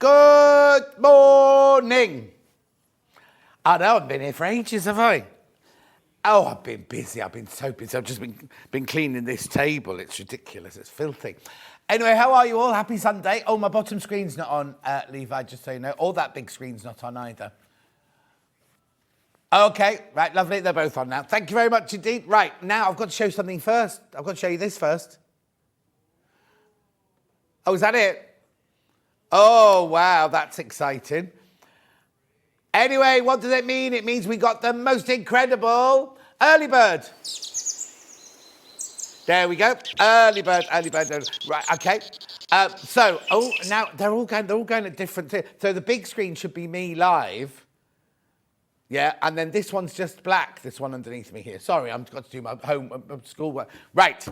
Good morning. I know, I've been here for ages, have I? Oh, I've been busy. I've been so busy. I've just been cleaning this table. It's ridiculous. It's filthy. Anyway, how are you all? Happy Sunday. Oh, my bottom screen's not on, Levi, just so you know. Or that big screen's not on either. Okay, right, lovely. They're both on now. Thank you very much indeed. Right, now I've got to show something first. I've got to show you this first. Oh, is that it? Oh, wow, that's exciting. Anyway, what does it mean? It means we got the most incredible early bird. There we go. Early bird. Right, okay. Now they're all going at different things. So the big screen should be me live. Yeah, and then this one's just black, this one underneath me here. Sorry, I've got to do my schoolwork. Right.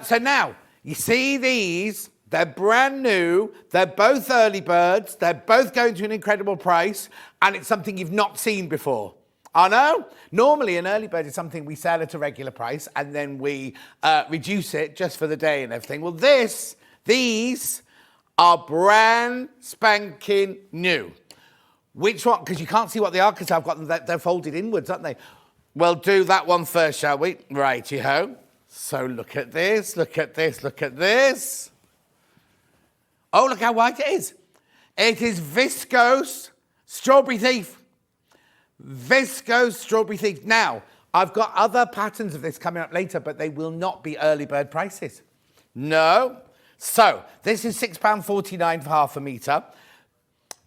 So now, you see these? They're brand new. They're both early birds. They're both going to an incredible price. And it's something you've not seen before. I know. Normally, an early bird is something we sell at a regular price and then we reduce it just for the day and everything. Well, these are brand spanking new. Which one? Because you can't see what they are because I've got them, they're folded inwards, aren't they? Well, do that one first, shall we? Righty-ho. So look at this, look at this, look at this. Oh, look how white it is. It is Viscose Strawberry Thief. Viscose Strawberry Thief. Now, I've got other patterns of this coming up later, but they will not be early bird prices. No. So, this is £6.49 for half a metre.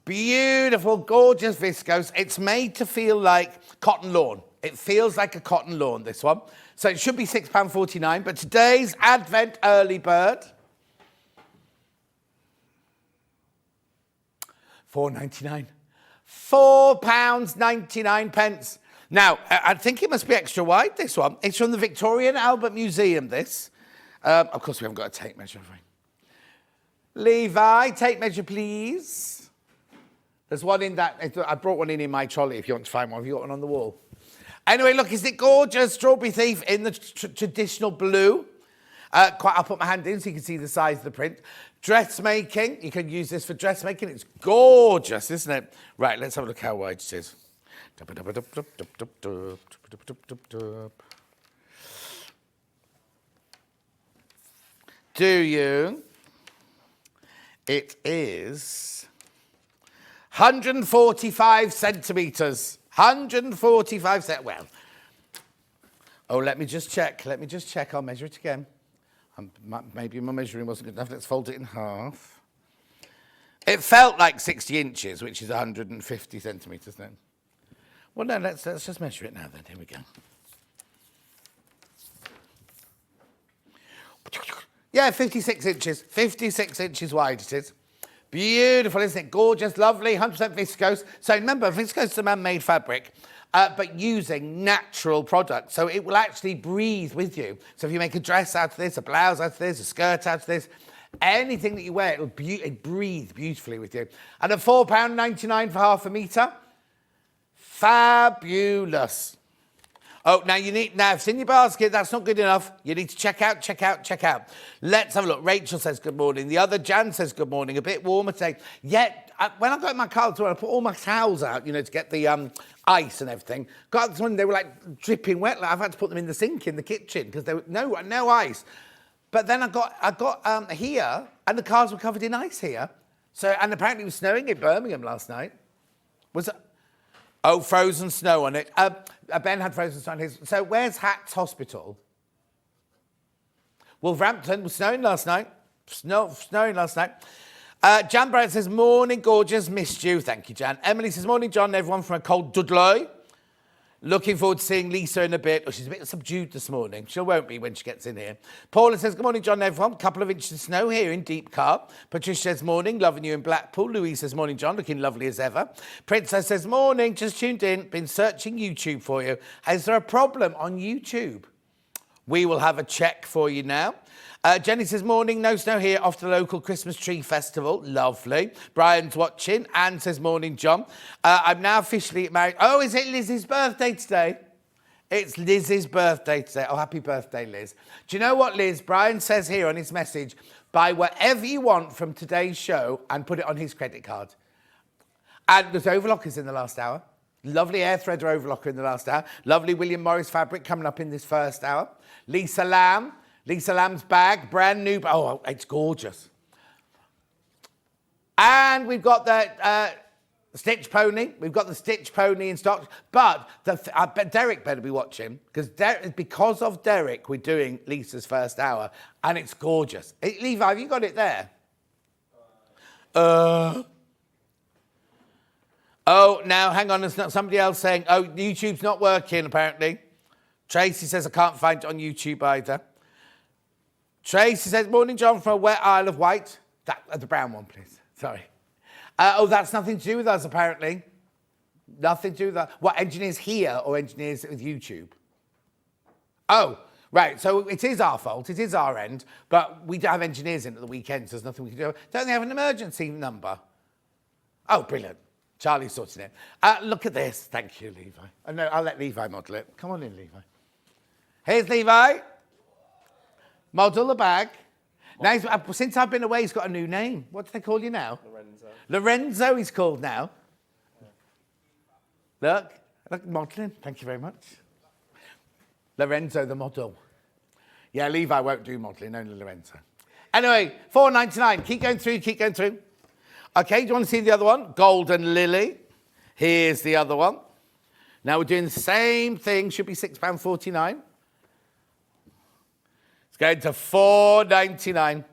Beautiful, gorgeous viscose. It's made to feel like cotton lawn. It feels like a cotton lawn, this one. So it should be £6.49, but today's Advent early bird, £4.99. £4.99. Now, I think it must be extra wide, this one. It's from the Victoria and Albert Museum, this. Of course, we haven't got a tape measure. Levi, tape measure, please. There's one in that. I brought one in my trolley if you want to find one. Have you got one on the wall? Anyway, look, isn't it gorgeous? Strawberry Thief in the traditional blue. I'll put my hand in so you can see the size of the print. Dressmaking. You can use this for dressmaking. It's gorgeous, isn't it? Right, let's have a look how wide it is. Do you? It is 145 centimetres. 145 centimetres. Well, oh, let me just check. I'll measure it again. Maybe my measuring wasn't good enough. Let's fold it in half. It felt like 60 inches, which is 150 centimetres then. Well, no, let's just measure it now then. Here we go. Yeah, 56 inches. 56 inches wide it is. Beautiful, isn't it? Gorgeous, lovely, 100% viscose. So remember, viscose is a man-made fabric, but using natural products. So it will actually breathe with you. So if you make a dress out of this, a blouse out of this, a skirt out of this, anything that you wear, it'll breathe beautifully with you. And at £4.99 for half a metre. Fabulous. Oh, now if it's in your basket, that's not good enough. You need to check out. Let's have a look. Rachel says good morning. The other Jan says good morning. A bit warmer today. Yet, when I got in my car, I put all my towels out, to get the ice and everything. Got this one, they were like dripping wet. Like I've had to put them in the sink in the kitchen because there was no ice. But then I got here, and the cars were covered in ice here. And apparently it was snowing in Birmingham last night. Was it? Oh, frozen snow on it. Ben had frozen snow on his. So where's Hats Hospital? Wolverhampton was snowing last night. Snowing last night. Jan Barrett says, morning, gorgeous, missed you. Thank you, Jan. Emily says, morning, John, everyone from a cold Dudley. Looking forward to seeing Lisa in a bit. Oh, she's a bit subdued this morning. She won't be when she gets in here. Paula says, good morning, John, everyone. Couple of inches of snow here in Deep Car. Patricia says, morning, loving you in Blackpool. Louise says, morning, John, looking lovely as ever. Princess says, morning, just tuned in. Been searching YouTube for you. Is there a problem on YouTube? We will have a check for you now. Jenny says, morning, no snow here off the local Christmas tree festival. Lovely. Brian's watching. Anne says, morning, John. I'm now officially married. Oh, is it Lizzie's birthday today? It's Liz's birthday today. Oh, happy birthday, Liz. Do you know what, Liz? Brian says here on his message, buy whatever you want from today's show and put it on his credit card. And there's overlockers in the last hour. Lovely air threader overlocker in the last hour. Lovely William Morris fabric coming up in this first hour. Lisa Lamb. Lisa Lamb's bag, brand new. Oh, it's gorgeous. And we've got the Stitch Pony. We've got the Stitch Pony in stock. But I bet Derek better be watching because of Derek, we're doing Lisa's first hour. And it's gorgeous. Levi, have you got it there? Oh, now, hang on. There's not somebody else saying, oh, YouTube's not working, apparently. Tracy says, I can't find it on YouTube either. Tracy says, morning, John, from a wet Isle of Wight. The brown one, please. Sorry. Oh, that's nothing to do with us, apparently. Nothing to do with that. What, engineers here or engineers with YouTube? Oh, right. So it is our fault. It is our end. But we don't have engineers in at the weekend, so there's nothing we can do. Don't they have an emergency number? Oh, brilliant. Charlie's sorting it. Look at this. Thank you, Levi. Oh, no, I'll let Levi model it. Come on in, Levi. Here's Levi. Model the bag. Now, since I've been away, he's got a new name. What do they call you now? Lorenzo. Lorenzo he's called now. Look, modelling. Thank you very much. Lorenzo the model. Yeah, Levi won't do modelling, only Lorenzo. Anyway, $4.99. Keep going through, keep going through. Okay, do you want to see the other one? Golden Lily. Here's the other one. Now we're doing the same thing. Should be £6.49. It's going to $4.99.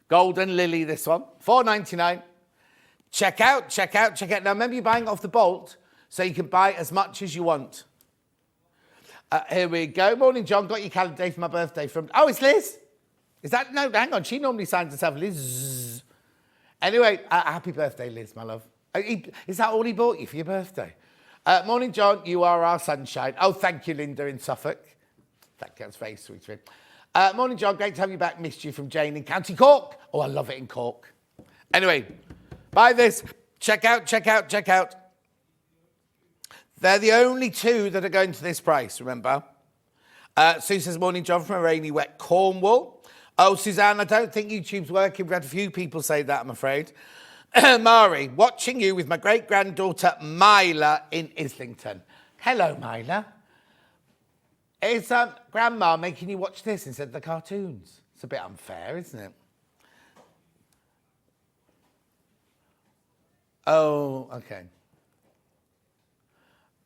Golden Lily, this one. $4.99. Check out, check out, check out. Now remember, you're buying off the bolt, so you can buy as much as you want. Here we go. Morning, John. Got your calendar day for my birthday from... Oh, it's Liz. Is that... No, hang on. She normally signs herself Liz. Anyway, happy birthday, Liz, my love. Is that all he bought you for your birthday? Morning, John. You are our sunshine. Oh, thank you, Linda in Suffolk. That's very sweet of him. Morning, John. Great to have you back. Missed you from Jane in County Cork. Oh, I love it in Cork. Anyway, buy this. Check out, check out, check out. They're the only two that are going to this price, remember? Sue says, morning, John, from a rainy, wet Cornwall. Oh, Suzanne, I don't think YouTube's working. We've had a few people say that, I'm afraid. Mari, watching you with my great-granddaughter, Myla, in Islington. Hello, Myla. Is Grandma making you watch this instead of the cartoons? It's a bit unfair, isn't it? Oh, okay.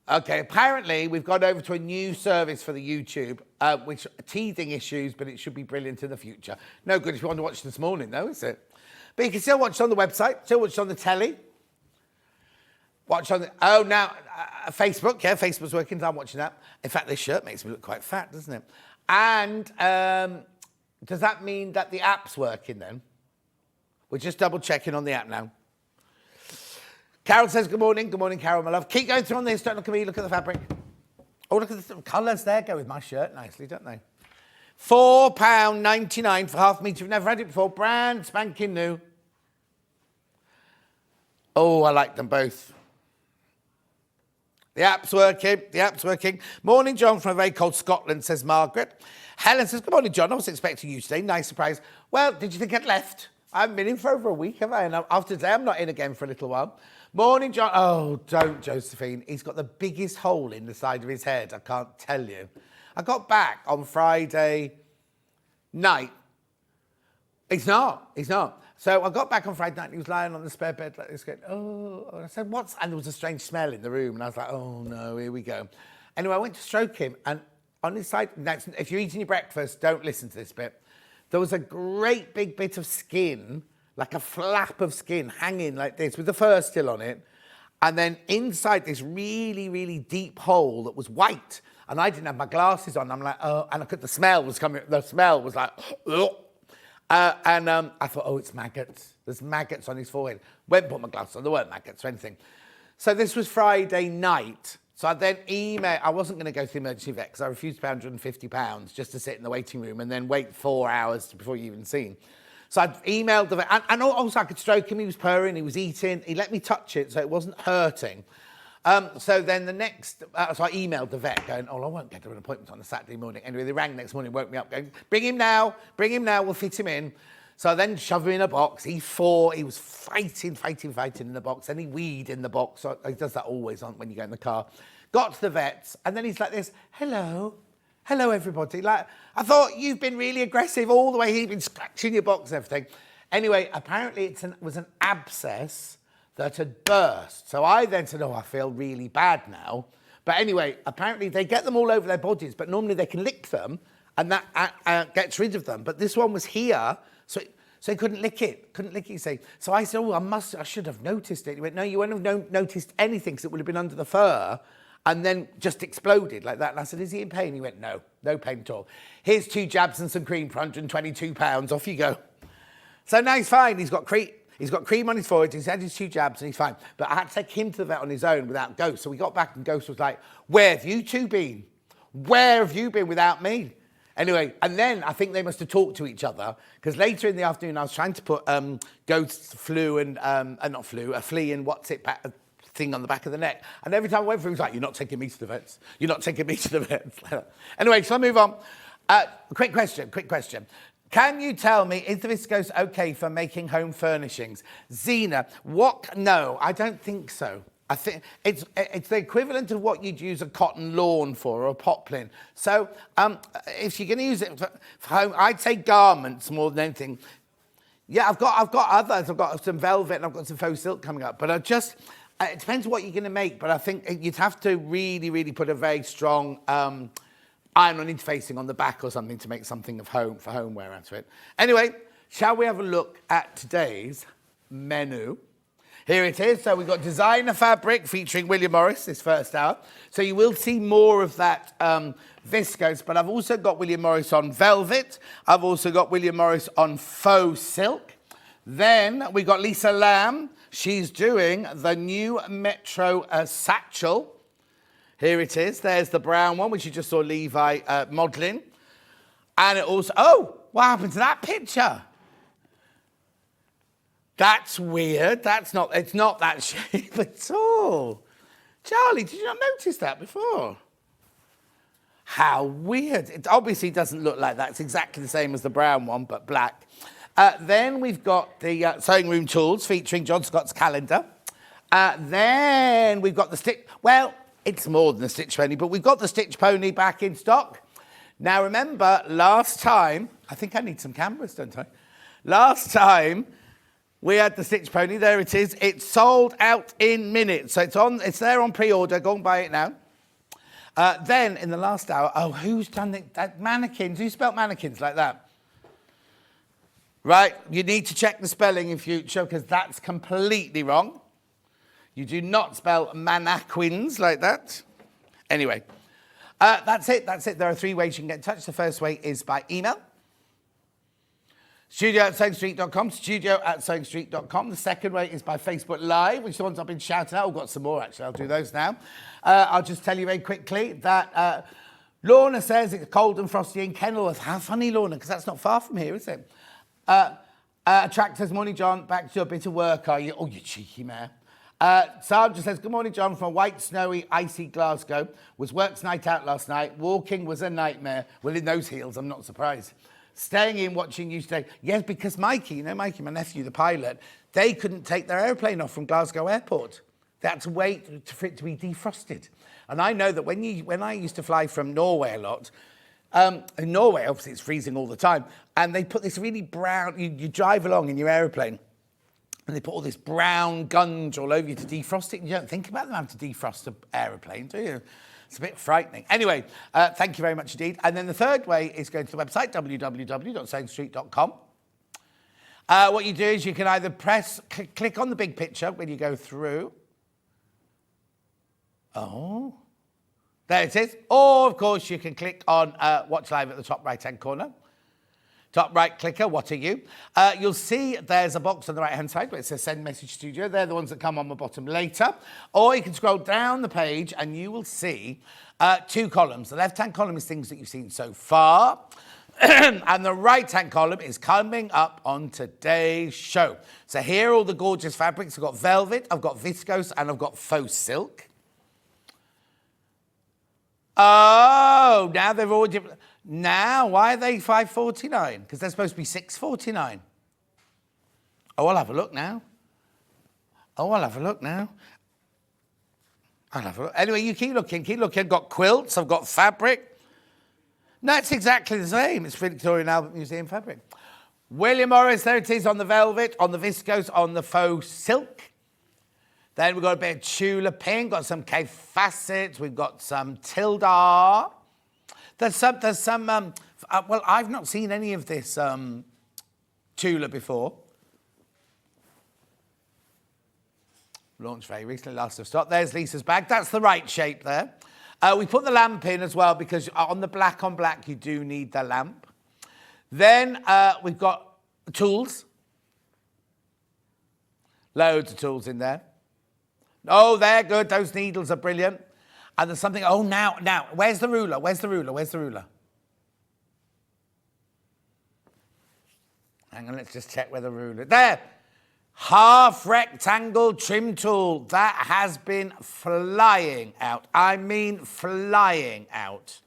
Okay, apparently we've gone over to a new service for the YouTube, which are teething issues, but it should be brilliant in the future. No good if you want to watch this morning, though, is it? But you can still watch it on the website, still watch it on the telly. Watch on the... Oh, now, Facebook. Yeah, Facebook's working, so I'm watching that. In fact, this shirt makes me look quite fat, doesn't it? And does that mean that the app's working, then? We're just double-checking on the app now. Carol says, good morning. Good morning, Carol, my love. Keep going through on this. Don't look at me. Look at the fabric. Oh, look at the colours there. Go with my shirt nicely, don't they? £4.99 for half a metre. We've never had it before. Brand spanking new. Oh, I like them both. The app's working. The app's working. Morning, John, from a very cold Scotland, says Margaret. Helen says, good morning, John. I was expecting you today. Nice surprise. Well, did you think I'd left? I haven't been in for over a week, have I? And after today, I'm not in again for a little while. Morning, John. Oh, don't, Josephine. He's got the biggest hole in the side of his head. I can't tell you. I got back on Friday night. He's not. So I got back on Friday night and he was lying on the spare bed like this going, oh. And I said, what's... And there was a strange smell in the room. And I was like, oh, no, here we go. Anyway, I went to stroke him. And on his side... If you're eating your breakfast, don't listen to this bit. There was a great big bit of skin, like a flap of skin hanging like this with the fur still on it. And then inside this really, really deep hole that was white. And I didn't have my glasses on. I'm like, oh, and I could, the smell was coming. The smell was like, oh. I thought, oh, it's maggots. There's maggots on his forehead. Went and put my glasses on. There weren't maggots or anything. So this was Friday night. So I then emailed, I wasn't going to go to the emergency vet because I refused to pay £150 just to sit in the waiting room and then wait 4 hours before you even see him. So I emailed the vet, and also I could stroke him, he was purring, he was eating, he let me touch it so it wasn't hurting. So then the next, so I emailed the vet going, oh, I won't get to an appointment on a Saturday morning. Anyway, they rang next morning, woke me up going, bring him now, we'll fit him in. So I then shove him in a box. He fought, he was fighting in the box. Then he weed in the box. So he does that always when you go in the car. Got to the vets, and then he's like this, hello everybody. Like, I thought, you've been really aggressive all the way here, you've been scratching your box and everything. Anyway, apparently it was an abscess that had burst. So I then said, oh, I feel really bad now. But anyway, apparently they get them all over their bodies, but normally they can lick them, and that gets rid of them. But this one was here, so he couldn't lick it, you see. So I said, oh, I should have noticed it. He went, no, you wouldn't have noticed anything, because it would have been under the fur, and then just exploded like that. And I said, is he in pain? He went, no pain at all. Here's 2 jabs and some cream for £122, off you go. So now he's fine, he's got cream on his forehead, he's had his 2 jabs and he's fine. But I had to take him to the vet on his own without Ghost. So we got back and Ghost was like, where have you two been? Where have you been without me? Anyway, and then I think they must have talked to each other, because later in the afternoon I was trying to put Ghost's flu and, not flu, a flea and what's it back, thing on the back of the neck. And every time I went for him, he was like, you're not taking me to the vets. You're not taking me to the vets. Anyway, shall I move on? Quick question. Can you tell me, is the viscose okay for making home furnishings? Zena, no, I don't think so. I think it's the equivalent of what you'd use a cotton lawn for, or a poplin. So if you're going to use it for home, I'd say garments more than anything. Yeah, I've got others. I've got some velvet and I've got some faux silk coming up. But it depends what you're going to make. But I think you'd have to really, really put a very strong iron-on interfacing on the back or something to make something for homeware out of it. Anyway, shall we have a look at today's menu? Here it is. So we've got designer fabric featuring William Morris this first hour. So you will see more of that viscose, but I've also got William Morris on velvet. I've also got William Morris on faux silk. Then we got Lisa Lamb. She's doing the new Metro Satchel. Here it is. There's the brown one, which you just saw Levi modelling. And it also... Oh, what happened to that picture? That's weird. It's not that shape at all. Charlie, did you not notice that before? How weird. It obviously doesn't look like that. It's exactly the same as the brown one, but black. Then we've got the sewing room tools featuring John Scott's calendar. Then we've got the stitch... Well... It's more than a stitch pony, but we've got the stitch pony back in stock. Now, remember, last time, I think I need some cameras, don't I? Last time, we had the stitch pony. There it is. It's sold out in minutes. So it's there on pre-order. Go and buy it now. Then, in the last hour, who's done it? Mannequins. Who spelt mannequins like that? Right, you need to check the spelling in future, because that's completely wrong. You do not spell Mannaquins like that. Anyway, that's it. There are 3 ways you can get in touch. The first way is by email. studio@sewingstreet.com, studio@sewingstreet.com. The second way is by Facebook Live, which is the ones I've been shouting out. I've got some more, actually. I'll do those now. I'll just tell you very quickly that Lorna says it's cold and frosty in Kenilworth. How funny, Lorna, because that's not far from here, is it? Track says, morning, John. Back to a bit of work, are you? Oh, you cheeky mare. Sandra says, good morning, John, from a white, snowy, icy Glasgow. Was work's night out last night. Walking was a nightmare. Well, in those heels, I'm not surprised. Staying in, watching you stay. Yes, because Mikey, Mikey, my nephew, the pilot, they couldn't take their airplane off from Glasgow Airport. They had to wait for it to be defrosted. And I know that when I used to fly from Norway a lot, in Norway, obviously, it's freezing all the time, and they put this really brown, you drive along in your airplane, and they put all this brown gunge all over you to defrost it. And you don't think about them having to defrost an aeroplane, do you? It's a bit frightening. Anyway, thank you very much indeed. And then the third way is going to the website, www.sewingstreet.com. What you do is you can either click on the big picture when you go through. Oh, there it is. Or, of course, you can click on Watch Live at the top right-hand corner. Top right clicker, what are you? You'll see there's a box on the right-hand side where it says Send Message Studio. They're the ones that come on the bottom later. Or you can scroll down the page and you will see 2 columns. The left-hand column is things that you've seen so far. And the right-hand column is coming up on today's show. So here are all the gorgeous fabrics. I've got velvet, I've got viscose, and I've got faux silk. Oh, now they've already... Now, why are they $5.49? Because they're supposed to be $6.49. Oh, I'll have a look now. I'll have a look. Anyway, you keep looking. I've got quilts, I've got fabric. No, it's exactly the same. It's Victoria and Albert Museum fabric. William Morris, there it is, on the velvet, on the viscose, on the faux silk. Then we've got a bit of Tula Pink, got some K facets, we've got some Tilda. There's some, well, I've not seen any of this Tula before. Launched very recently, last of stock. There's Lisa's bag. That's the right shape there. We put the lamp in as well because on the black on black, you do need the lamp. Then we've got tools. Loads of tools in there. Oh, they're good. Those needles are brilliant. And there's something, oh, now, where's the ruler? Where's the ruler? Hang on, let's just check where the ruler, there. Half rectangle trim tool. That has been flying out. I mean, flying out.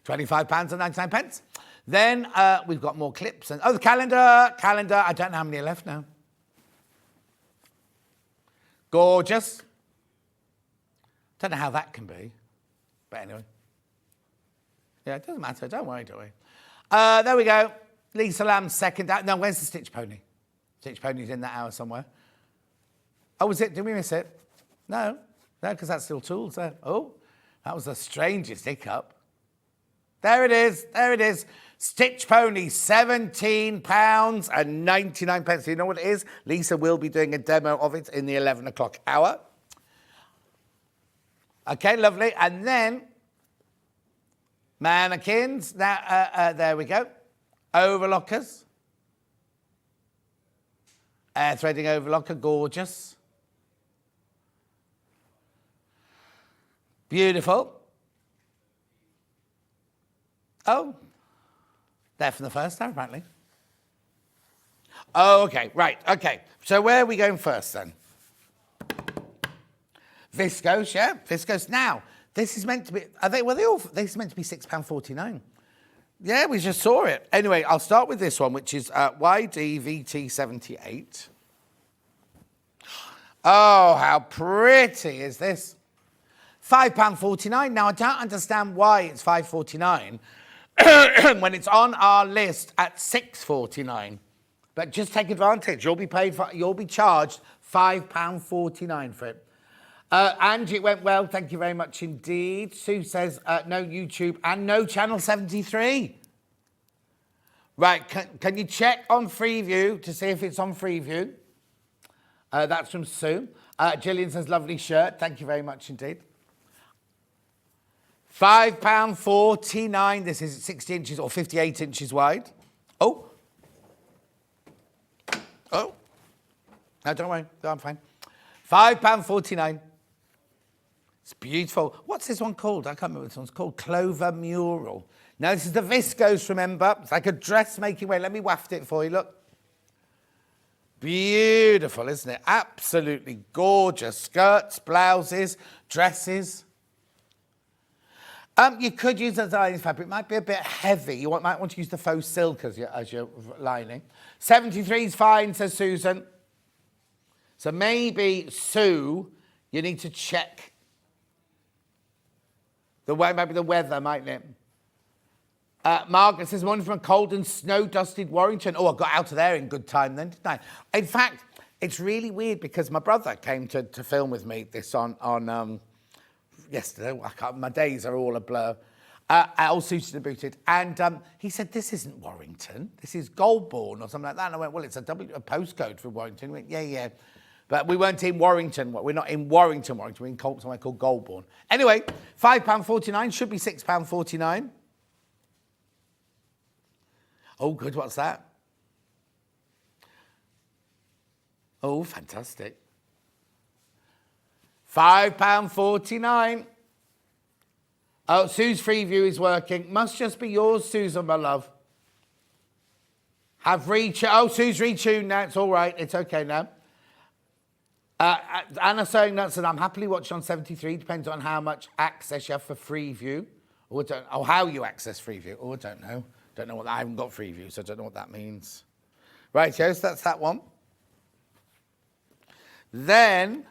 £25.99. Then we've got more clips. And the calendar. I don't know how many are left now. Gorgeous. Don't know how that can be. But anyway. Yeah, it doesn't matter. Don't worry. There we go. Lisa Lamb's second. No, where's the Stitch Pony? Stitch Pony's in that hour somewhere. Oh, was it? Did we miss it? No, because that's still tools there. Oh, that was the strangest hiccup. There it is. Stitch Pony, £17.99. You know what it is? Lisa will be doing a demo of it in the 11 o'clock hour. Okay, lovely. And then, Mannequins. Now, there we go. Overlockers. Air threading overlocker, gorgeous. Beautiful. Oh, they're from the first time, apparently. Oh, okay, right, okay. So where are we going first, then? Viscose, yeah, viscose. Now, this is meant to be, this is meant to be £6.49. Yeah, we just saw it. Anyway, I'll start with this one, which is YDVT78. Oh, how pretty is this? £5.49. Now, I don't understand why it's £5.49 when it's on our list at £6.49. But just take advantage. You'll be charged £5.49 for it. Angie, it went well. Thank you very much indeed. Sue says no YouTube and no Channel 73. Right, can you check on Freeview to see if it's on Freeview? That's from Sue. Gillian says lovely shirt. Thank you very much indeed. £5.49. This is 60 inches or 58 inches wide. Oh. No, don't worry. I'm fine. £5.49. It's beautiful. What's this one called? I can't remember what this one's called. Clover Mural. Now, this is the viscose, remember? It's like a dressmaking way. Let me waft it for you, look. Beautiful, isn't it? Absolutely gorgeous. Skirts, blouses, dresses. You could use a lining fabric. It might be a bit heavy. You might want to use the faux silk as your lining. 73 is fine, says Susan. So maybe, Sue, you need to check maybe the weather, mightn't it? Margaret says, morning from a cold and snow-dusted Warrington. Oh, I got out of there in good time then, didn't I? In fact, it's really weird because my brother came to film with me this on yesterday. My days are all a blur. All suited and booted. And he said, this isn't Warrington. This is Goulburn or something like that. And I went, well, it's a postcode for Warrington. He went, yeah. But we weren't in Warrington. We're not in Warrington. We're in somewhere called Goulburn. Anyway, £5.49 should be £6.49. Oh, good. What's that? Oh, fantastic. £5.49. Oh, Sue's Freeview is working. Must just be yours, Susan, my love. Have Sue's retuned now. It's all right. It's okay now. Anna Sewing Nuts said, I'm happily watching on 73. Depends on how much access you have for free view. Or how you access free view. Oh, I don't know. Don't know what I haven't got free view, so I don't know what that means. Right, so that's that one. Then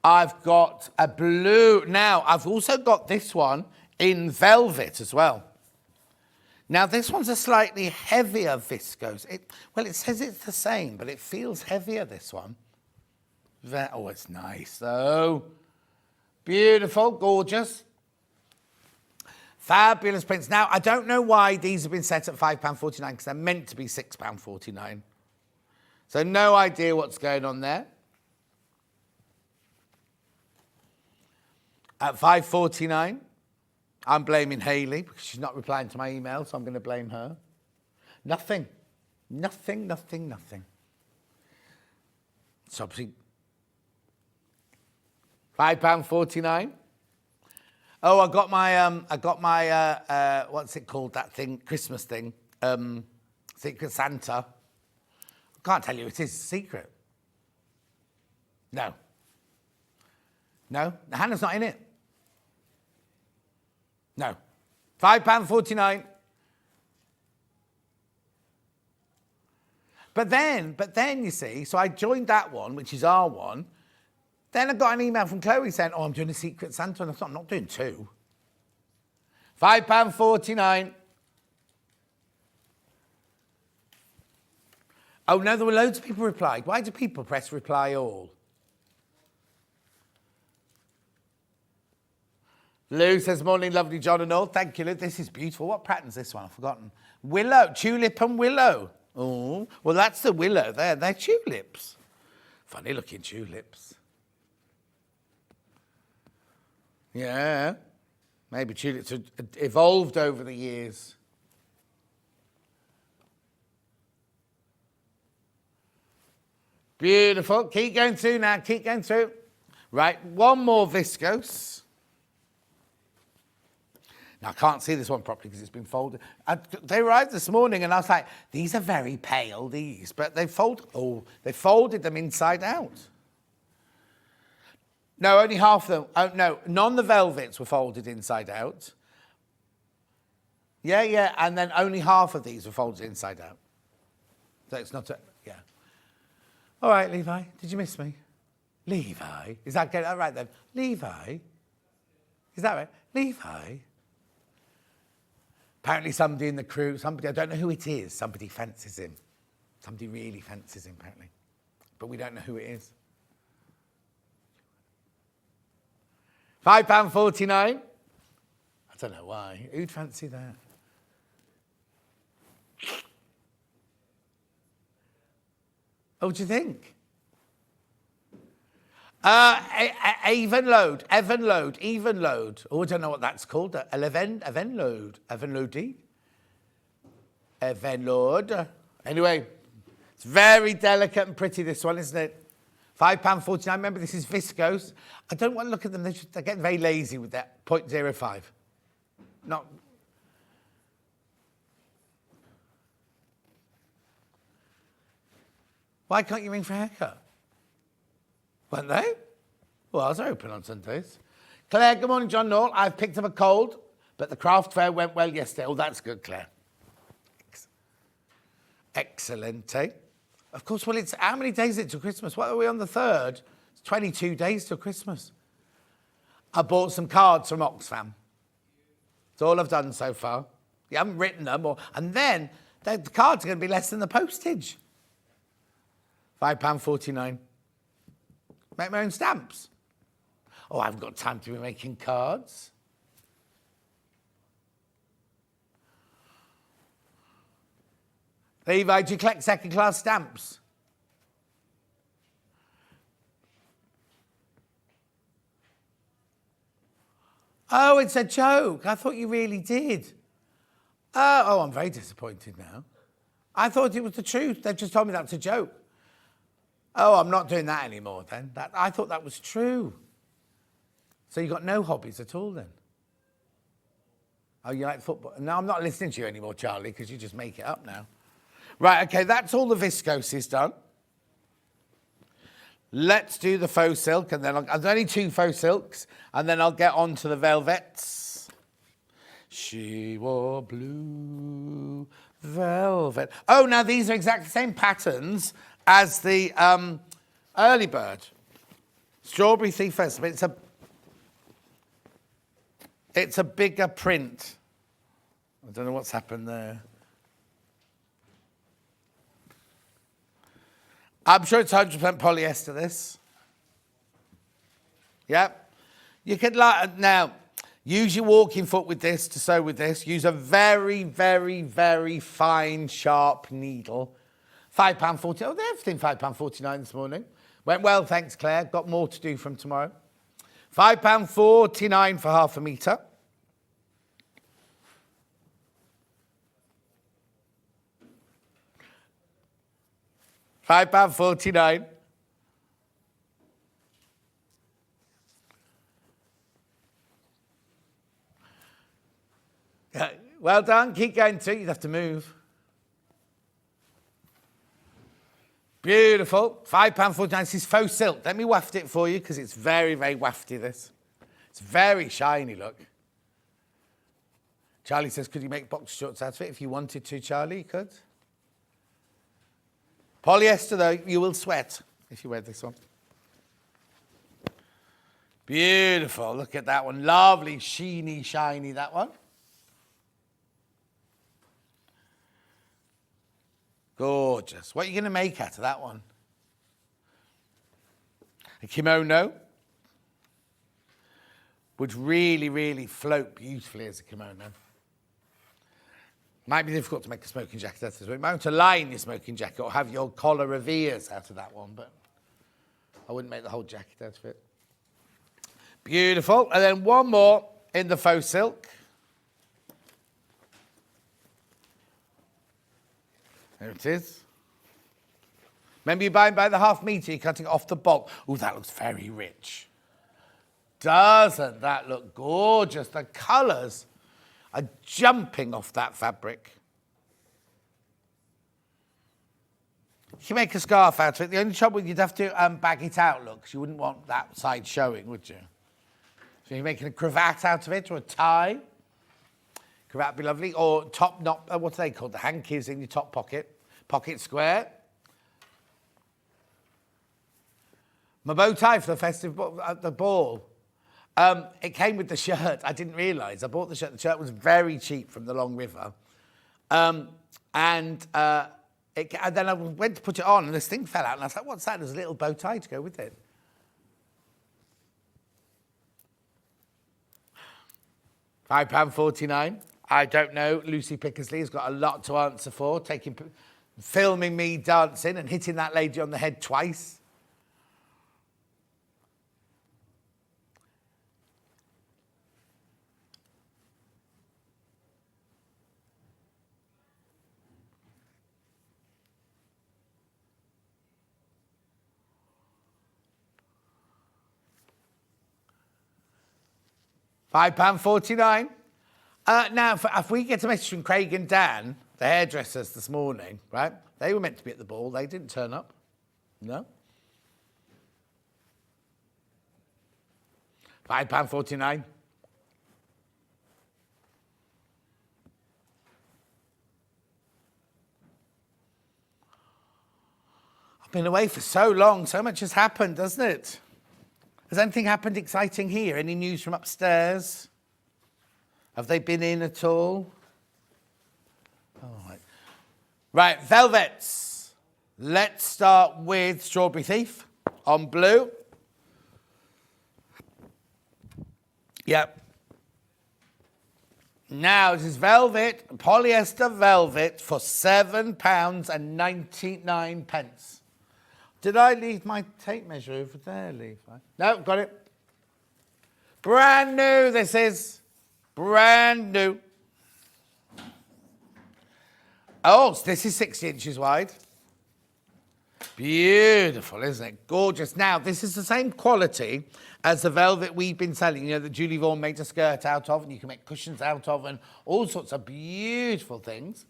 I've got a blue. Now, I've also got this one in velvet as well. Now, this one's a slightly heavier viscose. It says it's the same, but it feels heavier, this one. Oh, it's nice, though. Beautiful, gorgeous. Fabulous prints. Now, I don't know why these have been set at £5.49 because they're meant to be £6.49. So no idea what's going on there. At £5.49, I'm blaming Hayley because she's not replying to my email, so I'm going to blame her. Nothing. Nothing, nothing, nothing. So obviously, £5.49. Oh, I got my, what's it called, that thing, Christmas thing, Secret Santa. I can't tell you, it is a secret. No. No, Hannah's not in it. No. £5.49. But then, you see, so I joined that one, which is our one. Then I got an email from Chloe saying, oh, I'm doing a Secret Santa. And I thought, I'm not doing two. £5.49. Oh, no, there were loads of people replied. Why do people press reply all? Lou says, morning, lovely John and all. Thank you, Lou. This is beautiful. What pattern's this one? I've forgotten. Willow, tulip and willow. Oh, well, that's the willow there. They're tulips. Funny looking tulips. Yeah. Maybe tulips have evolved over the years. Beautiful. Keep going through now. Keep going through. Right, one more viscose. Now, I can't see this one properly because it's been folded. They arrived this morning and I was like, these are very pale, these. But they folded them inside out. No, only half of them. Oh, no, none of the velvets were folded inside out. Yeah, and then only half of these were folded inside out. So it's not yeah. All right, Levi, did you miss me? Levi? Is that good? All right, then. Levi? Is that right? Levi? Apparently somebody in the crew, I don't know who it is, somebody fancies him. Somebody really fancies him, apparently. But we don't know who it is. £5.49. I don't know why. Who'd fancy that? Oh, what do you think? Even load. Oh, I don't know what that's called. Even load. Anyway, it's very delicate and pretty, this one, isn't it? £5.49. Remember, this is viscose. I don't want to look at them. They're getting very lazy with that 0.05. Not. Why can't you ring for a haircut? Weren't they? Well, I was open on Sundays. Claire, good morning, John Knoll. I've picked up a cold, but the craft fair went well yesterday. Oh, that's good, Claire. Excellent, eh? Of course, well, it's how many days is it till Christmas? What are we on the 3rd? It's 22 days till Christmas. I bought some cards from Oxfam. That's all I've done so far. You haven't written them, and then the cards are going to be less than the postage. £5.49. Make my own stamps. Oh, I haven't got time to be making cards. Levi, do you collect second-class stamps? Oh, it's a joke. I thought you really did. Oh, I'm very disappointed now. I thought it was the truth. They've just told me that's a joke. Oh, I'm not doing that anymore then. I thought that was true. So you got no hobbies at all then? Oh, you like football? No, I'm not listening to you anymore, Charlie, because you just make it up now. Right, okay, that's all the viscose is done. let's do the faux silk, and then there's only 2 faux silks, and then I'll get on to the velvets. She wore blue velvet. Oh, now these are exactly the same patterns as the early bird. Strawberry Thief Festival. It's a bigger print. I don't know what's happened there. I'm sure it's 100% polyester, this. Yep. You could, now, use your walking foot with this to sew with this. Use a very, very, very fine, sharp needle. £5.40. Oh, everything £5.49 this morning. Went well, thanks, Claire. Got more to do from tomorrow. £5.49 for half a metre. £5.49. Well done. Keep going too. You'd have to move. Beautiful. £5.49. This is faux silk. Let me waft it for you because it's very, very wafty, this. It's very shiny, look. Charlie says, could you make boxer shorts out of it? If you wanted to, Charlie, you could. Polyester, though, you will sweat if you wear this one. Beautiful. Look at that one. Lovely, sheeny, shiny, that one. Gorgeous. What are you going to make out of that one? A kimono would really, really float beautifully as a kimono. Might be difficult to make a smoking jacket out of this. You might want to line your smoking jacket or have your collar reveres out of that one, but I wouldn't make the whole jacket out of it. Beautiful. And then one more in the faux silk. There it is. Remember, you're buying by the half metre, you're cutting it off the bulk. Oh, that looks very rich. Doesn't that look gorgeous? The colours are jumping off that fabric. You can make a scarf out of it. The only trouble, you'd have to bag it out, look, because you wouldn't want that side showing, would you? So you're making a cravat out of it, or a tie. Cravat would be lovely. Or top knot, what are they called? The hankies in your top pocket. Pocket square. My bow tie for the festive at the ball. It came with the shirt. I didn't realise. I bought the shirt. The shirt was very cheap from the Long River. And then I went to put it on and this thing fell out. And I was like, what's that? There's a little bow tie to go with it. £5.49. I don't know. Lucy Pickersley has got a lot to answer for, filming me dancing and hitting that lady on the head twice. £5.49. Now, if we get a message from Craig and Dan, the hairdressers this morning, right? They were meant to be at the ball. They didn't turn up. No. £5.49. I've been away for so long. So much has happened, doesn't it? Has anything happened exciting here? Any news from upstairs? Have they been in at all? All right. Right, velvets. Let's start with Strawberry Thief on blue. Yep. Now, this is velvet, polyester velvet for £7.99. Did I leave my tape measure over there, Levi? No, got it. Brand new, this is. Brand new. Oh, so this is 60 inches wide. Beautiful, isn't it? Gorgeous. Now, this is the same quality as the velvet we've been selling, you know, that Julie Vaughan made a skirt out of, and you can make cushions out of, and all sorts of beautiful things.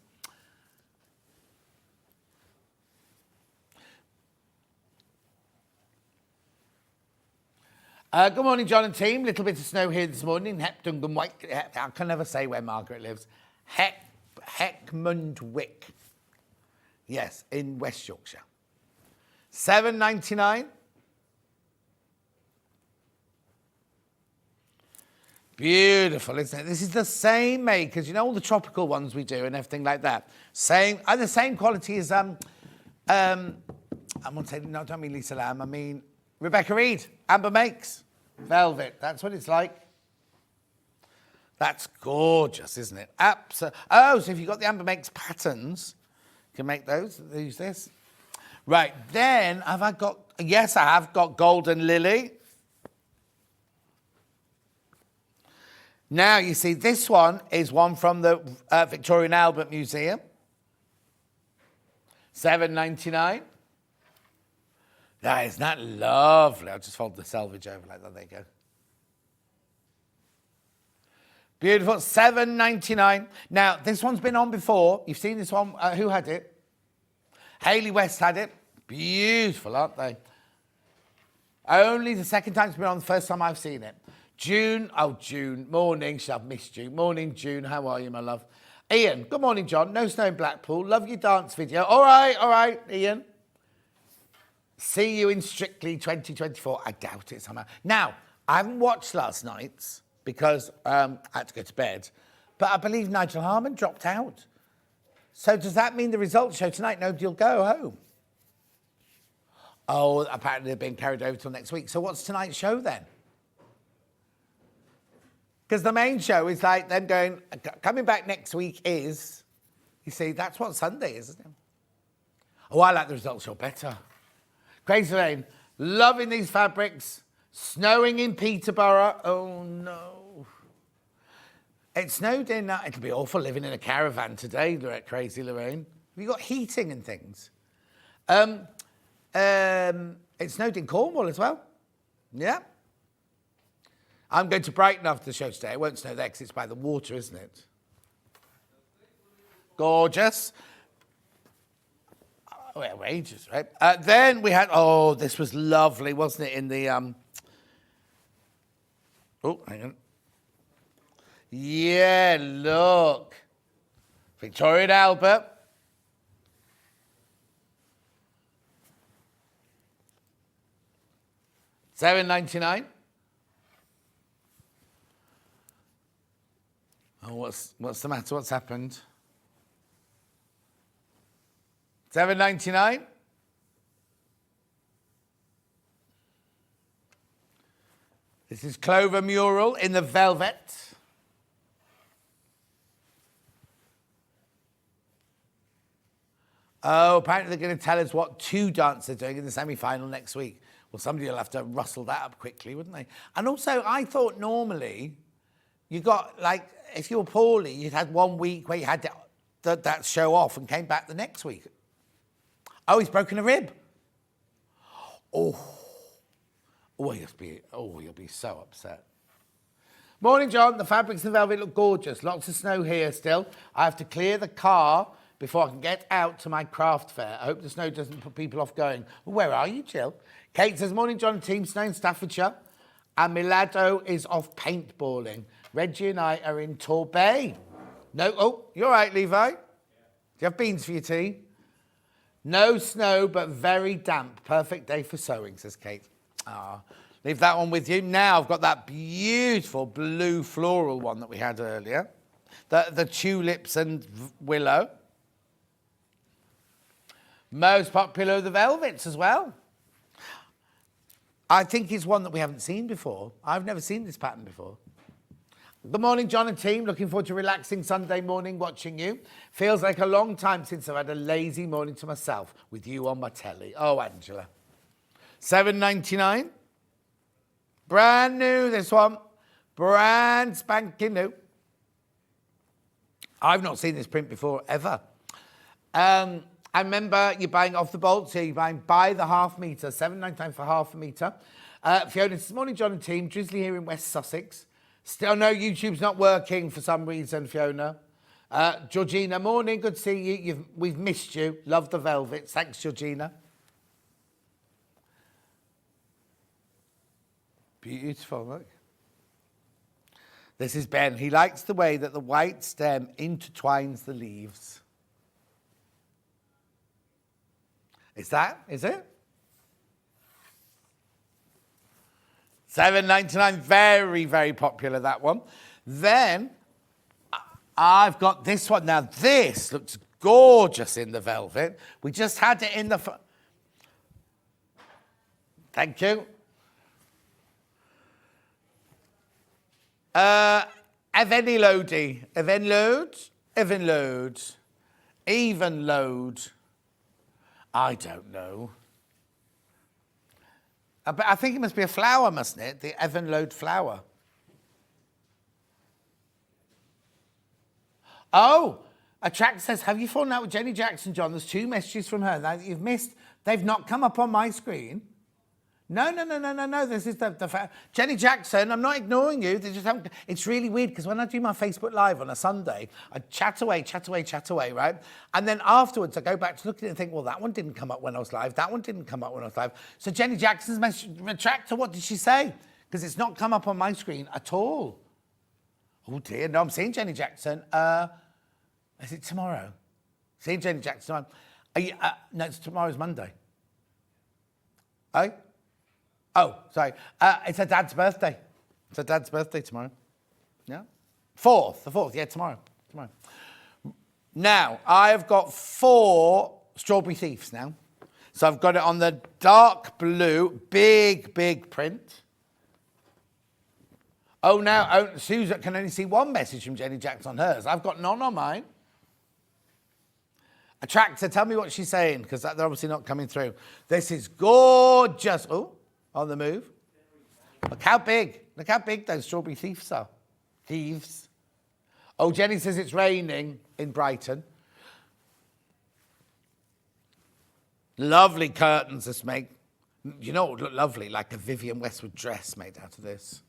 Good morning, John and team. Little bit of snow here this morning. I can never say where Margaret lives. Heckmondwick. Yes, in West Yorkshire. £7.99. Beautiful, isn't it? This is the same make as, you know, all the tropical ones we do and everything like that. Same, and the same quality as, I'm going to say, no, I don't mean Lisa Lamb, I mean Rebecca Reed, Amber Makes, velvet. That's what it's like. That's gorgeous, isn't it? Absolutely. Oh, so if you've got the Amber Makes patterns, you can make those, use this. Right, then have I got, yes, I have got Golden Lily. Now, you see, this one is one from the Victoria and Albert Museum. £7.99. Isn't that lovely? I'll just fold the selvage over like that. There you go. Beautiful. £7.99. Now, this one's been on before. You've seen this one. Who had it? Hayley West had it. Beautiful, aren't they? Only the second time it's been on, the first time I've seen it. June, morning, I've missed you. Morning, June, how are you, my love? Ian, good morning, John. No snow in Blackpool. Love your dance video. All right, Ian. See you in Strictly 2024. I doubt it somehow. Now, I haven't watched last night's because I had to go to bed, but I believe Nigel Harman dropped out. So does that mean the results show tonight, nobody will go home? Oh, apparently they're being carried over till next week. So what's tonight's show then? Because the main show is like them going, coming back next week is, you see, that's what Sunday is, isn't it? Oh, I like the results show better. Crazy Lane, loving these fabrics. Snowing in Peterborough. Oh, no. It snowed in, it'll be awful living in a caravan today, Crazy Lorraine. Have you got heating and things? It snowed in Cornwall as well. Yeah. I'm going to Brighton after the show today. It won't snow there because it's by the water, isn't it? Gorgeous. Oh, outrageous, right? Then we had, oh, this was lovely, wasn't it? In the, oh, hang on. Yeah, look. Victoria and Albert. $7.99. Oh, what's the matter? What's happened? $7.99. This is Clover Mural in the velvet. Oh, apparently they're going to tell us what two dancers are doing in the semi-final next week. Well, somebody will have to rustle that up quickly, wouldn't they? And also, I thought normally you got, like, if you were poorly, you'd had 1 week where you had that show off and came back the next week. Oh, he's broken a rib. Oh, you'll be so upset. Morning, John. The fabrics and velvet look gorgeous. Lots of snow here still. I have to clear the car before I can get out to my craft fair. I hope the snow doesn't put people off going. Well, where are you, Jill? Kate says, morning, John and team. Snow in Staffordshire. And Milado is off paintballing. Reggie and I are in Torbay. No, oh, you're right, Levi. Do you have beans for your tea? No snow, but very damp. Perfect day for sewing, says Kate. Leave that one with you. Now I've got that beautiful blue floral one that we had earlier. The tulips and willow. Most popular of the velvets as well. I think it's one that we haven't seen before. I've never seen this pattern before. Good morning, John and team. Looking forward to relaxing Sunday morning watching you. Feels like a long time since I've had a lazy morning to myself with you on my telly. Oh, Angela. $7.99. Brand new, this one. Brand spanking new. I've not seen this print before, ever. I remember you're buying off the bolts here. You're buying by the half metre. $7.99 for half a metre. Fiona, this morning, John and team. Drizzly here in West Sussex. Still, no, YouTube's not working for some reason, Fiona. Georgina, morning, good to see you. We've missed you. Love the velvets. Thanks, Georgina. Beautiful, look. This is Ben. He likes the way that the white stem intertwines the leaves. Is it? $7.99, very, very popular, that one. Then I've got this one. Now, this looks gorgeous in the velvet. We just had it in the... Thank you. Evenload. Even load. I don't know. But I think it must be a flower, mustn't it? The Evenload flower. Oh, a track says, have you fallen out with Jenny Jackson, John? There's 2 messages from her that you've missed. They've not come up on my screen. No. This is the Jenny Jackson, I'm not ignoring you. They just haven't. It's really weird because when I do my Facebook Live on a Sunday, I chat away, right? And then afterwards, I go back to look at it and think, well, that one didn't come up when I was live. That one didn't come up when I was live. So Jenny Jackson's message, retractor, what did she say? Because it's not come up on my screen at all. Oh, dear. No, I'm seeing Jenny Jackson. Is it tomorrow? Seeing Jenny Jackson. No, tomorrow's Monday. Oh? Oh, sorry. It's her dad's birthday. It's her dad's birthday tomorrow. Yeah? The 4th. Yeah, tomorrow. Now, I've got 4 Strawberry Thieves now. So I've got it on the dark blue, big print. Oh, now, Susan can only see 1 message from Jenny Jackson on hers. I've got none on mine. Attractor, tell me what she's saying, because they're obviously not coming through. This is gorgeous. Oh. On the move. Look how big those Strawberry Thieves are. Thieves. Oh, Jenny says it's raining in Brighton. Lovely curtains this make. You know what would look lovely? Like a Vivienne Westwood dress made out of this.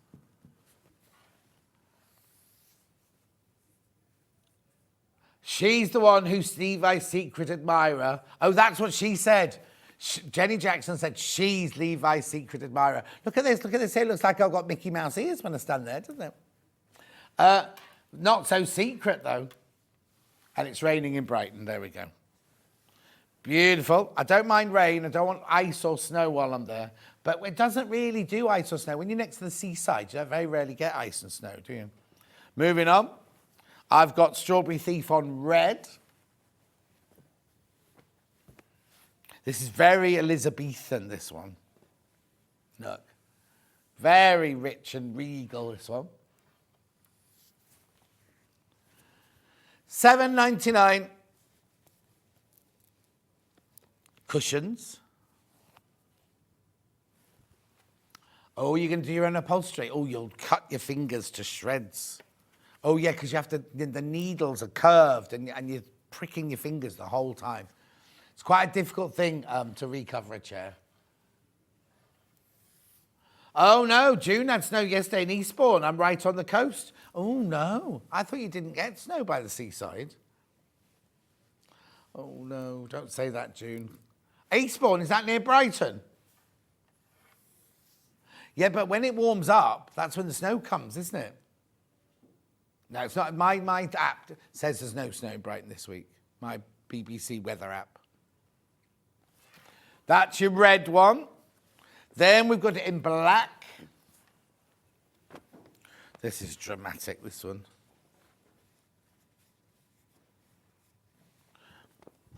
She's the one who's Levi's secret admirer. Oh, that's what she said. Jenny Jackson said she's Levi's secret admirer. Look at this. It looks like I've got Mickey Mouse ears when I stand there, doesn't it? Not so secret, though. And it's raining in Brighton. There we go. Beautiful. I don't mind rain. I don't want ice or snow while I'm there. But it doesn't really do ice or snow. When you're next to the seaside, you very rarely get ice and snow, do you? Moving on. I've got Strawberry Thief on red. This is very Elizabethan, this one. Look. Very rich and regal, this one. $7.99. Cushions. Oh, you're going to do your own upholstery. Oh, you'll cut your fingers to shreds. Oh, yeah, because you have to, the needles are curved and you're pricking your fingers the whole time. It's quite a difficult thing to recover a chair. Oh, no, June had snow yesterday in Eastbourne. I'm right on the coast. Oh, no. I thought you didn't get snow by the seaside. Oh, no, don't say that, June. Eastbourne, is that near Brighton? Yeah, but when it warms up, that's when the snow comes, isn't it? No, it's not. My app says there's no snow in Brighton this week. My BBC weather app. That's your red one. Then we've got it in black. This is dramatic, this one.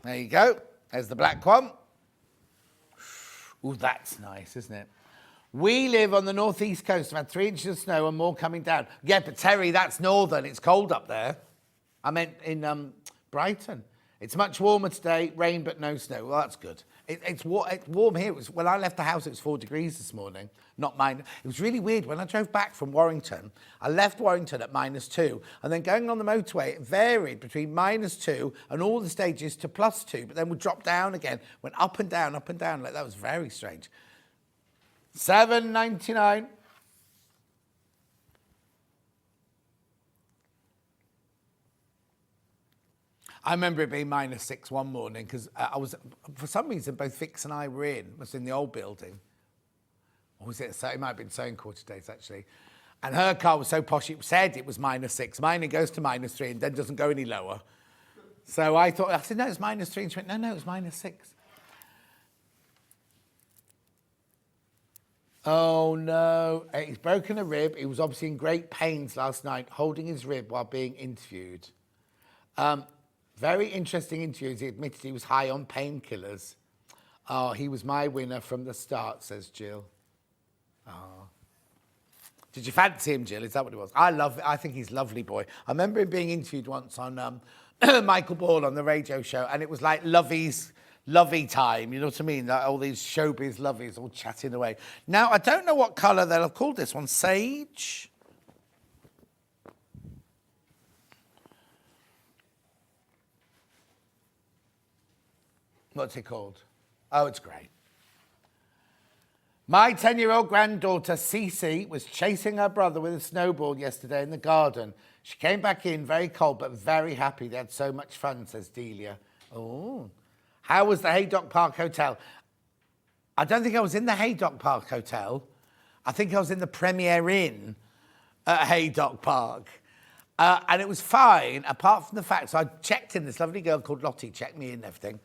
There you go. There's the black one. Ooh, that's nice, isn't it? We live on the northeast coast. We've had 3 inches of snow and more coming down. Yeah, but Terry, that's northern. It's cold up there. I meant in Brighton. It's much warmer today. Rain, but no snow. Well, that's good. It's warm here. When I left the house, it was 4 degrees this morning. Not mine. It was really weird. When I drove back from Warrington, I left Warrington at -2. And then going on the motorway, it varied between -2 and all the stages to +2. But then would drop down again. Went up and down, up and down. Like, that was very strange. $7.99. I remember it being -6 one morning because I was, for some reason, both Vix and I were in. It was in the old building. Or was it, it might have been sewing quarter days, actually. And her car was so posh, it said it was -6. Mine, it goes to -3 and then doesn't go any lower. So I said, no, it's -3. And she went, no, it's -6. Oh, no. He's broken a rib. He was obviously in great pains last night, holding his rib while being interviewed. Very interesting interview. He admitted he was high on painkillers. Oh, he was my winner from the start, says Jill. Oh. Did you fancy him, Jill? Is that what it was? I think he's a lovely boy. I remember him being interviewed once on Michael Ball on the radio show, and it was like lovey time, you know what I mean? Like all these showbiz lovies all chatting away. Now, I don't know what colour they'll have called this one. Sage? What's it called? Oh, it's grey. My 10-year-old granddaughter, Cece, was chasing her brother with a snowball yesterday in the garden. She came back in very cold, but very happy. They had so much fun, says Delia. Oh. How was the Haydock Park Hotel? I don't think I was in the Haydock Park Hotel. I think I was in the Premier Inn at Haydock Park. And it was fine, apart from the fact, so I checked in, this lovely girl called Lottie checked me in and everything.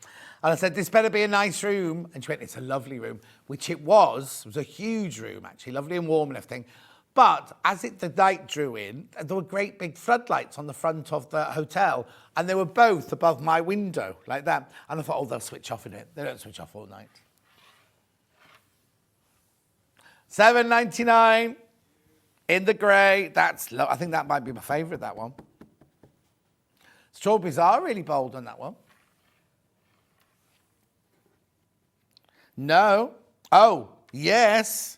And I said, this better be a nice room. And she went, it's a lovely room, which it was. It was a huge room, actually, lovely and warm and everything. But as the night drew in, there were great big floodlights on the front of the hotel, and they were both above my window, like that. And I thought, oh, they'll switch off in it. They don't switch off all night. $7.99 in the grey. I think that might be my favourite, that one. Strawberries are really bold on that one. No. Oh, yes.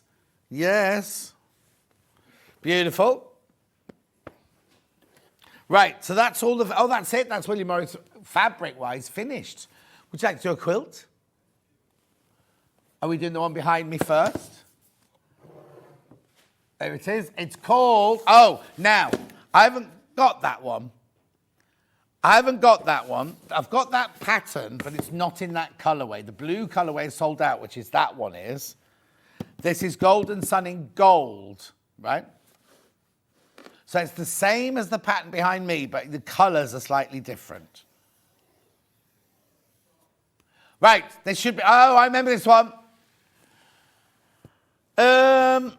Yes. Beautiful. Right, so that's all the... Oh, that's it. That's William Morris fabric-wise finished. Would you like to do a quilt? Are we doing the one behind me first? There it is. It's called... Oh, now, I haven't got that one. I've got that pattern, but it's not in that colourway. The blue colourway is sold out, which is that one is. This is Golden Sun in gold, right? So it's the same as the pattern behind me, but the colours are slightly different. Right, there should be... Oh, I remember this one. I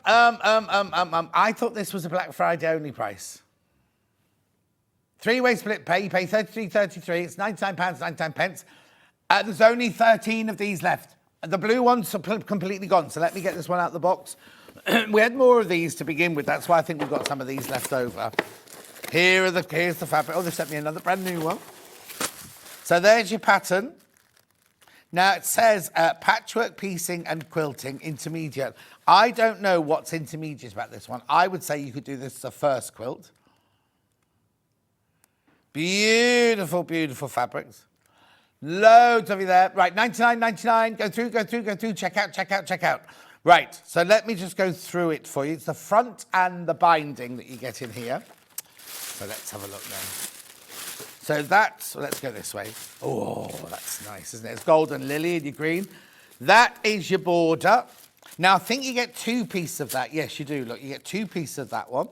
thought this was a Black Friday only price. Three-way split pay. You pay $33.33. It's £99.99. There's only 13 of these left. The blue ones are completely gone. So let me get this one out of the box. We had more of these to begin with. That's why I think we've got some of these left over. Here's the fabric. Oh, they sent me another brand new one. So there's your pattern. Now it says patchwork piecing and quilting intermediate. I don't know what's intermediate about this one. I would say you could do this as a first quilt. Beautiful, beautiful fabrics. Loads of you there. Right, $99.99. Go through. Check out. Right, so let me just go through it for you. It's the front and the binding that you get in here. So let's have a look now. So let's go this way. Oh, that's nice, isn't it? It's golden lily and your green. That is your border. Now, I think you get two pieces of that. Yes, you do. Look, you get two pieces of that one.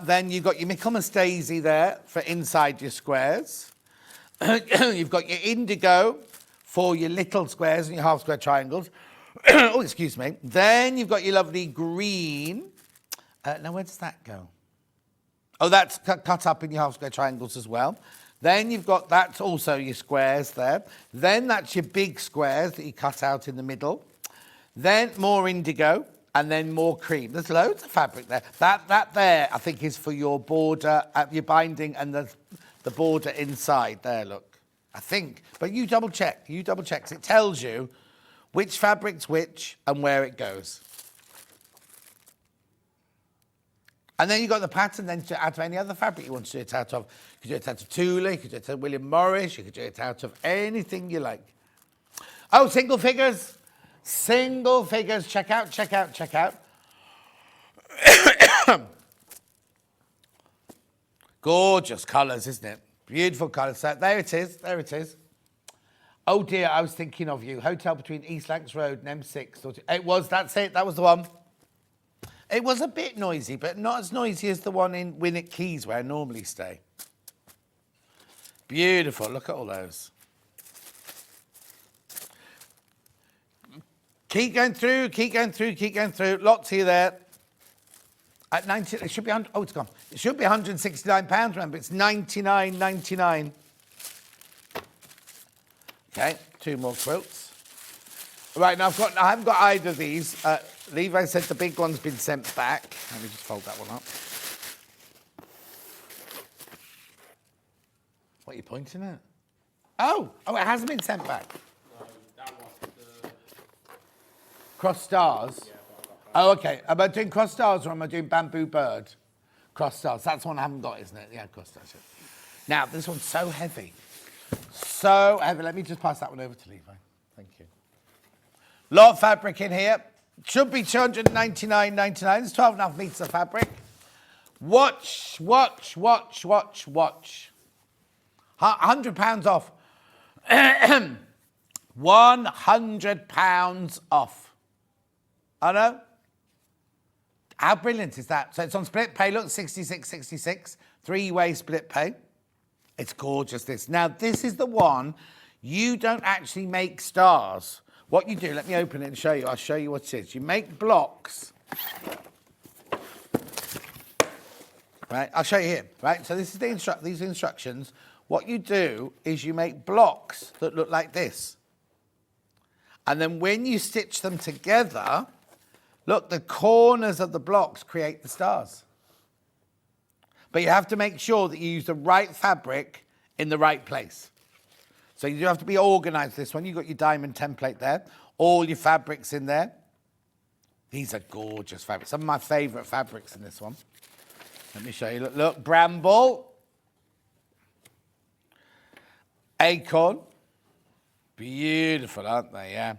Then you've got your Michaelmas daisy there for inside your squares. You've got your indigo for your little squares and your half square triangles. Oh, excuse me. Then you've got your lovely green. Now, where does that go? Oh, that's cut up in your half square triangles as well. Then you've got, that's also your squares there. Then that's your big squares that you cut out in the middle. Then more indigo. And then more cream. There's loads of fabric there. That there, I think, is for your border, your binding and the border inside. There, look. I think. But you double check. Because it tells you which fabric's which and where it goes. And then you've got the pattern then to add to any other fabric you want to do it out of. You could do it out of Tula. You could do it out of William Morris. You could do it out of anything you like. Oh, single figures. Single figures, check out. Gorgeous colours, isn't it? Beautiful colours. So there it is. Oh dear, I was thinking of you. Hotel between East Lancs Road and M6. It was, that's it, that was the one. It was a bit noisy, but not as noisy as the one in Winnick Keys where I normally stay. Beautiful, look at all those. Keep going through, keep going through, keep going through. Lots here there. At 90, it should be, oh, it's gone. It should be £169, remember, it's $99.99. Okay, 2 more quilts. Right, now I haven't got either of these. Levi said the big one's been sent back. Let me just fold that one up. What are you pointing at? Oh, it hasn't been sent back. No, that was the... Cross stars? Yeah, Oh, okay. Am I doing cross stars or am I doing bamboo bird? Cross stars. That's one I haven't got, isn't it? Yeah, cross stars. Now, this one's so heavy. So heavy. Let me just pass that one over to Levi. Thank you. Lot of fabric in here. Should be $299.99. There's 12.5 meters of fabric. Watch, watch, watch, watch, watch. £100 off. £100 off. I know. How brilliant is that? So it's on split pay. Look, 66.66. 3-way split pay. It's gorgeous, this. Now, this is the one you don't actually make stars. What you do, let me open it and show you. I'll show you what it is. You make blocks. Right, I'll show you here. Right, so this is these instructions. What you do is you make blocks that look like this. And then when you stitch them together, look, the corners of the blocks create the stars. But you have to make sure that you use the right fabric in the right place. So you do have to be organised this one. You've got your diamond template there. All your fabrics in there. These are gorgeous fabrics. Some of my favourite fabrics in this one. Let me show you. Look, look, bramble. Acorn. Beautiful, aren't they? Yeah.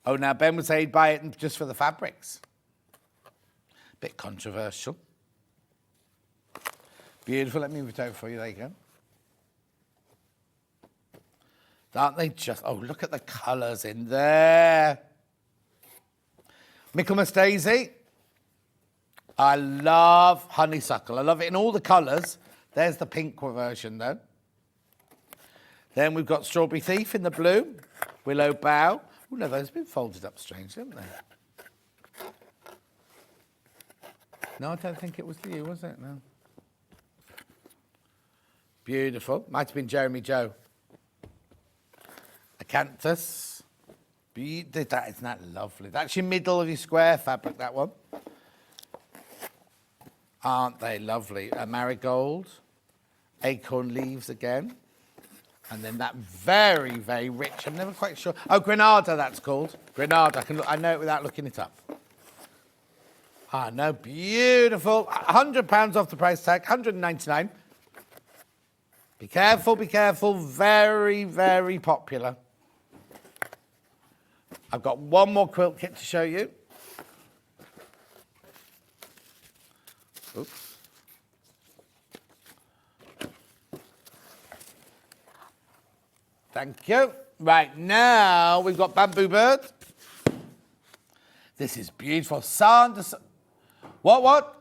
Oh, now Ben would say he'd buy it just for the fabrics. Bit controversial. Beautiful. Let me move it over for you. There you go. Aren't they just... Oh, look at the colours in there. Michaelmas Daisy. I love honeysuckle. I love it in all the colours. There's the pink version, though. Then we've got Strawberry Thief in the blue. Willow Bough. Oh, no, those have been folded up strangely, haven't they? No, I don't think it was to you, was it? No. Beautiful. Might have been Jeremy Joe. Acanthus. Isn't that lovely? That's your middle of your square fabric, that one. Aren't they lovely? A marigold. Acorn leaves again. And then that very, very rich, I'm never quite sure. Oh, Granada, that's called. Granada. I know it without looking it up. Ah, no, beautiful. £100 off the price tag, $199. Be careful, be careful. Very, very popular. I've got one more quilt kit to show you. Oops. Thank you. Right, now we've got Bamboo Bird. This is beautiful. What?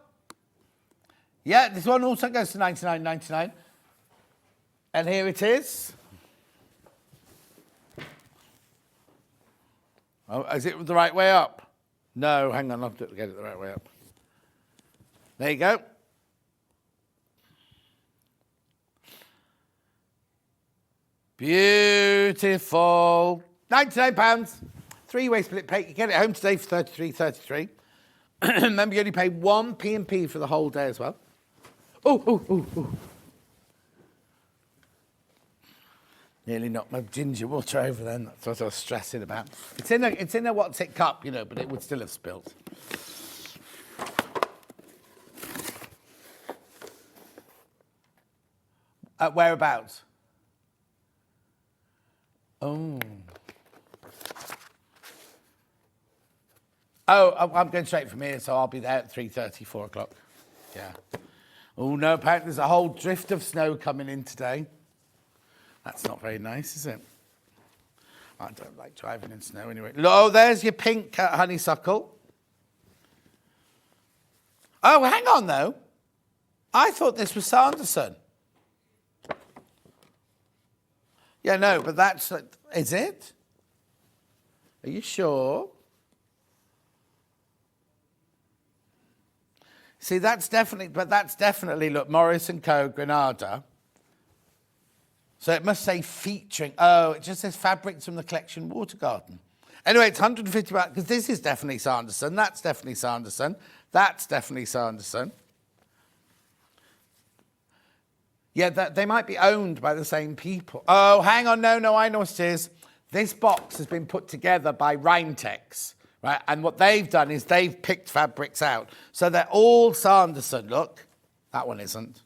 Yeah, this one also goes to $99.99. And here it is. Oh, is it the right way up? No, hang on, I'll have to get it the right way up. There you go. Beautiful. £99. 3-way split pay. You get it home today for $33.33. Remember, you only pay 1 P&P for the whole day as well. Oh. Nearly knocked my ginger water over then. That's what I was stressing about. It's in a what's it cup, you know, but it would still have spilt. Whereabouts? Oh, I'm going straight from here, so I'll be there at 3:30, 4 o'clock. Yeah. Oh, no, apparently there's a whole drift of snow coming in today. That's not very nice, is it? I don't like driving in snow anyway. Oh, there's your pink honeysuckle. Oh, hang on, though. I thought this was Sanderson. Yeah, no, but that's... Is it? Are you sure? See, that's definitely, look, Morris & Co. Granada. So it must say featuring. Oh, it just says fabrics from the collection Water Garden. Anyway, it's 150 baht, because this is definitely Sanderson. That's definitely Sanderson. That's definitely Sanderson. Yeah, they might be owned by the same people. Oh, hang on. No, I know what it is. This box has been put together by Rhinetex, right? And what they've done is they've picked fabrics out. So they're all Sanderson. Look, that one isn't.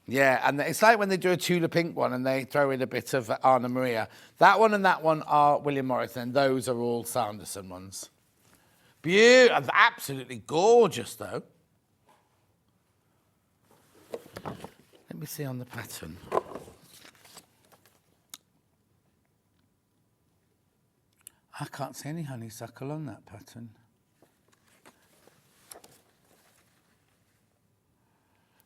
Yeah, and it's like when they do a Tula Pink one and they throw in a bit of Anna Maria. That one and that one are William Morris, and those are all Sanderson ones. Beautiful, absolutely gorgeous, though. Let me see on the pattern. I can't see any honeysuckle on that pattern.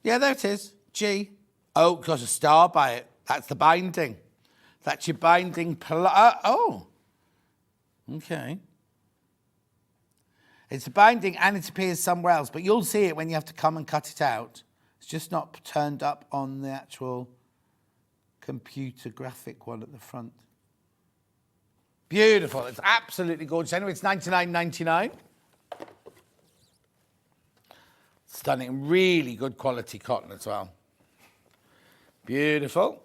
Yeah, there it is. G. Oh, got a star by it. That's the binding. That's your binding. Oh. Okay. It's a binding and it appears somewhere else, but you'll see it when you have to come and cut it out. It's just not turned up on the actual computer graphic one at the front. Beautiful. It's absolutely gorgeous. Anyway, it's $99.99. Stunning. Really good quality cotton as well. Beautiful.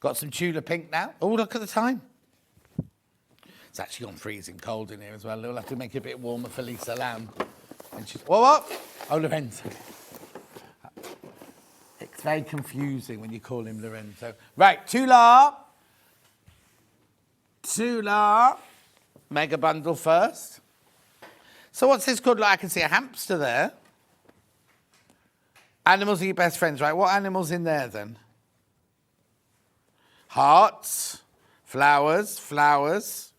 Got some Tula Pink now. Oh, look at the time. It's actually gone freezing cold in here as well. We'll have to make it a bit warmer for Lisa Lamb. And she's... What? Oh, Lorenzo. It's very confusing when you call him Lorenzo. Right, Tula. Mega bundle first. So what's this called? Like, I can see a hamster there. Animals are your best friends, right? What animal's in there then? Hearts, flowers.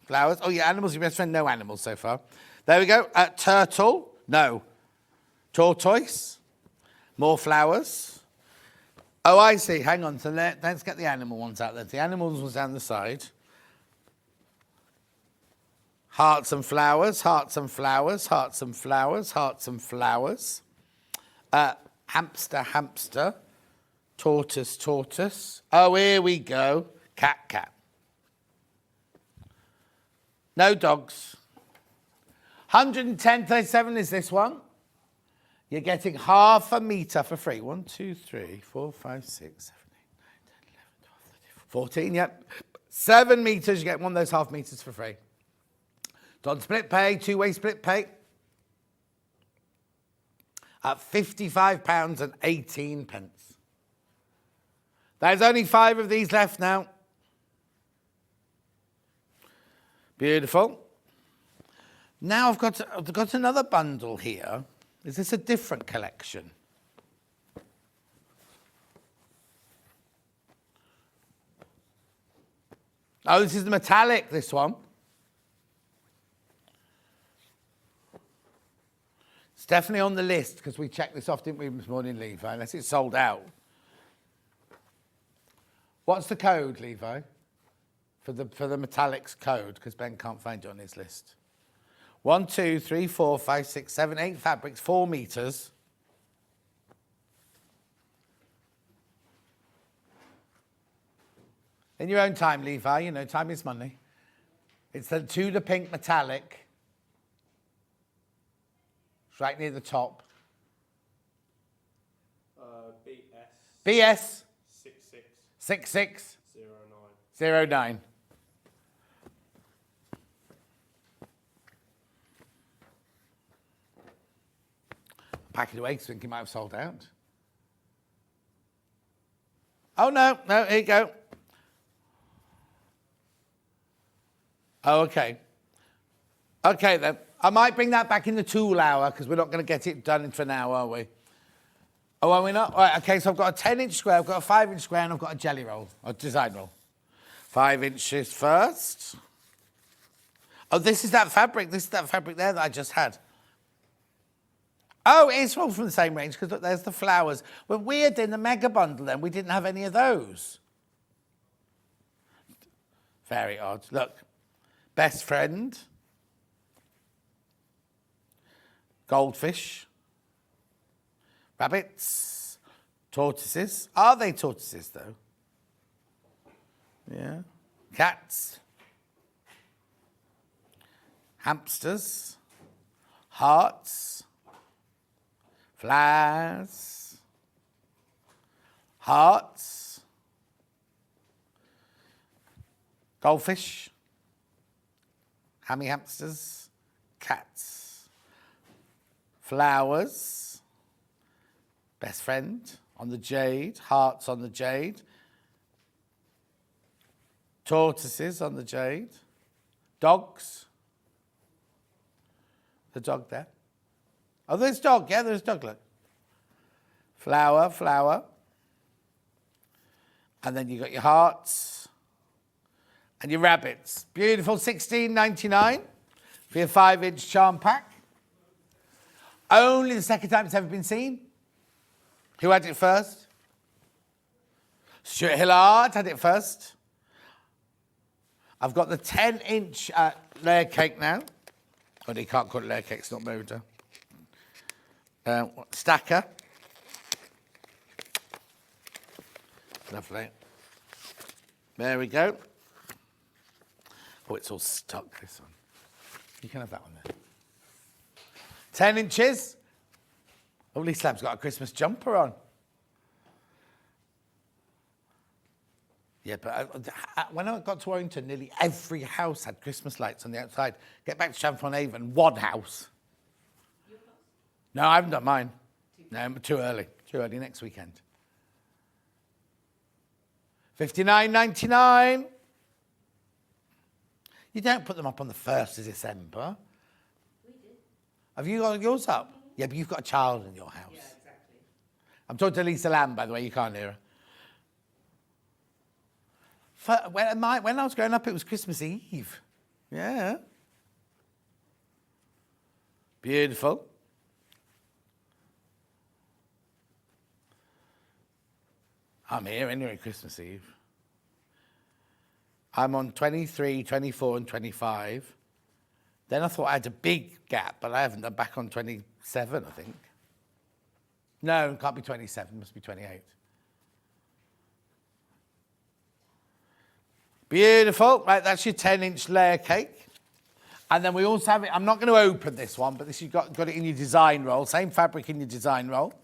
Oh, yeah, animals are your best friend. No animals so far. There we go. Turtle. No. Tortoise. More flowers. Oh, I see. Hang on. So let's get the animal ones out there. The animals ones down the side. Hearts and flowers. Hamster. Tortoise. Oh, here we go. Cat. No dogs. 110.37 is this one. You're getting half a metre for free. 1, 2, 3, 4, 5, 6, 7, 8, 9, 10, 11, 12, 13, 14, yep. 7 metres, you get one of those half metres for free. On split pay, two-way split pay. At £55.18. There's only 5 of these left now. Beautiful. Now I've got another bundle here. Is this a different collection? Oh, this is the metallic, this one. It's definitely on the list because we checked this off, didn't we, this morning, Levi? Unless it's sold out. What's the code, Levi, for the metallics code? Because Ben can't find it on his list. 1, 2, 3, 4, 5, 6, 7, 8 fabrics, 4 metres. In your own time, Levi, you know, time is money. It's the Tula Pink metallic. It's right near the top. BS. 66. 09. Pack it away because I think it might have sold out. Oh, no, here you go. Oh, okay. Okay, then. I might bring that back in the tool hour because we're not going to get it done for now, are we? Oh, are we not? All right, okay, so I've got a 10-inch square, I've got a 5-inch square, and I've got a jelly roll, a design roll. 5 inches first. Oh, this is that fabric there that I just had. Oh, it's all from the same range, because look, there's the flowers. We're weird in the mega bundle then, we didn't have any of those. Very odd. Look, best friend. Goldfish. Rabbits. Tortoises. Are they tortoises, though? Yeah. Cats. Hamsters. Hearts. Flowers. Hearts. Goldfish. Hammy hamsters. Cats. Flowers. Best friend on the jade. Hearts on the jade. Tortoises on the jade. Dogs. The dog there. Oh, there's dog. Yeah, there's dog. Look. Flower, flower. And then you got your hearts and your rabbits. Beautiful. $16.99 for your 5-inch charm pack. Only the second time it's ever been seen. Who had it first? Stuart Hillard had it first. I've got the 10-inch layer cake now. But you can't call it layer cake, it's not motor. Stacker. Lovely. There we go. Oh, it's all stuck, this one. You can have that one there. 10 inches. Oh, Lisa Lamb's got a Christmas jumper on. Yeah, but when I got to Warrington, nearly every house had Christmas lights on the outside. Get back to Chamfon-Avon, one house. Your house? No, I haven't done mine. No, too early. Too early next weekend. $59.99. You don't put them up on the 1st of December. We did. Have you got yours up? Yeah, but you've got a child in your house. Yeah, exactly. I'm talking to Lisa Lamb, by the way. You can't hear her. When I was growing up, it was Christmas Eve. Yeah. Beautiful. I'm here anyway, Christmas Eve. I'm on 23, 24, and 25. Then I thought I had a big gap, but I haven't. I'm back on 27, I think. No, it can't be 27. It must be 28. Beautiful. Right, that's your 10-inch layer cake. And then we also have it, I'm not going to open this one, but this you've got it in your design roll. Same fabric in your design roll.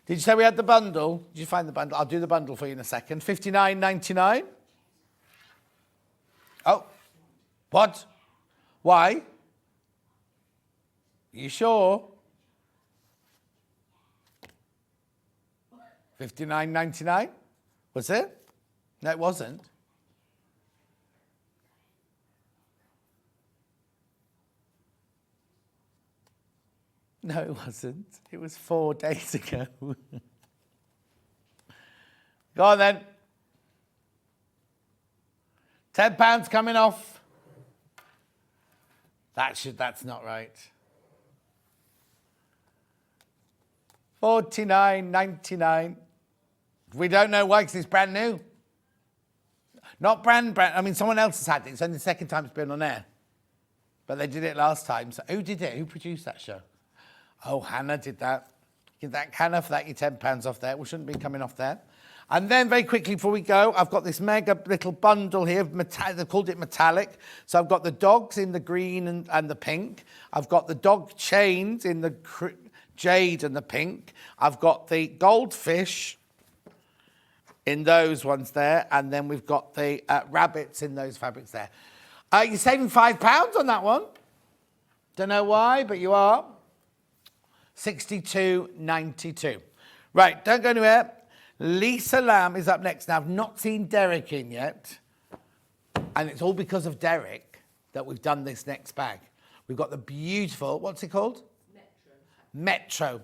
Did you say we had the bundle? Did you find the bundle? I'll do the bundle for you in a second. $59.99. Oh. What? Why? You sure? $59.99? Was it? No, it wasn't. No, it wasn't. It was 4 days ago. Go on then. £10 coming off. That's not right. $49.99. We don't know why, because it's brand new. Not brand. I mean, someone else has had it. It's only the second time it's been on air. But they did it last time. So who did it? Who produced that show? Oh, Hannah did that. Give that Hannah for that, your £10 off there. We shouldn't be coming off there. And then very quickly before we go, I've got this mega little bundle here. They've called it metallic. So I've got the dogs in the green and the pink. I've got the dog chains in the jade and the pink. I've got the goldfish in those ones there. And then we've got the rabbits in those fabrics there. You're saving £5 on that one. Don't know why, but you are. $62.92. Right, don't go anywhere. Lisa Lamb is up next. Now, I've not seen Derek in yet. And it's all because of Derek that we've done this next bag. We've got the beautiful, what's it called? Metro.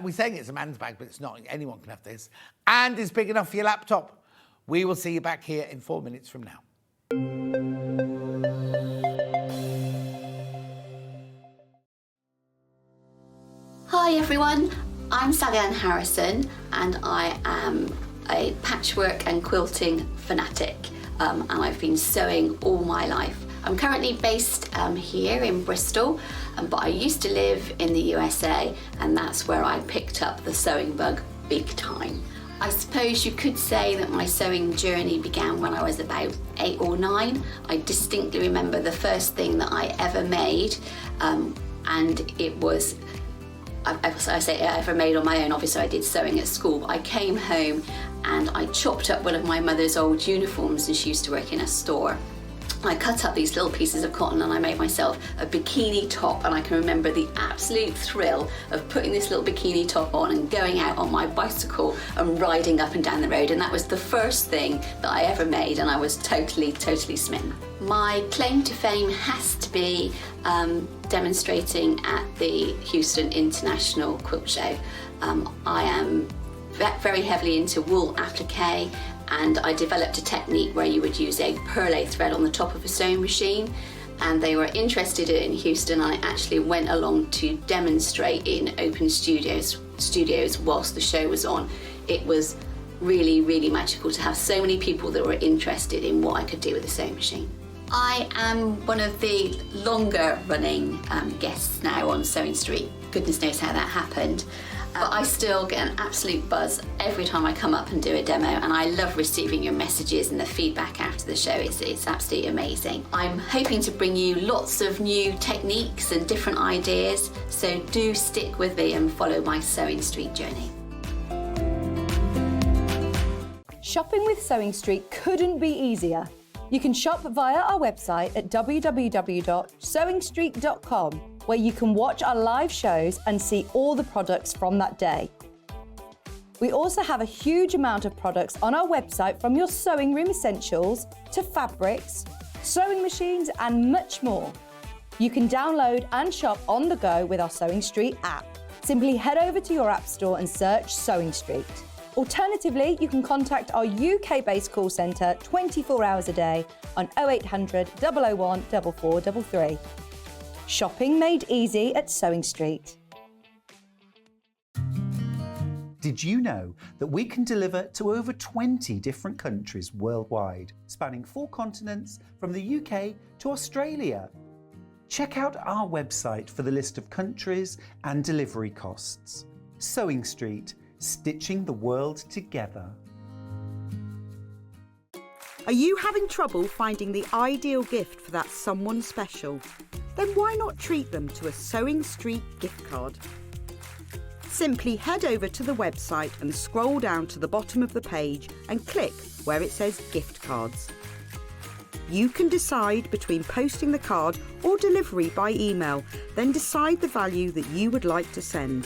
We're saying it's a man's bag, but it's not. Anyone can have this. And it's big enough for your laptop. We will see you back here in 4 minutes from now. Hi everyone, I'm Sally Ann Harrison and I am a patchwork and quilting fanatic and I've been sewing all my life. I'm currently based here in Bristol, but I used to live in the USA and that's where I picked up the sewing bug big time. I suppose you could say that my sewing journey began when I was about 8 or 9. I distinctly remember the first thing that I ever made and it was, I say I ever made on my own, obviously I did sewing at school, but I came home and I chopped up one of my mother's old uniforms and she used to work in a store. I cut up these little pieces of cotton and I made myself a bikini top, and I can remember the absolute thrill of putting this little bikini top on and going out on my bicycle and riding up and down the road, and that was the first thing that I ever made and I was totally smitten. My claim to fame has to be demonstrating at the Houston International Quilt Show. I am very heavily into wool applique, and I developed a technique where you would use a perlé thread on the top of a sewing machine, and they were interested in Houston. I actually went along to demonstrate in open studios whilst the show was on. It was really magical to have so many people that were interested in what I could do with a sewing machine. I am one of the longer running guests now on Sewing Street. Goodness knows how that happened. But I still get an absolute buzz every time I come up and do a demo, and I love receiving your messages and the feedback after the show. It's absolutely amazing. I'm hoping to bring you lots of new techniques and different ideas, so do stick with me and follow my Sewing Street journey. Shopping with Sewing Street couldn't be easier. You can shop via our website at www.sewingstreet.com, where you can watch our live shows and see all the products from that day. We also have a huge amount of products on our website, from your sewing room essentials to fabrics, sewing machines and much more. You can download and shop on the go with our Sewing Street app. Simply head over to your app store and search Sewing Street. Alternatively, you can contact our UK-based call centre 24 hours a day on 0800 001 4433. Shopping made easy at Sewing Street. Did you know that we can deliver to over 20 different countries worldwide, spanning 4 continents from the UK to Australia? Check out our website for the list of countries and delivery costs. Sewing Street, stitching the world together. Are you having trouble finding the ideal gift for that someone special? Then why not treat them to a Sewing Street gift card? Simply head over to the website and scroll down to the bottom of the page and click where it says gift cards. You can decide between posting the card or delivery by email, then decide the value that you would like to send.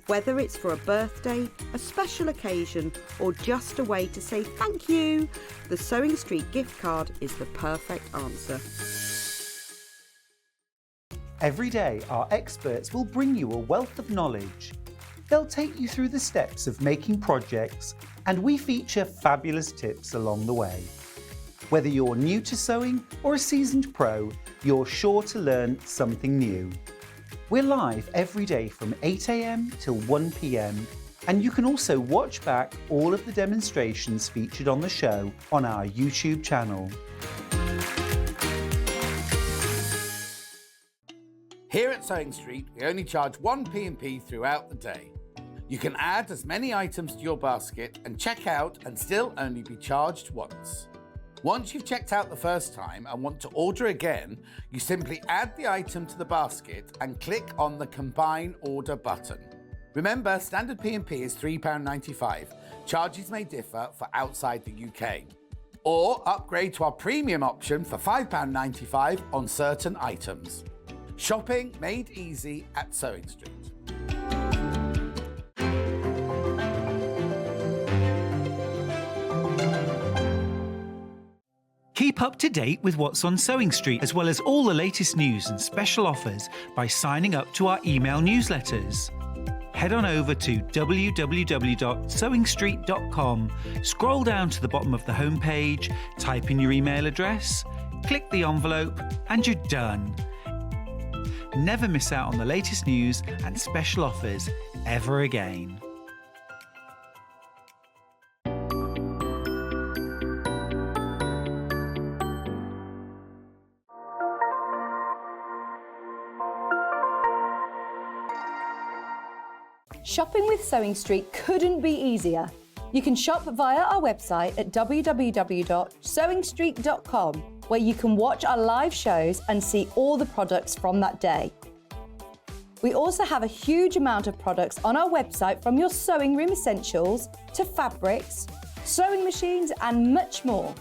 Whether it's for a birthday, a special occasion, or just a way to say thank you, the Sewing Street gift card is the perfect answer. Every day, our experts will bring you a wealth of knowledge. They'll take you through the steps of making projects, and we feature fabulous tips along the way. Whether you're new to sewing or a seasoned pro, you're sure to learn something new. We're live every day from 8 AM till 1 PM, and you can also watch back all of the demonstrations featured on the show on our YouTube channel. Here at Sewing Street, we only charge 1 P&P throughout the day. You can add as many items to your basket and check out and still only be charged once. Once you've checked out the first time and want to order again, you simply add the item to the basket and click on the Combine Order button. Remember, standard P&P is £3.95. Charges may differ for outside the UK. Or upgrade to our premium option for £5.95 on certain items. Shopping made easy at Sewing Street. Keep up to date with what's on Sewing Street, as well as all the latest news and special offers by signing up to our email newsletters. head on over to www.sewingstreet.com, scroll down to the bottom of the homepage, type in your email address, click the envelope, and you're done. Never miss out on the latest news and special offers ever again. Shopping with Sewing Street couldn't be easier. You can shop via our website at www.sewingstreet.com, where you can watch our live shows and see all the products from that day. We also have a huge amount of products on our website, from your sewing room essentials to fabrics, sewing machines and much more.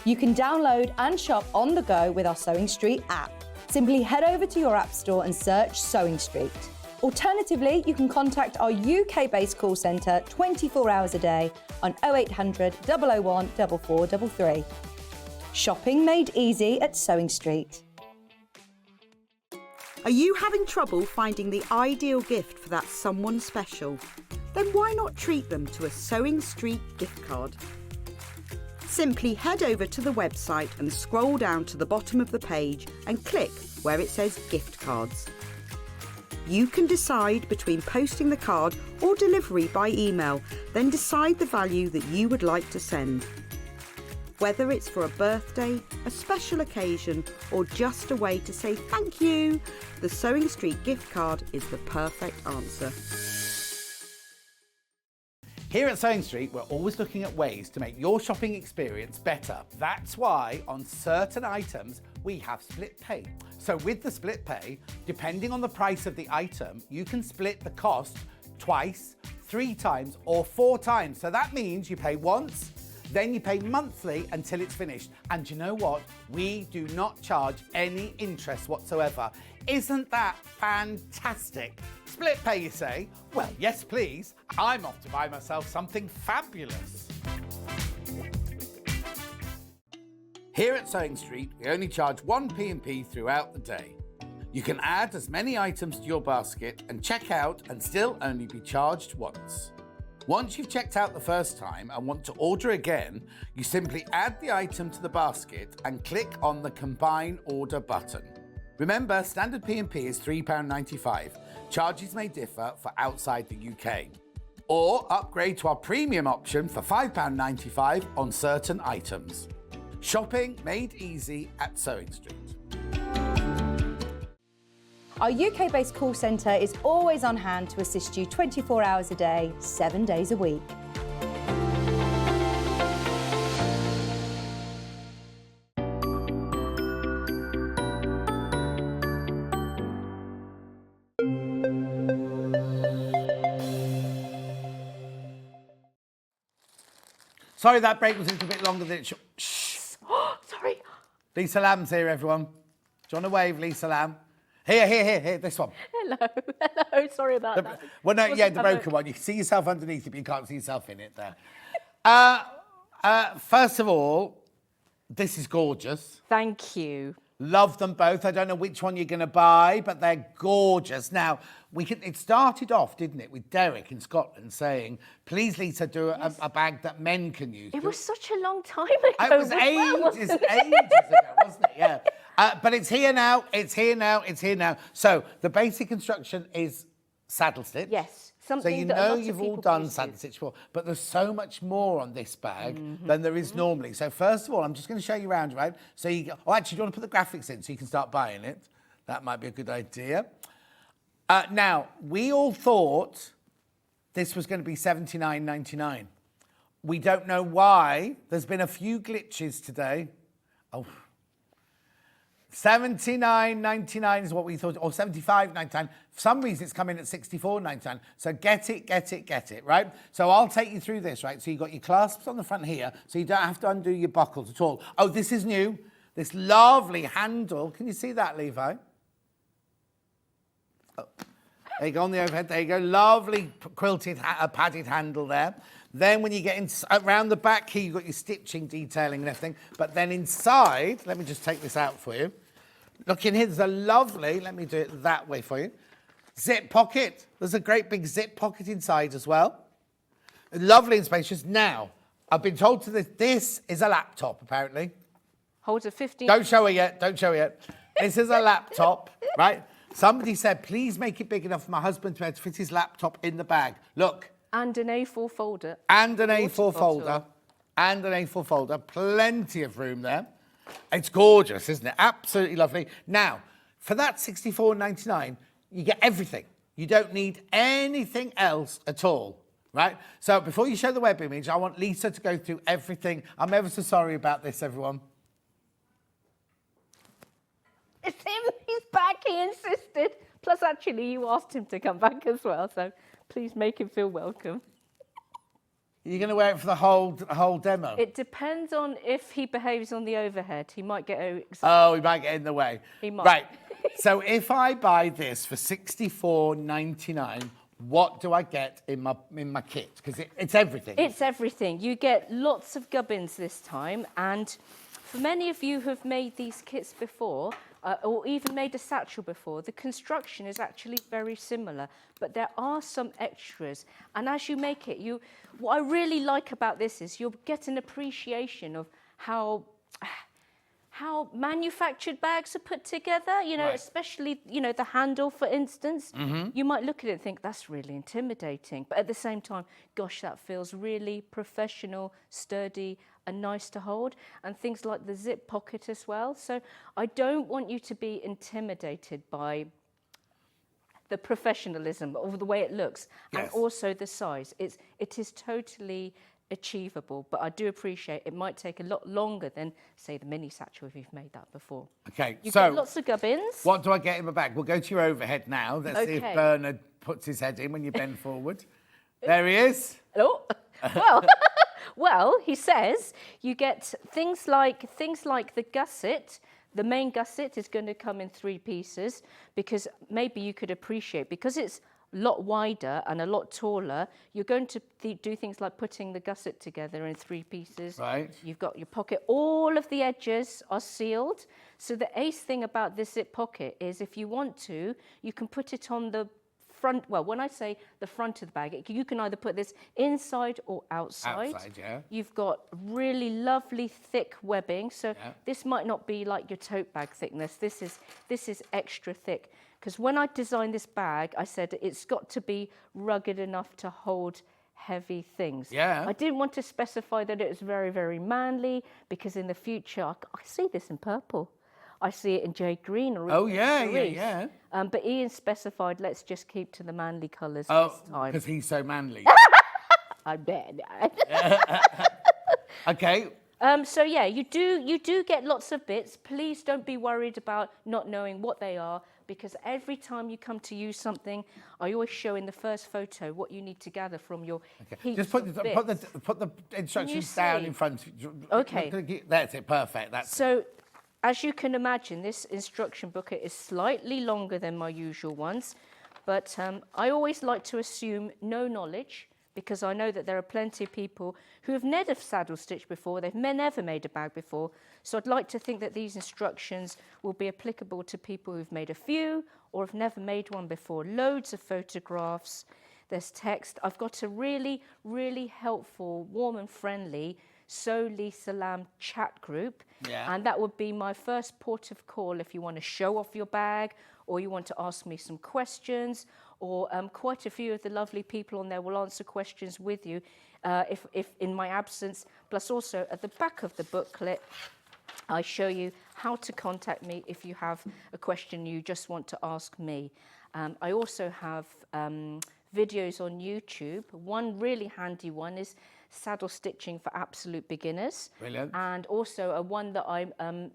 You can download and shop on the go with our Sewing Street app. Simply head over to your app store and search Sewing Street. Alternatively, you can contact our UK-based call centre 24 hours a day on 0800 001 4433. Shopping made easy at Sewing Street. Are you having trouble finding the ideal gift for that someone special? Then why not treat them to a Sewing Street gift card? Simply head over to the website and scroll down to the bottom of the page and click where it says gift cards. You can decide between posting the card or delivery by email, then decide the value that you would like to send. Whether it's for a birthday, a special occasion, or just a way to say thank you, the Sewing Street gift card is the perfect answer. Here at Sewing Street, we're always looking at ways to make your shopping experience better. That's why on certain items, we have split pay. So with the split pay, depending on the price of the item, you can split the cost twice, 3 times, or 4 times. So that means you pay once, then you pay monthly until it's finished. And you know what? We do not charge any interest whatsoever. Isn't that fantastic? Split pay, you say? Well, yes, please. I'm off to buy myself something fabulous. Here at Sewing Street, we only charge 1 P&P throughout the day. You can add as many items to your basket and check out and still only be charged once. Once you've checked out the first time and want to order again, you simply add the item to the basket and click on the Combine Order button. Remember, standard P&P is £3.95. Charges may differ for outside the UK. Or upgrade to our premium option for £5.95 on certain items. Shopping made easy at Sewing Street. Our UK-based call centre is always on hand to assist you 24 hours a day, 7 days a week. Sorry that break was a little bit longer than it should. Shh. Sorry. Lisa Lamb's here, everyone. Do you want to wave, Lisa Lamb? Here, this one. Hello, sorry about that. Well, no, yeah, the broken one. You can see yourself underneath it, but you can't see yourself in it there. First of all, this is gorgeous. Thank you. Love them both. I don't know which one you're going to buy, but they're gorgeous. Now, it started off, didn't it, with Derek in Scotland saying, please, Lisa, do a bag that men can use. It was such a long time ago. It was ages ago, wasn't it? Yeah. But it's here now. It's here now. So the basic instruction is saddle stitch. Yes. So you know you've all done saddle stitch before, but there's so much more on this bag than there is normally. So first of all, I'm just going to show you around, right? So you go, actually, do you want to put the graphics in so you can start buying it? That might be a good idea. Now, we all thought this was going to be $79.99. We don't know why. There's been a few glitches today. Oh. $79.99 is what we thought, or $75.99. For some reason, it's come in at $64.99. So get it, right? So I'll take you through this, right? So you've got your clasps on the front here, so you don't have to undo your buckles at all. Oh, this is new. This lovely handle. Can you see that, Levi? Oh. There you go, on the overhead. There you go. Lovely quilted, padded handle there. Then when you get around the back here, you've got your stitching, detailing and everything. But then inside, let me just take this out for you. Look in here, there's a lovely, let me do it that way for you. Zip pocket. There's a great big zip pocket inside as well. Lovely and spacious. Now, I've been told to this is a laptop, apparently. Holds a 15. Don't show her yet. Don't show her yet. This is a laptop, right? Somebody said, please make it big enough for my husband to be able to fit his laptop in the bag. Look. And an A4 folder. And an Water A4 folder. bottle. And an A4 folder. Plenty of room there. It's gorgeous, isn't it? Absolutely lovely. Now, for that $64.99, you get everything. You don't need anything else at all, right? So before you show the web image, I want Lisa to go through everything. I'm ever so sorry about this, everyone. It's him. He's back. He insisted. Plus, actually, you asked him to come back as well. So please make him feel welcome. You're going to wear it for the whole demo? It depends on if he behaves on the overhead. He might get Oh, he might get in the way. He might. Right. So if I buy this for $64.99, what do I get in my kit? Because it's everything. It's everything. You get lots of gubbins this time, and for many of you who have made these kits before, or even made a satchel before, the construction is actually very similar, but there are some extras. And as you make it, what I really like about this is you'll get an appreciation of how manufactured bags are put together, you know, Right. especially, you know, the handle, for instance. You might look at it and think, that's really intimidating. But at the same time, gosh, that feels really professional, sturdy, and nice to hold. And things like the zip pocket as well. So I don't want you to be intimidated by the professionalism of the way it looks, and Yes. also the size. It is totally achievable, but I do appreciate it might take a lot longer than, say, the mini satchel if you've made that before. Okay, You so get lots of gubbins. what do I get in my bag? We'll go to your overhead now. Let's see if Okay. Bernard puts his head in when you bend forward. There he is. Oh, well, well, he says you get things like the gusset. The main gusset is going to come in 3 pieces, because maybe you could appreciate, because it's a lot wider and a lot taller, you're going to do things like putting the gusset together in 3 pieces. Right. You've got your pocket. All of the edges are sealed. So the ace thing about this zip pocket is if you want to, you can put it on the front. Well, when I say the front of the bag, you can either put this inside or outside. Outside, yeah. You've got really lovely thick webbing. So Yeah. this might not be like your tote bag thickness. This is extra thick. Because when I designed this bag, I said it's got to be rugged enough to hold heavy things. Yeah. I didn't want to specify that it was very, very manly, because in the future, I see this in purple. I see it in jade green or Oh, even yeah, cerise. yeah. But Ian specified, let's just keep to the manly colours Oh, this time. because he's so manly. I'm dead. Okay. So yeah, you do get lots of bits. Please don't be worried about not knowing what they are, because every time you come to use something, I always show in the first photo what you need to gather from your heaps Just put of the bits. instructions down see? in front. Okay. That's it. Perfect. That's So, as you can imagine, this instruction booklet is slightly longer than my usual ones, but I always like to assume no knowledge, because I know that there are plenty of people who have never saddle stitched before, they've never made a bag before, so I'd like to think that these instructions will be applicable to people who've made a few or have never made one before. Loads of photographs, there's text. I've got a really, really helpful, warm and friendly So Lisa Lamb chat group, Yeah. and that would be my first port of call if you want to show off your bag, or you want to ask me some questions, or quite a few of the lovely people on there will answer questions with you if in my absence. Plus also at the back of the booklet, I show you how to contact me if you have a question you just want to ask me. I also have videos on YouTube. One really handy one is saddle stitching for absolute beginners. Brilliant. And also one that I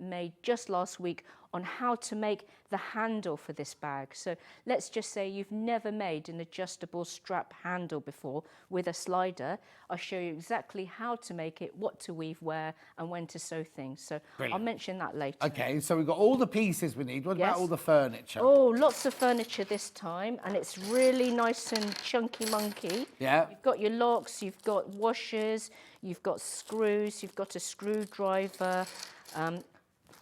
made just last week on how to make the handle for this bag. So let's just say you've never made an adjustable strap handle before with a slider. I'll show you exactly how to make it, what to weave where, and when to sew things. So Brilliant. I'll mention that later. Okay, so we've got all the pieces we need. What about Yes. all the furniture? Oh, lots of furniture this time, and it's really nice and chunky monkey. Yeah. You've got your locks, you've got washers, you've got screws, you've got a screwdriver,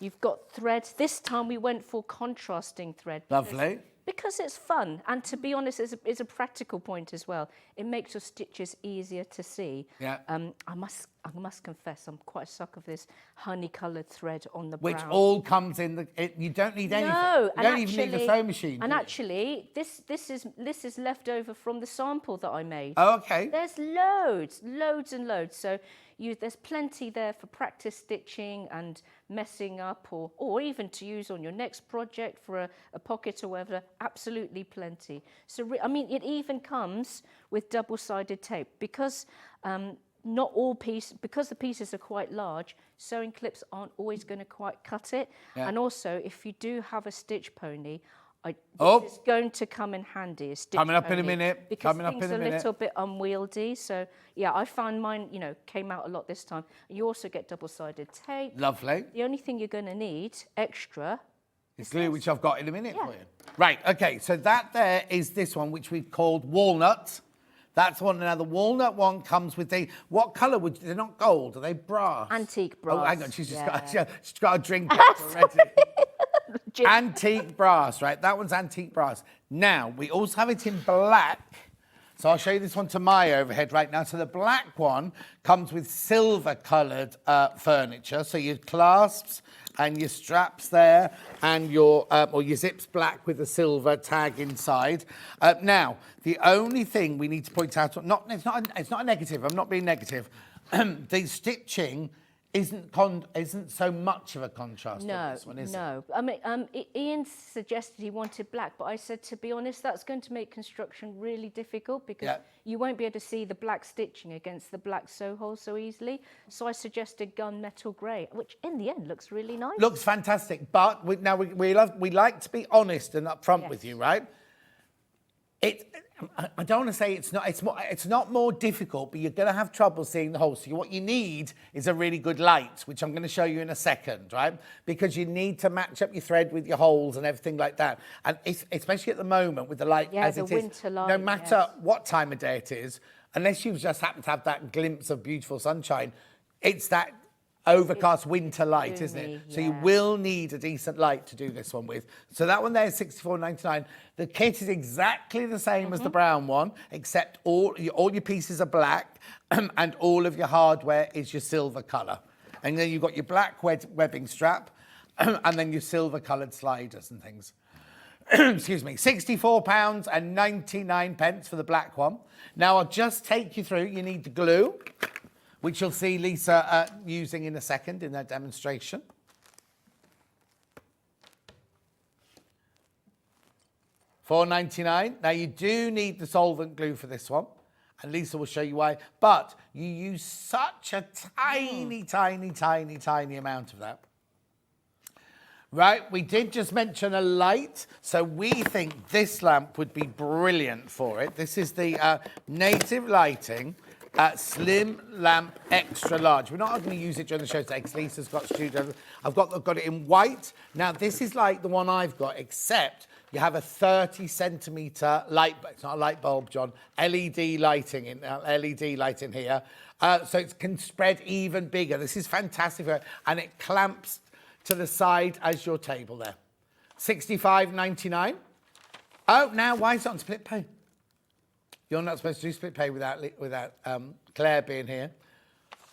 you've got thread. This time we went for contrasting thread. Lovely. Because it's fun, and to be honest, it's a practical point as well. It makes your stitches easier to see. Yeah. I must confess, I'm quite a sucker of this honey-coloured thread on the Which brown. all comes in you don't need anything. No, you don't even need a sewing machine. And do you? actually, this is left over from the sample that I made. Oh, okay. There's loads and loads. So there's plenty there for practice stitching and messing up, or even to use on your next project for a pocket or whatever. Absolutely plenty. So I mean, it even comes with double-sided tape because not all because the pieces are quite large. Sewing clips aren't always going to quite cut it. Yeah. And also, if you do have a stitch pony, this is going to come in handy. A stitch Coming up in a pony, minute. Because Coming up things in a are minute. a little bit unwieldy. So yeah, I found mine, came out a lot this time. You also get double-sided tape. Lovely. The only thing you're going to need extra It's glue, which I've got in a minute for you. Right, okay, so that there is this one, which we've called walnut. That's one. Now, the walnut one comes with what colour they're not gold, are they brass? Antique brass. Oh, hang on, she's just yeah. got a drink already. Antique brass, right? That one's antique brass. Now, we also have it in black. So I'll show you this one to my overhead right now. So the black one comes with silver-coloured furniture. So your clasps and your straps there, and your zips black with a silver tag inside. Now, the only thing we need to point out, it's not a negative. I'm not being negative. The stitching isn't so much of a contrast on this one, is it? No. I mean, Ian suggested he wanted black, but I said, to be honest, that's going to make construction really difficult because you won't be able to see the black stitching against the black sew holes so easily. So I suggested gunmetal grey, which in the end looks really nice. Looks fantastic, but we like to be honest and upfront with you, right? I don't want to say it's not more difficult, but you're going to have trouble seeing the holes. So what you need is a really good light, which I'm going to show you in a second, right? Because you need to match up your thread with your holes and everything like that. And especially at the moment with the light as it is, winter light, no matter what time of day it is, unless you just happen to have that glimpse of beautiful sunshine, it's that overcast winter light, isn't it? So you will need a decent light to do this one with. So that one there is $64.99. The kit is exactly the same as the brown one, except all your pieces are black and all of your hardware is your silver colour. And then you've got your black webbing strap and then your silver coloured sliders and things. Excuse me, £64.99 for the black one. Now I'll just take you through. You need the glue, which you'll see Lisa using in a second in their demonstration. $4.99. Now, you do need the solvent glue for this one, and Lisa will show you why, but you use such a tiny, tiny, tiny, tiny amount of that. Right, we did just mention a light, so we think this lamp would be brilliant for it. This is the Native Lighting Slim Lamp Extra Large. We're not going to use it during the show today because Lisa's got studio. I've got it in white. Now, this is like the one I've got, except you have a 30-centimetre light. It's not a light bulb, John. LED lighting in here, so it can spread even bigger. This is fantastic, and it clamps to the side as your table there. $65.99. Oh, now why is it on split pay? You're not supposed to do split pay without Claire being here.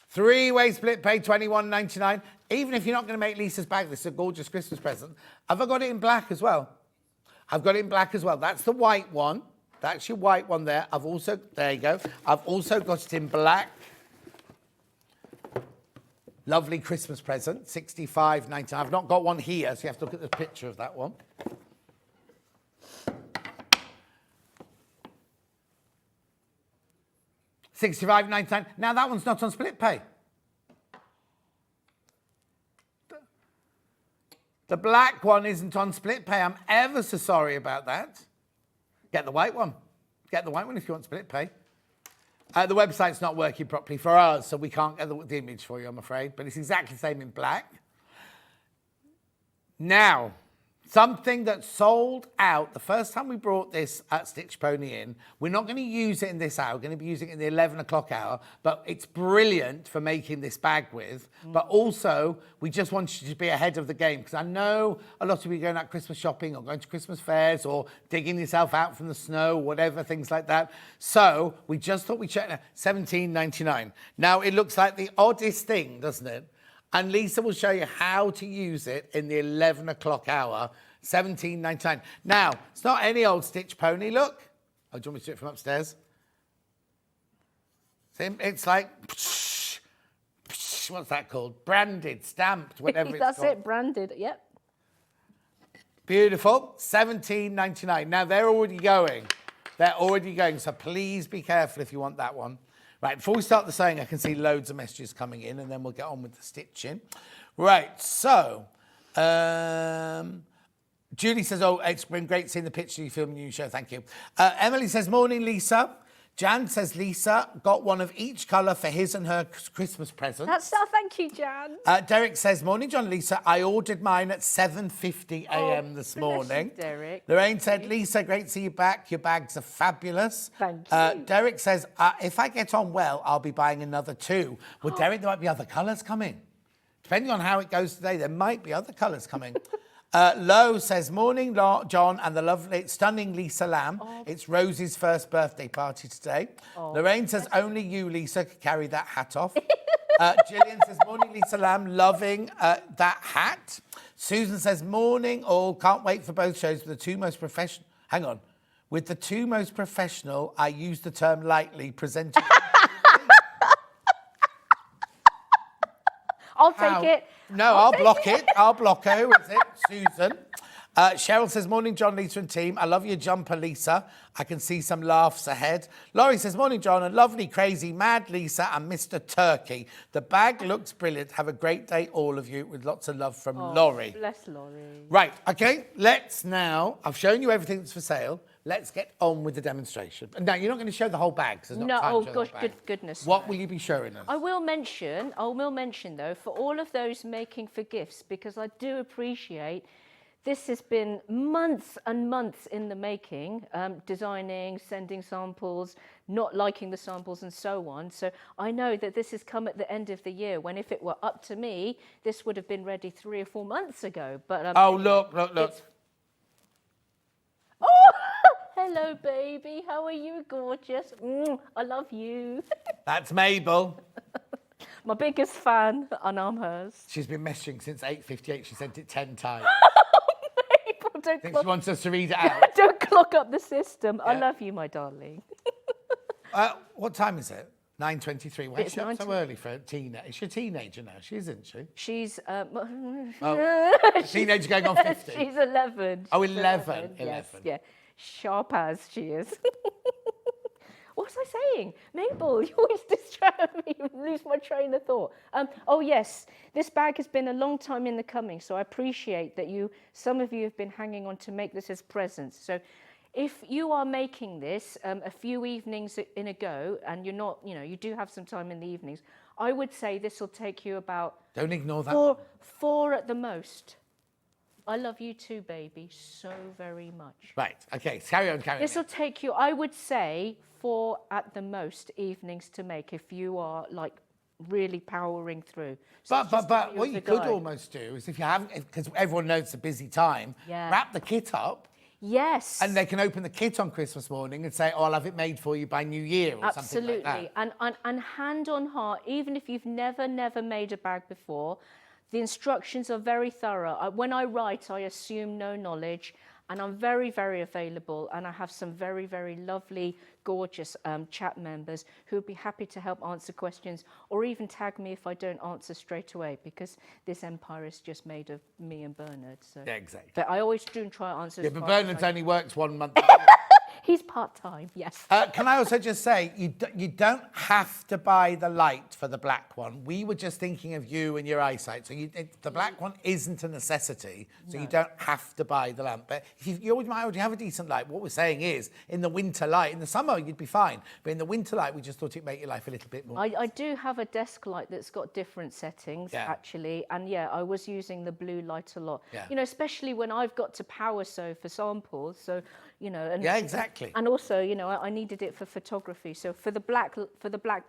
Three-way split pay, $21.99. Even if you're not going to make Lisa's bag, this is a gorgeous Christmas present. Have I got it in black as well? I've got it in black as well. That's the white one. That's your white one there. There you go. I've also got it in black. Lovely Christmas present, $65.99. I've not got one here, so you have to look at the picture of that one. $65.99. Now that one's not on split pay. The black one isn't on split pay. I'm ever so sorry about that. Get the white one. Get the white one if you want split pay. The website's not working properly for us, so we can't get the image for you, I'm afraid. But it's exactly the same in black. Now, Something that sold out the first time we brought this at Stitch Pony in. We're not going to use it in this hour. We're going to be using it in the 11 o'clock hour, but it's brilliant for making this bag with. But also, we just want you to be ahead of the game, because I know a lot of you are going out Christmas shopping or going to Christmas fairs or digging yourself out from the snow, whatever, things like that. So we just thought we'd check $17.99. Now, it looks like the oddest thing, doesn't it? And Lisa will show you how to use it in the 11 o'clock hour, $17.99. Now, it's not any old Stitch Pony, look. Oh, do you want me to do it from upstairs? See, it's like, what's that called? Branded, stamped, whatever it's That's called. it, branded, yep. Beautiful, $17.99. Now, they're already going. They're already going, so please be careful if you want that one. Right, before we start the sewing, I can see loads of messages coming in, and then we'll get on with the stitching. Right, so, Julie says, oh, it's been great seeing the picture you filmed in your show, thank you. Emily says, morning, Lisa. Jan says, Lisa got one of each colour for his and her Christmas presents. Thank you, Jan. Derek says, morning, John and Lisa. I ordered mine at 7:50 a.m. this morning. You, Derek. Lorraine said, Lisa, great to see you back. Your bags are fabulous. Thank you. Derek says, if I get on well, I'll be buying another 2. Well, Derek, there might be other colours coming. Depending on how it goes today, there might be other colours coming. Lo says, morning, John and the lovely, stunning Lisa Lamb. It's Rosie's first birthday party today. Lorraine says, only you, Lisa, could carry that hat off. Gillian says, morning, Lisa Lamb, loving that hat. Susan says, morning, all, can't wait for both shows with the two most professional, hang on, with the two most professional, I use the term lightly, presenting. I'll take it. No, I'll block it. I'll block her. Who is it? Susan. Cheryl says, morning, John, Lisa and team. I love your jumper, Lisa. I can see some laughs ahead. Laurie says, morning, John, and lovely, crazy, mad Lisa and Mr. Turkey. The bag looks brilliant. Have a great day, all of you, with lots of love from Laurie. Bless Laurie. Right, okay, let's now, I've shown you everything that's for sale. Let's get on with the demonstration. Now, you're not going to show the whole bag. So there's not time to show the whole bag. Goodness. What will you be showing us? I will mention though, for all of those making for gifts, because I do appreciate this has been months and months in the making, designing, sending samples, not liking the samples and so on. So I know that this has come at the end of the year when if it were up to me, this would have been ready 3 or 4 months ago. But oh, look. Oh, hello, baby. How are you? Gorgeous. I love you. That's Mabel. My biggest fan, and I'm hers. She's been messaging since 8:58. She sent it 10 times. Mabel, I think she wants us to read it out. Don't clock up the system. Yeah. I love you, my darling. What time is it? 9:23. Why is It's she up so 9:20. early for a teenager? Is she a teenager now? She isn't she? She's Teenager going on 50. She's 11. Oh, She's 11. Yes, 11. yeah. Sharp as she is. What was I saying? Mabel, you always distract me and lose my train of thought. Oh, yes, this bag has been a long time in the coming, so I appreciate that some of you have been hanging on to make this as presents. So if you are making this a few evenings in a go, and you're not, you do have some time in the evenings, I would say this will take you about... Don't ignore that. Four at the most. I love you too, baby, so very much. Right, okay, carry on. This will take you, I would say, 4 at the most evenings to make if you are like really powering through. So But what you could almost do is if you haven't, because everyone knows it's a busy time, wrap the kit up. Yes. And they can open the kit on Christmas morning and say, oh, I'll have it made for you by New Year or something like that. Absolutely. And hand on heart, even if you've never made a bag before, the instructions are very thorough. When I write, I assume no knowledge, and I'm very, very available, and I have some very, very lovely, gorgeous chat members who would be happy to help answer questions or even tag me if I don't answer straight away, because this empire is just made of me and Bernard. So. Yeah, exactly. But I always do try to answer. Yeah, but Bernard's only worked 1 month. He's part-time, yes. Can I also just say, you don't have to buy the light for the black one. We were just thinking of you and your eyesight. So the black one isn't a necessity, so you don't have to buy the lamp. But if you might already have a decent light, what we're saying is, in the winter light, in the summer you'd be fine, but in the winter light, we just thought it'd make your life a little bit more. I do have a desk light that's got different settings, actually. And yeah, I was using the blue light a lot. Yeah. You know, especially when I've got to power sew for samples. So, you know, and Yeah, exactly. And also, you know, I needed it for photography. So for the black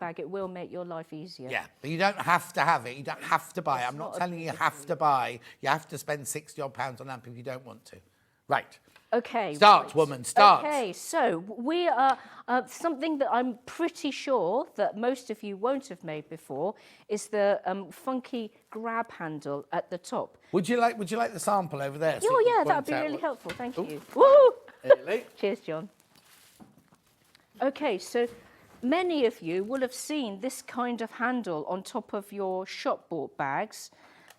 bag, it will make your life easier. Yeah, but you don't have to have it. You don't have to buy it. I'm not telling you have to buy. You have to spend £60 on lamp if you don't want to. Right. Okay. Start, right. woman, start. Okay, so we are something that I'm pretty sure that most of you won't have made before is the funky grab handle at the top. Would you like the sample over there? Oh yeah, that'd be really helpful. Thank you. Woo! Really? Cheers, John. Okay, so many of you will have seen this kind of handle on top of your shop bought bags.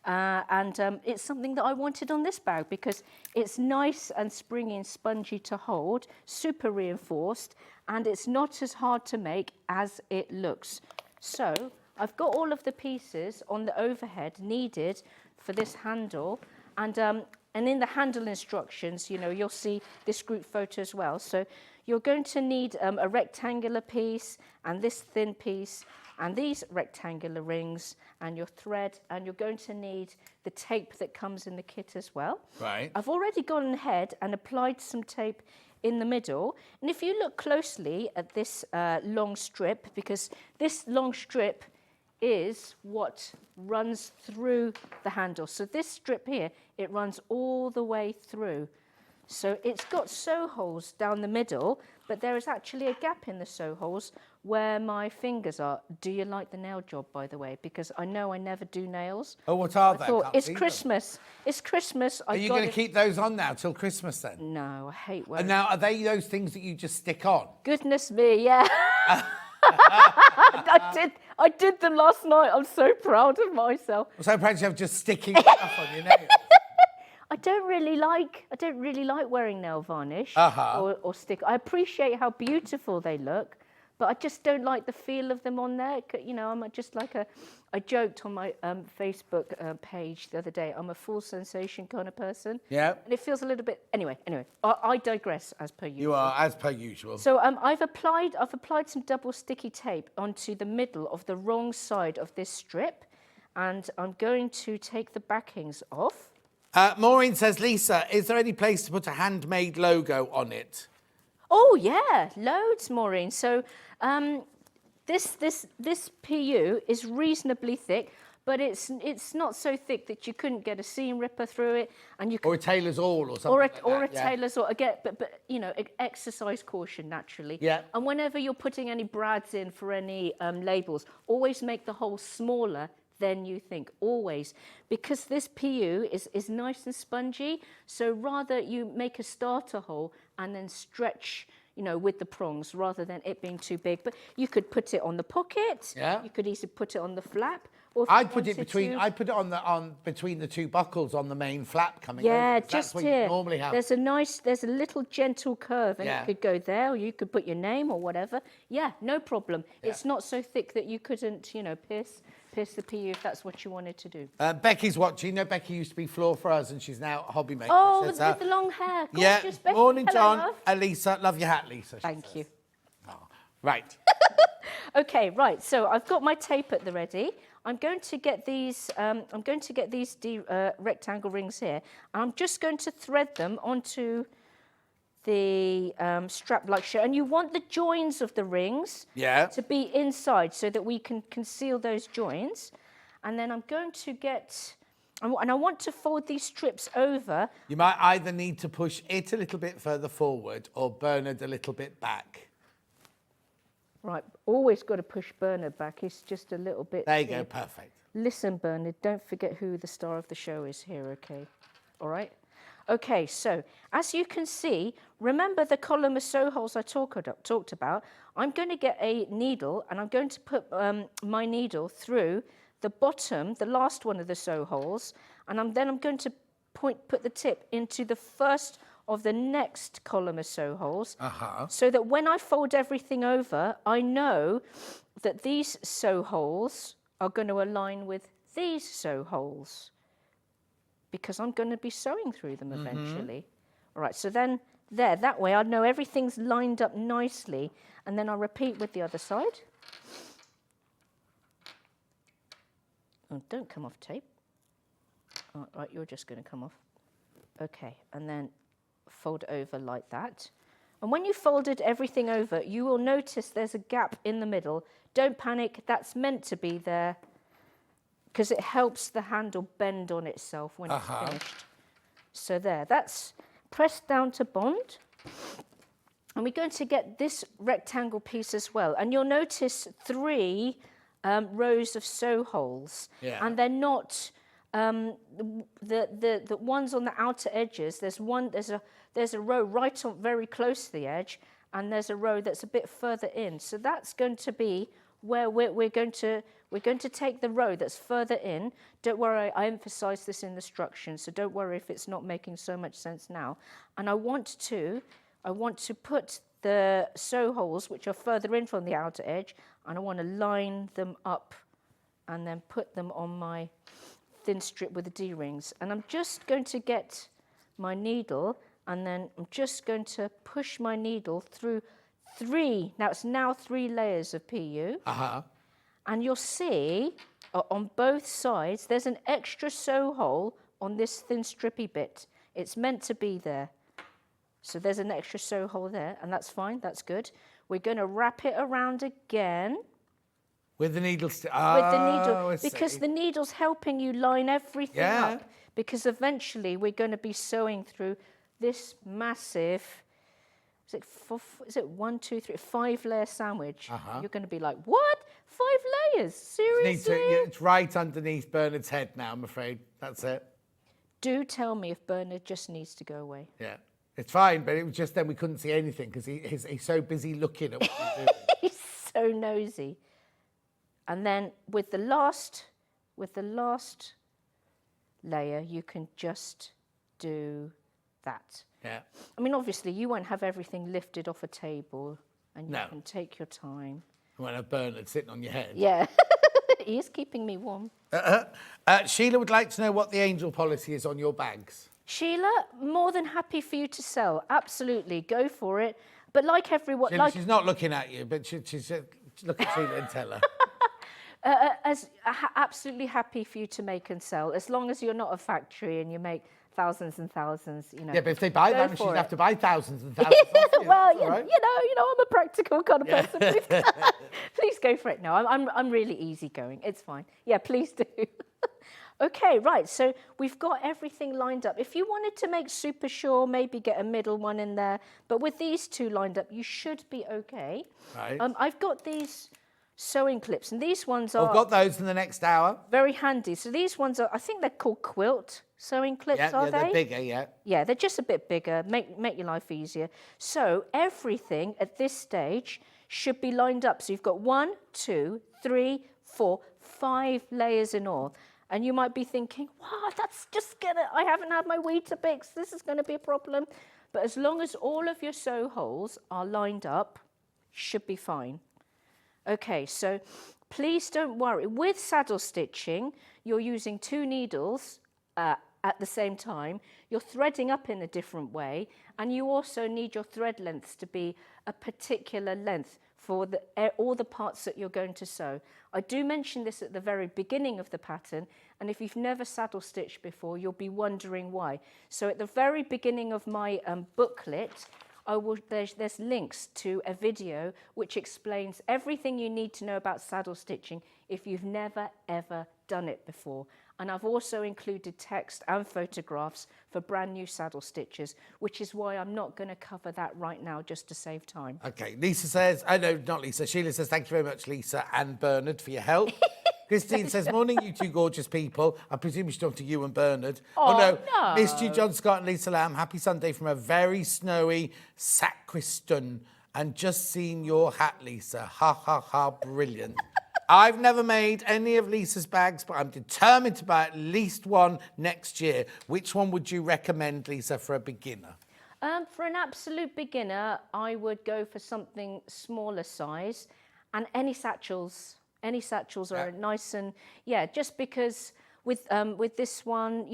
And it's something that I wanted on this bag because it's nice and springy and spongy to hold, super reinforced, and it's not as hard to make as it looks. So I've got all of the pieces on the overhead needed for this handle, and in the handle instructions, you know, you'll see this group photo as well. So you're going to need a rectangular piece and this thin piece and these rectangular rings and your thread, and you're going to need the tape that comes in the kit as well. Right. I've already gone ahead and applied some tape in the middle, and if you look closely at this long strip, because this long strip is what runs through the handle. So this strip here, it runs all the way through. So it's got sew holes down the middle, but there is actually a gap in the sew holes where my fingers are. Do you like the nail job, by the way? Because I know I never do nails. Oh, what are they? I thought, Can't it's see them. Christmas. It's Christmas. Are you going to keep those on now till Christmas then? No, I hate wearing And now, are they those things that you just stick on? Goodness me, yeah. I did them last night. I'm so proud of myself. I'm so proud you have just sticking stuff on your nails. I don't really like wearing nail varnish or stick. I appreciate how beautiful they look, but I just don't like the feel of them on there. You know, I'm just like I joked on my Facebook page the other day, I'm a full sensation kind of person. Yeah. And it feels a little bit, anyway, I digress as per usual. You are, as per usual. So I've applied some double sticky tape onto the middle of the wrong side of this strip, and I'm going to take the backings off. Maureen says, Lisa, is there any place to put a handmade logo on it? Oh yeah, loads, Maureen. So this PU is reasonably thick, but it's not so thick that you couldn't get a seam ripper through it, and you could, Or a tailor's awl or something or a tailor's awl. Again, but you know, exercise caution naturally. Yeah. And whenever you're putting any brads in for any labels, always make the hole smaller than you think, always, because this PU is nice and spongy. So rather you make a starter hole and then stretch, you know, with the prongs rather than it being too big. But you could put it on the pocket. Yeah. You could easily put it on the flap. Or if I'd you put it wanted between. to- I put it on between the two buckles on the main flap coming. Yeah, over. just That's what here. you normally have. There's a little gentle curve, and Yeah. it could go there, or you could put your name or whatever. Yeah, no problem. Yeah. It's not so thick that you couldn't, you know, pierce the PU if that's what you wanted to do. Becky's watching. You know, Becky used to be floor for us, and she's now a hobby maker. Oh, Says, with the long hair. yeah. Gorgeous, Becky. Morning, Hello, John. love. Lisa, love your hat, Lisa. she Thank says. you. Oh, right. Okay, right. So I've got my tape at the ready. I'm going to get these. Rectangle rings here, and I'm just going to thread them onto the strap like so. And you want the joins of the rings to be inside so that we can conceal those joins. And then I'm going to get, and I want to fold these strips over. You might either need to push it a little bit further forward or Bernard a little bit back. Right, always got to push Bernard back. He's just a little bit. There you go, perfect. Listen, Bernard, don't forget who the star of the show is here, okay? All right? Okay, so as you can see, remember the column of sew holes I talked about? I'm going to get a needle, and I'm going to put my needle through the bottom, the last one of the sew holes, and then I'm going to put the tip into the first of the next column of sew holes, Uh-huh. so that when I fold everything over, I know that these sew holes are going to align with these sew holes, because I'm going to be sewing through them eventually. All right, so then there, that way I know everything's lined up nicely, and then I'll repeat with the other side. Oh, don't come off tape. All right, you're just going to come off. Okay, and then fold over like that. And when you folded everything over, you will notice there's a gap in the middle. Don't panic, that's meant to be there, because it helps the handle bend on itself when it's finished. So there, that's pressed down to bond. And we're going to get this rectangle piece as well. And you'll notice 3 rows of sew holes. Yeah. And they're not the ones on the outer edges. There's a row right on very close to the edge, and there's a row that's a bit further in. So that's going to be where we're going to take the row that's further in. Don't worry, I emphasize this in the instructions, so don't worry if it's not making so much sense now. And I want to put the sew holes, which are further in from the outer edge, and I want to line them up and then put them on my thin strip with the D-rings. And I'm just going to get my needle, and then I'm just going to push my needle through 3, now it's 3 layers of PU. And you'll see on both sides, there's an extra sew hole on this thin strippy bit. It's meant to be there. So there's an extra sew hole there, and that's fine, that's good. We're going to wrap it around again. With the needle With the needle, I because see. the needle's helping you line everything up. Because eventually we're going to be sewing through this massive, is it 1, 2, 3, 5 layer sandwich? You're going to be like, what? 5 layers? Seriously? It's right underneath Bernard's head now, I'm afraid. That's it. Do tell me if Bernard just needs to go away. Yeah. It's fine, but it was just then we couldn't see anything because he's so busy looking at what we're doing. He's so nosy. And then with the last layer, you can just do that. Yeah. I mean, obviously, you won't have everything lifted off a table, and you No. can take your time. You won't have Bernard sitting on your head. Yeah, he is keeping me warm. Sheila would like to know what the angel policy is on your bags. Sheila, more than happy for you to sell. Absolutely, go for it. But like everyone, Sheila, she's not looking at you, but she's look at Sheila and tell her. Absolutely happy for you to make and sell, as long as you're not a factory and you make thousands and thousands, you know. Yeah, but if they buy go that, she'd for have it. to buy thousands and thousands. Well, That's all right. you know, I'm a practical kind of person. Please, please go for it. No, I'm really easygoing. It's fine. Yeah, please do. Okay, right. So we've got everything lined up. If you wanted to make super sure, maybe get a middle one in there. But with these 2 lined up, you should be okay. Right. I've got these sewing clips, and these ones are I've got those in the next hour. very handy. So these ones are, I think they're called Quilt sewing clips, are they? They're bigger, yeah. Yeah, they're just a bit bigger, make your life easier. So everything at this stage should be lined up. So you've got 1, 2, 3, 4, 5 layers in all. And you might be thinking, wow, that's just I haven't had my Weetabix, this is gonna be a problem. But as long as all of your sew holes are lined up, should be fine. Okay, so please don't worry. With saddle stitching, you're using 2 needles at the same time. You're threading up in a different way, and you also need your thread lengths to be a particular length for all the parts that you're going to sew. I do mention this at the very beginning of the pattern, and if you've never saddle stitched before, you'll be wondering why. So at the very beginning of my booklet, there's links to a video which explains everything you need to know about saddle stitching if you've never ever done it before. And I've also included text and photographs for brand new saddle stitchers, which is why I'm not going to cover that right now, just to save time. Okay, Lisa says, oh no, not Lisa. Sheila says, thank you very much, Lisa and Bernard, for your help. Christine says, morning, you 2 gorgeous people. I presume she's talking to you and Bernard. Oh, no. no. Missed you, John Scott and Lisa Lamb. Happy Sunday from a very snowy sacristan. And just seen your hat, Lisa. Ha, ha, ha, brilliant. I've never made any of Lisa's bags, but I'm determined to buy at least one next year. Which one would you recommend, Lisa, for a beginner? For an absolute beginner, I would go for something smaller size, and any satchels are nice and just because with this one,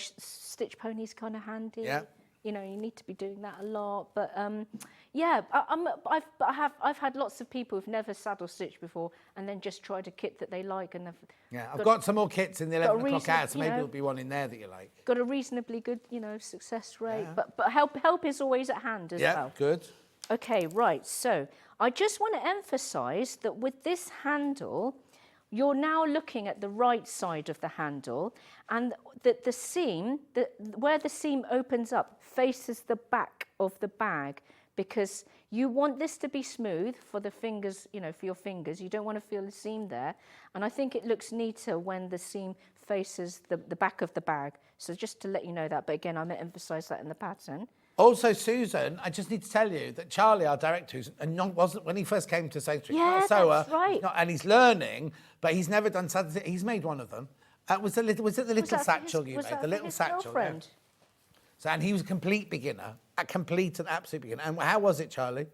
stitch pony's kind of handy. Yeah. You need to be doing that a lot, but I've had lots of people who've never saddle stitched before and then just tried a kit that they like and I've got some more kits in the 11 o'clock hour, so maybe know, there'll be one in there that you like. got a reasonably good, success rate, but help is always at hand as well. Yeah, good. Okay, right. So I just want to emphasise that with this handle, you're now looking at the right side of the handle, and that the seam, where the seam opens up, faces the back of the bag, because you want this to be smooth for the fingers, for your fingers. You don't want to feel the seam there. And I think it looks neater when the seam faces the back of the bag. So just to let you know that, but again, I might emphasise that in the pattern. Also, Susan, I just need to tell you that Charlie, our director, wasn't when he first came to Saint Street, not a sewer, that's right. and he's learning, but he's never done something. He's made one of them. Was it the little satchel you made? The little satchel. Yeah. So, and he was a complete beginner, a complete and absolute beginner. And how was it, Charlie?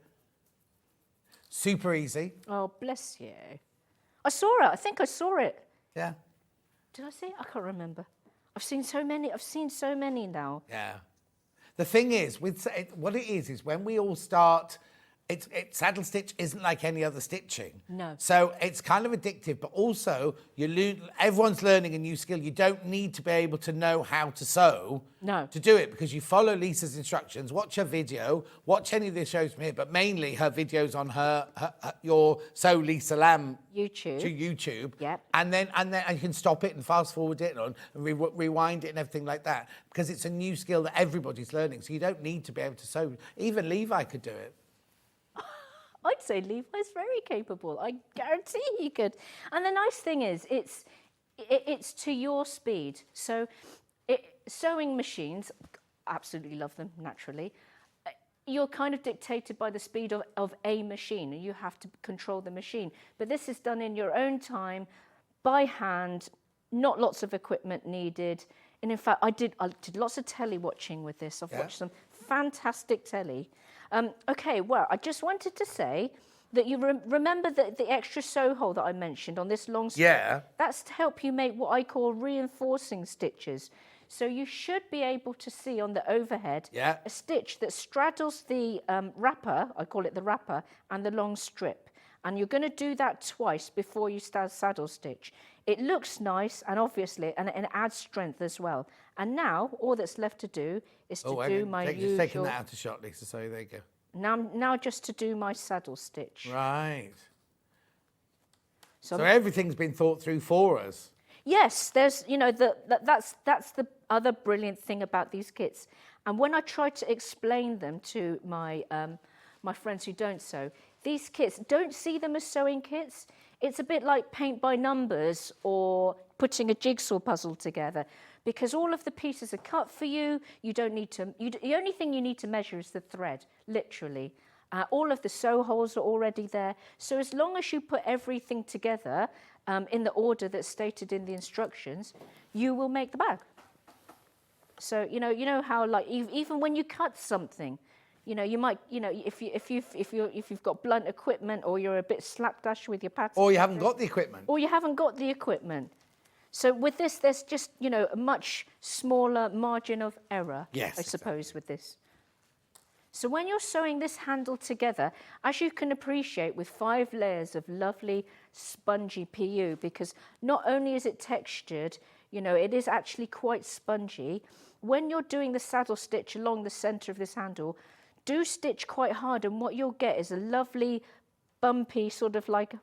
Super easy. Oh, bless you. I saw it. I think I saw it. Yeah. Did I see it? I can't remember. I've seen so many now. Yeah. The thing is, what it is when we all start, saddle stitch isn't like any other stitching. No. So it's kind of addictive, but also everyone's learning a new skill. You don't need to be able to know how to sew to do it, because you follow Lisa's instructions, watch her video, watch any of the shows from here, but mainly her videos on your Sew Lisa Lamb YouTube. Yep. And then you can stop it and fast forward it and rewind it and everything like that, because it's a new skill that everybody's learning. So you don't need to be able to sew. Even Levi could do it. I'd say Levi's very capable. I guarantee he could. And the nice thing is, it's to your speed. So sewing machines, absolutely love them, naturally. You're kind of dictated by the speed of a machine, and you have to control the machine. But this is done in your own time, by hand, not lots of equipment needed. And in fact, I did lots of telly watching with this. I've watched some fantastic telly. Okay, well, I just wanted to say that you remember the extra sew hole that I mentioned on this long strip? Yeah. That's to help you make what I call reinforcing stitches. So you should be able to see on the overhead a stitch that straddles the wrapper, I call it the wrapper, and the long strip. And you're going to do that twice before you start saddle stitch. It looks nice, and obviously, and it adds strength as well. And now, all that's left to do is to do my usual... Just taking that out of shot, Lisa, so there you go. Now just to do my saddle stitch. Right. So everything's been thought through for us. Yes, there's, that's the other brilliant thing about these kits. And when I try to explain them to my friends who don't sew, these kits, don't see them as sewing kits. It's a bit like paint by numbers or putting a jigsaw puzzle together, because all of the pieces are cut for you. You don't need to, the only thing you need to measure is the thread, literally. All of the sew holes are already there. So as long as you put everything together in the order that's stated in the instructions, you will make the bag. So, you know how, like, even when you cut something, you might, if you've got blunt equipment, or you're a bit slapdash with your pattern. Or you haven't got the equipment. Or you haven't got the equipment. So with this, there's just, a much smaller margin of error, yes, I suppose, with this. So when you're sewing this handle together, as you can appreciate, with 5 layers of lovely spongy PU, because not only is it textured, it is actually quite spongy. When you're doing the saddle stitch along the center of this handle, do stitch quite hard, and what you'll get is a lovely bumpy sort of like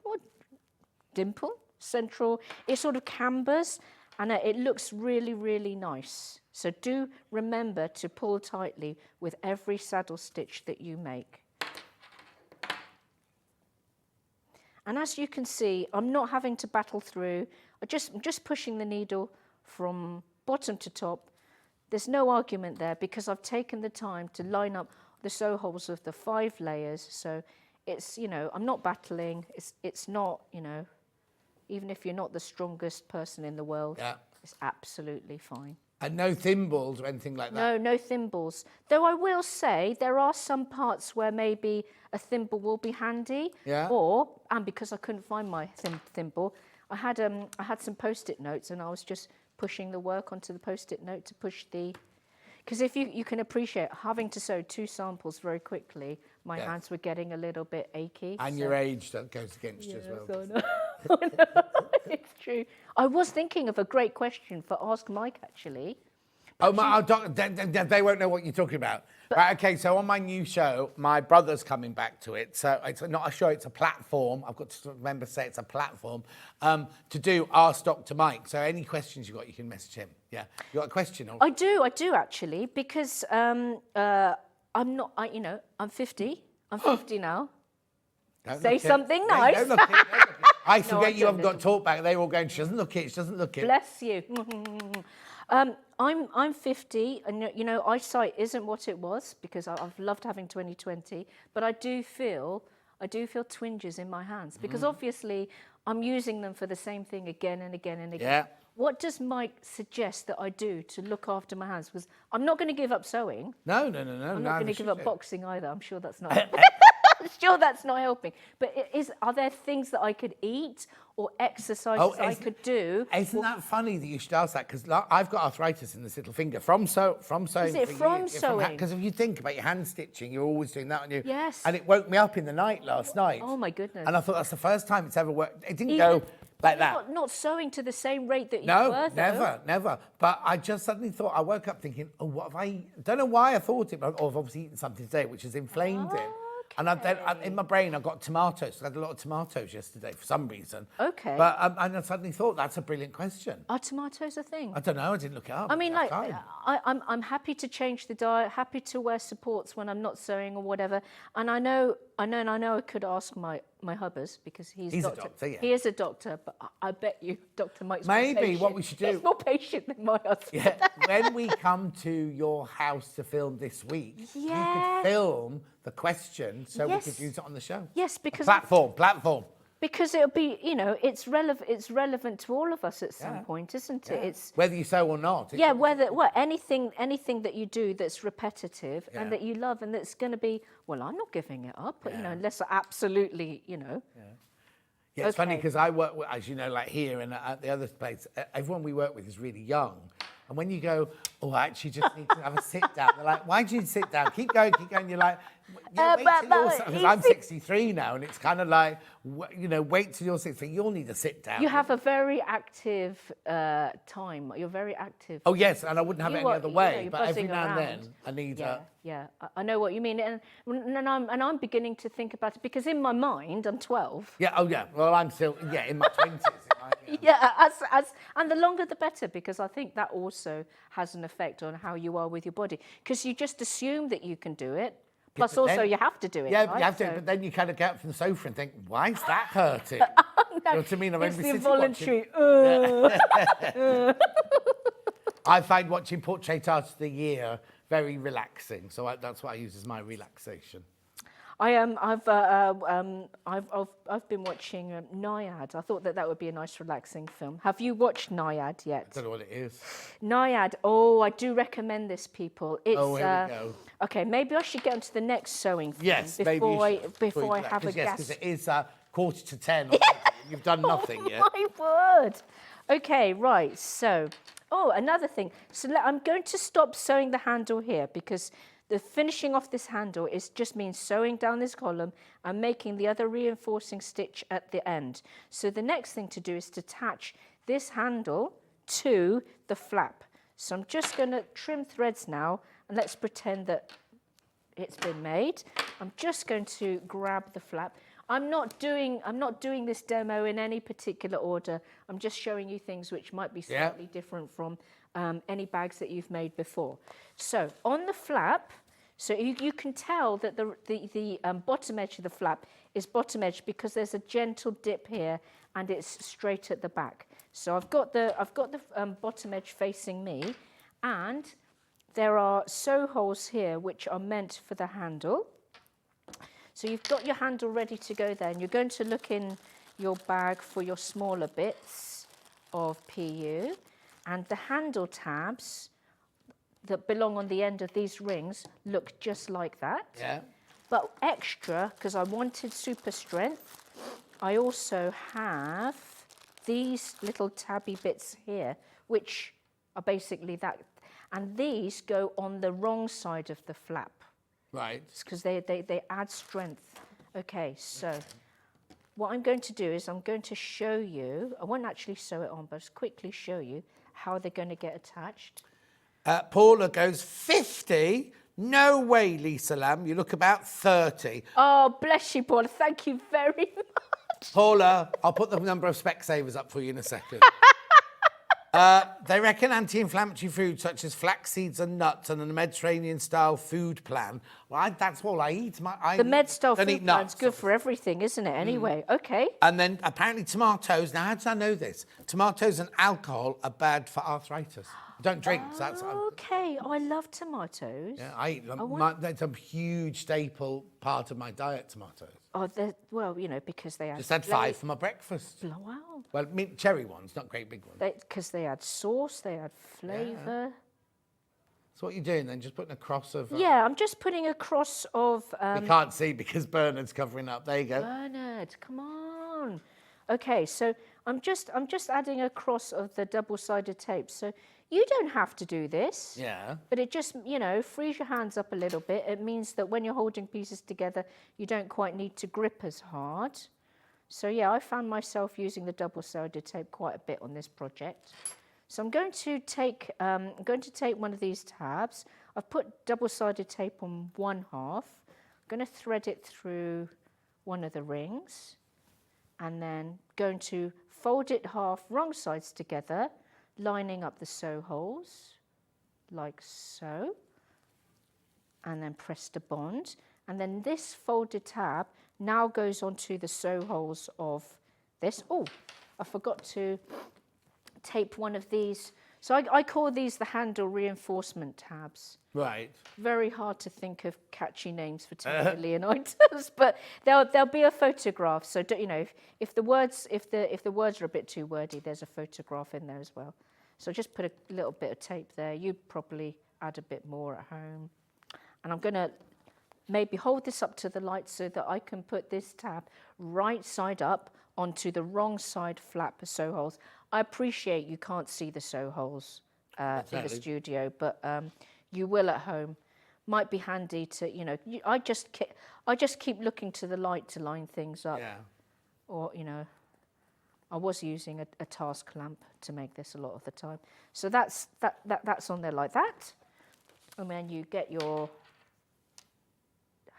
dimple central. It sort of cambers, and it looks really, really nice. So do remember to pull tightly with every saddle stitch that you make. And as you can see, I'm not having to battle through. I'm just pushing the needle from bottom to top. There's no argument there, because I've taken the time to line up the sew holes of the 5 layers. So it's, I'm not battling. It's not, even if you're not the strongest person in the world, it's absolutely fine. And no thimbles or anything like that? No thimbles. Though I will say there are some parts where maybe a thimble will be handy. Yeah. And because I couldn't find my thimble, I had some Post-it notes and I was just pushing the work onto the Post-it note to push the... Because if you can appreciate, having to sew 2 samples very quickly, my hands were getting a little bit achy. And your age that goes against you as well. I know. It's true. I was thinking of a great question for Ask Mike, actually. Oh, they won't know what you're talking about. Right, okay, so on my new show, my brother's coming back to it. So it's not a show, it's a platform. I've got to remember to say it's a platform to do Ask Dr. Mike. So any questions you've got, you can message him. Yeah, you got a question? Or... I do actually, because I'm not, I'm 50. I'm 50 now. Say something nice. Don't look it. I forget you haven't got talk back. They're all going, she doesn't look it, she doesn't look it. Bless you. I'm 50, and eyesight isn't what it was because I've loved having 20/20. But I do feel twinges in my hands because obviously I'm using them for the same thing again and again and again. Yeah. What does Mike suggest that I do to look after my hands? Because I'm not going to give up sewing. No. I'm not going to give up boxing either. I'm sure that's not. That's not helping. But are there things that I could eat or exercises I could do? Isn't that funny that you should ask that? Because I've got arthritis in this little finger from sewing. Is it from sewing? Because if you think about your hand stitching, you're always doing that on you. Yes. And it woke me up in the night last night. Oh my goodness. And I thought that's the first time it's ever worked. It didn't go like that. Not sewing to the same rate that you were, though. Never. But I just suddenly thought, I woke up thinking, oh, what have I... Don't know why I thought it, but I've obviously eaten something today which has inflamed it. And then in my brain, I got tomatoes. I had a lot of tomatoes yesterday for some reason. Okay. But and I suddenly thought, that's a brilliant question. Are tomatoes a thing? I don't know. I didn't look it up. I mean, like, I'm happy to change the diet, happy to wear supports when I'm not sewing or whatever. And I know I could ask my hubbers because he's a doctor, yeah. He is a doctor, but I bet you Dr. Mike's maybe more patient. What we should do. He's more patient than my husband. Yeah. When we come to your house to film this week, you could film the question so we could use it on the show. Yes, because platform. Because it'll be, it's relevant to all of us at some point, isn't it? It's whether you sew or not. Anything that you do that's repetitive and that you love and that's going to be, well, I'm not giving it up, unless I absolutely, Yeah, it's funny because I work with, as you know, like here and at the other place, everyone we work with is really young. And when you go, oh, I actually just need to have a sit down, they're like, why do you sit down? Keep going. You're like, because I'm 63 now, and it's kind of like, wait till you're 63. You'll need to sit down. You have a very active time. You're very active. Oh, yes, and I wouldn't have it any other way. But every now around. and then, I need Yeah, I know what you mean. And I'm beginning to think about it, because in my mind, I'm 12. Yeah, oh, yeah. Well, I'm still, in my 20s. And the longer the better, because I think that also has an effect on how you are with your body. Because you just assume that you can do it, plus also you have to do it. Yeah, right? you have to, but then you kind of get up from the sofa and think, why is that hurting? You know what I mean? It's the involuntary. I find watching Portrait Art of the Year very relaxing, so that's what I use as my relaxation. I've been watching Naiad. I thought that would be a nice, relaxing film. Have you watched Naiad yet? I don't know what it is. Naiad. Oh, I do recommend this, people. It's, here we go. Okay, maybe I should get onto the next sewing film. Yes, before I have a guess. Because it is 9:45. You've done nothing yet. Oh my word. Okay, right. So, another thing. So I'm going to stop sewing the handle here, because the finishing off this handle just means sewing down this column and making the other reinforcing stitch at the end. So the next thing to do is to attach this handle to the flap. So I'm just going to trim threads now, and let's pretend that it's been made. I'm just going to grab the flap. I'm not doing this demo in any particular order. I'm just showing you things which might be slightly different from any bags that you've made before. So on the flap, so you can tell that the bottom edge of the flap is bottom edge because there's a gentle dip here and it's straight at the back. So I've got the bottom edge facing me, and there are sew holes here which are meant for the handle. So you've got your handle ready to go there, and you're going to look in your bag for your smaller bits of PU. And the handle tabs that belong on the end of these rings look just like that. Yeah. But extra, because I wanted super strength, I also have these little tabby bits here, which are basically that. And these go on the wrong side of the flap. Right. Because they add strength. Okay, so what I'm going to do is I'm going to show you, I won't actually sew it on, but just quickly show you how they're going to get attached. Paula goes, 50? No way, Lisa Lamb. You look about 30. Oh, bless you, Paula. Thank you very much. Paula, I'll put the number of Specsavers up for you in a second. They reckon anti-inflammatory foods such as flax seeds and nuts and a Mediterranean-style food plan. Well, that's all I eat. The Med-style don't food eat plan's nuts. good for everything, isn't it? Anyway, okay. And then apparently tomatoes. Now, how did I know this? Tomatoes and alcohol are bad for arthritis. Don't drink. So that's. Okay, I love tomatoes. Yeah, I eat them. want- That's a huge staple part of my diet, tomatoes. Oh, well, you know, because they add... Just had 5 for my breakfast. Wow. Well, cherry ones, not great big ones. Because they add sauce, they add flavour. So what are you doing then? Just putting a cross of... Yeah, I'm just putting a cross of... you can't see because Bernard's covering up. There you go. Bernard, come on. Okay, so I'm just adding a cross of the double-sided tape. So you don't have to do this. Yeah. But it just, you know, frees your hands up a little bit. It means that when you're holding pieces together, you don't quite need to grip as hard. So yeah, I found myself using the double-sided tape quite a bit on this project. So I'm going to take one of these tabs. I've put double-sided tape on one half. I'm going to thread it through one of the rings, and then going to fold it half wrong sides together, lining up the sew holes, like so, and then press to bond. And then this folded tab now goes onto the sew holes of this. Oh, I forgot to tape one of these. So I call these the handle reinforcement tabs. Right. Very hard to think of catchy names for 10 million items, but there'll be a photograph. So you know, if the words are a bit too wordy, there's a photograph in there as well. So just put a little bit of tape there. You'd probably add a bit more at home. And I'm going to maybe hold this up to the light so that I can put this tab right side up onto the wrong side flap sew holes. I appreciate you can't see the sew holes in the studio, but you will at home. Might be handy to, you know, I just keep looking to the light to line things up. Yeah. Or, you know, I was using a task lamp to make this a lot of the time. So that's on there like that. And then you get your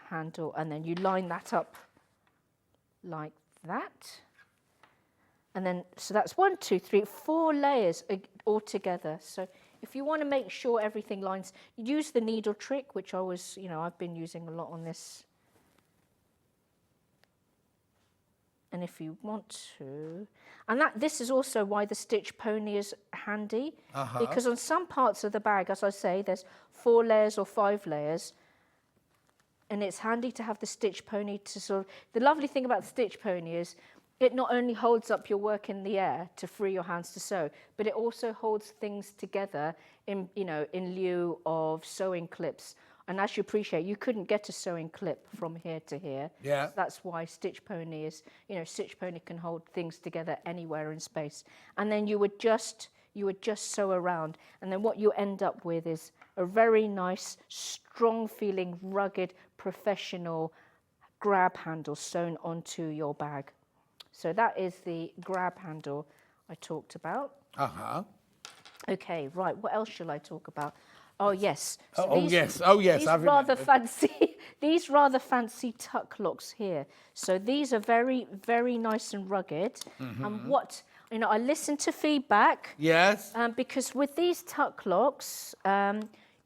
handle and then you line that up like that. And then, so that's 1, 2, 3, 4 layers all together. So if you want to make sure everything lines, use the needle trick, which I was, you know, I've been using a lot on this. And if you want to, and this is also why the stitch pony is handy, because on some parts of the bag, as I say, there's 4 layers or 5 layers, and it's handy to have the stitch pony to sort of, the lovely thing about the stitch pony is it not only holds up your work in the air to free your hands to sew, but it also holds things together in, you know, in lieu of sewing clips. And as you appreciate, you couldn't get a sewing clip from here to here. Yeah. So that's why Stitch Pony is, you know, Stitch Pony can hold things together anywhere in space. And then you would just sew around. And then what you end up with is a very nice, strong feeling, rugged, professional grab handle sewn onto your bag. So that is the grab handle I talked about. Okay, right, what else shall I talk about? Oh yes. So yes. These rather fancy tuck locks here. So these are very, very nice and rugged. And what, you know, I listened to feedback. Yes. Because with these tuck locks,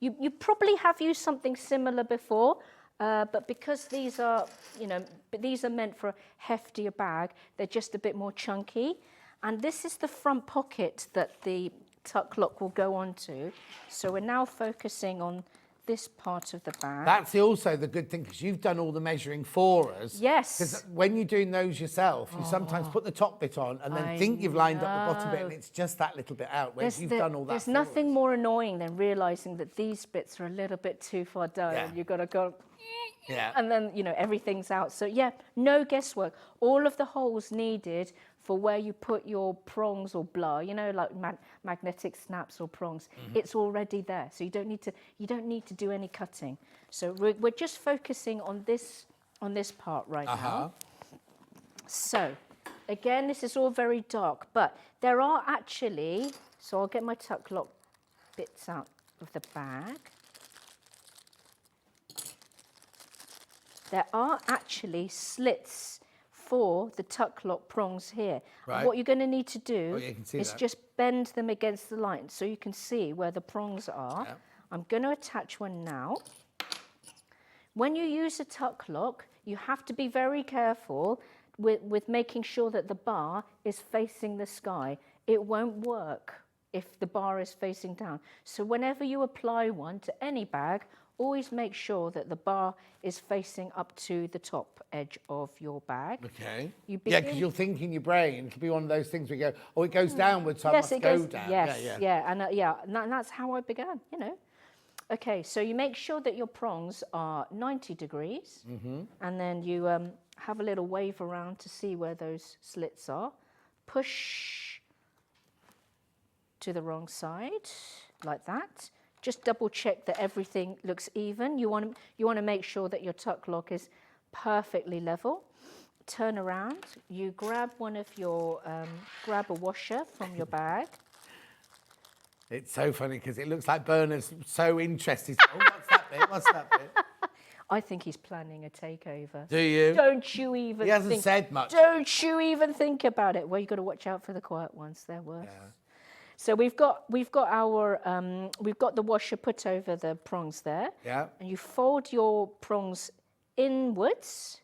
you probably have used something similar before, but because these are, you know, these are meant for a heftier bag, they're just a bit more chunky. And this is the front pocket that the tuck lock will go onto. So we're now focusing on this part of the bag. That's also the good thing, because you've done all the measuring for us. Yes. Because when you're doing those yourself, you sometimes put the top bit on and then think you've lined up the bottom bit, and it's just that little bit out, whereas you've done all that There's for nothing us. more annoying than realising that these bits are a little bit too far down. Yeah. And you've got to go, Yeah. and then, you know, everything's out. So, yeah, no guesswork. All of the holes needed for where you put your prongs or blur, you know, like magnetic snaps or prongs, it's already there. So you don't need to do any cutting. So we're just focusing on this part right now. So, again, this is all very dark, but there are actually, so I'll get my tuck lock bits out of the bag. There are actually slits for the tuck lock prongs here. Right. What you're going to need to do you can see is that. just bend them against the line so you can see where the prongs are. Yeah. I'm going to attach one now. When you use a tuck lock, you have to be very careful with making sure that the bar is facing the sky. It won't work if the bar is facing down. So whenever you apply one to any bag, always make sure that the bar is facing up to the top edge of your bag. Okay. You Yeah, begin- because you'll think in your brain, it could be one of those things where you go, oh, it goes downwards, so I Yes, must it go goes down. Yes, yeah. and and that's how I began, you know. Okay, so you make sure that your prongs are 90 degrees, and then you have a little wave around to see where those slits are. Push to the wrong side, like that. Just double check that everything looks even. You want to make sure that your tuck lock is perfectly level. Turn around. You grab one of your grab a washer from your bag. It's so funny because it looks like Bernard's so interested. Oh, what's that bit? What's that bit? I think he's planning a takeover. Do you? Don't you even He hasn't think, said much. Don't you even think about it. Well, you've got to watch out for the quiet ones. They're worse. Yeah. So we've got the washer put over the prongs there. Yeah. And you fold your prongs inwards.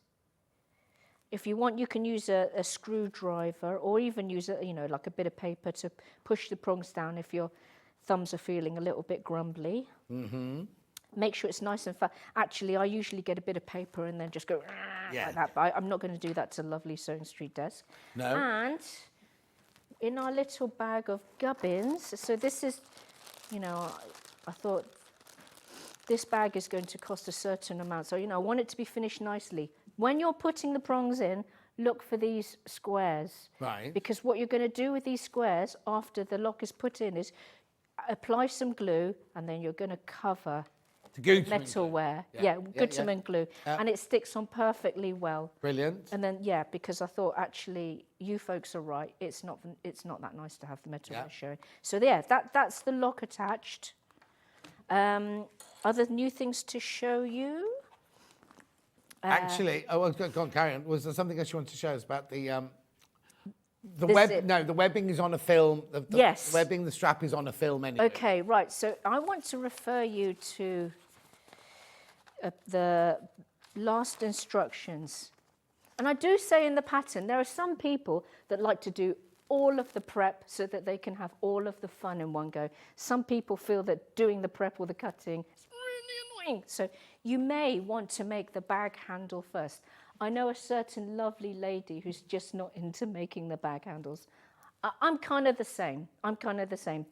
If you want, you can use a screwdriver or even use like a bit of paper to push the prongs down if your thumbs are feeling a little bit grumbly. Mm-hmm. Make sure it's nice and fat. Actually, I usually get a bit of paper and then just go like that. But I'm not going to do that to lovely Sewing Street desk. No. And in our little bag of gubbins, so this is, I thought this bag is going to cost a certain amount. So, I want it to be finished nicely. When you're putting the prongs in, look for these squares. Right. Because what you're going to do with these squares after the lock is put in is apply some glue and then you're going to cover metalware. Gutermann glue. And it sticks on perfectly well. Brilliant. And then, because I thought, actually, you folks are right. It's not that nice to have the metalware showing. So, that's the lock attached. Other new things to show you? Actually, go on, carry on. Was there something else you wanted to show us about the zip. No, the webbing is on a film. Yes. The webbing, the strap is on a film anyway. Okay, right. So I want to refer you to the last instructions. And I do say in the pattern, there are some people that like to do all of the prep so that they can have all of the fun in one go. Some people feel that doing the prep or the cutting is really annoying. So you may want to make the bag handle first. I know a certain lovely lady who's just not into making the bag handles. I'm kind of the same.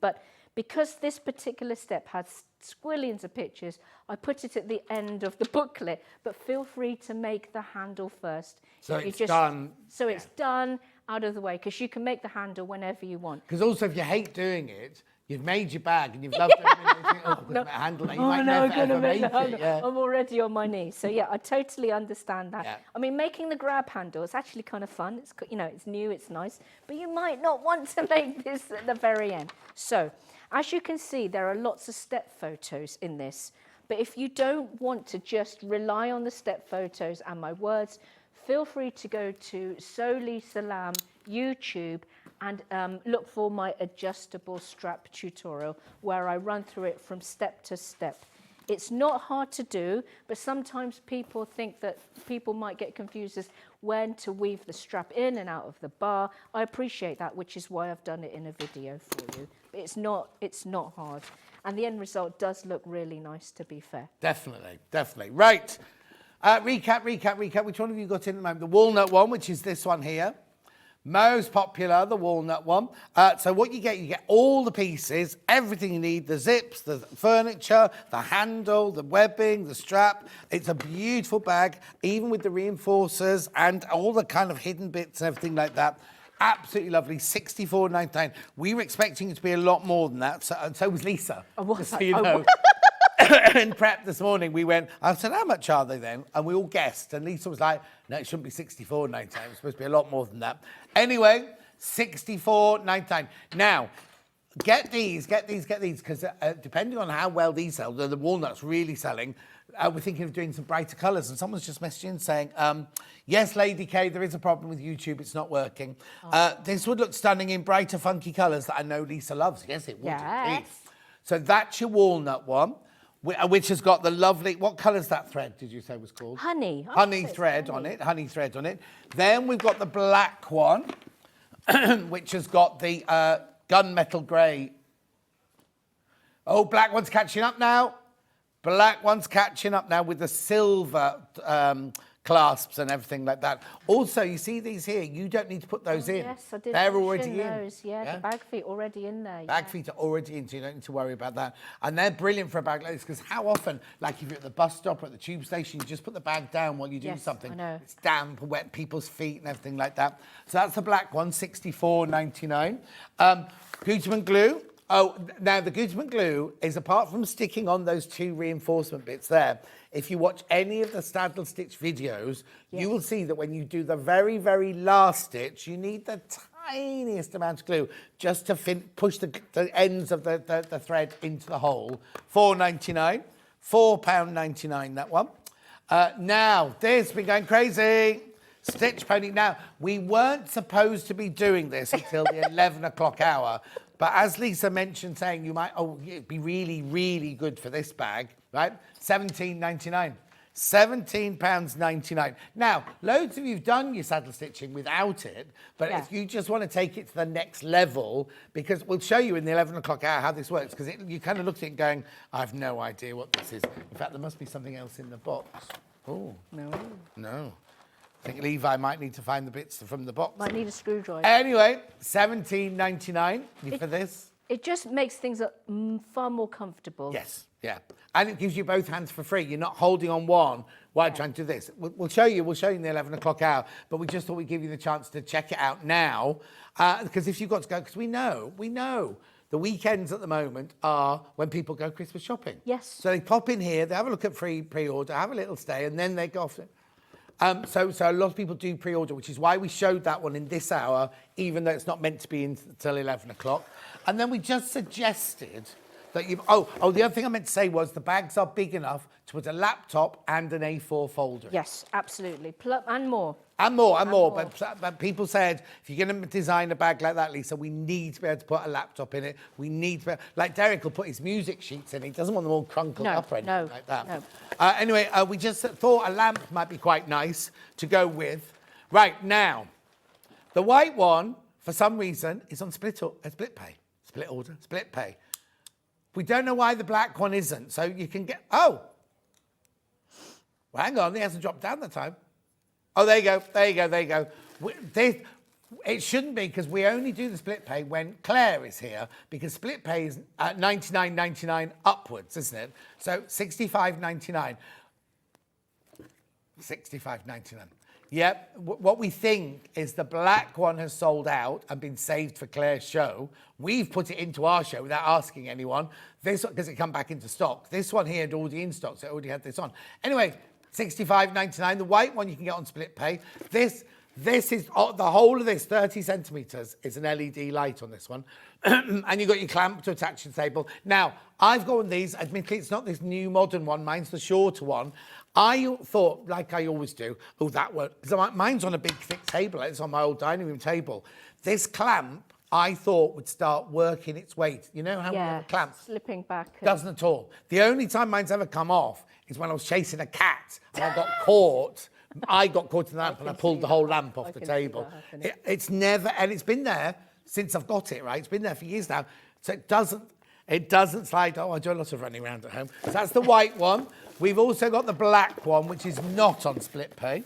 But because this particular step has squillions of pictures, I put it at the end of the booklet. But feel free to make the handle first. So it's done. So it's done, out of the way, because you can make the handle whenever you want. Because also, if you hate doing it, you've made your bag and you've loved it. And you think, oh, I've got to handle it. You might never ever make it. Yeah. I'm already on my knees. So I totally understand that. Yeah. I mean, making the grab handle is actually kind of fun. It's it's new, it's nice, but you might not want to make this at the very end. So, as you can see, there are lots of step photos in this. But if you don't want to just rely on the step photos and my words, feel free to go to Soli Salam YouTube and look for my adjustable strap tutorial where I run through it from step to step. It's not hard to do, but sometimes people think that people might get confused as when to weave the strap in and out of the bar. I appreciate that, which is why I've done it in a video for you. It's not hard. And the end result does look really nice, to be fair. Definitely, definitely. Right. Recap. Which one have you got in at the moment? The walnut one, which is this one here. Most popular, the walnut one. So what you get all the pieces, everything you need, the zips, the furniture, the handle, the webbing, the strap. It's a beautiful bag, even with the reinforcers and all the kind of hidden bits and everything like that. Absolutely lovely, $64.99. We were expecting it to be a lot more than that, and so was Lisa. Just so you know. In prep this morning, I said, how much are they then? And we all guessed. And Lisa was like, no, it shouldn't be $64.99. It's supposed to be a lot more than that. Anyway, $64.99. Now, get these, because depending on how well these sell, the walnut's really selling, we're thinking of doing some brighter colours. And someone's just messaged in saying, yes, Lady K, there is a problem with YouTube. It's not working. This would look stunning in brighter, funky colours that I know Lisa loves. Yes, it would. Yes. Indeed. So that's your walnut one, which has got the lovely, what colour's that thread, did you say was called? Honey. Honey thread on it. Then we've got the black one, which has got the gunmetal grey. Oh, black one's catching up now. Black one's catching up now with the silver clasps and everything like that. Also, you see these here, you don't need to put those in. Yes, I did. They're already in. Those. Yeah, the bag feet already in there. Bag feet are already in, so you don't need to worry about that. And they're brilliant for a bag like this, because how often, like if you're at the bus stop or at the tube station, you just put the bag down while you're doing something. I know. It's damp, wet people's feet and everything like that. So that's the black one, $64.99. Gutermann glue. Oh, now the Gutermann glue is, apart from sticking on those two reinforcement bits there, if you watch any of the saddle stitch videos, you will see that when you do the very, very last stitch, you need the tiniest amount of glue just to push the ends of the thread into the hole. $4.99, £4.99 that one. Now, this has been going crazy. Stitch Pony. Now, we weren't supposed to be doing this until the 11 o'clock hour. But as Lisa mentioned, saying it'd be really, really good for this bag, right? £17.99. £17.99. Now, loads of you've done your saddle stitching without it, but if you just want to take it to the next level, because we'll show you in the 11 o'clock hour how this works, because you kind of looked at it going, I have no idea what this is. In fact, there must be something else in the box. Oh. No. I think Levi might need to find the bits from the box. Might need a screwdriver. Anyway, $17.99 for this. It just makes things far more comfortable. Yes, yeah. And it gives you both hands for free. You're not holding on one while trying to do this. We'll show you in the 11 o'clock hour, but we just thought we'd give you the chance to check it out now, because if you've got to go, because we know the weekends at the moment are when people go Christmas shopping. Yes. So they pop in here, they have a look at free pre-order, have a little stay, and then they go off. So a lot of people do pre-order, which is why we showed that one in this hour, even though it's not meant to be until 11 o'clock. And then we just suggested that the other thing I meant to say was the bags are big enough to put a laptop and an A4 folder in. Yes, absolutely. And more. And more. But people said, if you're going to design a bag like that, Lisa, we need to be able to put a laptop in it. We need to be, like Derek will put his music sheets in. He doesn't want them all crunkled up or anything like that. No. Anyway, we just thought a lamp might be quite nice to go with. Right, now, the white one, for some reason, is on split pay. Split order, split pay. We don't know why the black one isn't. So you can get, well, hang on, it hasn't dropped down that time. Oh, there you go. It shouldn't be, because we only do the split pay when Claire is here, because split pay is $99.99 upwards, isn't it? So $65.99. $65.99. Yep. What we think is the black one has sold out and been saved for Claire's show. We've put it into our show without asking anyone. This one, because it come back into stock. This one here had already in stock, so it already had this on. Anyway, $65.99. The white one you can get on split pay. This is the whole of this 30 centimetres is an LED light on this one. And you've got your clamp to attach to the table. Now, I've got one of these. Admittedly, it's not this new modern one. Mine's the shorter one. I thought, like I always do, that one, because mine's on a big thick table. It's on my old dining room table. This clamp I thought would start working its way. You know how we have a clamp? Slipping back. Doesn't at all. The only time mine's ever come off is when I was chasing a cat and I got caught. I got caught in the lamp and I pulled the whole lamp off the table. It's never, and it's been there since I've got it, right? It's been there for years now. So it doesn't slide. Oh, I do a lot of running around at home. So that's the white one. We've also got the black one, which is not on split pay.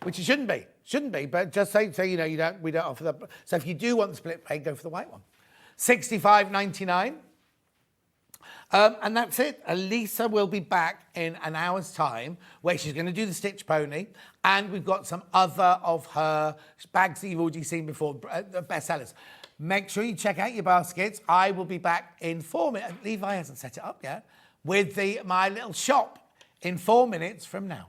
Which it shouldn't be, but just so you know, we don't offer that. So if you do want the split pay, go for the white one. $65.99. And that's it. Elisa will be back in an hour's time where she's going to do the Stitch Pony. And we've got some other of her bags that you've already seen before, the bestsellers. Make sure you check out your baskets. I will be back in 4 minutes. Levi hasn't set it up yet. With my little shop in 4 minutes from now.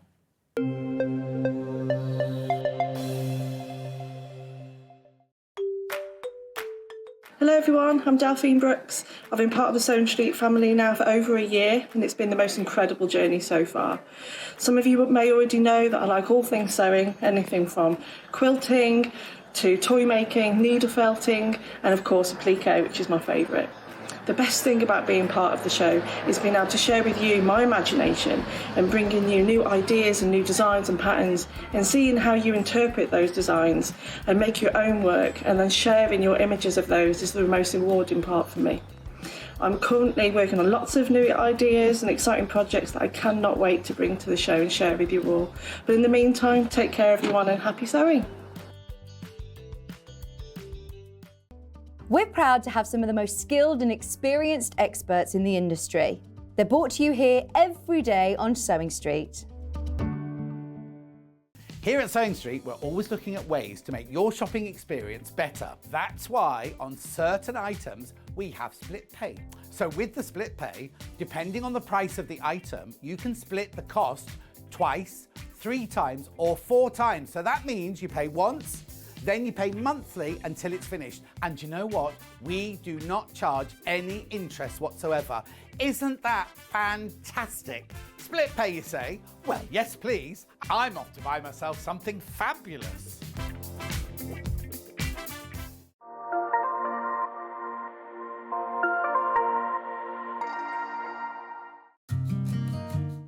Hello everyone, I'm Delphine Brooks. I've been part of the Sewing Street family now for over a year and it's been the most incredible journey so far. Some of you may already know that I like all things sewing, anything from quilting to toy making, needle felting and of course applique, which is my favourite. The best thing about being part of the show is being able to share with you my imagination and bringing you new ideas and new designs and patterns and seeing how you interpret those designs and make your own work and then sharing your images of those is the most rewarding part for me. I'm currently working on lots of new ideas and exciting projects that I cannot wait to bring to the show and share with you all. But in the meantime, take care everyone and happy sewing! We're proud to have some of the most skilled and experienced experts in the industry. They're brought to you here every day on Sewing Street. Here at Sewing Street, we're always looking at ways to make your shopping experience better. That's why on certain items, we have split pay. So with the split pay, depending on the price of the item, you can split the cost twice, 3 times, or 4 times. So that means you pay once, then you pay monthly until it's finished. And you know what? We do not charge any interest whatsoever. Isn't that fantastic? Split pay, you say? Well, yes, please. I'm off to buy myself something fabulous.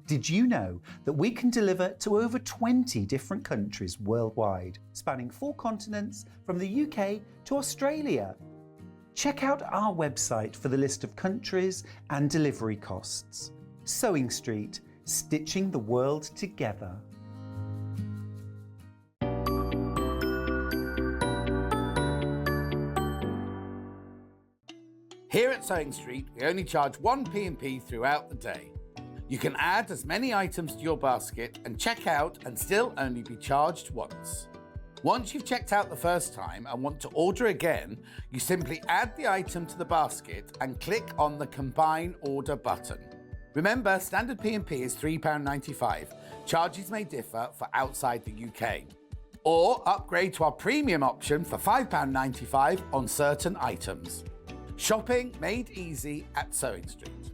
Did you know that we can deliver to over 20 different countries worldwide, spanning 4 continents from the UK to Australia? Check out our website for the list of countries and delivery costs. Sewing Street, stitching the world together. Here at Sewing Street, we only charge 1 P&P throughout the day. You can add as many items to your basket and check out and still only be charged once. Once you've checked out the first time and want to order again, you simply add the item to the basket and click on the Combine Order button. Remember, standard P&P is £3.95. Charges may differ for outside the UK. Or upgrade to our premium option for £5.95 on certain items. Shopping made easy at Sewing Street.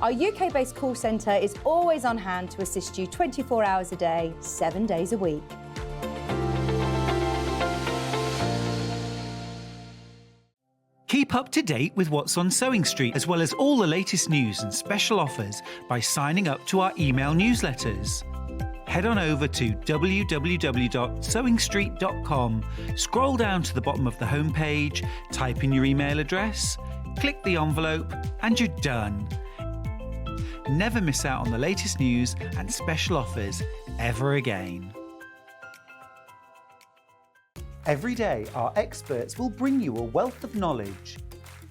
Our UK-based call centre is always on hand to assist you 24 hours a day, 7 days a week. Keep up to date with what's on Sewing Street, as well as all the latest news and special offers by signing up to our email newsletters. Head on over to www.sewingstreet.com, scroll down to the bottom of the homepage, type in your email address, click the envelope, and you're done. Never miss out on the latest news and special offers ever again. Every day, our experts will bring you a wealth of knowledge.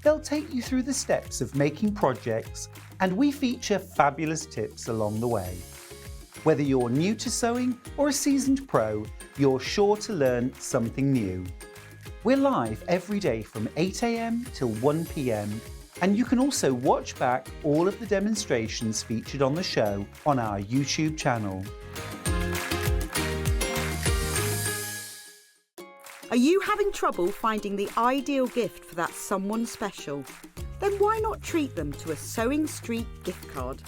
They'll take you through the steps of making projects, and we feature fabulous tips along the way. Whether you're new to sewing or a seasoned pro, you're sure to learn something new. We're live every day from 8 AM till 1 PM, and you can also watch back all of the demonstrations featured on the show on our YouTube channel. Are you having trouble finding the ideal gift for that someone special? Then why not treat them to a Sewing Street gift card?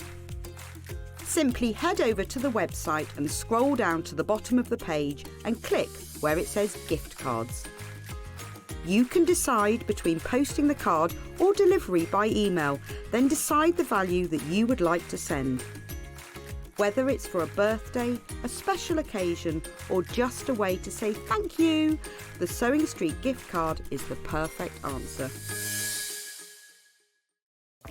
Simply head over to the website and scroll down to the bottom of the page and click where it says gift cards. You can decide between posting the card or delivery by email, then decide the value that you would like to send. Whether it's for a birthday, a special occasion, or just a way to say thank you, the Sewing Street gift card is the perfect answer.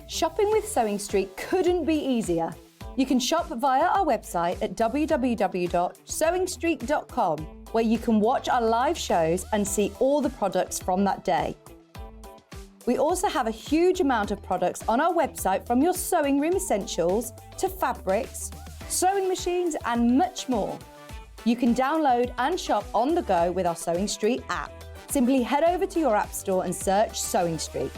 Shopping with Sewing Street couldn't be easier. You can shop via our website at www.sewingstreet.com, where you can watch our live shows and see all the products from that day. We also have a huge amount of products on our website, from your sewing room essentials to fabrics, sewing machines and much more. You can download and shop on the go with our Sewing Street app. Simply head over to your app store and search Sewing Street.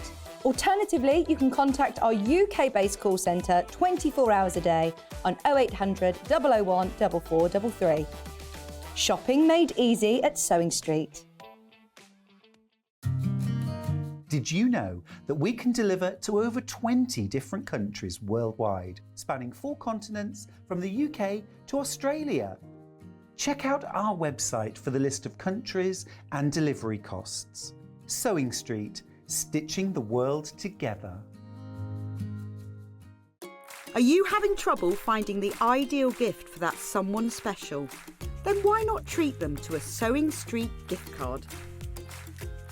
Alternatively, you can contact our UK-based call centre 24 hours a day on 0800 001 4433. Shopping made easy at Sewing Street. Did you know that we can deliver to over 20 different countries worldwide, spanning 4 continents from the UK to Australia? Check out our website for the list of countries and delivery costs. Sewing Street, stitching the world together. Are you having trouble finding the ideal gift for that someone special? Then why not treat them to a Sewing Street gift card?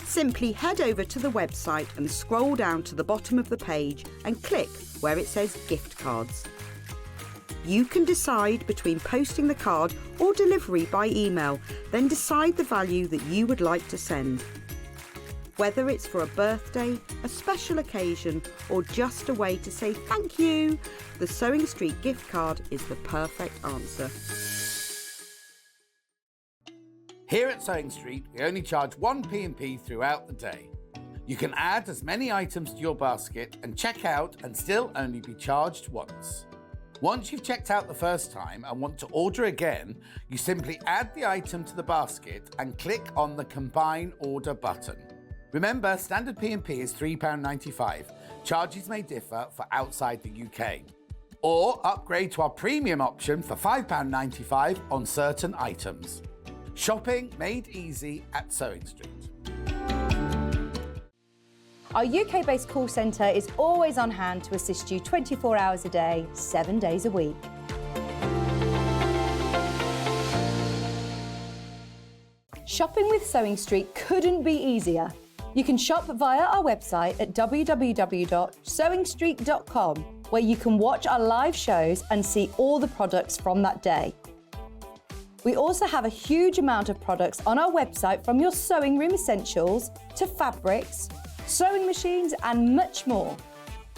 Simply head over to the website and scroll down to the bottom of the page and click where it says gift cards. You can decide between posting the card or delivery by email, then decide the value that you would like to send. Whether it's for a birthday, a special occasion, or just a way to say thank you, the Sewing Street gift card is the perfect answer. Here at Sewing Street, we only charge one P&P throughout the day. You can add as many items to your basket and check out and still only be charged once. Once you've checked out the first time and want to order again, you simply add the item to the basket and click on the Combine Order button. Remember, standard P&P is £3.95. Charges may differ for outside the UK. Or upgrade to our premium option for £5.95 on certain items. Shopping made easy at Sewing Street. Our UK-based call centre is always on hand to assist you 24 hours a day, 7 days a week. Shopping with Sewing Street couldn't be easier. You can shop via our website at www.sewingstreet.com, where you can watch our live shows and see all the products from that day. We also have a huge amount of products on our website, from your sewing room essentials to fabrics, sewing machines and much more.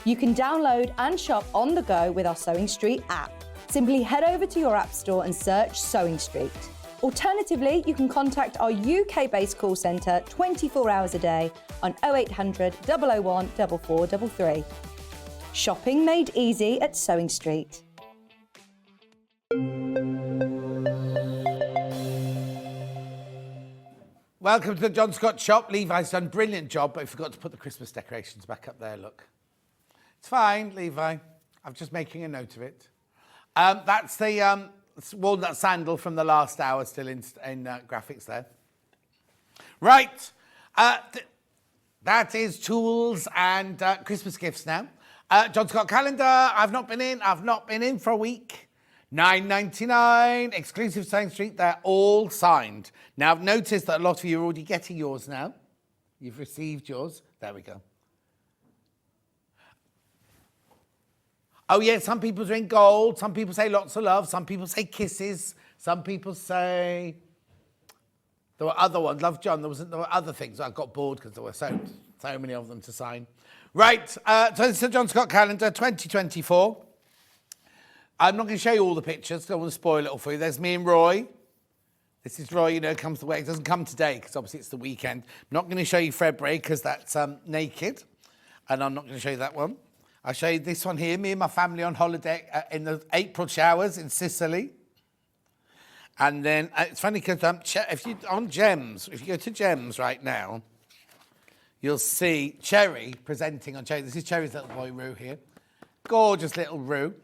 You can download and shop on the go with our Sewing Street app. Simply head over to your app store and search Sewing Street. Alternatively, you can contact our UK-based call centre 24 hours a day on 0800 001 4433. Shopping made easy at Sewing Street. Welcome to the John Scott shop. Levi's done a brilliant job, but I forgot to put the Christmas decorations back up there, look. It's fine, Levi. I'm just making a note of it. That's the walnut sandal from the last hour, still in graphics there. Right. That is tools and Christmas gifts now. John Scott calendar. I've not been in for a week. $9.99, exclusive Sewing Street. They're all signed. Now, I've noticed that a lot of you are already getting yours now. You've received yours. There we go. Oh, yeah, some people drink gold. Some people say lots of love. Some people say kisses. Some people say... There were other ones. Love John. There were other things. I got bored because there were so many of them to sign. Right, so this is the John Scott calendar 2024. I'm not going to show you all the pictures, so I want to spoil it all for you. There's me and Roy. This is Roy, comes to work. It doesn't come today because obviously it's the weekend. I'm not going to show you February because that's naked. And I'm not going to show you that one. I'll show you this one here. Me and my family on holiday in the April showers in Sicily. And then it's funny because if you go to Gems right now, you'll see Cherry presenting on Cherry. This is Cherry's little boy, Roo, here. Gorgeous little Roo.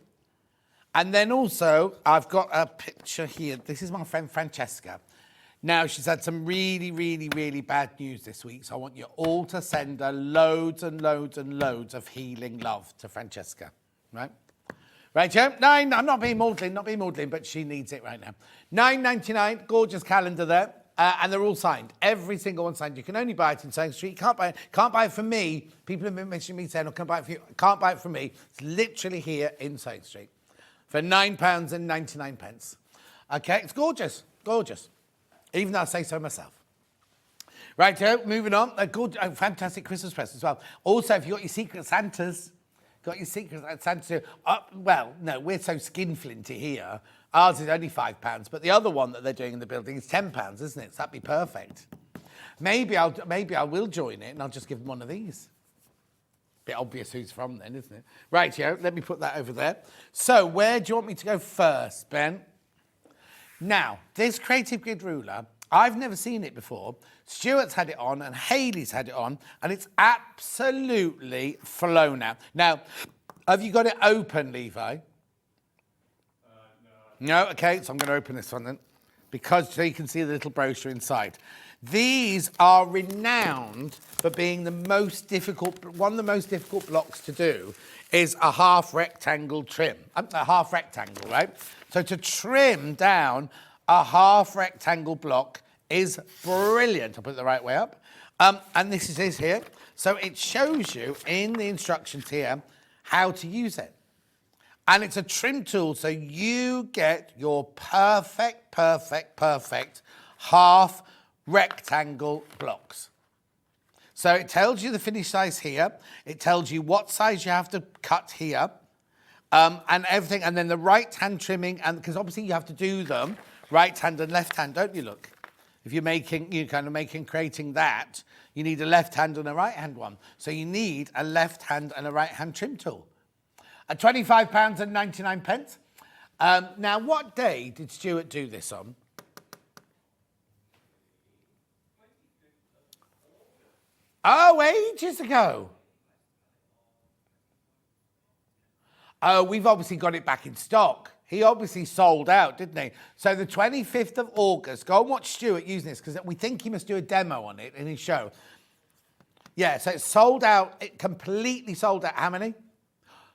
And then also, I've got a picture here. This is my friend Francesca. Now, she's had some really, really, really bad news this week, so I want you all to send her loads and loads and loads of healing love to Francesca, right? Right, Joe? I'm not being maudlin, but she needs it right now. $9.99, gorgeous calendar there, and they're all signed. Every single one signed. You can only buy it in Sewing Street. Can't buy it from me. People have been mentioning me saying, "Oh, can I buy it for you?" Can't buy it from me. It's literally here in Sewing Street for £9.99. Okay, it's gorgeous, gorgeous. Even though I say so myself. Right, Joe, moving on. A good, fantastic Christmas present as well. Also, if you've got your Secret Santas, well, no, we're so skinflinty here. Ours is only £5, but the other one that they're doing in the building is £10, isn't it? So that'd be perfect. Maybe I will join it and I'll just give them one of these. Bit obvious who's from then, isn't it? Right, Joe, let me put that over there. So where do you want me to go first, Ben? Now, this Creative Grid ruler, I've never seen it before. Stuart's had it on and Hayley's had it on, and it's absolutely flown out. Now, have you got it open, Levi? No. No? Okay, so I'm going to open this one then, because so you can see the little brochure inside. These are renowned for being one of the most difficult blocks to do is a half rectangle trim. A half rectangle, right? So to trim down a half rectangle block is brilliant. I'll put it the right way up. And this is it here. So it shows you in the instructions here how to use it. And it's a trim tool, so you get your perfect half rectangle blocks. So it tells you the finished size here. It tells you what size you have to cut here. And everything, and then the right hand trimming, and because obviously you have to do them right hand and left hand, don't you? Look, if you're creating that, you need a left hand and a right hand one. So you need a left hand and a right hand trim tool. At £25.99. Now, what day did Stuart do this on? Oh, ages ago. Oh, we've obviously got it back in stock. He obviously sold out, didn't he? So the 25th of August, go and watch Stuart using this, because we think he must do a demo on it in his show. Yeah, so it's sold out, it completely sold out. How many?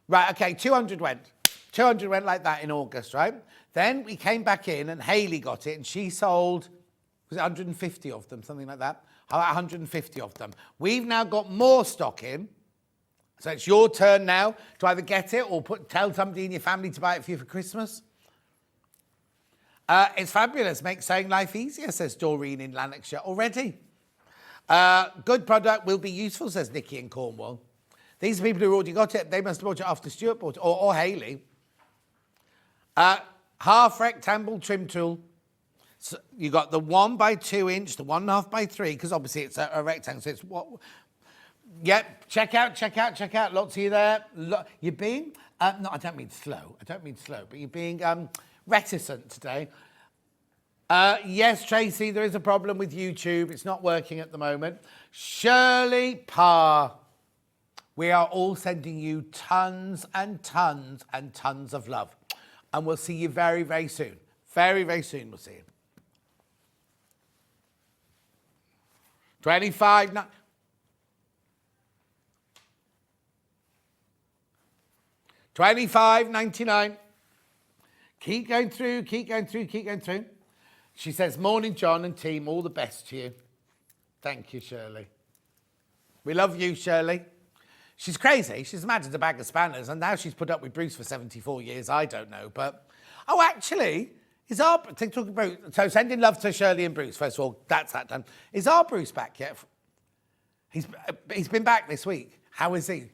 Right, okay, 200 went. 200 went like that in August, right? Then we came back in and Hayley got it and she sold, was it 150 of them, something like that? About 150 of them. We've now got more stock in. So it's your turn now to either get it or tell somebody in your family to buy it for you for Christmas. It's fabulous. Makes sewing life easier, says Doreen in Lanarkshire already. Good product, will be useful, says Nikki in Cornwall. These are people who already got it. They must have bought it after Stuart bought it, or Hayley. Half rectangle trim tool. So you got the 1 by 2 inch, the 1.5 by 3, because obviously it's a rectangle. So it's what. Yep, check out. Lots of you there. You're being, no, I don't mean slow, but you're being reticent today. Yes, Tracy, there is a problem with YouTube. It's not working at the moment. Shirley Parr, we are all sending you tons and tons and tons of love. And we'll see you very, very soon. Very, very soon we'll see you. 25, no. $25.99. Keep going through. She says, morning, John and team, all the best to you. Thank you, Shirley. We love you, Shirley. She's crazy. She's mad as a bag of spanners, and now she's put up with Bruce for 74 years. I don't know, but... Oh, actually, so sending love to Shirley and Bruce, first of all. That's that done. Is our Bruce back yet? He's been back this week. How is he?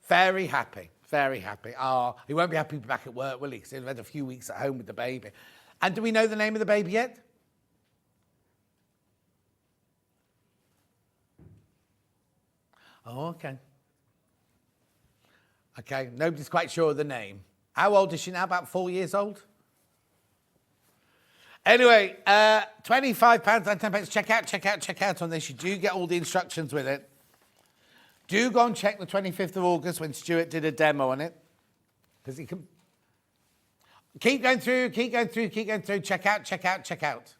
Very happy. Oh, he won't be happy to be back at work, will he? Because he'll have had a few weeks at home with the baby. And do we know the name of the baby yet? Oh, okay. Okay, nobody's quite sure of the name. How old is she now? About 4 years old? Anyway, £25 and £10. Check out on this. You do get all the instructions with it. Do go and check the 25th of August when Stuart did a demo on it. Because he can... Keep going through, keep going through, keep going through. Check out, check out, check out.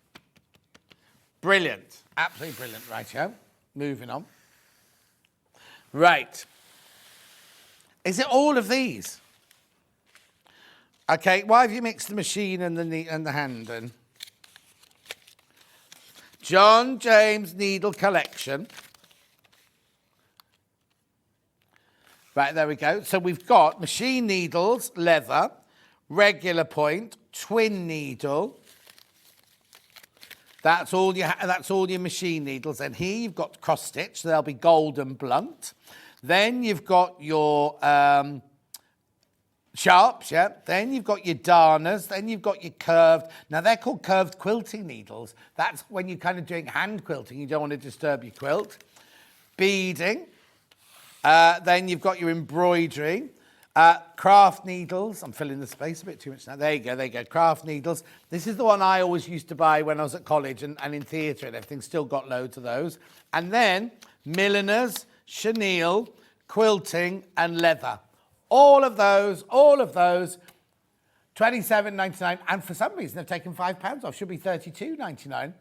Brilliant. Absolutely brilliant. Right, yeah. Moving on. Right. Is it all of these? Okay, why have you mixed the machine and the hand in? John James Needle Collection. Right, there we go. So we've got machine needles, leather, regular point, twin needle. That's all your machine needles. And here you've got cross stitch. So they'll be gold and blunt. Then you've got your sharps, yeah. Then you've got your darners. Then you've got your curved. Now they're called curved quilting needles. That's when you're kind of doing hand quilting. You don't want to disturb your quilt. Beading. Then you've got your embroidery. Craft needles. I'm filling the space a bit too much now. There you go, there you go. Craft needles. This is the one I always used to buy when I was at college and in theatre and everything. Still got loads of those. And then milliners, chenille, quilting and leather. All of those, $27.99. And for some reason, they've taken £5 off. Should be $32.99.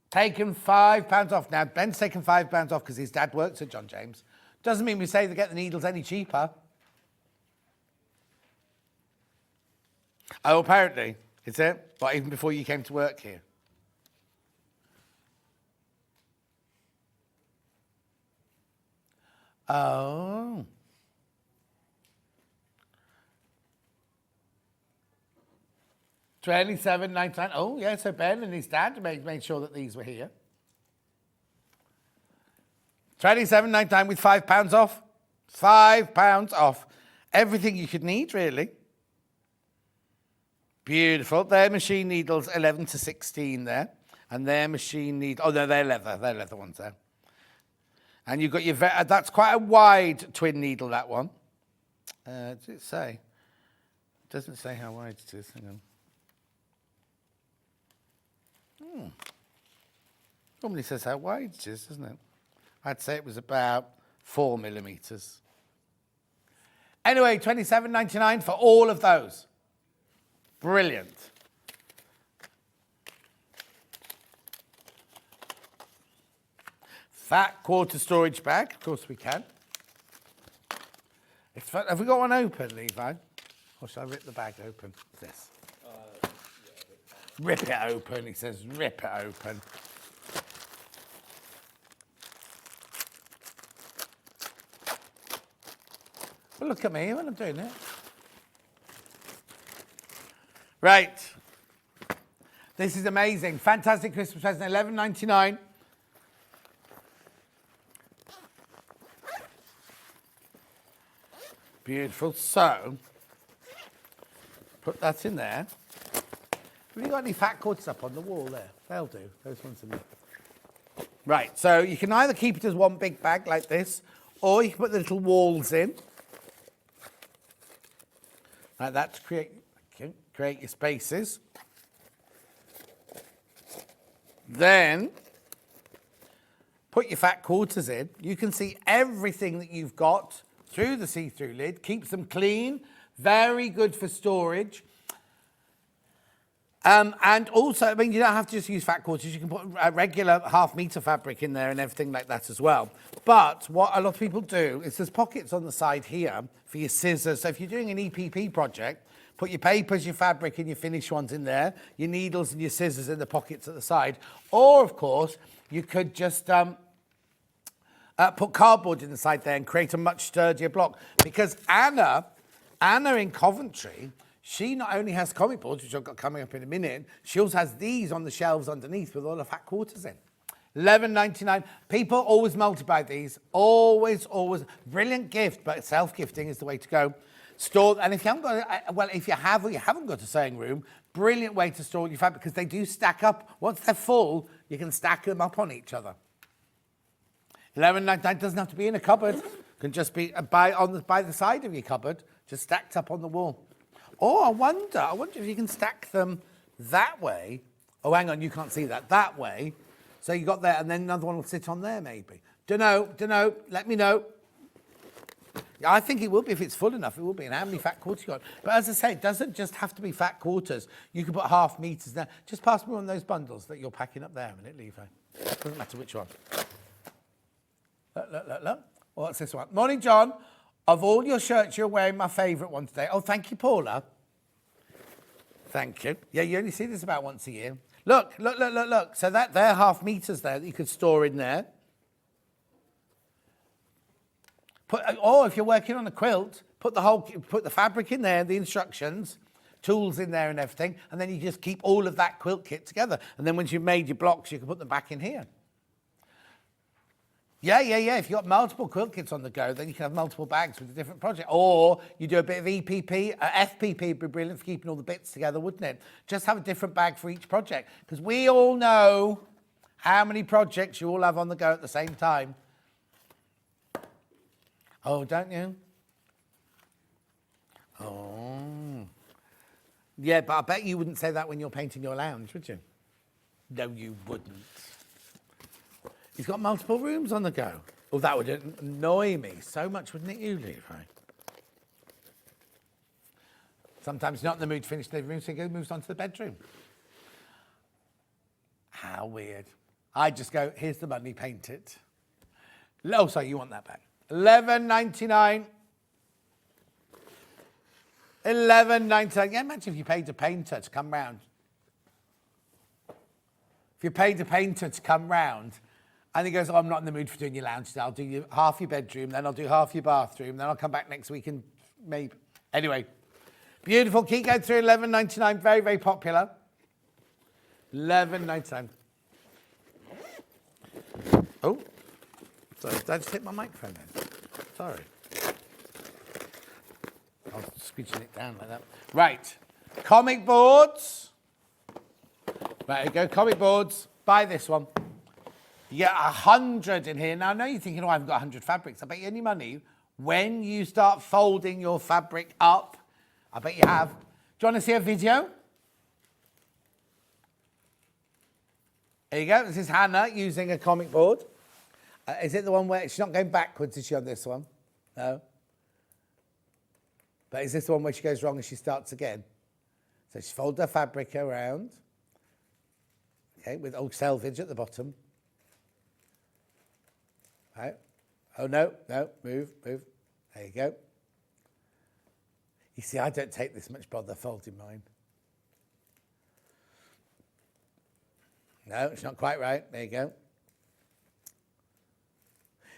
Taken £5 off. Now, Ben's taken £5 off because his dad works at John James. Doesn't mean we say they get the needles any cheaper. Oh, apparently. Is it? But even before you came to work here. Oh. $27.99. Oh, yeah, so Ben and his dad made sure that these were here. $27.99 with £5 off. £5 off. Everything you could need, really. Beautiful. Their machine needles, 11 to 16 there. And their machine needle, oh, no, they're leather. They're leather ones there. And you've got your, that's quite a wide twin needle, that one. Does it say? It doesn't say how wide it is. Hang on. Normally says how wide it is, doesn't it? I'd say it was about 4 millimetres. Anyway, $27.99 for all of those. Brilliant. Fat quarter storage bag. Of course we can. Have we got one open, Levi? Or shall I rip the bag open? This. Rip it open, he says. Rip it open. Well, look at me when I'm doing it. Right. This is amazing. Fantastic Christmas present, $11.99. Beautiful. So, put that in there. Have you got any fat cords up on the wall there? They'll do. Those ones are. Right. So you can either keep it as one big bag like this, or you can put the little walls in. Like that to create your spaces. Then put your fat quarters in. You can see everything that you've got through the see-through lid. Keeps them clean. Very good for storage. And also, I mean, you don't have to just use fat quarters. You can put a regular half-metre fabric in there and everything like that as well. But what a lot of people do is there's pockets on the side here for your scissors. So if you're doing an EPP project, put your papers, your fabric, and your finished ones in there, your needles and your scissors in the pockets at the side. Or, of course, you could just put cardboard in the side there and create a much sturdier block. Because Anna in Coventry, she not only has comic boards, which I've got coming up in a minute, she also has these on the shelves underneath with all the fat quarters in. $11.99. People always multiply these. Always. Brilliant gift, but self-gifting is the way to go. Store, and if you haven't got, well, if you have or you haven't got a sewing room, brilliant way to store your fabric because they do stack up. Once they're full, you can stack them up on each other. $11.99 doesn't have to be in a cupboard. It can just be by the side of your cupboard, just stacked up on the wall. Oh, I wonder if you can stack them that way. Oh, hang on, you can't see that. That way. So you got there, and then another one will sit on there, maybe. Dunno. Let me know. I think it will be if it's full enough. It will be. And how many fat quarters you got? But as I say, it doesn't just have to be fat quarters. You can put half meters there. Just pass me one of those bundles that you're packing up there a minute, Levi. Doesn't matter which one. Look. What's this one? Morning, John. Of all your shirts, you're wearing my favourite one today. Oh, thank you, Paula. Thank you. Yeah, you only see this about once a year. Look. So they're half meters there that you could store in there. Or if you're working on a quilt, put the fabric in there, the instructions, tools in there and everything, and then you just keep all of that quilt kit together. And then once you've made your blocks, you can put them back in here. Yeah. If you've got multiple quilt kits on the go, then you can have multiple bags with a different project. Or you do a bit of EPP. FPP would be brilliant for keeping all the bits together, wouldn't it? Just have a different bag for each project. Because we all know how many projects you all have on the go at the same time. Oh, don't you? Oh. Yeah, but I bet you wouldn't say that when you're painting your lounge, would you? No, you wouldn't. He's got multiple rooms on the go. Oh, that would annoy me so much, wouldn't it, you, Levi? Sometimes not in the mood to finish the living room, so he moves on to the bedroom. How weird. I just go, here's the money, paint it. Oh, sorry, you want that back. $11.99. $11.99. Yeah, imagine if you paid a painter to come round. If you paid a painter to come round, and he goes, oh, I'm not in the mood for doing your lounge today. I'll do half your bedroom, then I'll do half your bathroom, then I'll come back next week and maybe. Anyway, beautiful. Keep going through. $11.99. Very, very popular. $11.99. Oh, sorry. Did I just hit my microphone then? Sorry. I was squeezing it down like that. Right. Comic boards. Right, here you go. Comic boards. Buy this one. You get 100 in here. Now, I know you're thinking, oh, I haven't got 100 fabrics. I bet you any money, when you start folding your fabric up, I bet you have. Do you want to see a video? There you go. This is Hannah using a comic board. Is it the one where she's not going backwards, is she, on this one? No. But is this the one where she goes wrong and she starts again? So she folds her fabric around. Okay, with old selvage at the bottom. Right. Oh, no, move. There you go. You see, I don't take this much bother folding mine. No, it's not quite right. There you go.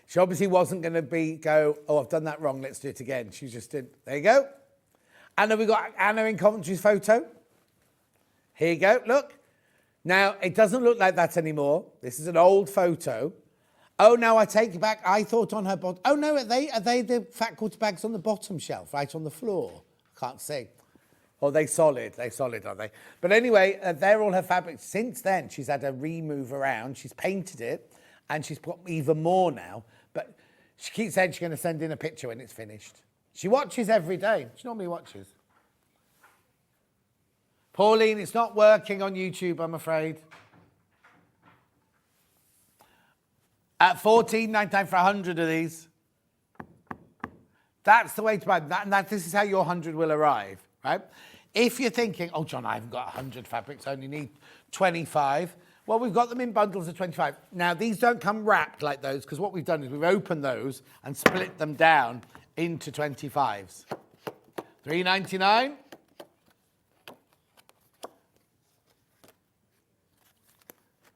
She obviously wasn't going to go, oh, I've done that wrong, let's do it again. She just did. There you go. Anna, we got Anna in Coventry's photo. Here you go, look. Now, it doesn't look like that anymore. This is an old photo. Oh, no, I take it back. I thought on her bottom. Oh, no, are they the fat quarter bags on the bottom shelf, right on the floor? Can't see. Oh, they solid. They're solid, aren't they? But anyway, they're all her fabrics. Since then, she's had a remove around. She's painted it, and she's put even more now. But she keeps saying she's going to send in a picture when it's finished. She watches every day. She normally watches. Pauline, it's not working on YouTube, I'm afraid. At $14.99 for 100 of these. That's the way to buy them. This is how your 100 will arrive, right? If you're thinking, oh, John, I haven't got 100 fabrics, I only need 25. Well, we've got them in bundles of 25. Now, these don't come wrapped like those, because what we've done is we've opened those and split them down into 25s. $3.99.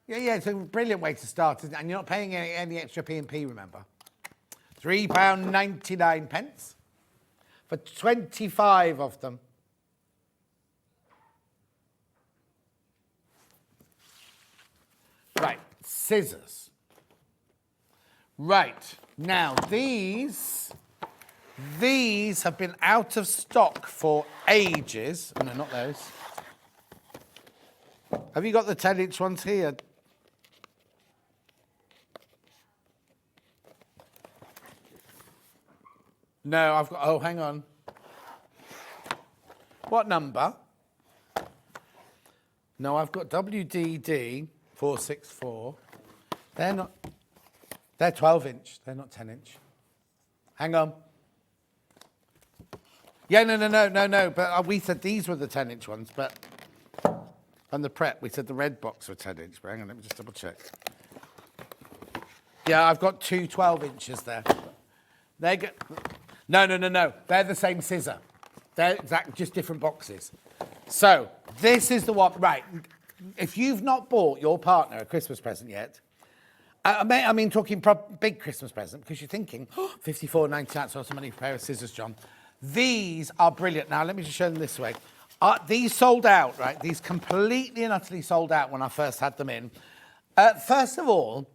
Yeah, it's a brilliant way to start, isn't it? And you're not paying any extra P&P, remember. £3.99 for 25 of them. Right, scissors. Right, now these have been out of stock for ages. No, not those. Have you got the 10-inch ones here? No, I've got, oh, hang on. What number? No, I've got WDD 464. They're 12-inch. They're not 10-inch. Hang on. Yeah, no. But we said these were the 10-inch ones, but on the prep, we said the red box were 10-inch. But hang on, let me just double check. Yeah, I've got two 12 inches there. No. They're the same scissor. They're exactly just different boxes. So this is the one, right. If you've not bought your partner a Christmas present yet, I mean talking big Christmas present, because you're thinking, $54.99, so many pair of scissors, John. These are brilliant. Now, let me just show them this way. These sold out, right? These completely and utterly sold out when I first had them in. First of all,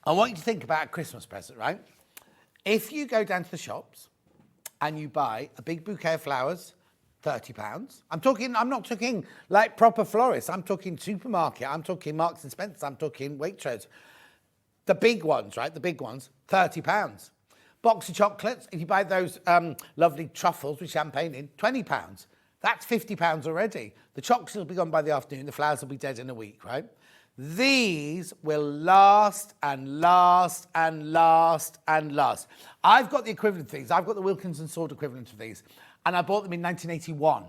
I want you to think about a Christmas present, right? If you go down to the shops and you buy a big bouquet of flowers, £30. I'm not talking like proper florists. I'm talking supermarket. I'm talking Marks and Spencer. I'm talking Waitrose. The big ones, right? The big ones, £30. Box of chocolates, if you buy those lovely truffles with champagne in, £20. That's £50 already. The chocolates will be gone by the afternoon. The flowers will be dead in a week, right? These will last and last and last and last. I've got the equivalent of these. I've got the Wilkinson sword equivalent of these. And I bought them in 1981.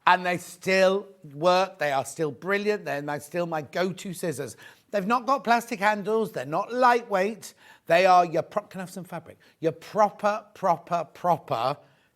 And they still work. They are still brilliant. They're still my go-to scissors. They've not got plastic handles. They're not lightweight. They are your, can I have some fabric? Your proper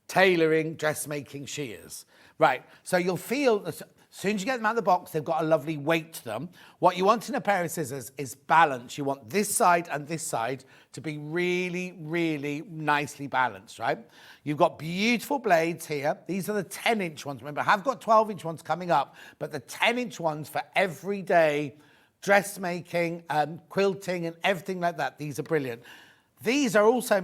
tailoring, dressmaking shears. Right, so you'll feel, as soon as you get them out of the box, they've got a lovely weight to them. What you want in a pair of scissors is balance. You want this side and this side to be really, really nicely balanced, right? You've got beautiful blades here. These are the 10-inch ones. Remember, I have got 12-inch ones coming up, but the 10-inch ones for everyday dressmaking, quilting and everything like that. These are brilliant. These are also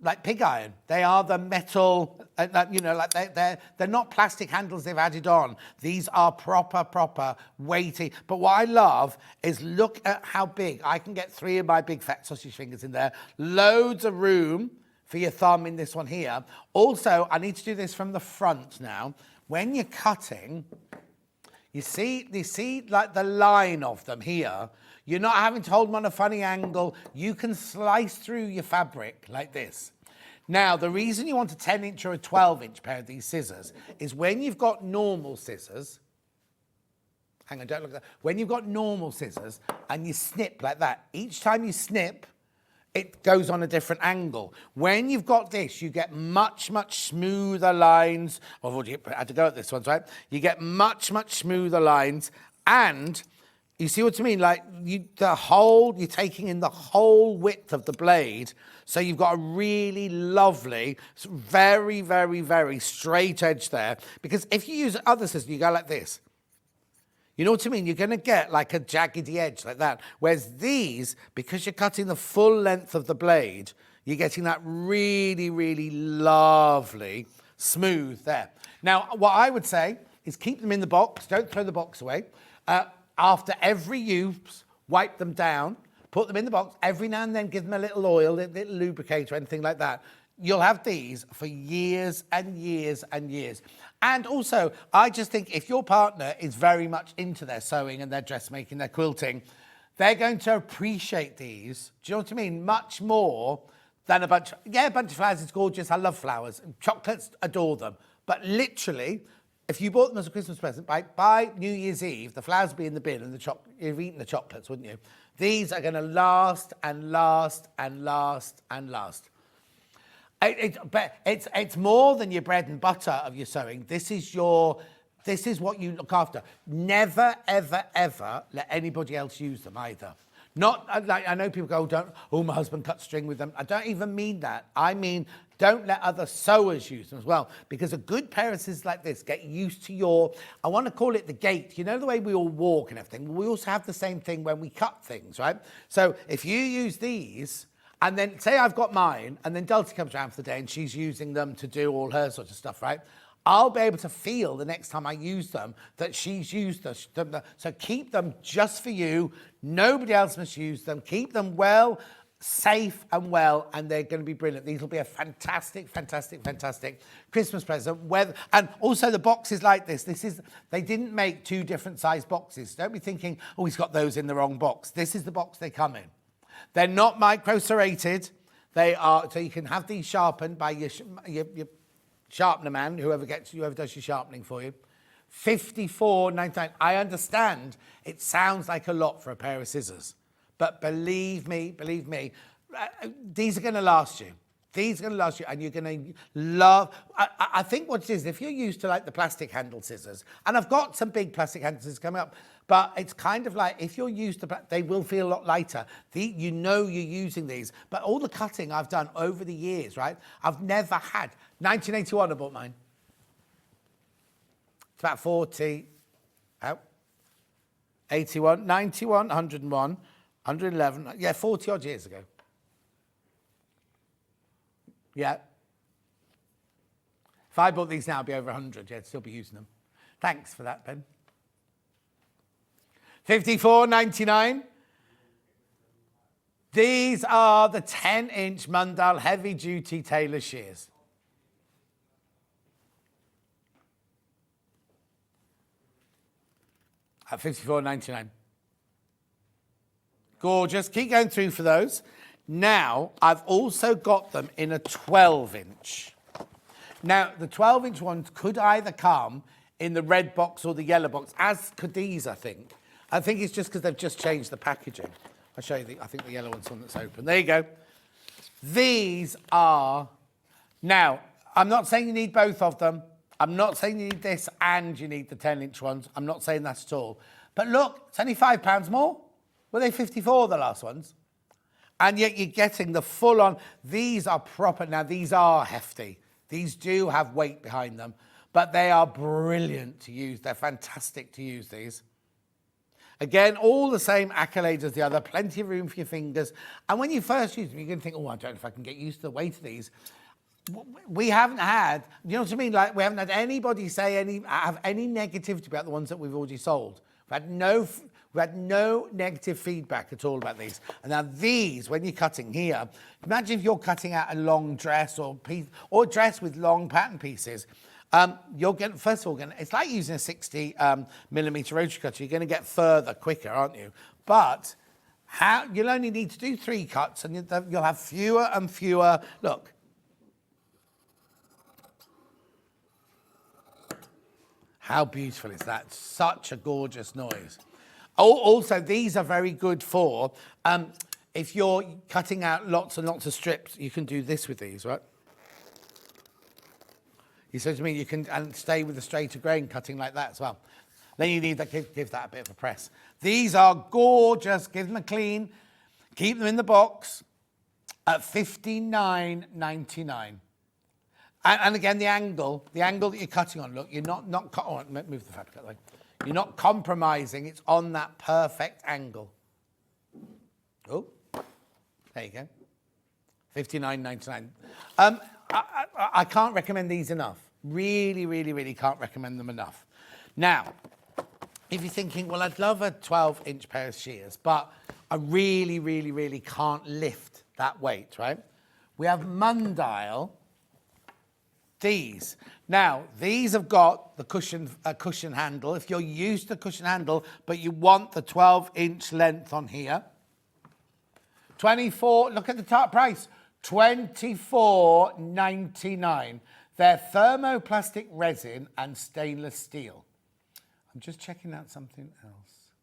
like pig iron. They are the metal, like they're not plastic handles they've added on. These are proper weighty. But what I love is look at how big. I can get 3 of my big fat sausage fingers in there. Loads of room for your thumb in this one here. Also, I need to do this from the front now. When you're cutting, you see like the line of them here. You're not having to hold them on a funny angle. You can slice through your fabric like this. Now, the reason you want a 10-inch or a 12-inch pair of these scissors is when you've got normal scissors, hang on, don't look at that. When you've got normal scissors and you snip like that, each time you snip, it goes on a different angle. When you've got this, you get much smoother lines. I had to go at this one, right? You get much smoother lines, and you see what I mean? Like you're taking in the whole width of the blade, so you've got a really lovely, very straight edge there. Because if you use other scissors, you go like this. You know what I mean? You're going to get like a jaggedy edge like that. Whereas these, because you're cutting the full length of the blade, you're getting that really lovely smooth there. Now, what I would say is keep them in the box. Don't throw the box away. After every use, wipe them down, put them in the box. Every now and then, give them a little oil, a little lubricant or anything like that. You'll have these for years and years and years. And also, I just think if your partner is very much into their sewing and their dressmaking, their quilting, they're going to appreciate these, do you know what I mean, much more than a bunch of flowers is gorgeous. I love flowers. Chocolates, adore them. But literally, if you bought them as a Christmas present, by New Year's Eve, the flowers would be in the bin and you've eaten the chocolates, wouldn't you? These are going to last and last and last and last. It's more than your bread and butter of your sewing. This is what you look after. Never, ever let anybody else use them either. Not like I know people go, my husband cut string with them. I don't even mean that. I mean, don't let other sewers use them as well, because a good pair of scissors like this get used to I want to call it the gait. You know the way we all walk and everything? We also have the same thing when we cut things, right? So if you use these, and then say I've got mine, and then Dulcie comes around for the day and she's using them to do all her sorts of stuff, right? I'll be able to feel the next time I use them that she's used them. So keep them just for you. Nobody else must use them. Keep them well, safe and well, and they're going to be brilliant. These will be a fantastic Christmas present. And also the boxes like this. They didn't make 2 different size boxes. Don't be thinking, he's got those in the wrong box. This is the box they come in. They're not micro serrated. They are, so you can have these sharpened by your sharpener man, whoever does your sharpening for you. $54.99. I understand it sounds like a lot for a pair of scissors, but believe me, these are going to last you. These are going to last you, and you're going to love. I think what it is, if you're used to like the plastic handle scissors, and I've got some big plastic handle scissors coming up, but it's kind of like if you're used to, they will feel a lot lighter. You know you're using these, but all the cutting I've done over the years, right? I've never had. 1981, I bought mine. It's about 40. Out. 81, 91, 101, 111. Yeah, 40 odd years ago. Yeah. If I bought these now, it'd be over 100. Yeah, I'd still be using them. Thanks for that, Ben. $54.99. These are the 10-inch Mundal heavy-duty tailor shears. At $54.99. Gorgeous. Keep going through for those. Now, I've also got them in a 12-inch. Now, the 12-inch ones could either come in the red box or the yellow box, as could these, I think. I think it's just because they've just changed the packaging. I'll show you, I think the yellow one's the one that's open. There you go. These are... Now, I'm not saying you need both of them. I'm not saying you need this and you need the 10-inch ones. I'm not saying that at all. But look, it's only £5 more. Were they 54, the last ones? And yet you're getting the full-on... These are proper... Now, these are hefty. These do have weight behind them. But they are brilliant to use. They're fantastic to use, these. Again, all the same accolades as the other. Plenty of room for your fingers. And when you first use them, you're going to think, oh, I don't know if I can get used to the weight of these. We haven't had... You know what I mean? Like, we haven't had anybody have any negativity about the ones that we've already sold. We've had no negative feedback at all about these. And now these, when you're cutting here, imagine if you're cutting out a long dress or dress with long pattern pieces. You're getting, first of all, it's like using a 60 millimeter rotary cutter. You're going to get further quicker, aren't you? But you'll only need to do 3 cuts, and you'll have fewer and fewer. Look. How beautiful is that? Such a gorgeous noise. Also, these are very good for, if you're cutting out lots and lots of strips, you can do this with these, right? You see what I mean? You can stay with the straighter grain cutting like that as well. Then you need that, give that a bit of a press. These are gorgeous. Give them a clean. Keep them in the box at $59.99. And again, the angle that you're cutting on, look, you're not oh, move the fabric out of the way. You're not compromising. It's on that perfect angle. Oh, there you go. $59.99. I can't recommend these enough. Really, really, really can't recommend them enough. Now, if you're thinking, well, I'd love a 12-inch pair of shears, but I really, really, really can't lift that weight, right? We have Mundal. These. Now, these have got the cushion handle. If you're used to cushion handle, but you want the 12-inch length on here. 24, look at the top price, $24.99. They're thermoplastic resin and stainless steel. I'm just checking out something else.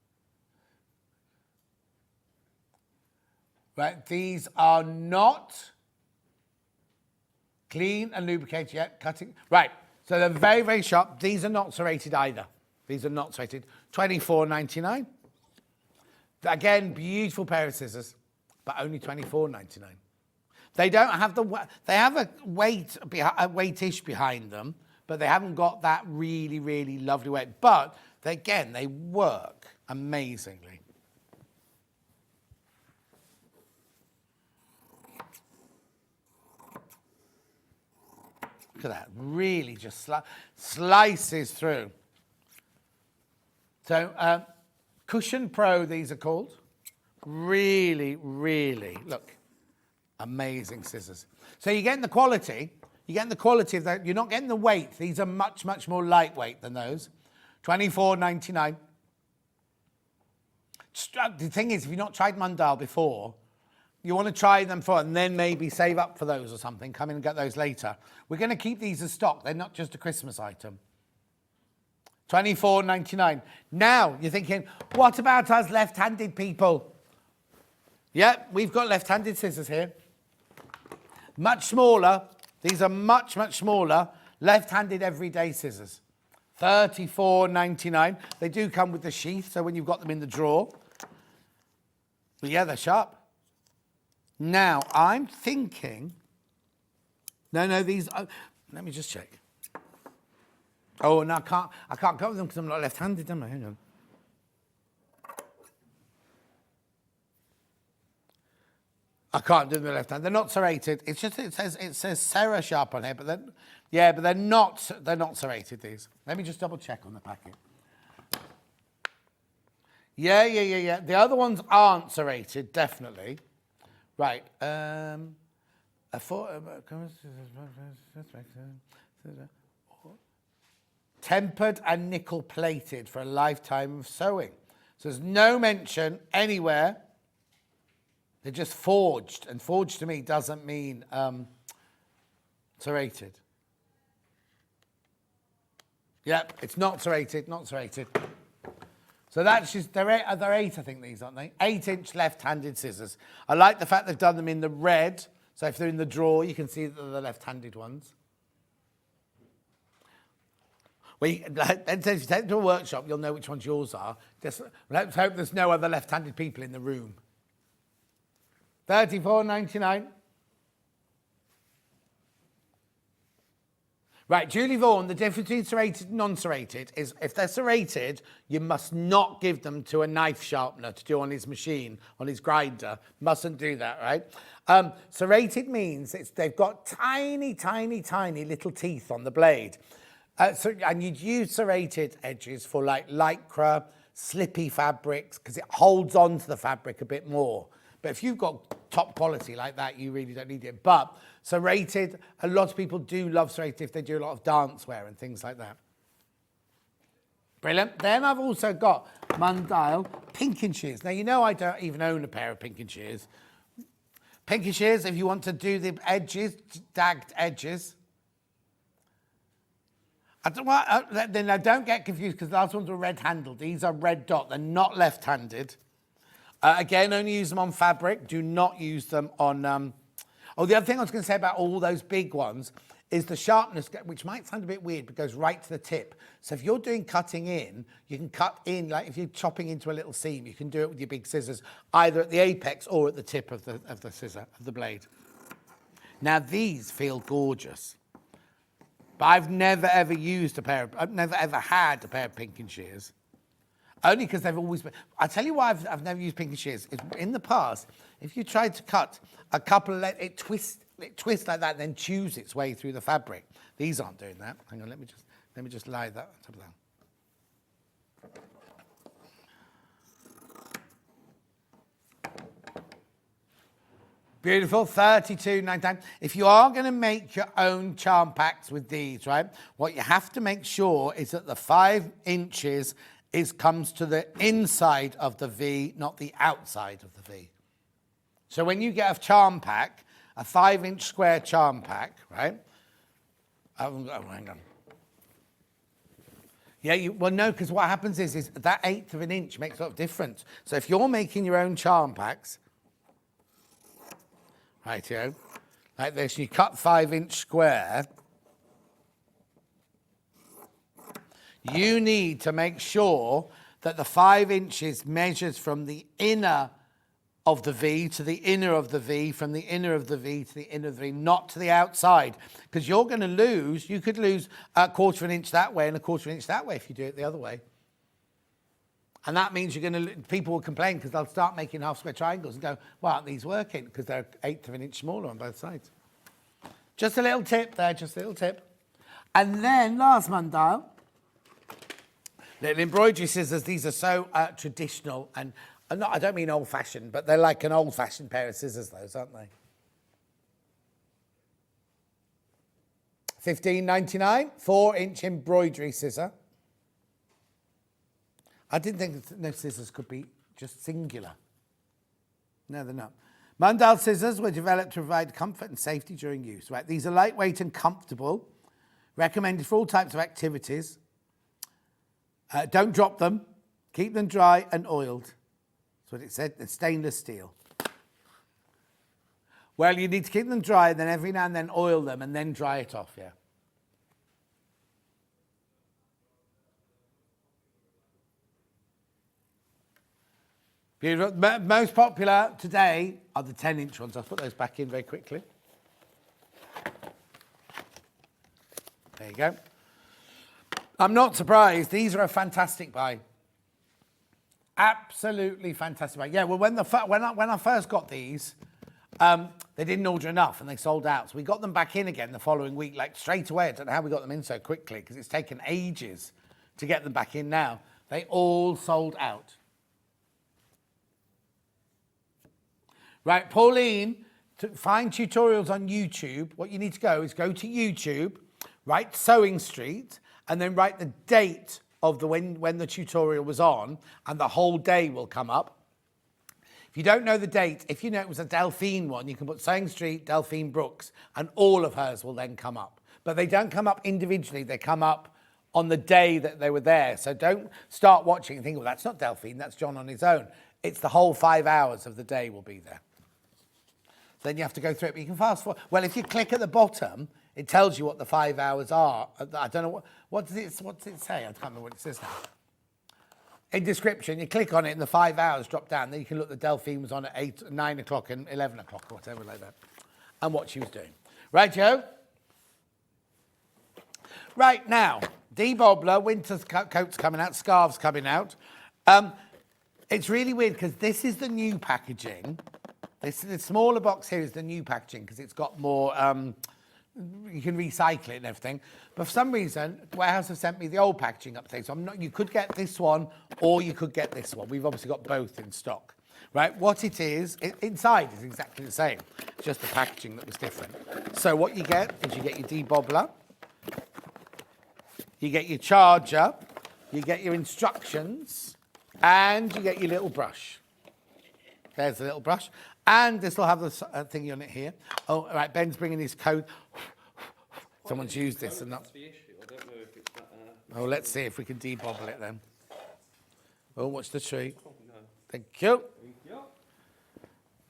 Right, these are not clean and lubricated yet, cutting. Right, so they're very, very sharp. These are not serrated either. These are not serrated. $24.99. Again, beautiful pair of scissors, but only $24.99. They don't have they have a weightish behind them, but they haven't got that really, really lovely weight. But they work amazingly. Look at that, really just slices through. So, Cushion Pro, these are called. Really, really, look, amazing scissors. So you're getting the quality, of that, you're not getting the weight. These are much, much more lightweight than those. $24.99. The thing is, if you've not tried Mundal before, You want to try them for, and then maybe save up for those or something. Come in and get those later. We're going to keep these as stock. They're not just a Christmas item. $24.99. Now, you're thinking, what about us left-handed people? Yeah, we've got left-handed scissors here. Much smaller. These are much, much smaller. Left-handed everyday scissors. $34.99. They do come with the sheath, so when you've got them in the drawer. But yeah, they're sharp. Now, I'm thinking... No, these... let me just check. Oh, no, I can't go with them because I'm not left-handed, am I? Hang on. I can't do them with left-handed. They're not serrated. It's just, it says Sarah Sharp on here, but then... Yeah, but they're not serrated, these. Let me just double-check on the packet. Yeah. The other ones aren't serrated, definitely. Right. Tempered and nickel plated for a lifetime of sewing. So there's no mention anywhere. They're just forged. And forged to me doesn't mean serrated. Yep, it's not serrated, not serrated. So that's just, they're 8, I think, these, aren't they? 8-inch left-handed scissors. I like the fact they've done them in the red. So if they're in the drawer, you can see that they're the left-handed ones. If you take them to a workshop, you'll know which ones yours are. Just let's hope there's no other left-handed people in the room. $34.99. Right, Julie Vaughan, the difference between serrated and non-serrated is if they're serrated, you must not give them to a knife sharpener to do on his machine, on his grinder. Mustn't do that, right? Serrated means they've got tiny, tiny, tiny little teeth on the blade. And you'd use serrated edges for like lycra, slippy fabrics, because it holds on to the fabric a bit more. But if you've got top quality like that, you really don't need it. But serrated, a lot of people do love serrated if they do a lot of dance wear and things like that. Brilliant. Then I've also got Mundial Pink and shears. Now, you know I don't even own a pair of Pink and shears. Pink and shears, if you want to do the edges, dagged edges. Now, don't get confused because the last ones were red-handled. These are red dot. They're not left-handed. Again, only use them on fabric. Do not use them on... the other thing I was going to say about all those big ones is the sharpness, which might sound a bit weird, but goes right to the tip. So if you're doing cutting in, you can cut in, like if you're chopping into a little seam, you can do it with your big scissors, either at the apex or at the tip of the scissor, of the blade. Now, these feel gorgeous. But I've never, ever I've never, ever had a pair of Pink and shears. Only because they've always been... I tell you why I've never used Pink and shears. In the past, if you tried to cut a couple, it twists like that, then chews its way through the fabric. These aren't doing that. Hang on, let me just lie that on top of that. Beautiful, $32.99. If you are going to make your own charm packs with these, right, what you have to make sure is that the 5 inches comes to the inside of the V, not the outside of the V. So when you get a charm pack, a 5-inch square charm pack, right? Oh, hang on. Yeah, well, no, because what happens is that 1/8 of an inch makes a lot of difference. So if you're making your own charm packs, rightio, like this, you cut 5-inch square, you need to make sure that the 5 inches measures from the inner of the V to the inner of the V, from the inner of the V to the inner of the V, not to the outside. Because you could lose a 1/4 of an inch that way and a 1/4 of an inch that way if you do it the other way. And that means people will complain because they'll start making half square triangles and go, well, aren't these working? Because they're 1/8 of an inch smaller on both sides. Just a little tip there, just a little tip. And then last Mundial, little embroidery scissors. These are so traditional and I don't mean old-fashioned, but they're like an old-fashioned pair of scissors, those, aren't they? $15.99, 4-inch embroidery scissor. I didn't think no scissors could be just singular. No, they're not. Mundell scissors were developed to provide comfort and safety during use. Right, these are lightweight and comfortable, recommended for all types of activities. Don't drop them. Keep them dry and oiled. That's what it said. They're stainless steel. Well, you need to keep them dry, and then every now and then oil them, and then dry it off. Yeah. Beautiful. Most popular today are the 10-inch ones. I'll put those back in very quickly. There you go. I'm not surprised. These are a fantastic buy. Absolutely fantastic buy. Yeah, well, when I first got these, they didn't order enough and they sold out. So we got them back in again the following week, like straight away. I don't know how we got them in so quickly because it's taken ages to get them back in now. They all sold out. Right, Pauline, to find tutorials on YouTube, what you need to go is go to YouTube, write Sewing Street, and then write the date of when the tutorial was on, and the whole day will come up. If you don't know the date, if you know it was a Delphine one, you can put Sewing Street, Delphine Brooks, and all of hers will then come up. But they don't come up individually, they come up on the day that they were there. So don't start watching and think, well, that's not Delphine, that's John on his own. It's the whole 5 hours of the day will be there. Then you have to go through it, but you can fast forward. Well, if you click at the bottom, it tells you what the 5 hours are. I don't know, what does it say? I can't remember what it says now. In description, you click on it and the 5 hours drop down. Then you can look, the Delphine was on at 8, 9 o'clock and 11 o'clock or whatever like that. And what she was doing. Right, Joe? Right, now, debobbler, winter coats coming out, scarves coming out. It's really weird because this is the new packaging. The smaller box here is the new packaging because it's got more, you can recycle it and everything. But for some reason, Warehouse have sent me the old packaging update. So you could get this one or you could get this one. We've obviously got both in stock. Right, what it is, inside is exactly the same. It's just the packaging that was different. So what you get is you get your debobbler, you get your charger, you get your instructions, and you get your little brush. There's the little brush. And this will have the thingy on it here. Oh, right, Ben's bringing his coat. Someone's used this and not. Oh, let's see if we can debobble it then. Oh, watch the tree. Thank you.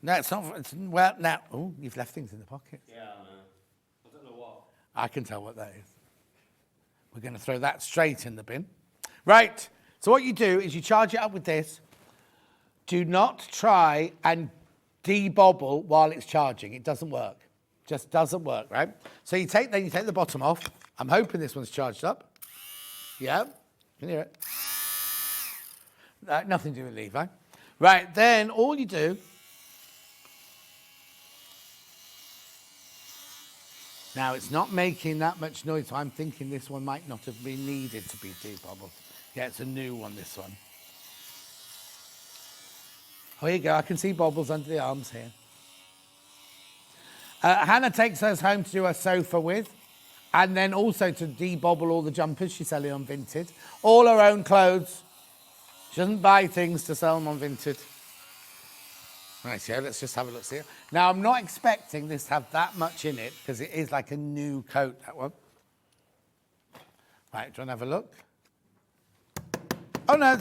No, it's not. Well, now. Oh, you've left things in the pocket. Yeah, I know. I don't know what. I can tell what that is. We're going to throw that straight in the bin. Right. So what you do is you charge it up with this. Do not try and debobble while it's charging. It doesn't work. Just doesn't work, right? So you take the bottom off. I'm hoping this one's charged up. Yeah, can you hear it? Nothing to do with Levi. Right, then all you do. Now it's not making that much noise, so I'm thinking this one might not have been needed to be debobbled. Yeah, it's a new one, this one. Oh, here you go. I can see bobbles under the arms here. Hannah takes hers home to do her sofa with, and then also to debobble all the jumpers she's selling on Vinted. All her own clothes. She doesn't buy things to sell them on Vinted. Right, so let's just have a look here. Now, I'm not expecting this to have that much in it, because it is like a new coat, that one. Right, do you want to have a look? Oh, no,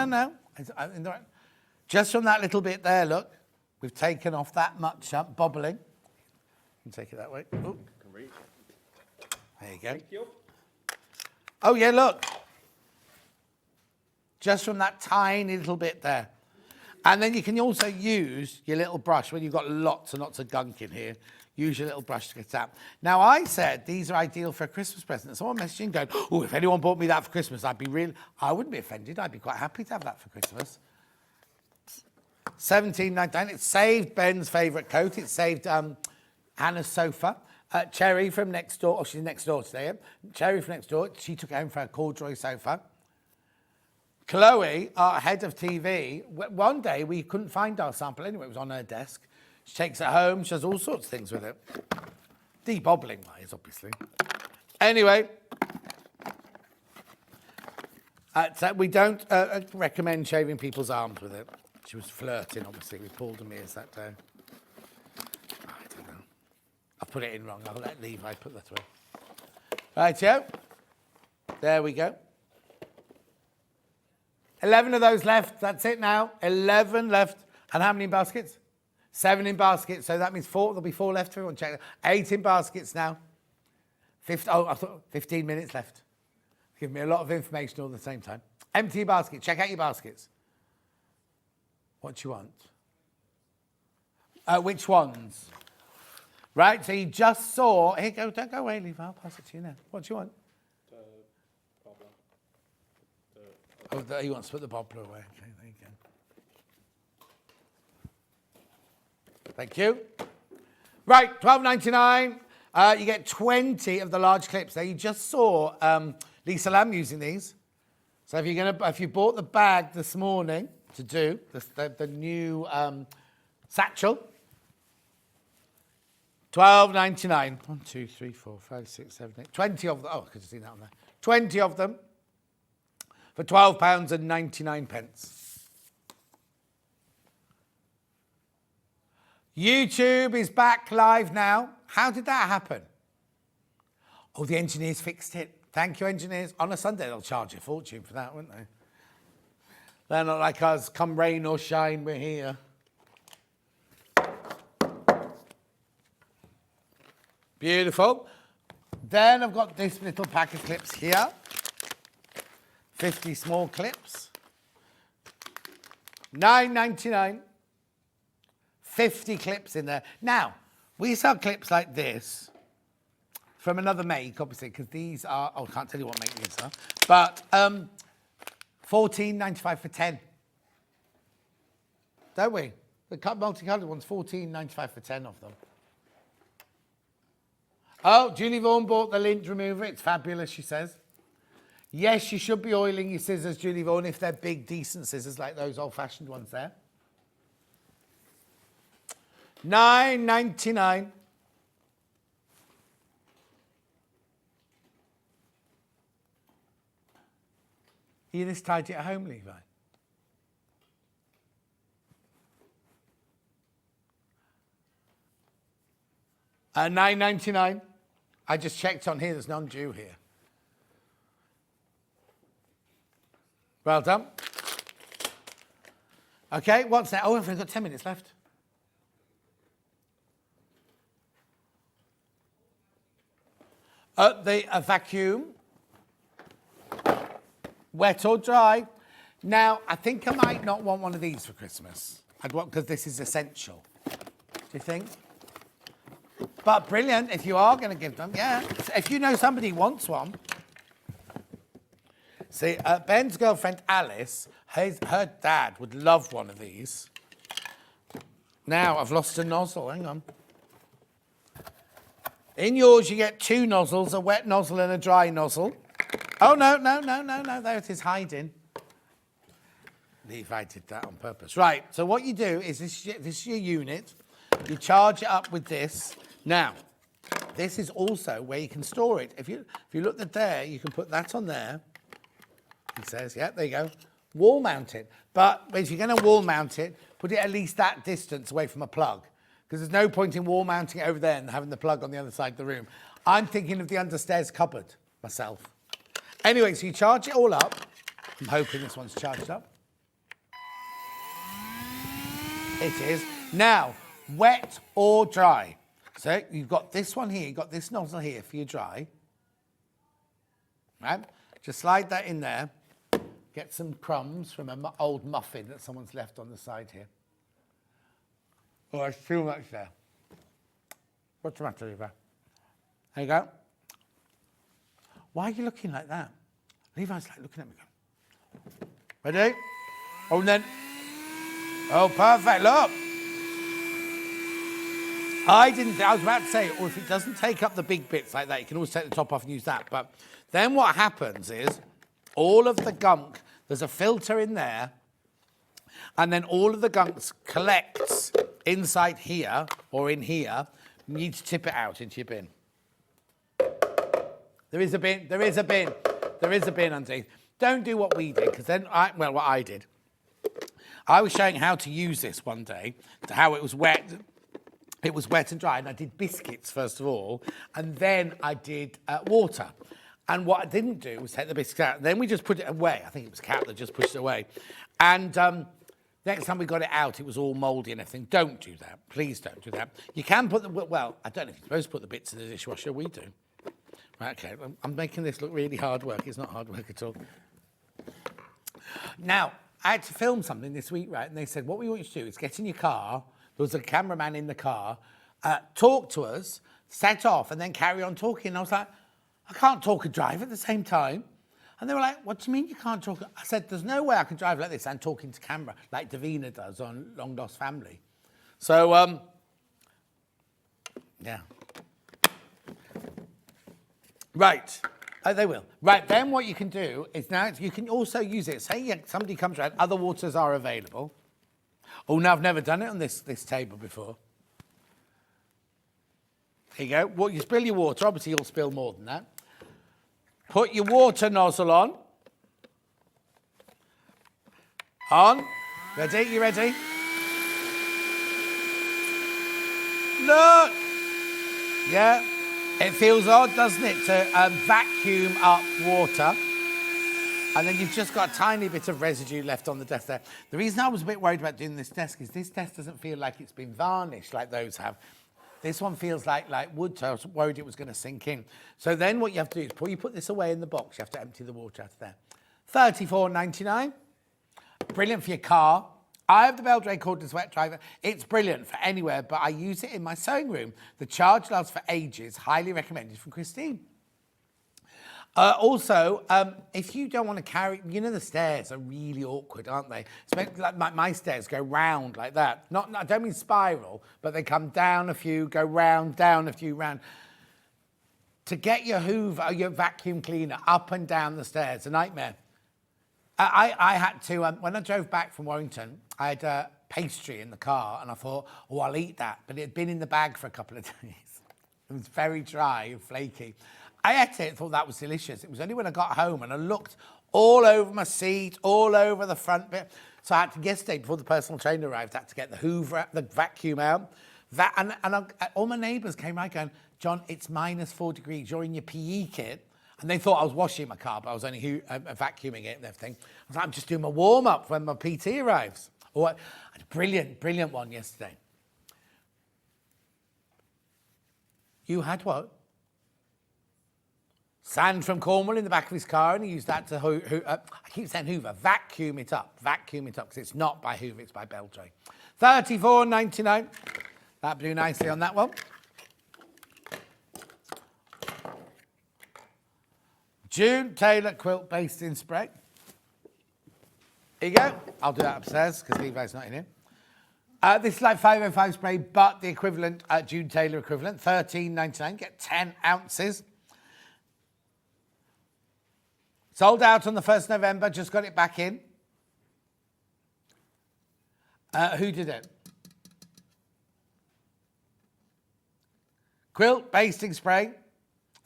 no. Just from that little bit there, look, we've taken off that much bobbling. You can take it that way. Ooh. There you go. Thank you. Oh, yeah, look. Just from that tiny little bit there. And then you can also use your little brush when you've got lots and lots of gunk in here. Use your little brush to get it out. Now, I said these are ideal for a Christmas present. Someone messaging going, oh, if anyone bought me that for Christmas, I wouldn't be offended. I'd be quite happy to have that for Christmas. $17.99. It saved Ben's favourite coat. It saved Hannah's sofa. Cherry from next door. Oh, she's next door today. Cherry from next door. She took it home for her corduroy sofa. Chloe, our head of TV, one day we couldn't find our sample anyway. It was on her desk. She takes it home. She does all sorts of things with it. Debobbling wise, obviously. Anyway, so we don't recommend shaving people's arms with it. She was flirting, obviously, with Paul Demers that day. I don't know. I put it in wrong. I'll let Levi put that away. Right, Joe. There we go. 11 of those left. That's it now. 11 left. And how many in baskets? 7 in baskets. So that means 4. There'll be 4 left. Everyone check. 8 in baskets now. 15 minutes left. Give me a lot of information all at the same time. Empty your basket. Check out your baskets. What do you want? Which ones? Right, so you just saw... Here, go, don't go away, Levi. I'll pass it to you now. What do you want? The bobbler. He wants to put the bobbler away. Okay, there you go. Thank you. Right, $12.99. You get 20 of the large clips. Now, you just saw Lisa Lamb using these. So if you bought the bag this morning to do the new satchel, $12.99. 1, 2, 3, 4, 5, 6, 7, 8. 20 of them. Oh, I could have seen that on there. 20 of them for £12.99. YouTube is back live now. How did that happen? Oh, the engineers fixed it. Thank you, engineers. On a Sunday, they'll charge you a fortune for that, won't they? They're not like us. Come rain or shine, we're here. Beautiful. Then I've got this little pack of clips here. 50 small clips. $9.99. 50 clips in there. Now, we sell clips like this from another make, obviously, because these are... Oh, I can't tell you what make these are. But $14.95 for 10. Don't we? The multicoloured ones, $14.95 for 10 of them. Oh, Julie Vaughan bought the lint remover. It's fabulous, she says. Yes, you should be oiling your scissors, Julie Vaughan, if they're big, decent scissors like those old-fashioned ones there. $9.99. You just tied it at home, Levi. $9.99. I just checked on here, there's none due here. Well done. Okay, what's that? Oh, I've only got 10 minutes left. A vacuum. Wet or dry. Now, I think I might not want one of these for Christmas. I'd want, because this is essential. Do you think? But brilliant, if you are going to give them, yeah. If you know somebody who wants one. See, Ben's girlfriend Alice, her dad would love one of these. Now, I've lost a nozzle, hang on. In yours, you get 2 nozzles, a wet nozzle and a dry nozzle. Oh, no, there it is, hiding. Levi did that on purpose. Right, so what you do is, this is your unit. You charge it up with this. Now, this is also where you can store it. If you look at there, you can put that on there. He says, yeah, there you go. Wall mount it. But if you're going to wall mount it, put it at least that distance away from a plug. Because there's no point in wall mounting it over there and having the plug on the other side of the room. I'm thinking of the understairs cupboard myself. Anyway, so you charge it all up. I'm hoping this one's charged up. It is. Now, wet or dry. So you've got this one here, you've got this nozzle here for your dry. Right? Just slide that in there. Get some crumbs from an old muffin that someone's left on the side here. Oh, there's too much there. What's the matter, Levi? There you go. Why are you looking like that? Levi's like looking at me going, ready? Oh, and then, oh, perfect, look. I was about to say, or if it doesn't take up the big bits like that, you can always take the top off and use that. But then what happens is all of the gunk, there's a filter in there, and then all of the gunk collects inside here or in here. You need to tip it out into your bin. There is a bin underneath. Don't do what we did, because then, what I did. I was showing how to use this one day, how it was wet. It was wet and dry, and I did biscuits first of all, and then I did water. And what I didn't do was take the biscuits out. Then we just put it away. I think it was Cat that just pushed it away. And next time we got it out, it was all mouldy and everything. Don't do that. Please don't do that. You can put the, well, I don't know if you're supposed to put the bits in the dishwasher. We do. Right, okay, I'm making this look really hard work. It's not hard work at all. Now, I had to film something this week, right? And they said, what we want you to do is get in your car. There was a cameraman in the car, talk to us, set off, and then carry on talking. And I was like, I can't talk and drive at the same time. And they were like, what do you mean you can't talk? I said, there's no way I can drive like this and talking to camera like Davina does on Long Lost Family. So, yeah. Right. Oh, they will. Right, then what you can do is now you can also use it. Say somebody comes around, other waters are available. Oh, no, I've never done it on this table before. Here you go. Well, you spill your water. Obviously, you'll spill more than that. Put your water nozzle on. On. Ready? You ready? Look. Yeah. It feels odd, doesn't it, to vacuum up water. And then you've just got a tiny bit of residue left on the desk there. The reason I was a bit worried about doing this desk is this desk doesn't feel like it's been varnished like those have. This one feels like wood, so I was worried it was going to sink in. So then what you have to do is before you put this away in the box, you have to empty the water out of there. $34.99. Brilliant for your car. I have the Beldray cordless wet driver. It's brilliant for anywhere, but I use it in my sewing room. The charge lasts for ages. Highly recommended from Christine. Also, if you don't want to carry, you know the stairs are really awkward, aren't they? Like my stairs go round like that. I don't mean spiral, but they come down a few, go round, down a few, round. To get your Hoover, your vacuum cleaner up and down the stairs, a nightmare. I had to, when I drove back from Warrington, I had pastry in the car, and I thought, oh, I'll eat that. But it had been in the bag for a couple of days. It was very dry and flaky. I ate it, thought that was delicious. It was only when I got home and I looked all over my seat, all over the front bit. So I had to, yesterday, before the personal trainer arrived, I had to get the Hoover, the vacuum out. All my neighbours came out going, John, it's -4 degrees. You're in your PE kit. And they thought I was washing my car, but I was only vacuuming it and everything. I was like, I'm just doing my warm-up when my PT arrives. I had a brilliant one yesterday. You had what? Sand from Cornwall in the back of his car, and he used that to, I keep saying Hoover, vacuum it up, because it's not by Hoover, it's by Beldray. $34.99. That'll do nicely on that one. June Taylor quilt basting spray. Here you go. I'll do that upstairs because Levi's not in here. This is like 505 spray, but the equivalent, June Taylor equivalent, $13.99. Get 10 ounces. Sold out on the 1st of November. Just got it back in. Who did it? Quilt basting spray,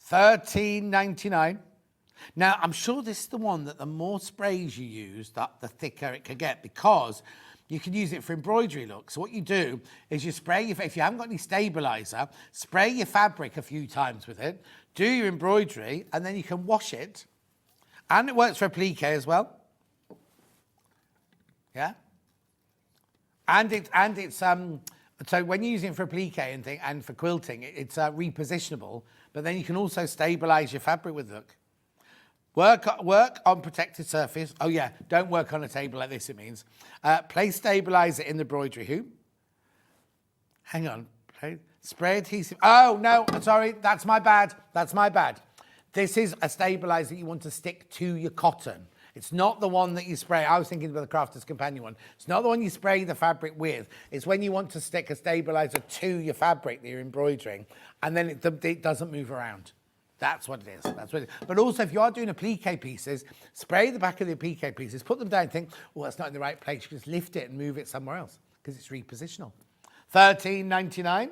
$13.99. Now, I'm sure this is the one that the more sprays you use, the thicker it can get, because you can use it for embroidery looks. So what you do is you spray, if you haven't got any stabiliser, spray your fabric a few times with it, do your embroidery, and then you can wash it. And it works for applique as well. Yeah? And it's so when you're using it for applique and for quilting, it's repositionable, but then you can also stabilise your fabric with it. Work on protected surface. Oh yeah, don't work on a table like this, it means. Place stabiliser in the embroidery hoop. Hang on. Spray adhesive. Oh, no, sorry, that's my bad. This is a stabiliser you want to stick to your cotton. It's not the one that you spray. I was thinking about the Crafter's Companion one. It's not the one you spray the fabric with. It's when you want to stick a stabiliser to your fabric that you're embroidering, and then it doesn't move around. That's what it is. But also, if you are doing applique pieces, spray the back of the applique pieces, put them down and think, oh, that's not in the right place. You can just lift it and move it somewhere else because it's repositional. $13.99.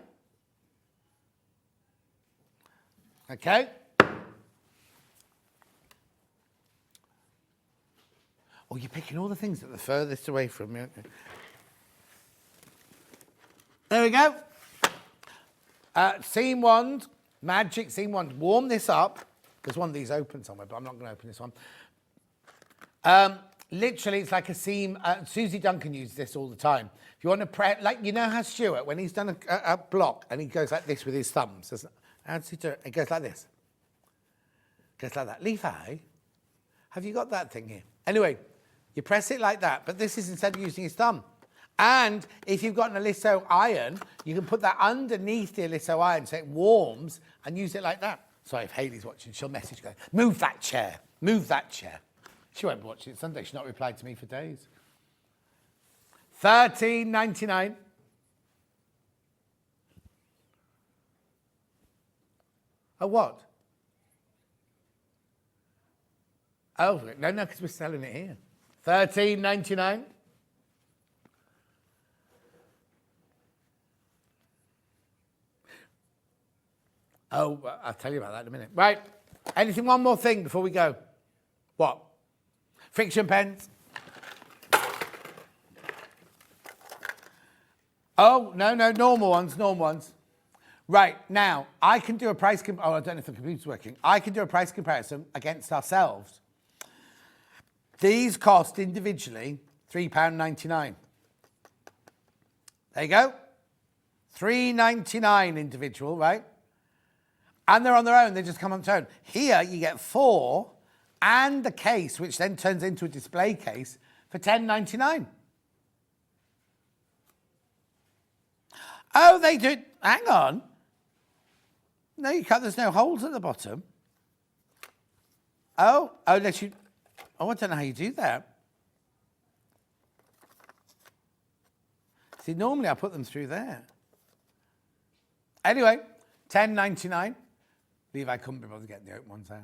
Okay. Oh, you're picking all the things that are the furthest away from you. There we go. Seam wand, magic seam wand. Warm this up. There's one of these open somewhere, but I'm not going to open this one. Literally, it's like a seam. Susie Duncan uses this all the time. If you want to press, like, you know how Stuart, when he's done a block and he goes like this with his thumbs, how does he do it? It goes like this. Goes like that. Levi, have you got that thing here? Anyway, you press it like that, but this is instead of using his thumb. And if you've got an Aliso iron, you can put that underneath the Aliso iron so it warms and use it like that. Sorry, if Hayley's watching, she'll message going, move that chair, move that chair. She won't be watching it Sunday. She's not replied to me for days. $13.99. Oh, what? Oh, no, because we're selling it here. $13.99. Oh, I'll tell you about that in a minute. Right. Anything, one more thing before we go? What? Friction pens. Oh, no, normal ones. Right, now, I can do a price comparison. Oh, I don't know if the computer's working. I can do a price comparison against ourselves. These cost individually £3.99. There you go. $3.99 individual, right? And they're on their own. They just come on their own. Here, you get 4 and the case, which then turns into a display case, for $10.99. Oh, they do. Hang on. No, you can't. There's no holes at the bottom. Oh, unless you... Oh, I don't know how you do that. See, normally I put them through there. Anyway, $10.99. Levi couldn't be bothered getting the open ones out.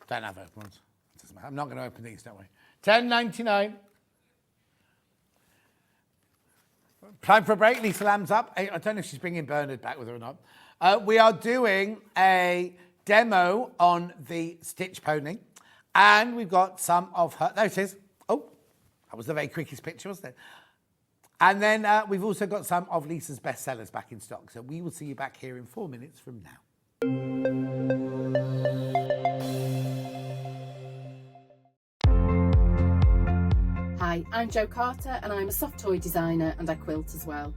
Don't have open ones. Doesn't matter. I'm not going to open these, don't worry. $10.99. Time for a break. Lisa Lamb's up. I don't know if she's bringing Bernard back with her or not. We are doing a demo on the Stitch Pony. And we've got some of her... There it is. Oh, that was the very quickest picture, wasn't it? And then we've also got some of Lisa's bestsellers back in stock. So we will see you back here in 4 minutes from now. Hi, I'm Jo Carter and I'm a soft toy designer and I quilt as well.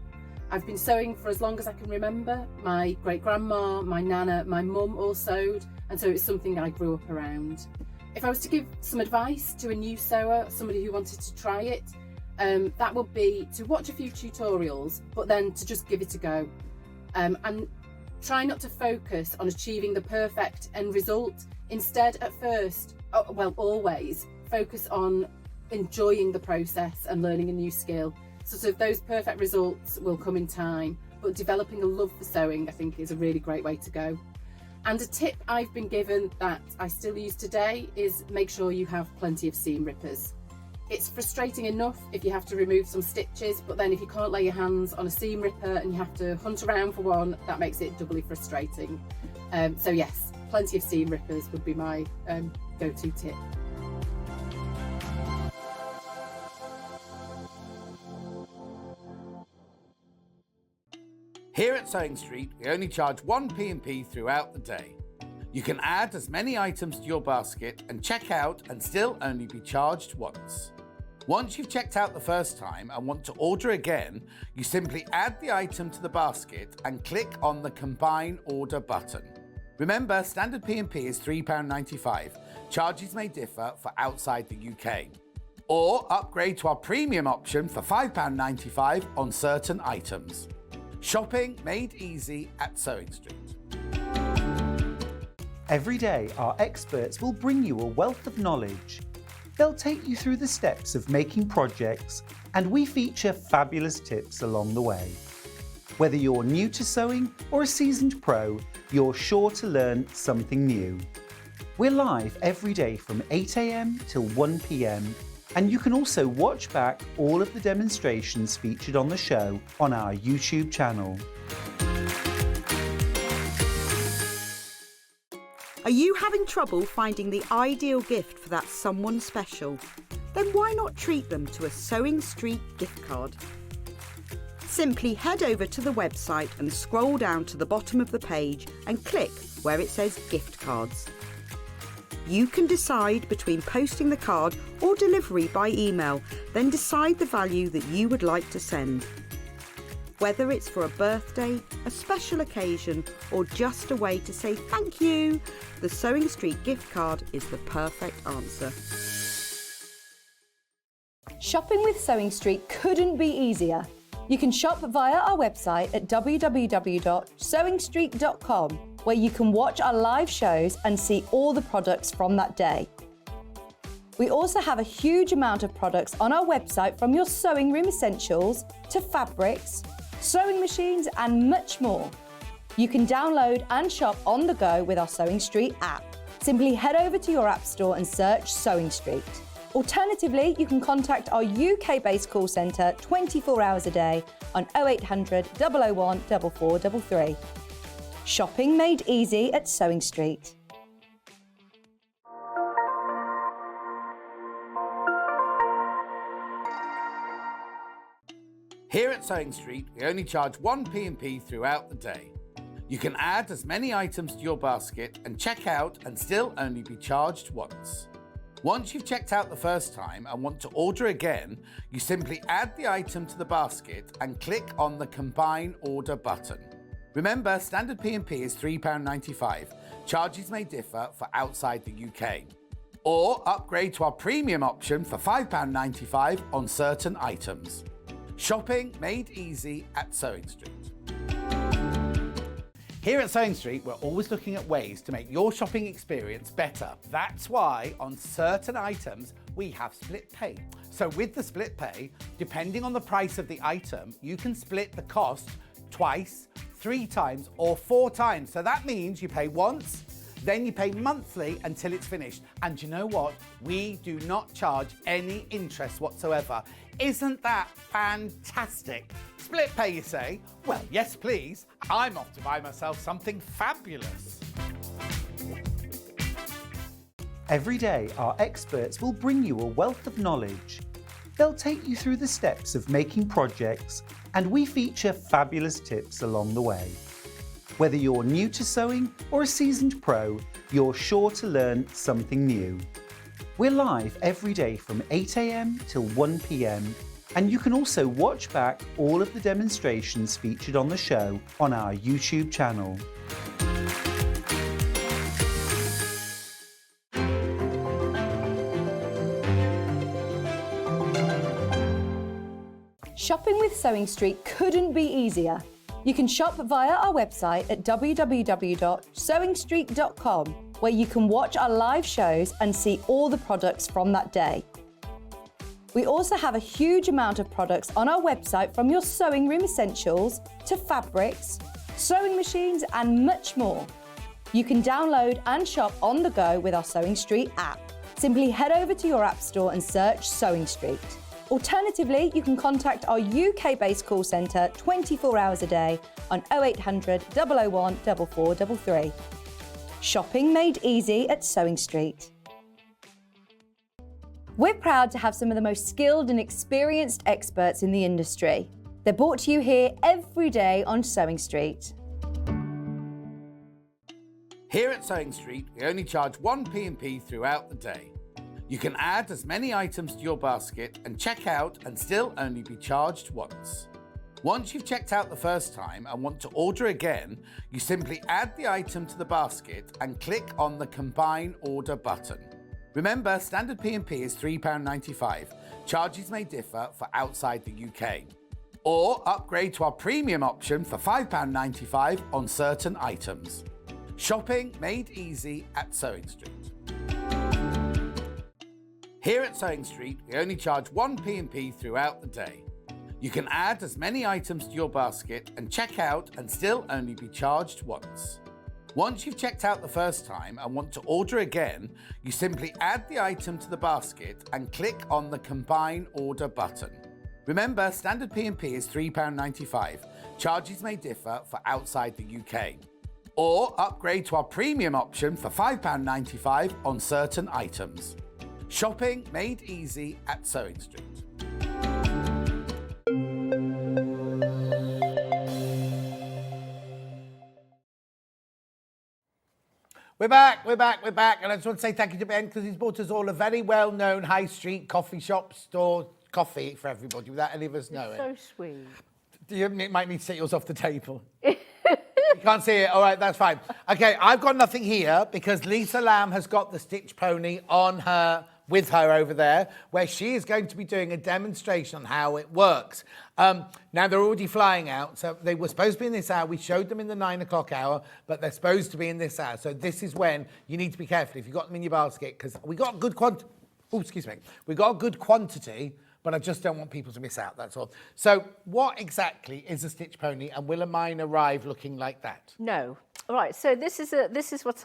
I've been sewing for as long as I can remember. My great-grandma, my nana, my mum all sewed, and so it's something I grew up around. If I was to give some advice to a new sewer, somebody who wanted to try it, that would be to watch a few tutorials, but then to just give it a go. And try not to focus on achieving the perfect end result. Instead, at first, always, focus on enjoying the process and learning a new skill. So those perfect results will come in time, but developing a love for sewing, I think, is a really great way to go. And a tip I've been given that I still use today is make sure you have plenty of seam rippers. It's frustrating enough if you have to remove some stitches, but then if you can't lay your hands on a seam ripper and you have to hunt around for one, that makes it doubly frustrating. So yes, plenty of seam rippers would be my go-to tip. Here at Sewing Street, we only charge one P&P throughout the day. You can add as many items to your basket and check out and still only be charged once. Once you've checked out the first time and want to order again, you simply add the item to the basket and click on the Combine Order button. Remember, standard P&P is £3.95. Charges may differ for outside the UK. Or upgrade to our premium option for £5.95 on certain items. Shopping made easy at Sewing Street. Every day, our experts will bring you a wealth of knowledge. They'll take you through the steps of making projects, and we feature fabulous tips along the way. Whether you're new to sewing or a seasoned pro, you're sure to learn something new. We're live every day from 8 a.m. till 1 p.m. And you can also watch back all of the demonstrations featured on the show on our YouTube channel. Are you having trouble finding the ideal gift for that someone special? then why not treat them to a Sewing Street gift card? Simply head over to the website and scroll down to the bottom of the page and click where it says gift cards. You can decide between posting the card or delivery by email, then decide the value that you would like to send. Whether it's for a birthday, a special occasion, or just a way to say thank you, the Sewing Street gift card is the perfect answer. Shopping with Sewing Street couldn't be easier. You can shop via our website at www.sewingstreet.com, where you can watch our live shows and see all the products from that day. We also have a huge amount of products on our website, from your sewing room essentials to fabrics, sewing machines and much more. You can download and shop on the go with our Sewing Street app. Simply head over to your app store and search Sewing Street. Alternatively, you can contact our UK-based call centre 24 hours a day on 0800 001 4433. Shopping made easy at Sewing Street. Here at Sewing Street, we only charge 1 P&P throughout the day. You can add as many items to your basket and check out and still only be charged once. Once you've checked out the first time and want to order again, you simply add the item to the basket and click on the Combine Order button. Remember, standard P&P is £3.95. Charges may differ for outside the UK. Or upgrade to our premium option for £5.95 on certain items. Shopping made easy at Sewing Street. Here at Sewing Street, we're always looking at ways to make your shopping experience better. That's why on certain items, we have split pay. So with the split pay, depending on the price of the item, you can split the cost twice, 3 times, or 4 times. So that means you pay once, then you pay monthly until it's finished. And you know what? We do not charge any interest whatsoever. Isn't that fantastic? Split pay, you say? Well, yes, please. I'm off to buy myself something fabulous. Every day, our experts will bring you a wealth of knowledge. They'll take you through the steps of making projects, and we feature fabulous tips along the way. Whether you're new to sewing or a seasoned pro, you're sure to learn something new. We're live every day from 8 AM till 1 PM, and you can also watch back all of the demonstrations featured on the show on our YouTube channel. Shopping with Sewing Street couldn't be easier. You can shop via our website at www.sewingstreet.com, where you can watch our live shows and see all the products from that day. We also have a huge amount of products on our website, from your sewing room essentials to fabrics, sewing machines and much more. You can download and shop on the go with our Sewing Street app. Simply head over to your app store and search Sewing Street. Alternatively, you can contact our UK-based call centre 24 hours a day on 0800 001 4433. Shopping made easy at Sewing Street. We're proud to have some of the most skilled and experienced experts in the industry. They're brought to you here every day on Sewing Street. Here at Sewing Street, we only charge 1 P&P throughout the day. You can add as many items to your basket and check out and still only be charged once. Once you've checked out the first time and want to order again, you simply add the item to the basket and click on the Combine Order button. Remember, standard P&P is £3.95. Charges may differ for outside the UK. Or upgrade to our premium option for £5.95 on certain items. Shopping made easy at Sewing Street. Here at Sewing Street, we only charge 1 P&P throughout the day. You can add as many items to your basket and check out and still only be charged once. Once you've checked out the first time and want to order again, you simply add the item to the basket and click on the Combine Order button. Remember, standard P&P is £3.95. Charges may differ for outside the UK. Or upgrade to our premium option for £5.95 on certain items. Shopping made easy at Sewing Street. We're back, and I just want to say thank you to Ben because he's bought us all a very well-known high street coffee shop store coffee for everybody without any of us knowing. So sweet. You might need to take yours off the table. You can't see it. All right, that's fine. Okay, I've got nothing here because Lisa Lamb has got the Stitch Pony with her over there, where she is going to be doing a demonstration on how it works. Now, they're already flying out, so they were supposed to be in this hour. We showed them in the 9 o'clock hour, but they're supposed to be in this hour. So this is when you need to be careful if you've got them in your basket, because we got a good quantity. Oh, excuse me. We got a good quantity, but I just don't want people to miss out, that's all. So what exactly is a Stitch Pony, and will a mine arrive looking like that? No. All right, so this is what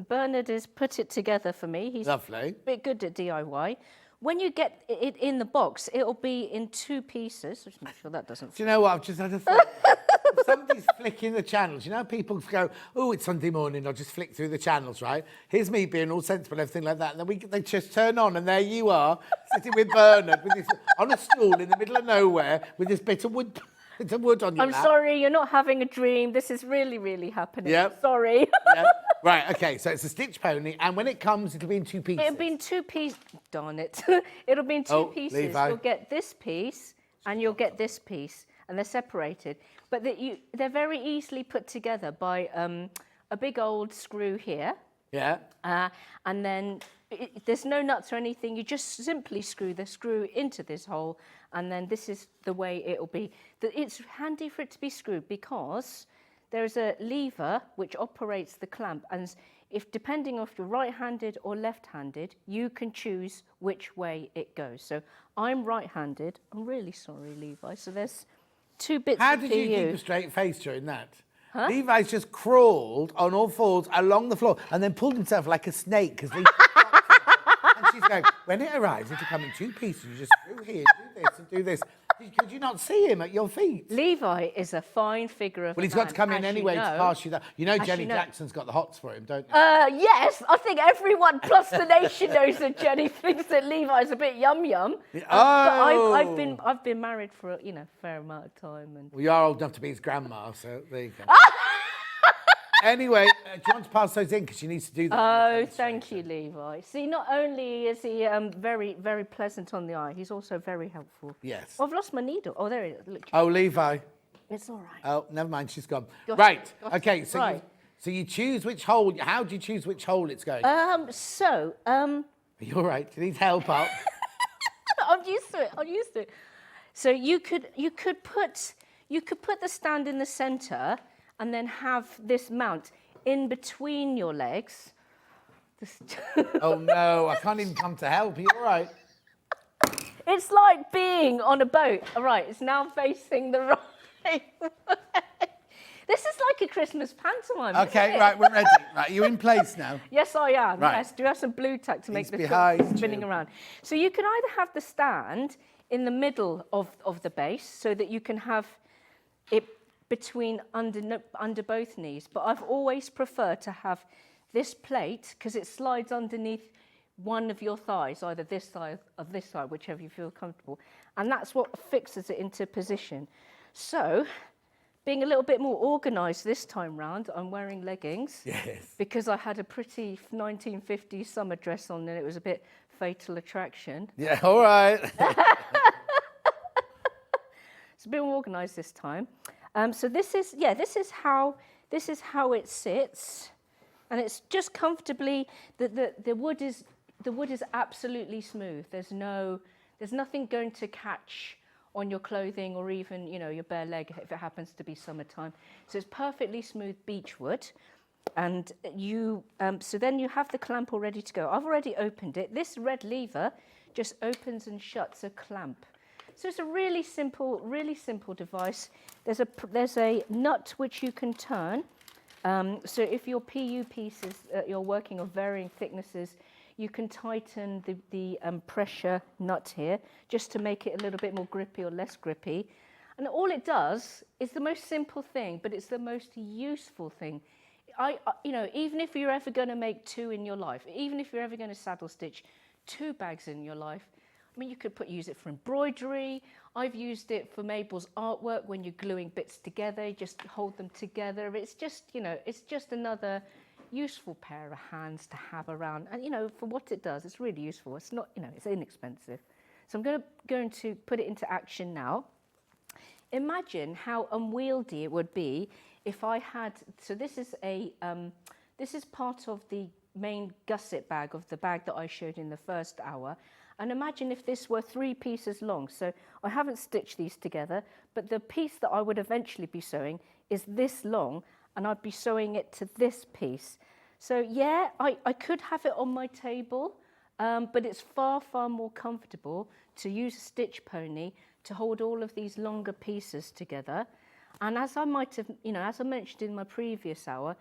Bernard has put it together for me. He's lovely. A bit good at DIY. When you get it in the box, it'll be in 2 pieces. Just make sure that doesn't. Do you know what? I've just had a thought. If somebody's flicking the channels. You know, people go, oh, it's Sunday morning, I'll just flick through the channels, right? Here's me being all sensible, everything like that. And then they just turn on, and there you are, sitting with Bernard on a stool in the middle of nowhere with this bit of wood. It's a wood on your lap. I'm sorry, you're not having a dream. This is really, really happening. Yep. Sorry. Yep. Right, okay, so it's a Stitch Pony, and when it comes, it'll be in 2 pieces. It'll be in 2 pieces. Darn it. It'll be in 2 pieces. Levi. You'll get this piece, and you'll get this piece, and they're separated. But they're very easily put together by a big old screw here. Yeah. And then there's no nuts or anything. You just simply screw the screw into this hole, and then this is the way it'll be. It's handy for it to be screwed because there's a lever which operates the clamp, and depending on if you're right-handed or left-handed, you can choose which way it goes. So I'm right-handed. I'm really sorry, Levi. So there's 2 bits. How did you keep a straight face during that? Huh? Levi's just crawled on all fours along the floor and then pulled himself like a snake because and she's going, when it arrives, it'll come in 2 pieces. You just screw here, do this and do this. Could you not see him at your feet? Levi is a fine figure of Well, he's got to come in anyway to pass you that. You know Jenny Jackson's got the hots for him, don't you? Yes, I think everyone plus the nation knows that Jenny thinks that Levi's a bit yum-yum. Oh! But I've been married for a fair amount of time. And well, you are old enough to be his grandma, so there you go. Anyway, do you want to pass those in because she needs to do that? Oh, thank you, Levi. See, not only is he very, very pleasant on the eye, he's also very helpful. Yes. Oh, I've lost my needle. Oh, there it is. Look. Oh, Levi. It's all right. Oh, never mind, she's gone. Got it. Okay, so Right. you choose which hole. How do you choose which hole it's going? Are you all right? Do you need help up? I'm used to it. So you could put the stand in the centre and then have this mount in between your legs. Oh no, I can't even come to help. Are you all right? It's like being on a boat. All right, it's now facing the right way. This is like a Christmas pantomime. Okay, right, we're ready. Right, you're in place now. Yes, I am. Right. Yes, do you have some blue tack to make He's the behind spinning you. around? So you can either have the stand in the middle of the base so that you can have it between under both knees. But I've always preferred to have this plate because it slides underneath one of your thighs, either this side or this side, whichever you feel comfortable. And that's what fixes it into position. So, being a little bit more organised this time round, I'm wearing leggings. Yes. Because I had a pretty 1950s summer dress on and it was a bit Fatal Attraction. Yeah, all right. It's a bit more organised this time. So this is how it sits, and it's just comfortably. The wood is absolutely smooth. There's nothing going to catch on your clothing or even your bare leg if it happens to be summertime. So it's perfectly smooth beech wood, and so then you have the clamp all ready to go. I've already opened it. This red lever just opens and shuts a clamp. So it's a really simple device. There's a nut which you can turn. So if your PU pieces, you're working of varying thicknesses, you can tighten the pressure nut here just to make it a little bit more grippy or less grippy. And all it does is the most simple thing, but it's the most useful thing. Even if you're ever going to make 2 in your life, even if you're ever going to saddle stitch, 2 bags in your life. I mean, you could use it for embroidery. I've used it for Mabel's artwork when you're gluing bits together, you just hold them together. It's just, you know, it's just another useful pair of hands to have around. And, you know, for what it does, it's really useful. It's not, you know, it's inexpensive. So I'm going to put it into action now. Imagine how unwieldy it would be if I had, so this is part of the main gusset bag of the bag that I showed in the first hour. And imagine if this were 3 pieces long. So I haven't stitched these together, but the piece that I would eventually be sewing is this long, and I'd be sewing it to this piece. So yeah, I could have it on my table, but it's far, far more comfortable to use a stitch pony to hold all of these longer pieces together. And as I might have, you know, as I mentioned in my previous hour,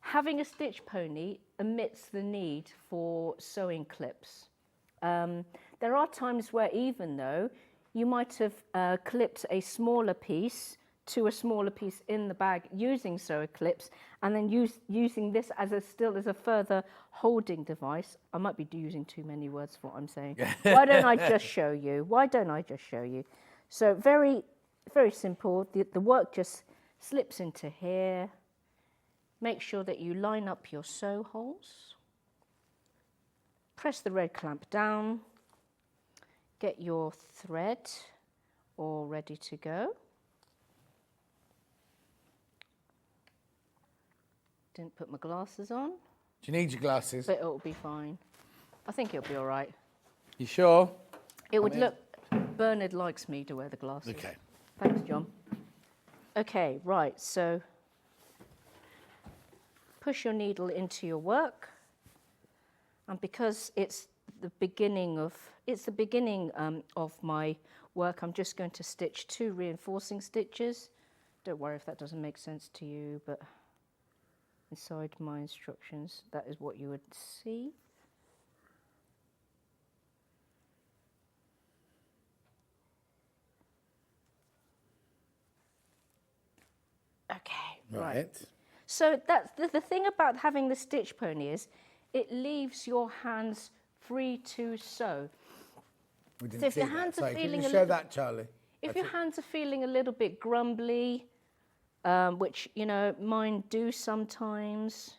having a stitch pony omits the need for sewing clips. There are times where even though you might have clipped a smaller piece to a smaller piece in the bag using sewer clips and then using this as a further holding device. I might be using too many words for what I'm saying. Why don't I just show you? Why don't I just show you? So very, very simple. The work just slips into here. Make sure that you line up your sew holes. Press the red clamp down. Get your thread all ready to go. Didn't put my glasses on. Do you need your glasses? But it'll be fine. I think it'll be all right. You sure? It would look... Bernard likes me to wear the glasses. Okay. Thanks, John. Okay, right, so push your needle into your work. And because it's the beginning of my work, I'm just going to stitch 2 reinforcing stitches. Don't worry if that doesn't make sense to you, but inside my instructions, that is what you would see. Okay, right. So that's the thing about having the stitch pony is it leaves your hands free to sew. So if your hands are feeling show that, Charlie. If your hands are feeling a little bit grumbly, which, you know, mine do sometimes,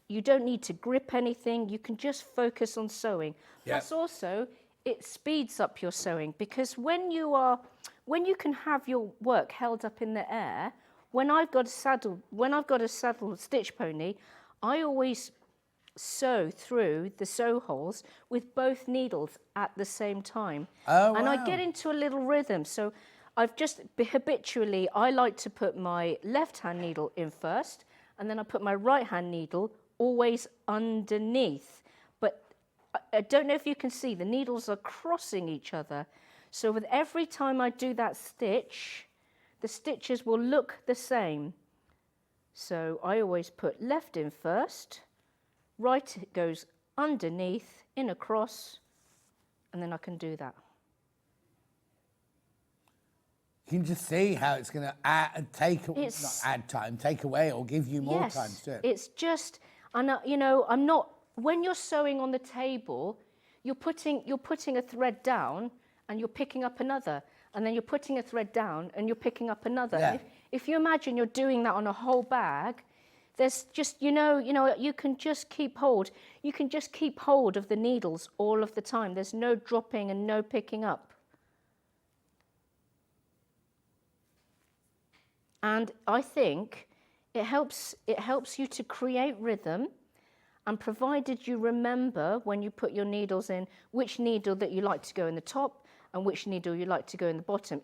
you don't need to grip anything. You can just focus on sewing. Yep. Plus also, it speeds up your sewing because when you can have your work held up in the air, when I've got a saddle stitch pony, I always sew through the sew holes with both needles at the same time. Oh, and wow. I get into a little rhythm. So I've just habitually, I like to put my left-hand needle in first, and then I put my right-hand needle always underneath. But I don't know if you can see, the needles are crossing each other. So with every time I do that stitch, the stitches will look the same. So I always put left in first, right goes underneath, in across, and then I can do that. You can just see how it's going to take away or give you more time to do it. It's just, and you know, I'm not, when you're sewing on the table, you're putting a thread down and you're picking up another, and then you're putting a thread down and you're picking up another. Yeah. If you imagine you're doing that on a whole bag, there's just, you know, you can just keep hold. You can just keep hold of the needles all of the time. There's no dropping and no picking up. And I think it helps you to create rhythm, and provided you remember when you put your needles in, which needle that you like to go in the top and which needle you like to go in the bottom.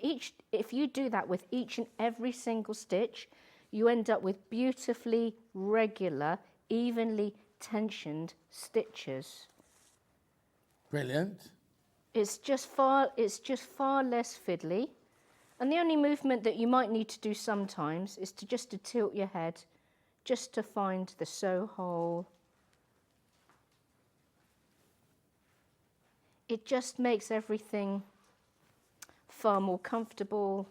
If you do that with each and every single stitch, you end up with beautifully regular, evenly tensioned stitches. Brilliant. It's just far less fiddly. And the only movement that you might need to do sometimes is to tilt your head, just to find the sew hole. It just makes everything far more comfortable,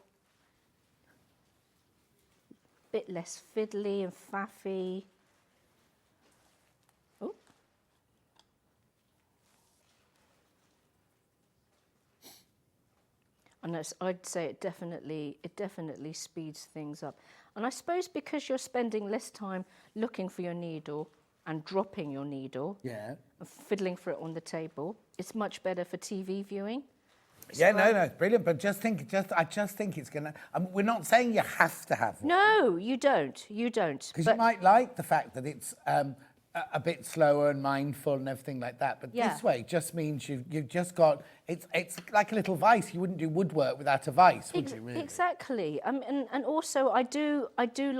a bit less fiddly and faffy. Oh. And I'd say it definitely speeds things up. And I suppose because you're spending less time looking for your needle and dropping your needle, Yeah. and fiddling for it on the table, it's much better for TV viewing. Yeah, no, it's brilliant. But I just think it's gonna. We're not saying you have to have one. No, you don't. Because you might like the fact that it's a bit slower and mindful and everything like that. But Yeah. this way just means you've just got. It's like a little vice. You wouldn't do woodwork without a vice, would you? Really? Exactly. And also I do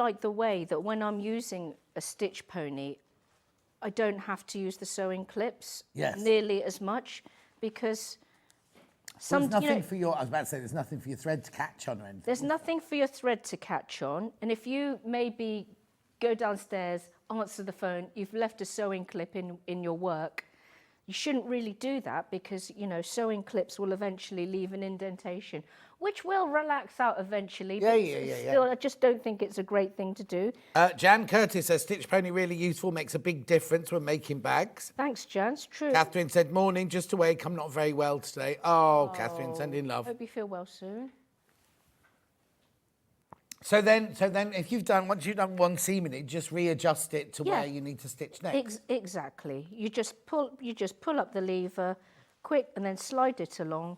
like the way that when I'm using a stitch pony, I don't have to use the sewing clips nearly as much because. There's nothing for your. I was about to say, there's nothing for your thread to catch on or anything. There's nothing for your thread to catch on, and if you maybe go downstairs, answer the phone, you've left a sewing clip in your work, you shouldn't really do that because sewing clips will eventually leave an indentation, which will relax out eventually. Still, I just don't think it's a great thing to do. Jan Curtis says Stitch Pony really useful, makes a big difference when making bags. Thanks, Jan. It's true. Catherine said, morning, just awake, I'm not very well today. Oh, Catherine, sending love. Hope you feel well soon. So then, if once you've done one seam in it, just readjust it to where you need to stitch next. Exactly. You just pull up the lever, quick, and then slide it along.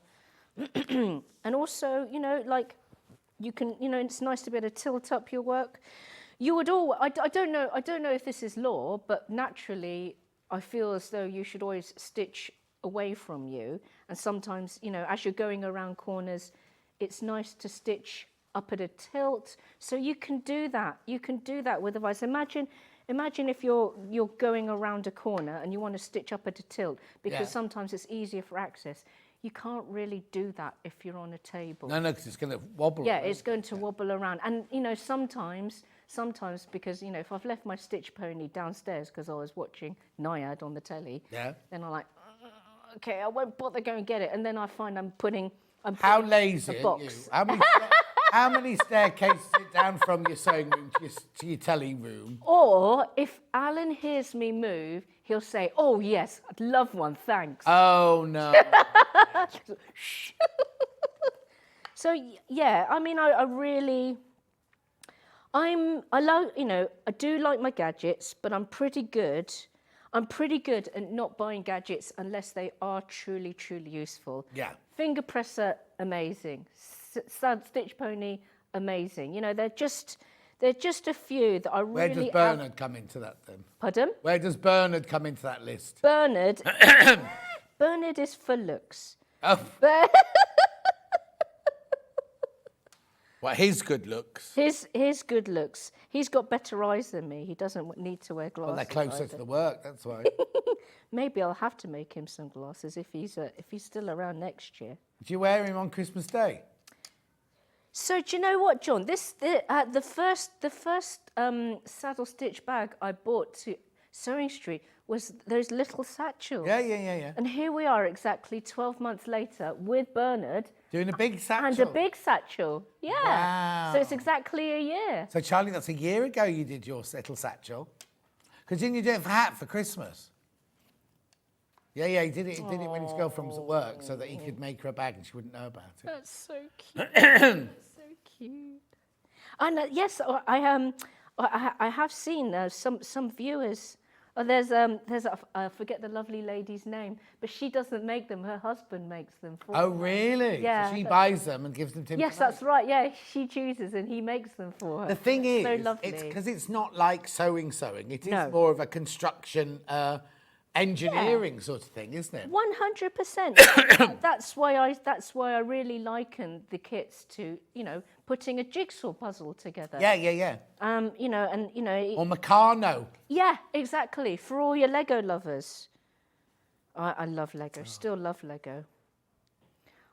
And also, you can, it's nice to be able to tilt up your work. You would I don't know if this is law, but naturally, I feel as though you should always stitch away from you. And sometimes, as you're going around corners, it's nice to stitch up at a tilt. So you can do that. You can do that with a vice. Imagine if you're going around a corner and you want to stitch up at a tilt, because sometimes it's easier for access. You can't really do that if you're on a table. No, because it's going to wobble. Yeah, it's going to wobble around. And, sometimes because, if I've left my stitch pony downstairs because I was watching Naiad on the telly, then I'm like, okay, I won't bother going and get it. And then I find I'm putting How lazy the are box. you? How many staircases down from your sewing room to your telly room? Or if Alan hears me move, he'll say, oh, yes, I'd love one, thanks. Oh, no. So, yeah, I mean, I do like my gadgets, but I'm pretty good at not buying gadgets unless they are truly, truly useful. Yeah. Finger presser, amazing. Stitch pony, amazing. They're just a few that I really... Where does Bernard come into that then? Pardon? Where does Bernard come into that list? Bernard is for looks. Oh. Well, his good looks. His good looks. He's got better eyes than me. He doesn't need to wear glasses. Well, they're closer to the work, that's why. Maybe I'll have to make him some glasses if he's still around next year. Do you wear him on Christmas Day? So do you know what, John? The first saddle stitch bag I bought to Sewing Street was those little satchels. Yeah. And here we are exactly 12 months later with Bernard. Doing a big satchel. And a big satchel. Yeah. Wow. So it's exactly a year. So, Charlie, that's a year ago you did your little satchel. Because didn't you do it for hat for Christmas? Yeah, he did it when his girlfriend was at work so that he could make her a bag and she wouldn't know about it. That's so cute. That's so cute. And yes, I have seen some viewers. Oh, there's I forget the lovely lady's name, but she doesn't make them. Her husband makes them for her. Oh, really? Yeah. So she buys them and gives them to him. Yes, that's right. Yeah, she chooses and he makes them for her. The thing is, so lovely. it's because it's not like sewing. It is more of a construction, engineering sort of thing, isn't it? 100%. That's why I really liken the kits to putting a jigsaw puzzle together. Yeah. Or Meccano. Yeah, exactly. For all your Lego lovers. I love Lego. Still love Lego.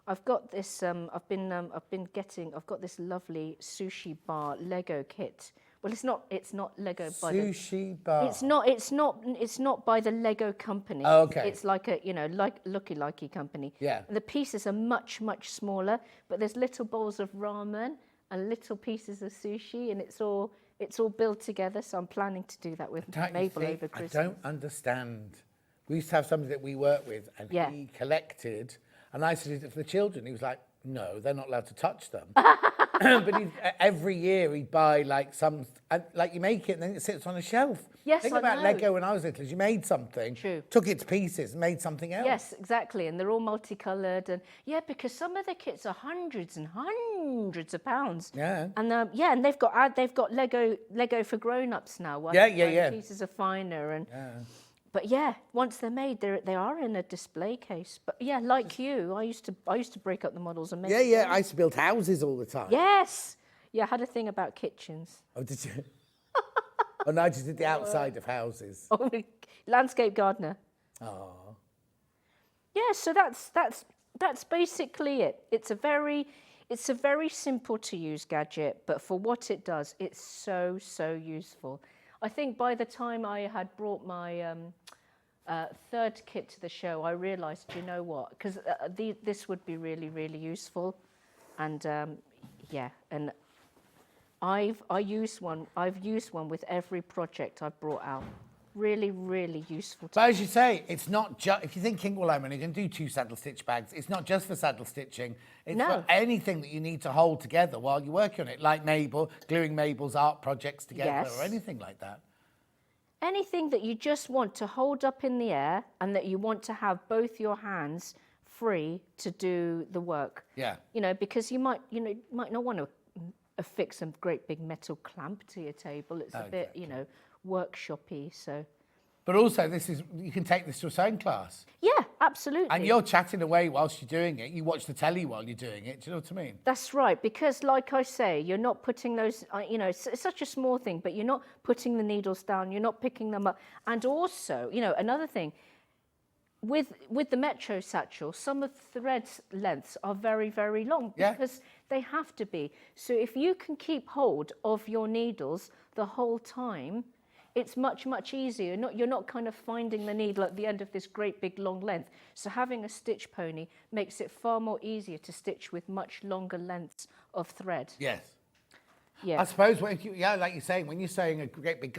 I've got this. I've got this lovely sushi bar Lego kit. Well, it's not Lego by the sushi bar. It's not by the Lego company. Oh, okay. It's like a Lucky company. Yeah. And the pieces are much smaller, but there's little bowls of ramen and little pieces of sushi, and it's all built together. So I'm planning to do that with Mabel over Christmas. I don't understand. We used to have somebody that we worked with, and he collected, and I said, "Is it for the children?" He was like, No, they're not allowed to touch them. But every year he'd buy like like you make it and then it sits on a shelf. Yes, Think I about know. Lego when I was little. You made something, True. took it to pieces, and made something else. Yes, exactly, and they're all multicoloured, and yeah, because some of the kits are hundreds and hundreds of pounds. Yeah. And and they've got Lego for grown-ups now. While Yeah, the yeah, yeah. Pieces are finer, and but yeah, once they're made, they are in a display case. But yeah, like you, I used to break up the models and make. Yeah, yeah. I used to build houses all the time. Yes. Yeah, I had a thing about kitchens. Oh, did you? Oh, no, I just did the outside of houses. Oh, landscape gardener. Oh. Yeah, so that's basically it. It's a very simple to use gadget, but for what it does, it's so useful. I think by the time I had brought my third kit to the show, I realised, you know what, because this would be really useful, and yeah, and I've used one with every project I've brought out. Really useful. But as you say, it's not just, if you're thinking, well, I'm only going to do 2 saddle stitch bags, it's not just for saddle stitching, it's for anything that you need to hold together while you're working on it, like Mabel, gluing Mabel's art projects together or anything like that. Anything that you just want to hold up in the air and that you want to have both your hands free to do the work. Yeah. You know, because you might not want to affix a great big metal clamp to your table. It's a bit, you know, workshop-y, so. But also, you can take this to a sewing class. Yeah, absolutely. And you're chatting away whilst you're doing it. You watch the telly while you're doing it. Do you know what I mean? That's right, because like I say, you're not putting those, you know, it's such a small thing, but you're not putting the needles down, you're not picking them up. And also, you know, another thing, with the Metro Satchel, some of the threads lengths are very long because they have to be. So if you can keep hold of your needles the whole time, it's much easier. You're not kind of finding the needle at the end of this great big long length. So having a stitch pony makes it far more easier to stitch with much longer lengths of thread. Yes. Yeah. I suppose, like you're saying, when you're sewing a great big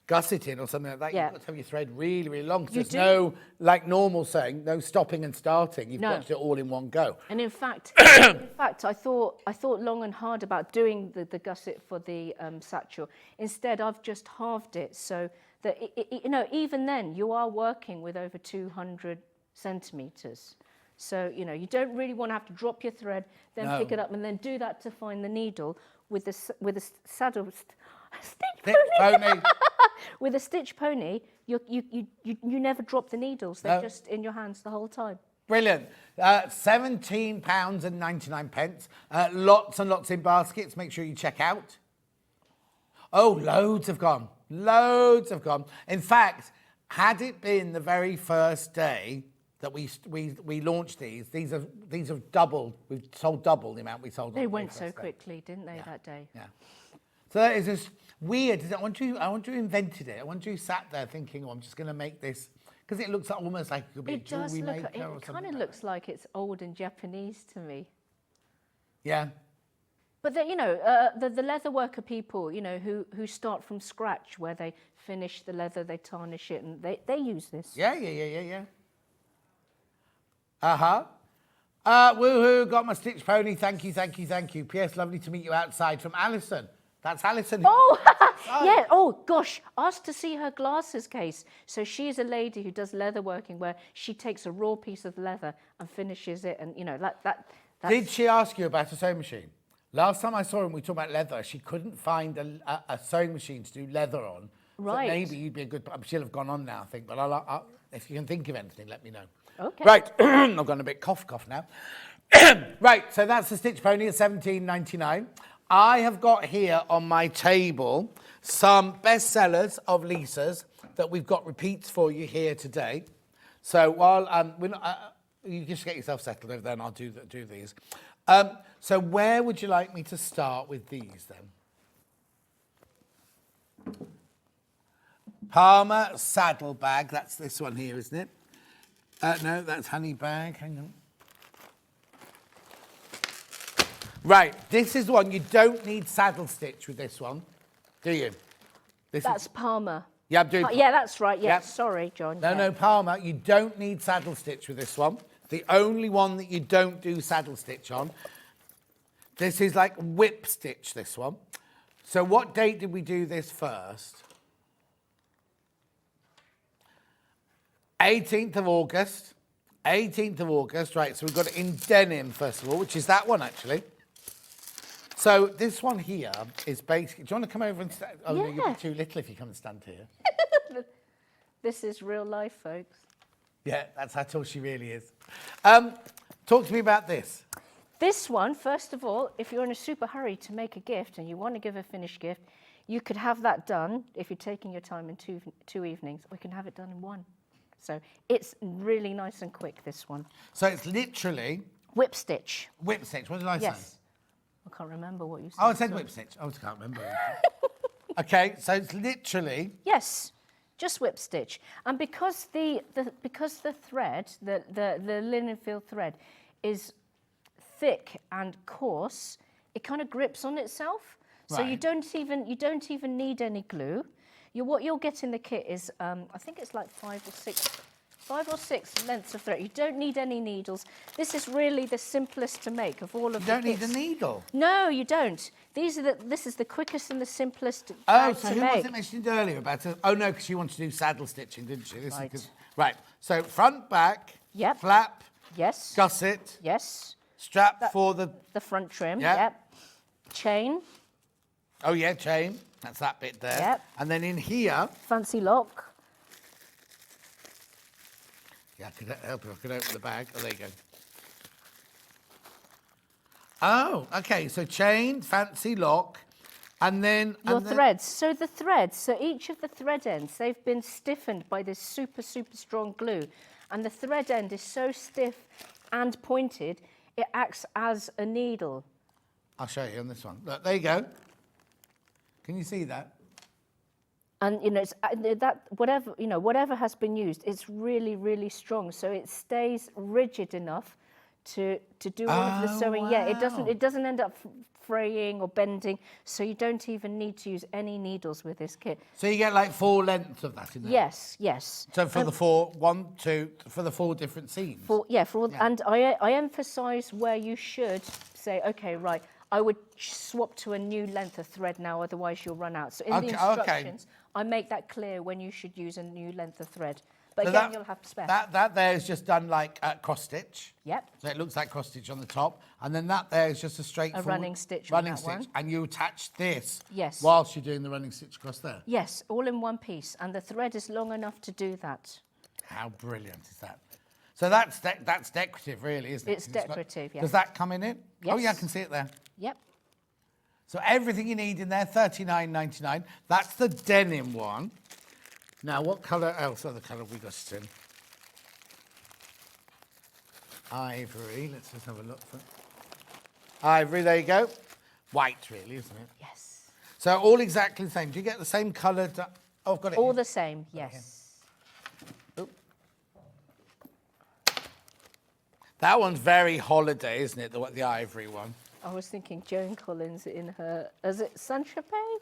gusseting or something like that, you've got to have your thread really long. So there's no, like normal sewing, no stopping and starting. You've got to do it all in one go. And in fact, I thought long and hard about doing the gusset for the satchel. Instead, I've just halved it so that you know, even then you are working with over 200 centimeters. So you know, you don't really want to have to drop your thread, then pick it up, and then do that to find the needle with a saddle stitch pony. With a stitch pony, you never drop the needles. They're just in your hands the whole time. Brilliant. £17.99. Lots and lots in baskets. Make sure you check out. Oh, loads have gone. Loads have gone. In fact, had it been the very first day that we launched these have doubled. We've sold double the amount we sold. They went so quickly, didn't they, that day? Yeah. So that is just weird. I wonder who invented it. I wonder who sat there thinking, oh, I'm just going to make this, because it looks almost like it could be a jewellery maker or something. It kind of looks like it's old and Japanese to me. Yeah. But you know, the leather worker people, you know, who start from scratch, where they finish the leather, they tarnish it, and they use this. Yeah. Woohoo, got my stitch pony. Thank you. P.S. Lovely to meet you outside from Alison. That's Alison. Oh, yeah. Oh, gosh. Asked to see her glasses case. So she's a lady who does leather working where she takes a raw piece of leather and finishes it. And, you know, that's... Did she ask you about a sewing machine? Last time I saw her and we talked about leather, she couldn't find a sewing machine to do leather on. Right. So maybe you'd be a good... She'll have gone on now, I think. But I'll, if you can think of anything, let me know. Okay. Right. I've gone a bit cough now. Right. So that's the stitch pony at £17.99. I have got here on my table some bestsellers of Lisa's that we've got repeats for you here today. So while you just get yourself settled over there and I'll do these. So where would you like me to start with these then? Palmer saddle bag. That's this one here, isn't it? No, that's honey bag. Hang on. Right, this is one. You don't need saddle stitch with this one, do you? That's Palmer. Yeah, I'm doing... yeah, that's right. Yeah, Yep. sorry, John. No, Palmer. You don't need saddle stitch with this one. The only one that you don't do saddle stitch on. This is like whip stitch, this one. So what date did we do this first? 18th of August. 18th of August, right, so we've got it in denim, first of all, which is that one, actually. So this one here is basically... Do you want to come over and stand? Oh, no, you'll be too little if you come and stand here. This is real life, folks. Yeah, that's how tall she really is. Talk to me about this. This one, first of all, if you're in a super hurry to make a gift and you want to give a finished gift, you could have that done if you're taking your time in two evenings, or you can have it done in one. So it's really nice and quick, this one. So it's literally... Whip stitch. Whip stitch, what did I say? Yes. I can't remember what you said. Oh, I said whip stitch. Oh, I can't remember. Okay, so it's literally... Yes, just whip stitch. And because the thread, the linen field thread, is thick and coarse, it kind of grips on itself. So you don't even need any glue. What you'll get in the kit is, I think it's like 5 or 6 lengths of thread. You don't need any needles. This is really the simplest to make of all of the kits. You don't need a needle? No, you don't. This is the quickest and the simplest Oh, bag so to who make. was it mentioned earlier about it? Oh, no, because she wanted to do saddle stitching, didn't she? This Right. Is right, so front, back, Yep. flap, Yes. gusset, Yes. strap for the... The front trim. Yep. Yep. Chain. Oh, yeah, chain. That's that bit there. Yep. And then in here... Fancy lock. Yeah, I could help if I could open the bag. Oh, there you go. Oh, okay, so chain, fancy lock, and then... Your threads. So the threads, so each of the thread ends, they've been stiffened by this super, super strong glue. And the thread end is so stiff and pointed, it acts as a needle. I'll show you on this one. Look, there you go. Can you see that? And it's that whatever has been used, it's really, really strong. So it stays rigid enough to do all of the sewing. Wow. Yeah, it doesn't end up fraying or bending. So you don't even need to use any needles with this kit. So you get like 4 lengths of that in there? Yes, yes. So for the 4 different seams? And I emphasise where you should say, okay, right, I would swap to a new length of thread now, otherwise you'll run out. So in the instructions, I make that clear when you should use a new length of thread. But So again, you'll have to spare. That there is just done like cross stitch. Yep. So it looks like cross stitch on the top. And then that there is just a straight running stitch on that one. And you attach this Yes. whilst you're doing the running stitch across there. Yes, all in one piece. And the thread is long enough to do that. How brilliant is that? So that's decorative, really, isn't it? It's decorative, yes. Does that come in it? Yes. Oh, yeah, I can see it there. Yep. So everything you need in there, $39.99. That's the denim one. Now, what colour else? Other colour we got in? Ivory. Let's just have a look for it. Ivory, there you go. White, really, isn't it? Yes. So all exactly the same. Do you get the same colour? Oh, I've got it. All here. the same, yes. Oop. That one's very holiday, isn't it? The ivory one. I was thinking Joan Collins in her, is it Saint-Tropez?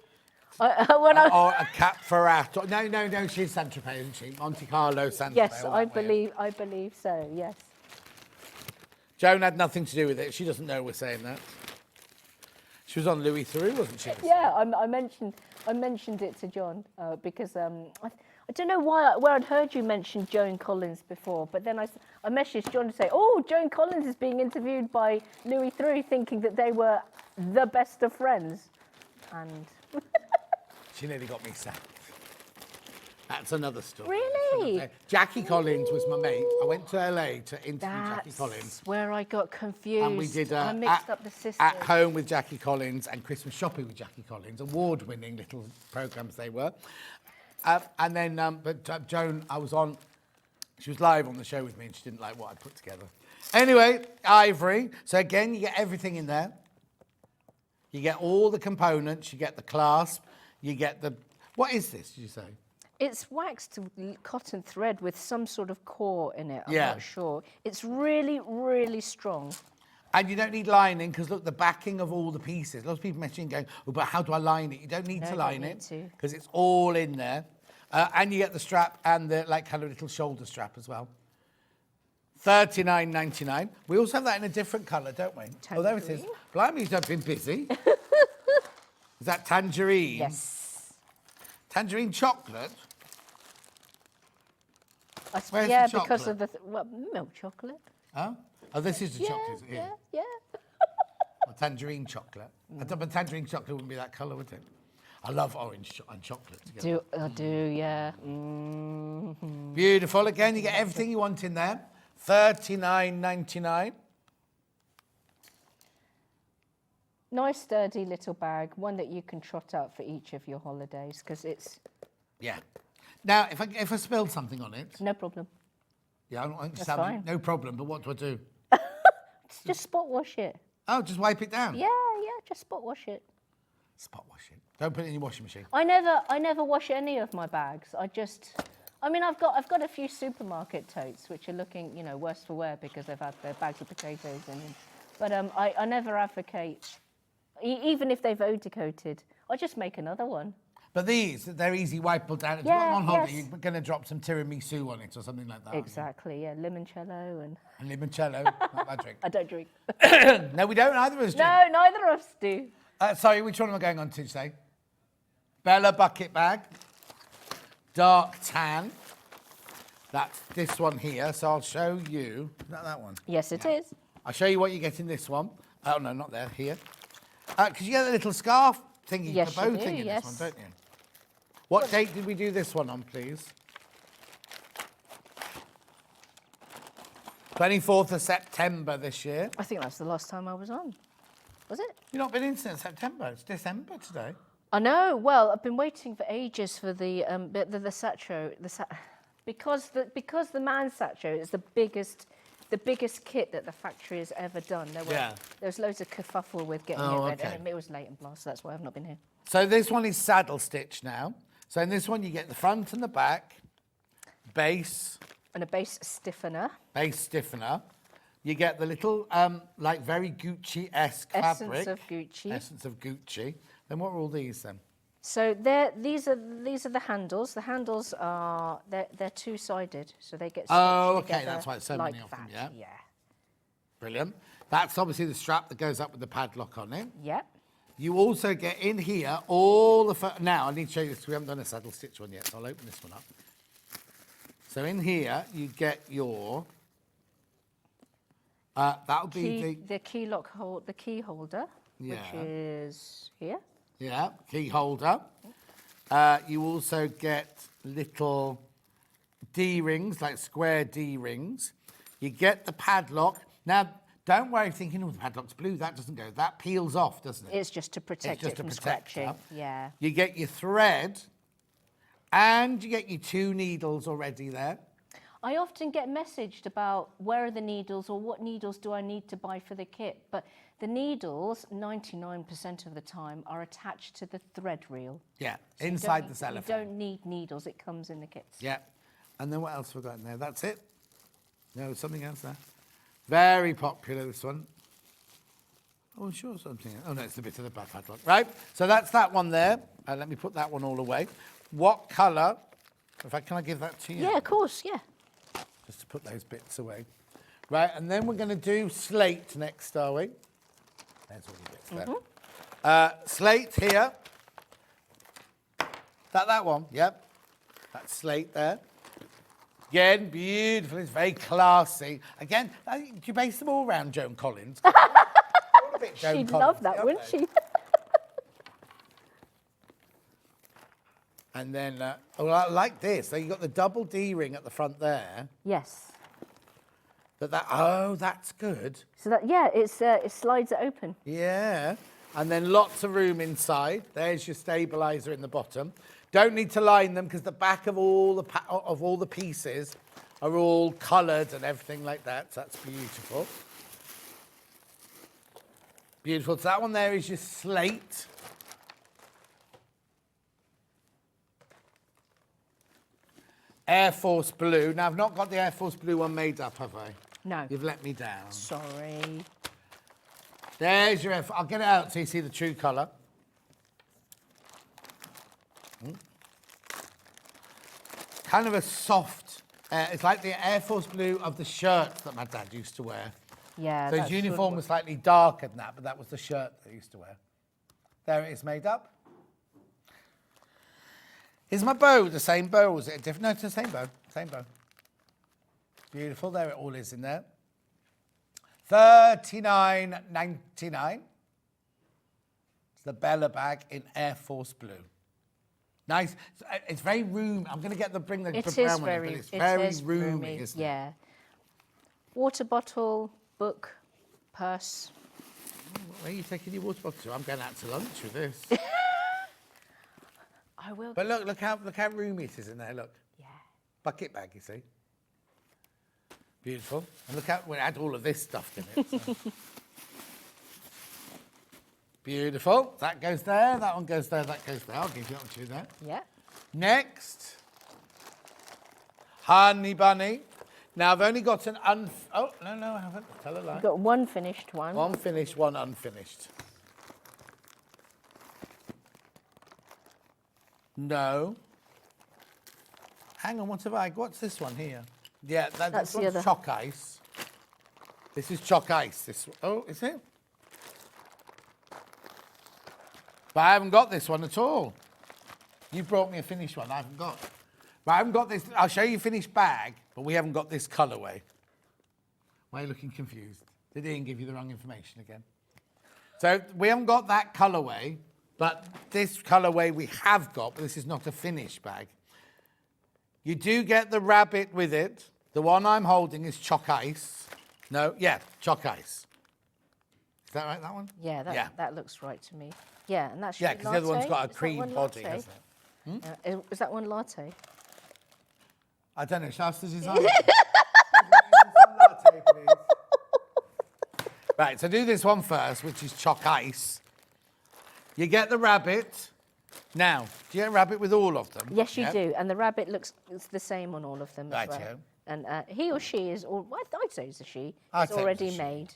Or a Cap Ferrat. No, she's Saint-Tropez, isn't she? Monte Carlo, Saint-Tropez. Yes, all I that way. believe so, yes. Joan had nothing to do with it. She doesn't know we're saying that. She was on Louis Theroux, wasn't she? Yeah, I mentioned it to John because I don't know where I'd heard you mention Joan Collins before, but then I messaged John to say, oh, Joan Collins is being interviewed by Louis Theroux, thinking that they were the best of friends, and She nearly got me sacked. That's another story. Really? Jackie Collins was my mate. I went to LA to interview Jackie Collins. That's where I got confused. And we did I mixed up the sisters. At Home with Jackie Collins and Christmas Shopping with Jackie Collins. Award-winning little programmes they were. And then, but Joan, I was on, she was live on the show with me and she didn't like what I put together. Anyway, ivory. So again, you get everything in there. You get all the components. You get the clasp. You get the, what is this, did you say? It's waxed cotton thread with some sort of core in it. I'm Yeah. not sure. It's really, really strong. And you don't need lining because look, the backing of all the pieces. Lots of people mentioning going, oh, but how do I line it? You don't need to line it because it's all in there. And you get the strap and the like kind of little shoulder strap as well. $39.99. We also have that in a different colour, don't we? Oh, there it is. Blimey, you've been busy. Is that tangerine? Yes. Tangerine chocolate? Where's Yeah, the because chocolate? of the milk chocolate. Oh, this is the chocolate. Is it? Yeah, Here. yeah. Or tangerine chocolate. I don't, but tangerine chocolate wouldn't be that colour, would it? I love orange and chocolate together. I do, yeah. Mm-hmm. Beautiful. Again, you get everything you want in there. $39.99. Nice sturdy little bag, one that you can trot out for each of your holidays because it's Yeah. Now, if I spilled something on it, no problem. yeah, I don't That's fine. no problem. But what do I do? Just spot wash it. Oh, just wipe it down. Yeah, just spot wash it. Spot wash it. Don't put it in your washing machine. I never wash any of my bags. I mean, I've got a few supermarket totes which are looking, worse for wear because they've had their bags of potatoes in them. But I never advocate, even if they've odor coated, I just make another one. But they're easy wipeable down. If Yeah, you're on holiday, yes. you're going to drop some tiramisu on it or something like that. Exactly, yeah, limoncello and... Limoncello, not my drink. I don't drink. No, we don't. Either of us drink. No, neither of us do. Sorry, which one am I going on to today? Bella bucket bag. Dark tan. That's this one here. So I'll show you. Is that one? Yes, it is. I'll show you what you get in this one. Oh, no, not there. Here. Because you get a little scarf thingy, Yes, the bow you do, thing in yes. this one, don't you? What date did we do this one on, please? 24th of September this year. I think that's the last time I was on. Was it? You've not been in since September. It's December today. I know. Well, I've been waiting for ages for the Satchel. Because the Man Satchel is the biggest kit that the factory has ever done. There was loads of kerfuffle with getting it ready, and it was late and blah, so that's why I've not been here. So this one is saddle stitch now. So in this one you get the front and the back, base. And a base stiffener. Base stiffener. You get the little, like very Gucci-esque fabric. Essence of Gucci. Essence of Gucci. Then what are all these then? So these are the handles. The handles are they're two-sided, so they get stitched okay, that's why it's so like many of them. that. Yeah. Brilliant. That's obviously the strap that goes up with the padlock on it. Yep. You also get in here all the... Now, I need to show you this. We haven't done a saddle stitch one yet, so I'll open this one up. So in here, you get your... that'll be the key holder, Yeah. which is here. Yeah, key holder. You also get little D-rings, like square D-rings. You get the padlock. Now, don't worry thinking, oh, the padlock's blue. That doesn't go. That peels off, doesn't it? It's just to protect it from protect scratching. that. Yeah. You get your thread, and you get your 2 needles already there. I often get messaged about where are the needles or what needles do I need to buy for the kit. But the needles, 99% of the time, are attached to the thread reel. Yeah, So you inside don't- the cellophane. You don't need needles. It comes in the kits. Yeah. And then what else have we got in there? That's it? No, something else there. Very popular, this one. Oh, I'm sure something else. Oh, no, it's the bit of the back padlock. Right, so that's that one there. Let me put that one all away. What colour? In fact, can I give that to you? Yeah, of course, yeah. Just to put those bits away. Right, and then we're going to do slate next, are we? There's all the bits there. Slate here. That one? Yep. That's slate there. Again, beautiful. It's very classy. Again, do you base them all around Joan Collins? A bit Joan She'd Collins, love that, aren't wouldn't they? she? And then, I like this. So you've got the double D-ring at the front there. Yes. That's good. So that, yeah, it slides it open. Yeah. And then lots of room inside. There's your stabiliser in the bottom. Don't need to line them because the back of all the pieces are all coloured and everything like that. So that's beautiful. Beautiful. So that one there is your slate. Air Force Blue. Now, I've not got the Air Force Blue one made up, have I? No. You've let me down. Sorry. There's your Air Force. I'll get it out so you see the true colour. Kind of a soft It's like the Air Force blue of the shirts that my dad used to wear. Yeah. So his uniform was slightly darker than that, but that was the shirt that he used to wear. There it is made up. Is my bow the same bow or is it a different? No, it's the same bow. Same bow. Beautiful. There it all is in there. $39.99. It's the Bella bag in Air Force blue. Nice. It's very roomy. I'm going to bring the brown one in, but it's very roomy, isn't it? Yeah. Water bottle, book, purse. Where are you taking your water bottle to? I'm going out to lunch with this. I will. But look how roomy it is in there. Look. Yeah. Bucket bag, you see. Beautiful. And look how we had all of this stuff in it. So. Beautiful. That goes there. That one goes there. That goes there. I'll give you that one to you there. Yeah. Next. Honey bunny. Now I've only got an oh no I haven't. Tell a lie. You've got one finished one. One finished, one unfinished. No. Hang on, what have I? What's this one here? Yeah, That's this the one's other. chalk ice. This is chalk ice. Oh, is it? But I haven't got this one at all. You brought me a finished one. I haven't got. But I haven't got this. I'll show you a finished bag, but we haven't got this colourway. Why are you looking confused? Did Ian give you the wrong information again? So we haven't got that colourway, but this colourway we have got, but this is not a finished bag. You do get the rabbit with it. The one I'm holding is chalk ice. No, yeah, chalk ice. Is that right, that one? Yeah, that looks right to me. Yeah, and that's Yeah, because the other one's got a Is that cream one body, latte? hasn't it? Is that one latte? I don't know, shall I ask the designer? Latte, please. Right, so do this one first, which is chalk ice. You get the rabbit. Now, do you get a rabbit with all of them? Yes, you Yep. do. And the rabbit looks the same on all of them as well. Righto. And he or she is, or I'd say it's a she, I'd is say it's a already she. made.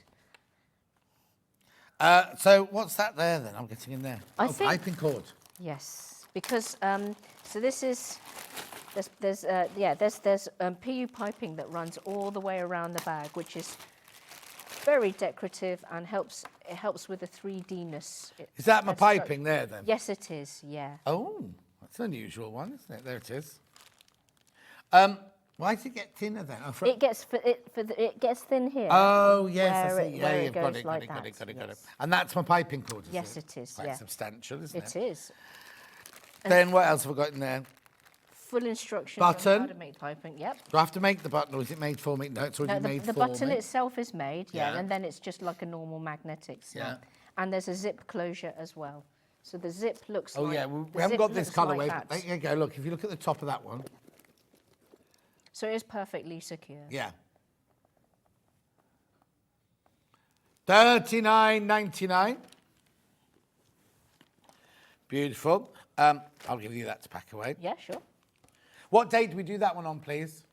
So what's that there then? I'm getting in there. I think- piping cord. Yes, because so this is there's PU piping that runs all the way around the bag, which is very decorative and helps with the 3D-ness. Is that my That's piping there then? Yes, it is. Yeah. Oh, that's an unusual one, isn't it? There it is. Why does it get thinner then? Oh, It gets it gets thin here. Oh, yes, where I see. it- Yeah, where it you've got goes it, like got it. that, yes. And that's my piping cord, is Yes, it? it is, Quite yeah. substantial, isn't it? It is. Then what else have I got in there? Full instructions on Button. how to make piping. Yep. Do I have to make the button or is it made for me? No, it's already No, made the for button me. itself is made, yeah, Yeah. and then it's just like a normal magnetic snap. Yeah. And there's a zip closure as well. So the zip looks Oh, like... yeah, the we haven't zip got this looks like colourway, that. but there you go. Look, if you look at the top of that one. So it is perfectly secure. Yeah. $39.99. Beautiful. I'll give you that to pack away. Yeah, sure. What date do we do that one on, please?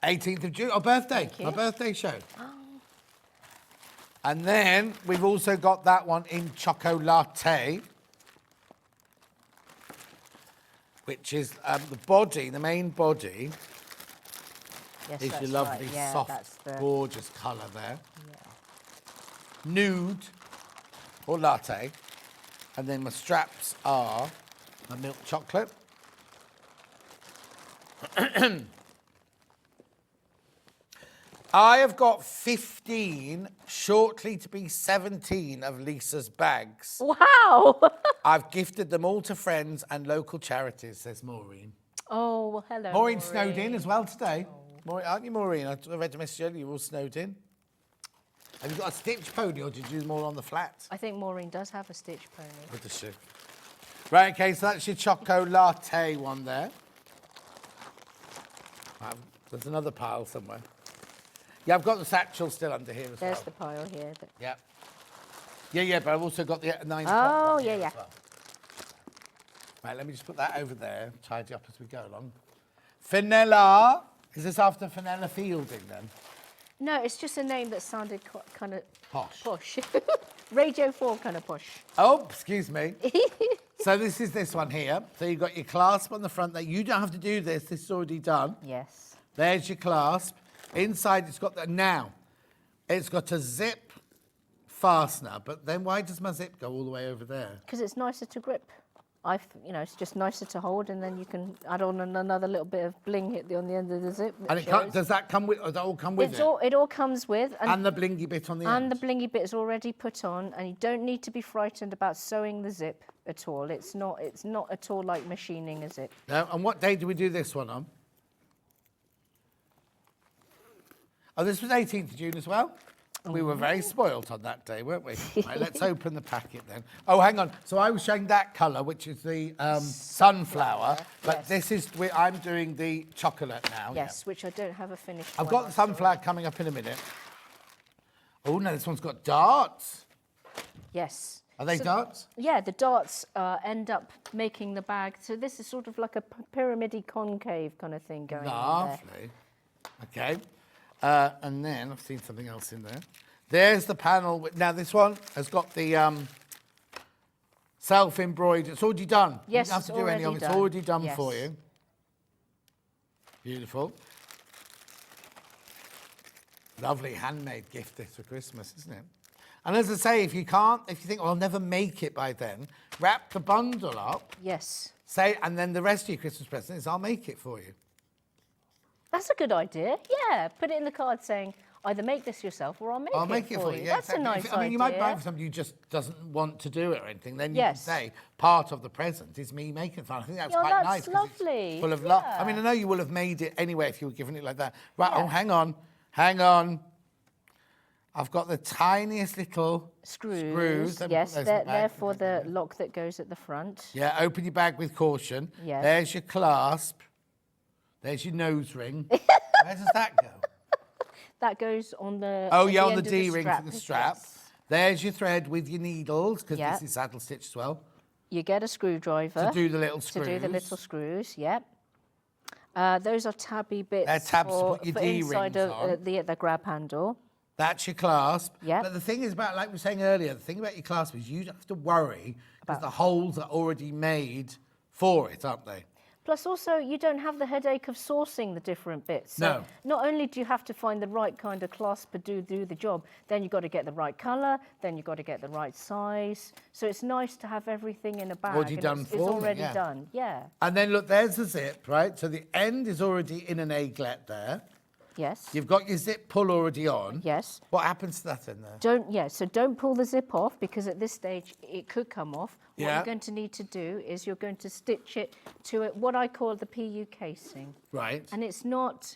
18th of June. Oh, birthday. Thank you. My birthday show. And then we've also got that one in Choco Latte, which is the body, the main body. Yes, Is that's your lovely, right. Yeah, soft, that's the... gorgeous colour there. Nude or latte. And then my straps are a milk chocolate. I have got 15, shortly to be 17 of Lisa's bags. Wow! I've gifted them all to friends and local charities, says Maureen. Oh, well, hello, Maureen snowed in as well today. Maureen, aren't you, Maureen? I read a message earlier, you all snowed in. Have you got a stitch pony or did you do them all on the flat? I think Maureen does have a stitch pony. What does she? Right, okay, so that's your Choco Latte one there. There's another pile somewhere. Yeah, I've got the satchel still under here as There's well. the pile here. Yeah. Yeah, but I've also got the 9 o'clock Oh, one yeah, here yeah. as well. Right, let me just put that over there, tidy up as we go along. Fenella. Is this after Fenella Fielding then? No, it's just a name that sounded kind of Posh. posh. Radio 4 kind of posh. Oh, excuse me. So this is this one here. So you've got your clasp on the front there. You don't have to do this. This is already done. Yes. There's your clasp. Inside it's got now. It's got a zip fastener. But then why does my zip go all the way over there? Because it's nicer to grip. It's just nicer to hold, and then you can add on another little bit of bling on the end of the zip. And does that come with? Does that all come with it? It all comes with, and the blingy bit on the end. And the blingy bit is already put on, and you don't need to be frightened about sewing the zip at all. It's not at all like machining a zip. No. And what day do we do this one on? Oh, this was 18th of June as well. We were very spoilt on that day, weren't we? Right, let's open the packet then. Oh, hang on. So I was showing that colour, which is the sunflower, but this is, I'm doing the chocolate now. Yes, which I don't have a finished I've got the sunflower coming up in a minute. Oh, no, this one's got darts. Yes. Are they darts? Yeah, the darts end up making the bag. So this is sort of like a pyramidy concave kind of thing going on there. Lovely. Okay. And then I've seen something else in there. There's the panel. Now this one has got the self-embroidered. It's already done. Yes, you don't have to do any of it. It's already done for you. Beautiful. Lovely handmade gift this for Christmas, isn't it? And as I say, if you think, oh, I'll never make it by then, wrap the bundle up. Yes. And then the rest of your Christmas present is I'll make it for you. That's a good idea. Yeah, put it in the card saying either make this yourself or I'll make it for you. Yeah, That's a nice idea. I mean, you might buy it for somebody who just doesn't want to do it or anything. Then you can say part of the present is me making it. I think that's quite nice. That's lovely. It's full of love. I mean, I know you will have made it anyway if you were giving it like that. Right. Yeah. Oh, hang on. I've got the tiniest little screws. Yes, they're for the lock that goes at the front. Yeah. Open your bag with caution. Yeah. There's your clasp. There's your nose ring. Where does that go? That goes on the on the D-ring for the strap. Yes. There's your thread with your needles, because this is saddle stitched as well. You get a screwdriver. To do the little screws. Yep. Those are tabby bits. They're tabs to put your D-rings inside on. The grab handle. That's your clasp. Yeah. But the thing is about, like we were saying earlier, the thing about your clasp is you don't have to worry because the holes are already made for it, aren't they? Plus, also, you don't have the headache of sourcing the different bits. So no. Not only do you have to find the right kind of clasp to do the job, then you've got to get the right colour, then you've got to get the right size. So it's nice to have everything in a bag. Already done it's already done, yeah. And then, look, there's the zip, right? So the end is already in an eaglet there. Yes. You've got your zip pull already on. Yes. What happens to that in there? So don't pull the zip off, because at this stage it could come off. What Yeah. you're going to need to do is you're going to stitch it to what I call the PU casing. Right. And it's not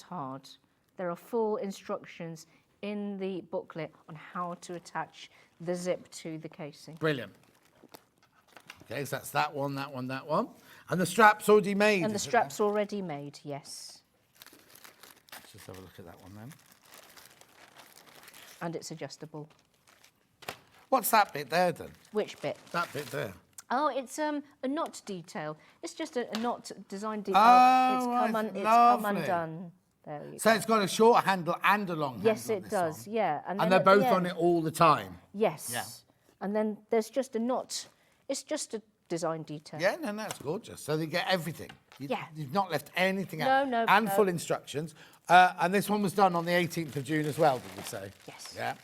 hard. There are full instructions in the booklet on how to attach the zip to the casing. Brilliant. Okay, so that's that one. And the strap's already made. And the strap's already made, yes. Let's just have a look at that one then. And it's adjustable. What's that bit there then? Which bit? That bit there. Oh, it's a knot detail. It's just a knot design detail. Oh, it's lovely. come undone. There you So go. it's got a short handle and a long handle. Yes, it does. One. Yeah, And then they're at the both on end- it all the time. Yes. Yeah. And then there's just a knot. It's just a design detail. Yeah, no, that's gorgeous. So they get everything. You've not left anything out. No, And no. full instructions. And this one was done on the 18th of June as well, did you say? Yes. Yeah.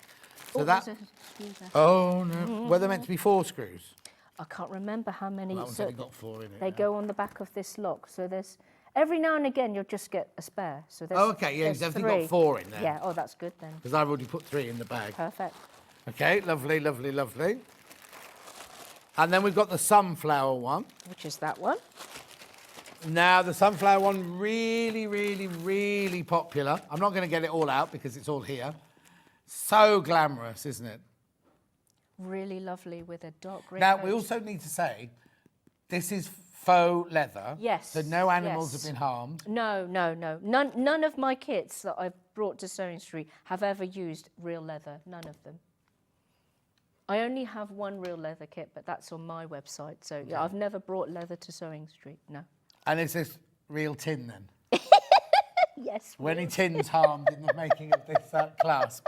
So Oh, that. there's a screw there. Oh no. Were there meant to be 4 screws? I can't remember how many. Well, that one's only got 4 in it. They go on the back of this lock. So there's every now and again you'll just get a spare. So there's, Okay, yeah, there's you've definitely got 4 in there. Yeah. Oh, that's good then. Because I've already put 3 in the bag. Perfect. Okay, lovely, lovely, lovely. And then we've got the sunflower one. Which is that one? Now, the sunflower one, really, really, really popular. I'm not going to get it all out because it's all here. So glamorous, isn't it? Really lovely with a dark grey Now, coat. we also need to say, this is faux leather. Yes. So no animals yes. have been harmed. No. None of my kits that I've brought to Sewing Street have ever used real leather. None of them. I only have one real leather kit, but that's on my website. So yeah, I've never brought leather to Sewing Street. No. And is this real tin then? Yes. Were any tins harmed in the making of this clasp?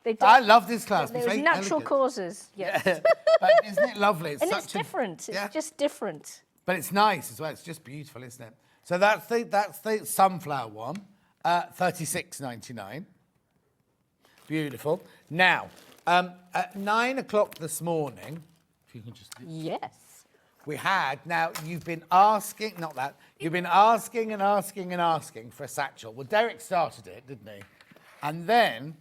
They I don't- love this clasp. It's There's very natural elegant. causes. Yes. But isn't it lovely? It's And such it's different. Yeah. It's just different. But it's nice as well. It's just beautiful, isn't it? So that's the sunflower one, $36.99. Beautiful. Now, at 9 o'clock this morning, if you can just... Yes. We had, now you've been asking, not that, you've been asking and asking and asking for a satchel. Well, Derek started it, didn't he? And then,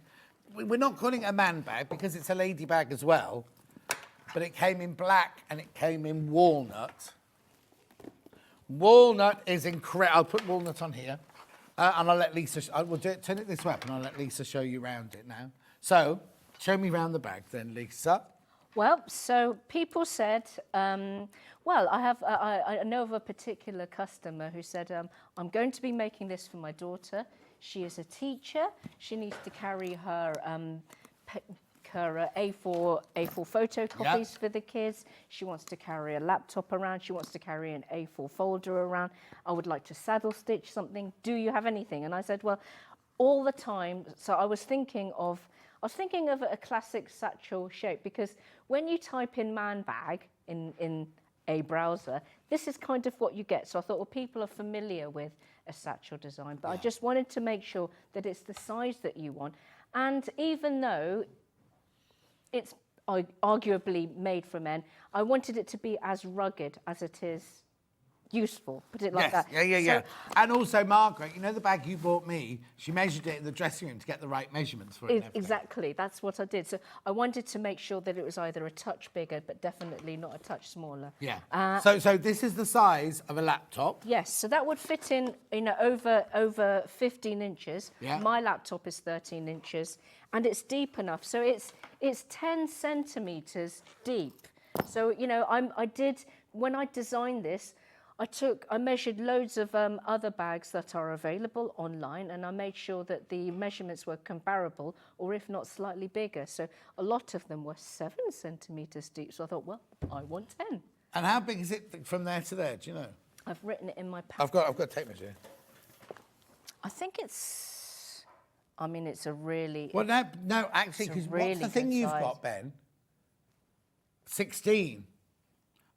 we're not calling it a man bag because it's a lady bag as well, but it came in black and it came in walnut. Walnut is incredible. I'll put walnut on here and I'll let Lisa, I will do it, turn it this way up and I'll let Lisa show you around it now. So, show me around the bag then, Lisa. Well, so people said, well, I know of a particular customer who said, I'm going to be making this for my daughter. She is a teacher. She needs to carry her her A4 photocopies for the kids. She wants to carry a laptop around. She wants to carry an A4 folder around. I would like to saddle stitch something. Do you have anything? And I said, well, all the time. So I was thinking of a classic satchel shape because when you type in man bag in a browser, this is kind of what you get. So I thought, well, people are familiar with a satchel design, but I just wanted to make sure that it's the size that you want. And even though it's arguably made for men, I wanted it to be as rugged as it is useful, put it like that. Yeah. And also, Margaret, you know the bag you bought me, she measured it in the dressing room to get the right measurements for it. and everything. Exactly, that's what I did. So I wanted to make sure that it was either a touch bigger, but definitely not a touch smaller. Yeah. So this is the size of a laptop. Yes, so that would fit in, over 15 inches. Yeah. My laptop is 13 inches, and it's deep enough. So it's 10 centimeters deep. So, when I designed this, I measured loads of other bags that are available online, and I made sure that the measurements were comparable, or if not slightly bigger. So a lot of them were 7 centimeters deep. So I thought, well, I want 10. And how big is it from there to there? Do you know? I've written it in my pack. I've got tape measure. I think it's a really... Well, no, actually, because really what's the thing good you've size. got, Ben? 16.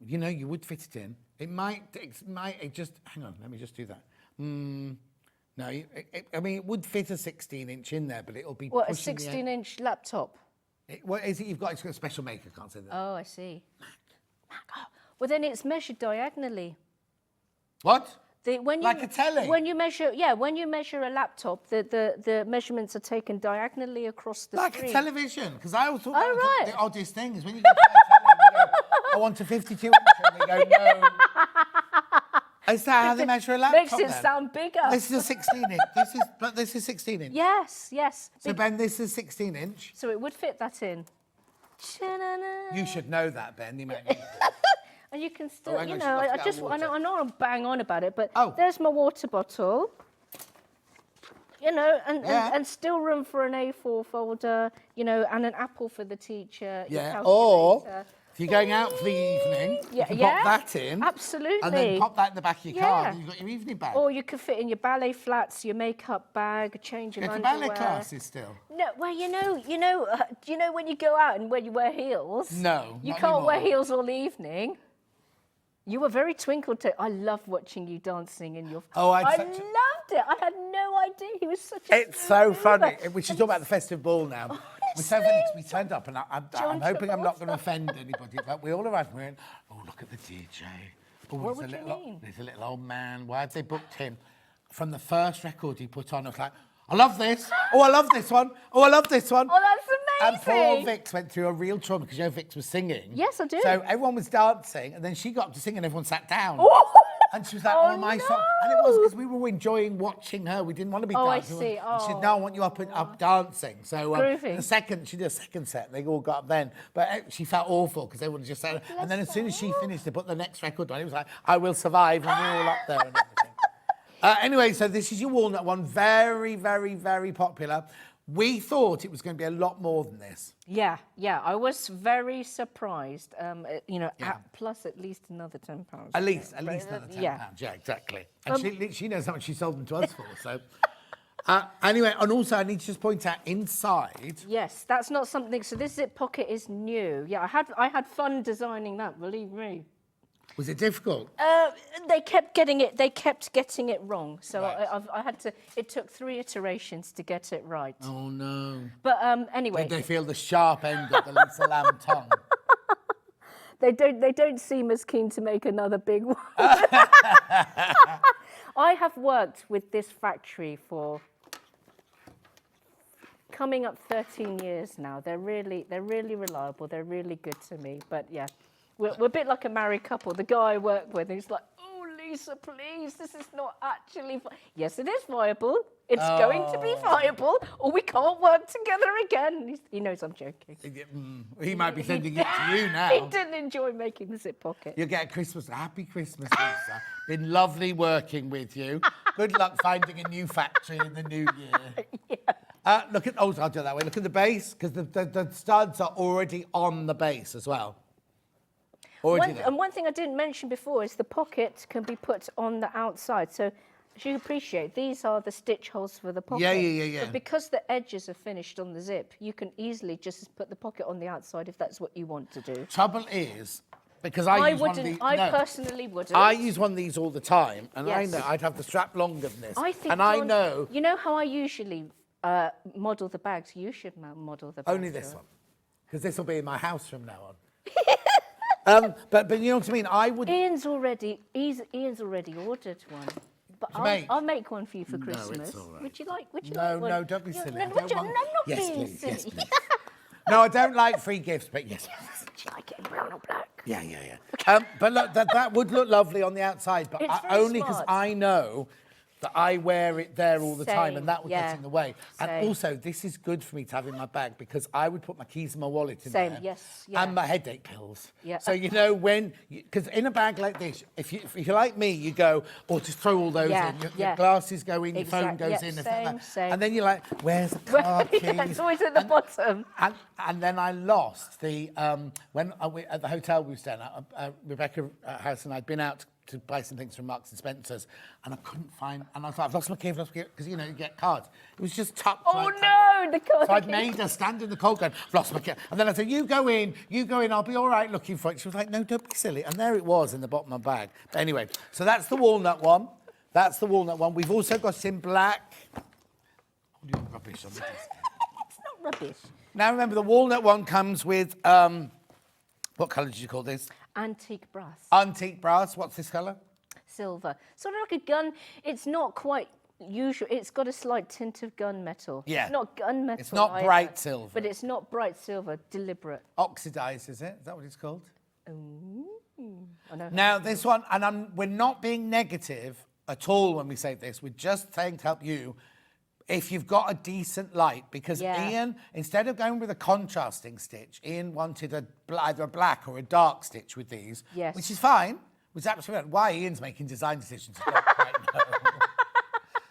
You know, you would fit it in. It just, hang on, let me just do that. No, it would fit a 16-inch in there, but it'll be What, a pushing the 16-inch laptop? What is it you've got? It's got a special maker, can't say that. Oh, I see. Oh, well, then it's measured diagonally. What? Like a telly? When you measure a laptop, the measurements are taken diagonally across the Like screen. a television, because I always thought Oh, that was right. the oddest thing is when you go to a telly, you go, I want a 52 inch, and they go, no. Is that how they measure a laptop? Makes it then? sound bigger. This is a 16 inch. This is 16 inch. Yes. So Ben, this is 16 inch. So it would fit that in. You should know that, Ben. The amount you And you can still, hang on, she's got to get our water. I'm not gonna bang on about it, but Oh. there's my water bottle. And still room for an A4 folder, and an apple for the teacher. your Yeah. Or calculator. if you're going out for the evening, you can pop that in. Absolutely. And then pop that in the back of your car, Yeah. and you've got your evening bag. Or you could fit in your ballet flats, your makeup bag, a change of Go to underwear. ballet classes still. No, well, do you know when you go out and when you wear heels? No, You not can't wear anymore. heels all evening. You were very twinkle to. I loved watching you dancing in your. Oh, I I'd loved such it. I had no idea he was such a. It's so smooth funny. mover. We should talk about the festive ball now. We're so funny 'cause we turned up, and I'm John hoping I'm not Travolta. going to offend anybody, but we all arrived and we went, oh, look at the DJ. Oh, What there's would a you little, mean? There's a little old man. Why have they booked him? From the first record he put on, I was like, I love this. Oh, I love this one. Oh, I love this one. Oh, that's And poor amazing. Vix went through a real trauma because Vix was singing. Yes, I do. So everyone was dancing, and then she got up to sing, and everyone sat down. And she was like, Oh, my no. song. And it was because we were enjoying watching her. We didn't want to be Oh, I dancing. see. And she said, Oh. no, I want you up dancing. So Groovy. she did a second set. They all got up then. But she felt awful because everyone just said, and then as soon as she finished, they put the next record on. It was like, I will survive. And we were all up there and everything. Anyway, so this is your walnut one. Very, very, very popular. We thought it was going to be a lot more than this. Yeah. I was very surprised. Plus at least another £10. At least another £10. Yeah. Yeah, exactly. And she knows how much she sold them to us for. So, Anyway, and also I need to just point out inside. Yes, that's not something. So this zip pocket is new. Yeah, I had fun designing that. Believe me. Was it difficult? They kept getting it wrong. So Right. I had to. It took 3 iterations to get it right. Oh no. But anyway, Did they feel the sharp end of the Lisa Lamb tongue? they don't seem as keen to make another big one. I have worked with this factory for coming up 13 years now. They're really reliable. They're really good to me. But yeah, we're a bit like a married couple. The guy I work with, he's like, "Oh, Lisa, please, this is not actually." Yes, it is viable. It's going to be viable, or we can't work together again. He knows I'm joking. He might be sending it to you now. He didn't enjoy making the zip pocket. You'll get a Christmas. Happy Christmas, Lisa. Been lovely working with you. Good luck finding a new factory in the new year. Look at, I'll do it that way. Look at the base, because the studs are already on the base as well. And one thing I didn't mention before is the pocket can be put on the outside. So as you appreciate, these are the stitch holes for the pocket. Yeah. But because the edges are finished on the zip, you can easily just put the pocket on the outside if that's what you want to do. Trouble is, because I use one of these. I personally wouldn't. I use one of these all the time, and I Yes. know I'd have the strap longer than this. I think I know You know how I usually model the bags? You should model the bags. only this one, because this will be in my house from now on. But you know what I mean. I would. Ian's already ordered one. But I'll make one for you for Christmas. it's all right. Would you like? Would you No, like one? no, don't be silly. No, I would don't you? want- I'm not Yes, being please. silly. Yes, please. No, I don't like free gifts, but yes. Do you like it in brown or black? Yeah. But look, that would look lovely on the outside, but It's very only because smart. I know that I wear it there all the time, Same, and that would yeah. get in the way. Same. And also, this is good for me to have in my bag because I would put my keys and my wallet in Same, there. yes, yeah. And my headache pills. Yeah. So you know because in a bag like this, if you're like me, you go, or just throw all those Yeah, in. Your yeah. glasses go in, your phone Exact- goes yeah, in, and same, like that. same. And then you're like, where's the car keys? Yeah, it's always at the bottom. And then I lost the when at the hotel we were staying at. Rebecca House and I'd been out to buy some things from Marks and Spencer's, and I couldn't find. And I was like, I've lost my key, because you get cards. It was just tucked. Oh right no, the card. So I'd made her stand in the cold going, I've lost my key. And then I said, you go in, I'll be all right looking for it. She was like, no, don't be silly. And there it was in the bottom of my bag. But anyway, so that's the walnut one. We've also got it in black. Oh, you're rubbish on the desk. It's not rubbish. Now remember, the walnut one comes with, what colour did you call this? Antique brass. Antique brass. What's this colour? Silver. Sort of like a gun. It's not quite usual. It's got a slight tint of gunmetal. Yeah. It's not gunmetal. It's not either, bright silver. But it's not bright silver. Deliberate. Oxidised, is it? Is that what it's called? I know. Now, this one, and we're not being negative at all when we say this. We're just saying to help you, if you've got a decent light, because Yeah. Ian, instead of going with a contrasting stitch, Ian wanted either a black or a dark stitch with these, Yes. which is fine. Which is absolutely why Ian's making design decisions. I don't quite know.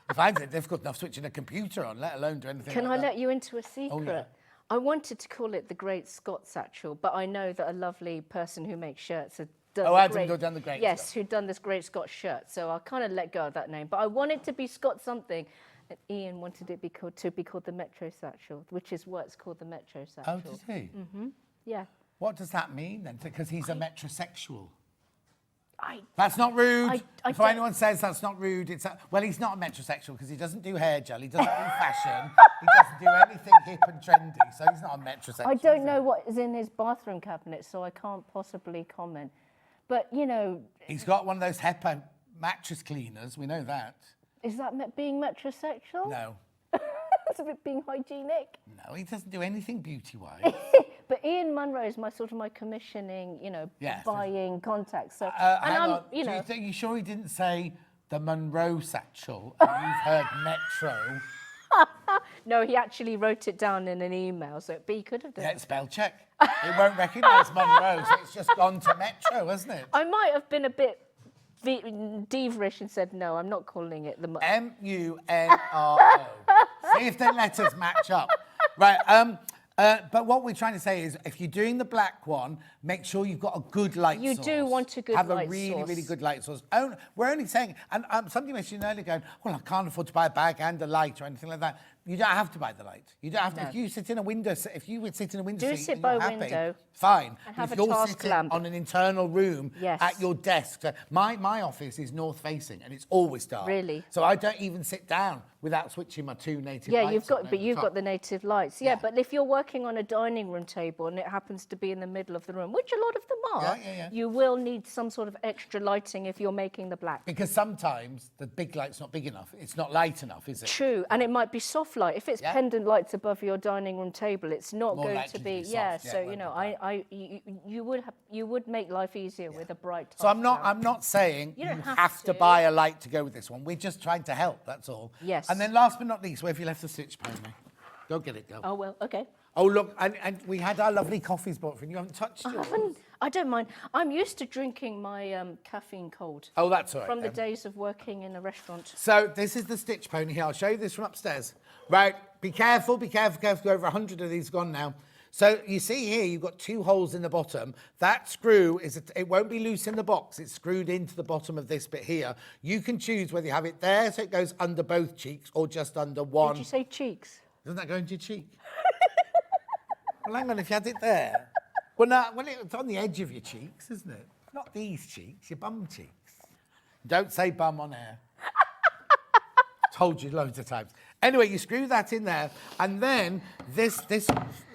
He finds it difficult enough switching a computer on, let alone do anything Can I like that. let you into a secret? yeah. I wanted to call it the Great Scott Satchel, but I know that a lovely person who makes shirts had done Oh, Adam done the Great Yes, Scott. who'd done this Great Scott shirt. So I kind of let go of that name. But I wanted to be Scott something. And Ian wanted it to be called the Metro Satchel, which is what it's called, the Metro Satchel. Oh, did he? Yeah. What does that mean then? Because he's a metrosexual. I That's not rude. I If don't- anyone says that's not rude, well, he's not a metrosexual because he doesn't do hair gel, he doesn't do fashion, he doesn't do anything hip and trendy, so he's not a metrosexual. I don't know what is in his bathroom cabinet, so I can't possibly comment. But, you know, He's got one of those HEPA mattress cleaners, we know that. is that being metrosexual? No. It's a bit being hygienic. No, he doesn't do anything beauty-wise. But Ian Munro is my commissioning, Yeah. buying contact. So, Hang I'm, on, you know, you sure he didn't say the Monroe satchel and you've heard metro? no, he actually wrote it down in an email. So, but he could have done. Yeah, spell check. It won't recognise Monroe, so it's just gone to metro, hasn't it? I might have been a bit deaverish and said no. I'm not calling it the. Munro. See if the letters match up. Right. But what we're trying to say is, if you're doing the black one, make sure you've got a good light You source. do want a good Have light a really, source. really good light source. We're only saying, and somebody mentioned earlier going, well, I can't afford to buy a bag and a light or anything like that. You don't have to buy the light. You don't have to. No. If you sit in a window, if you would sit in a window Do seat sit and by you're a happy, window fine. and have if a you're task sitting lamp. on an internal room Yes. at your desk, so my office is north facing and it's always dark. Really? So I don't even sit down without switching my two native Yeah, lights you've got, on but over you've top. got the native lights. Yeah, but if you're working on a dining room table and it happens to be in the middle of the room, which a lot of them are, Yeah. you will need some sort of extra lighting if you're making the black. Because sometimes the big light's not big enough. It's not light enough, is it? True, and it might be soft light. If it's pendant lights above your dining room table, it's not More going likely to to be. be Yeah, soft. Yeah, so it won't be bright. you would make life easier with a bright. So I'm task lamp. not saying You you, don't have, have to to. buy a light to go with this one. We're just trying to help, that's all. Yes. And then last but not least, where have you left the stitch pony? Go get it, go. Oh well, okay. Oh, look, and we had our lovely coffees bought for you. You haven't touched yours. I don't mind. I'm used to drinking my caffeine cold. Oh, that's all right. From the then. days of working in a restaurant. So this is the stitch pony here. I'll show you this from upstairs. Right, be careful. Over 100 of these gone now. So you see here, you've got 2 holes in the bottom. That screw, it won't be loose in the box. It's screwed into the bottom of this bit here. You can choose whether you have it there so it goes under both cheeks or just under one. Did you say cheeks? Doesn't that go into your cheek? Well, hang on, if you had it there. Well, no, it's on the edge of your cheeks, isn't it? Not these cheeks, your bum cheeks. Don't say bum on air. Told you loads of times. Anyway, you screw that in there, and then this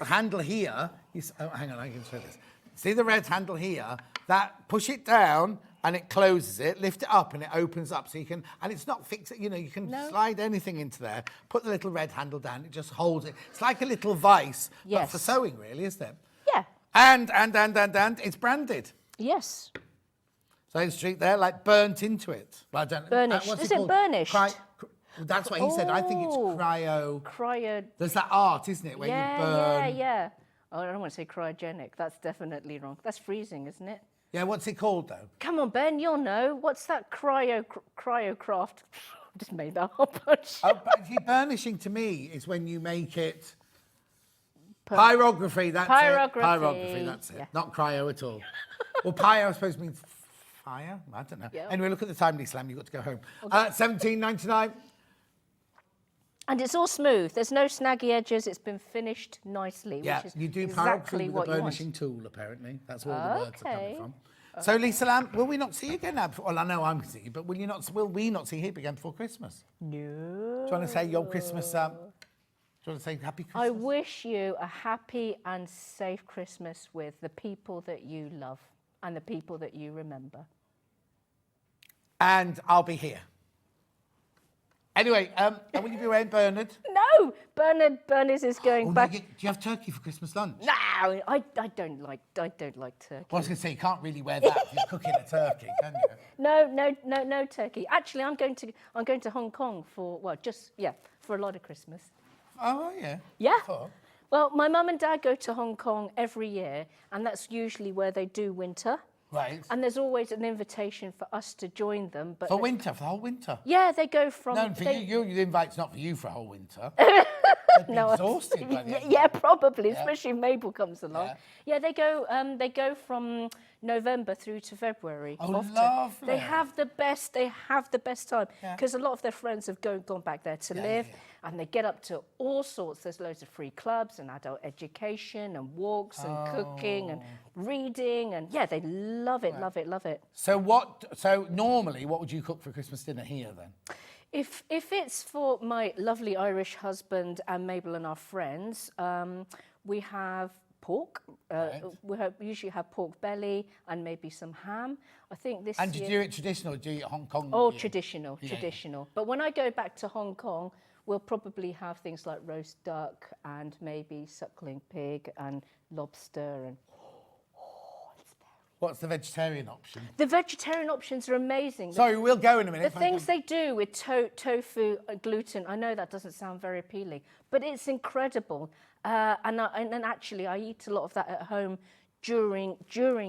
handle here, hang on, I can show this. See the red handle here? That, push it down, and it closes it, lift it up, and it opens up, so you can, and it's not fixed, you can slide anything into there, put the little red handle down, it just holds it. It's like a little vice, but for sewing, really, isn't it? Yeah. And it's branded. Yes. So it's street there, like burnt into it. Well, I don't. Burnished. What's Is it called? burnished? That's what he said. I think it's cryo. Cryo. There's that art, isn't it, where you burn. Yeah. Oh, I don't want to say cryogenic. That's definitely wrong. That's freezing, isn't it? Yeah, what's it called though? Come on, Ben, you'll know. What's that cryocraft? Just made that up. But burnishing to me is when you make it. Pyrography, that's Pyrography. it. Pyrography, that's it. Yeah. Not cryo at all. Well, pyro, I suppose, means fire. I don't know. Yeah. Anyway, look at the time, Lee Slam. You've got to go home. $17.99. And it's all smooth. There's no snaggy edges. It's been finished nicely. Yeah, which is you do exactly pyrography what with a you want. burnishing tool, apparently. That's where all the words are coming Okay. from. So, Lisa Lamb, will we not see you again now? Well, I know I'm going to see you, but will we not see you again before Christmas? No. Do you want to say your Christmas? Do you want to say happy Christmas? I wish you a happy and safe Christmas with the people that you love and the people that you remember. And I'll be here. Anyway, will you be wearing Bernard? No, Bernard is going back. Do you have turkey for Christmas lunch? No, I don't like turkey. Well, I was going to say, you can't really wear that if you're cooking a turkey, can you? No turkey. Actually, I'm going to Hong Kong for a lot of Christmas. Oh, yeah. Yeah. For? Well, my mum and dad go to Hong Kong every year, and that's usually where they do winter. Right. And there's always an invitation for us to join them. But For winter, for the whole winter? yeah, they go from. No, for you, the invite's not for you for a whole winter. No, exhausted by the end. yeah, probably, especially if Mabel comes along. Yeah. Yeah, they go from November through to February. Oh, often. lovely. They have the best time because a lot of their friends have gone back there to live, and they get up to all sorts. There's loads of free clubs and adult education and walks and cooking and reading, and yeah, they love it, love it. So normally, what would you cook for Christmas dinner here then? If it's for my lovely Irish husband and Mabel and our friends, we have pork. We usually have pork belly and maybe some ham. I think this And do year... you do it traditional or do you do it Hong Kong? Oh, Yeah. traditional. But when I go back to Hong Kong, we'll probably have things like roast duck and maybe suckling pig and lobster and... What's the vegetarian option? The vegetarian options are amazing. Sorry, we'll go in a minute. The things they do with tofu, gluten, I know that doesn't sound very appealing, but it's incredible. And actually, I eat a lot of that at home during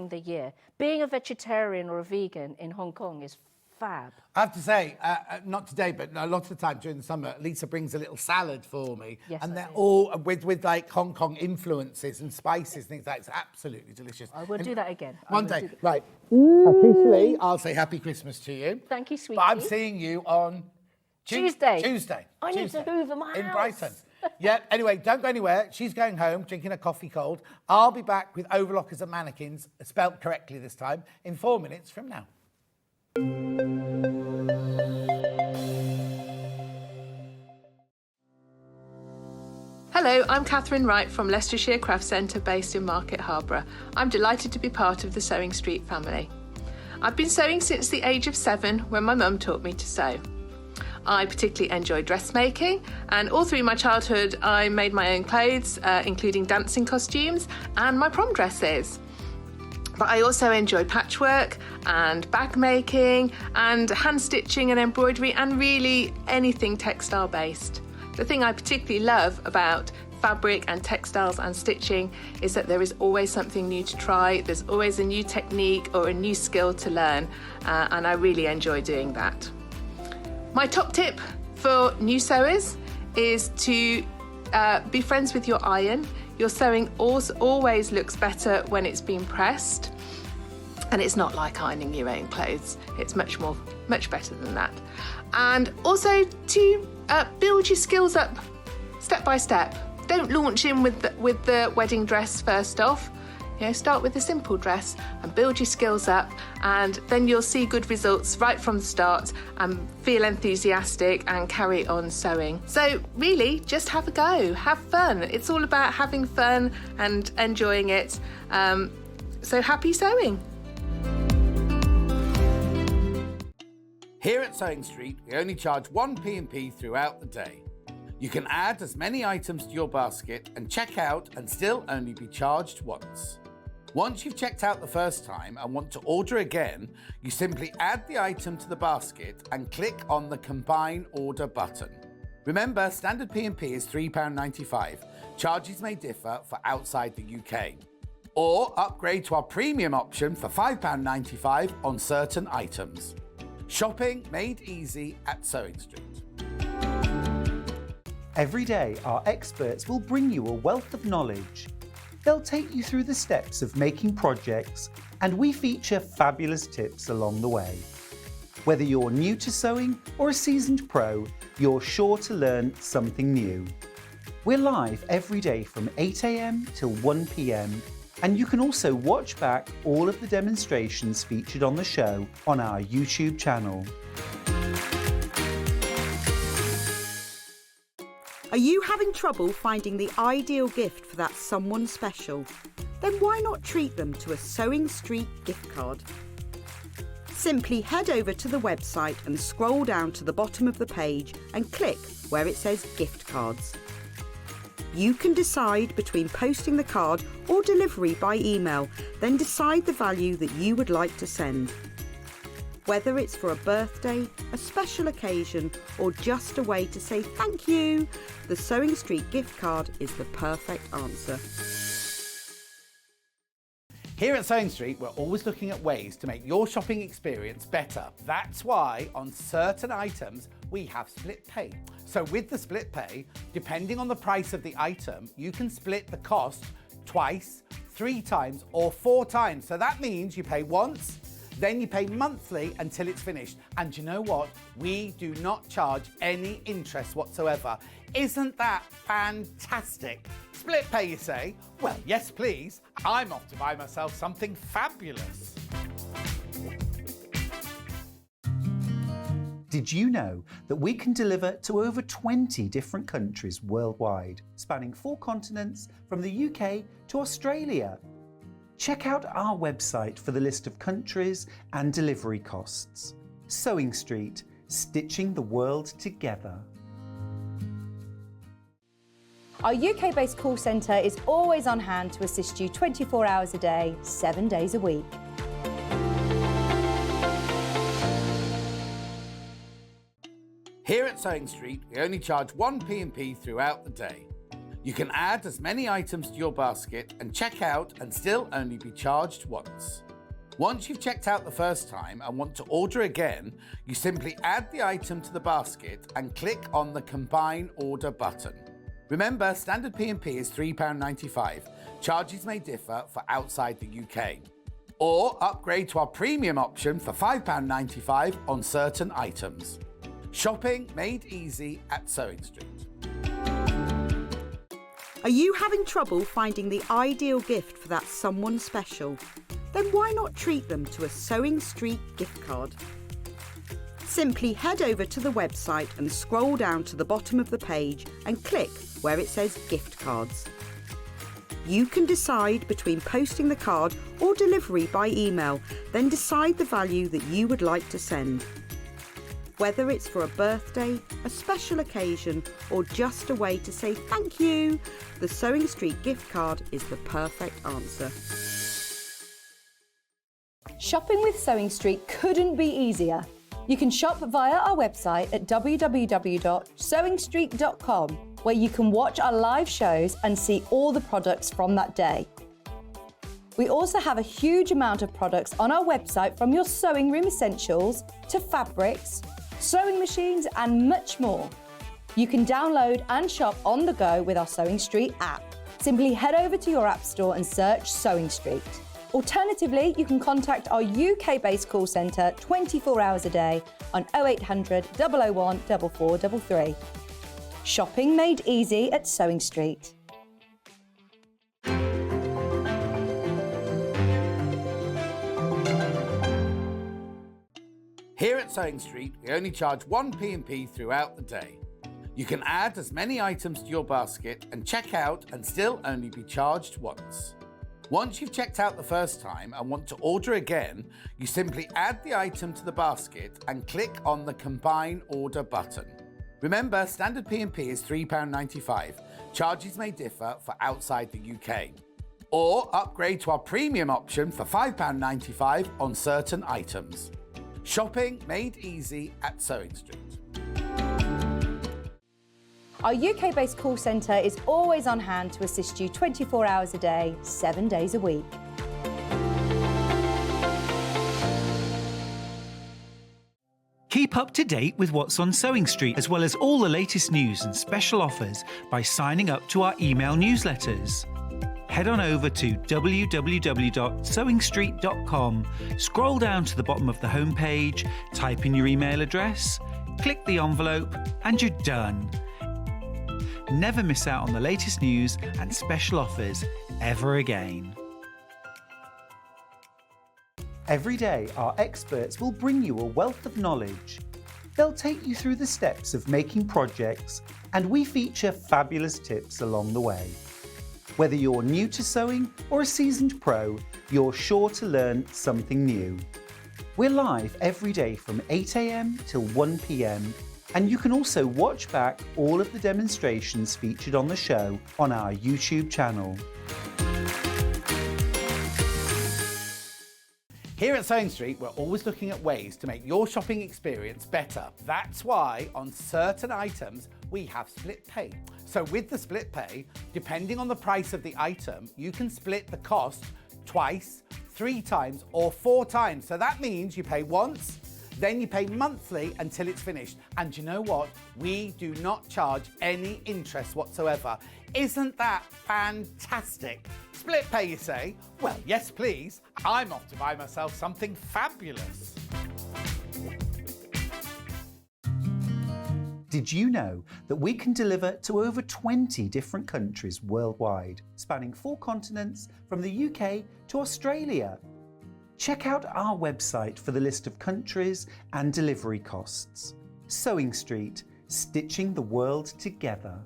the year. Being a vegetarian or a vegan in Hong Kong is fab. I have to say, not today, but a lot of the time during the summer, Lisa brings a little salad for me. Yes, and I they're do. all with like Hong Kong influences and spices and things like that. It's absolutely delicious. I will do that again. I One will day. do that. Right. Officially, I'll say Happy Christmas to you. Thank you, sweetie. But I'm seeing you on Tuesday. Tuesday. I need to hoover my in house. Brighton. Yeah, anyway, don't go anywhere. She's going home, drinking a coffee cold. I'll be back with Overlockers and Mannequins, spelt correctly this time, in 4 minutes from now. Hello, I'm Catherine Wright from Leicestershire Craft Centre based in Market Harborough. I'm delighted to be part of the Sewing Street family. I've been sewing since the age of 7 when my mum taught me to sew. I particularly enjoy dressmaking, and all through my childhood I made my own clothes, including dancing costumes and my prom dresses. But I also enjoy patchwork and bag making and hand stitching and embroidery and really anything textile based. The thing I particularly love about fabric and textiles and stitching is that there is always something new to try, there's always a new technique or a new skill to learn, and I really enjoy doing that. My top tip for new sewers is to be friends with your iron. Your sewing always looks better when it's been pressed, and it's not like ironing your own clothes. It's much better than that. And also to build your skills up step by step. Don't launch in with the wedding dress first off. You know, start with a simple dress and build your skills up, and then you'll see good results right from the start and feel enthusiastic and carry on sewing. So really, just have a go, have fun. It's all about having fun and enjoying it. So happy sewing. Here at Sewing Street, we only charge 1 P&P throughout the day. You can add as many items to your basket and check out and still only be charged once. Once you've checked out the first time and want to order again, you simply add the item to the basket and click on the Combine Order button. Remember, standard P&P is £3.95. Charges may differ for outside the UK. Or upgrade to our premium option for £5.95 on certain items. Shopping made easy at Sewing Street. Every day, our experts will bring you a wealth of knowledge. They'll take you through the steps of making projects, and we feature fabulous tips along the way. Whether you're new to sewing or a seasoned pro, you're sure to learn something new. We're live every day from 8 a.m. till 1 p.m, and you can also watch back all of the demonstrations featured on the show on our YouTube channel. Are you having trouble finding the ideal gift for that someone special? Then why not treat them to a Sewing Street gift card? Simply head over to the website and scroll down to the bottom of the page and click where it says gift cards. You can decide between posting the card or delivery by email, then decide the value that you would like to send. Whether it's for a birthday, a special occasion, or just a way to say thank you, the Sewing Street gift card is the perfect answer. Here at Sewing Street, we're always looking at ways to make your shopping experience better. That's why on certain items, we have split pay. So with the split pay, depending on the price of the item, you can split the cost twice, 3 times, or 4 times. So that means you pay once, then you pay monthly until it's finished. And you know what? We do not charge any interest whatsoever. Isn't that fantastic? Split pay, you say? Well, yes, please. I'm off to buy myself something fabulous. Did you know that we can deliver to over 20 different countries worldwide, spanning 4 continents from the UK to Australia? Check out our website for the list of countries and delivery costs. Sewing Street, stitching the world together. Our UK-based call centre is always on hand to assist you 24 hours a day, 7 days a week. Here at Sewing Street, we only charge 1 P&P throughout the day. You can add as many items to your basket and check out and still only be charged once. Once you've checked out the first time and want to order again, you simply add the item to the basket and click on the Combine Order button. Remember, standard P&P is £3.95. Charges may differ for outside the UK. Or upgrade to our premium option for £5.95 on certain items. Shopping made easy at Sewing Street. Are you having trouble finding the ideal gift for that someone special? Then why not treat them to a Sewing Street gift card? Simply head over to the website and scroll down to the bottom of the page and click where it says gift cards. You can decide between posting the card or delivery by email, then decide the value that you would like to send. Whether it's for a birthday, a special occasion, or just a way to say thank you, the Sewing Street gift card is the perfect answer. Shopping with Sewing Street couldn't be easier. You can shop via our website at www.sewingstreet.com, where you can watch our live shows and see all the products from that day. We also have a huge amount of products on our website, from your sewing room essentials to fabrics, sewing machines and much more. You can download and shop on the go with our Sewing Street app. Simply head over to your app store and search Sewing Street. Alternatively, you can contact our UK-based call centre 24 hours a day on 0800 001 4433. Shopping made easy at Sewing Street. Here at Sewing Street, we only charge one P&P throughout the day. You can add as many items to your basket and check out and still only be charged once. Once you've checked out the first time and want to order again, you simply add the item to the basket and click on the Combine Order button. Remember, standard P&P is £3.95. Charges may differ for outside the UK. Or upgrade to our premium option for £5.95 on certain items. Shopping made easy at Sewing Street. Our UK-based call centre is always on hand to assist you 24 hours a day, 7 days a week. Keep up to date with what's on Sewing Street, as well as all the latest news and special offers by signing up to our email newsletters. Head on over to www.sewingstreet.com, scroll down to the bottom of the homepage, type in your email address, click the envelope, and you're done. Never miss out on the latest news and special offers ever again. Every day, our experts will bring you a wealth of knowledge. They'll take you through the steps of making projects, and we feature fabulous tips along the way. Whether you're new to sewing or a seasoned pro, you're sure to learn something new. We're live every day from 8 AM till 1 PM, and you can also watch back all of the demonstrations featured on the show on our YouTube channel. Here at Sewing Street, we're always looking at ways to make your shopping experience better. That's why on certain items, we have split pay. So with the split pay, depending on the price of the item, you can split the cost twice, 3 times, or 4 times. So that means you pay once, then you pay monthly until it's finished. And you know what? We do not charge any interest whatsoever. Isn't that fantastic? Split pay, you say? Well, yes, please. I'm off to buy myself something fabulous. Did you know that we can deliver to over 20 different countries worldwide, spanning 4 continents from the UK to Australia? Check out our website for the list of countries and delivery costs. Sewing Street, stitching the world together.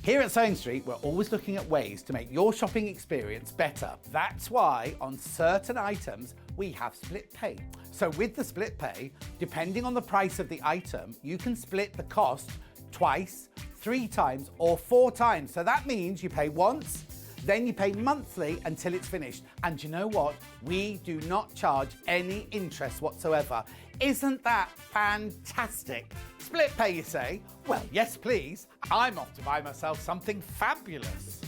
Here at Sewing Street, we're always looking at ways to make your shopping experience better. That's why on certain items, we have split pay. So with the split pay, depending on the price of the item, you can split the cost twice, 3 times, or 4 times. So that means you pay once, then you pay monthly until it's finished. And you know what? We do not charge any interest whatsoever. Isn't that fantastic? Split pay, you say? Well, yes, please. I'm off to buy myself something fabulous.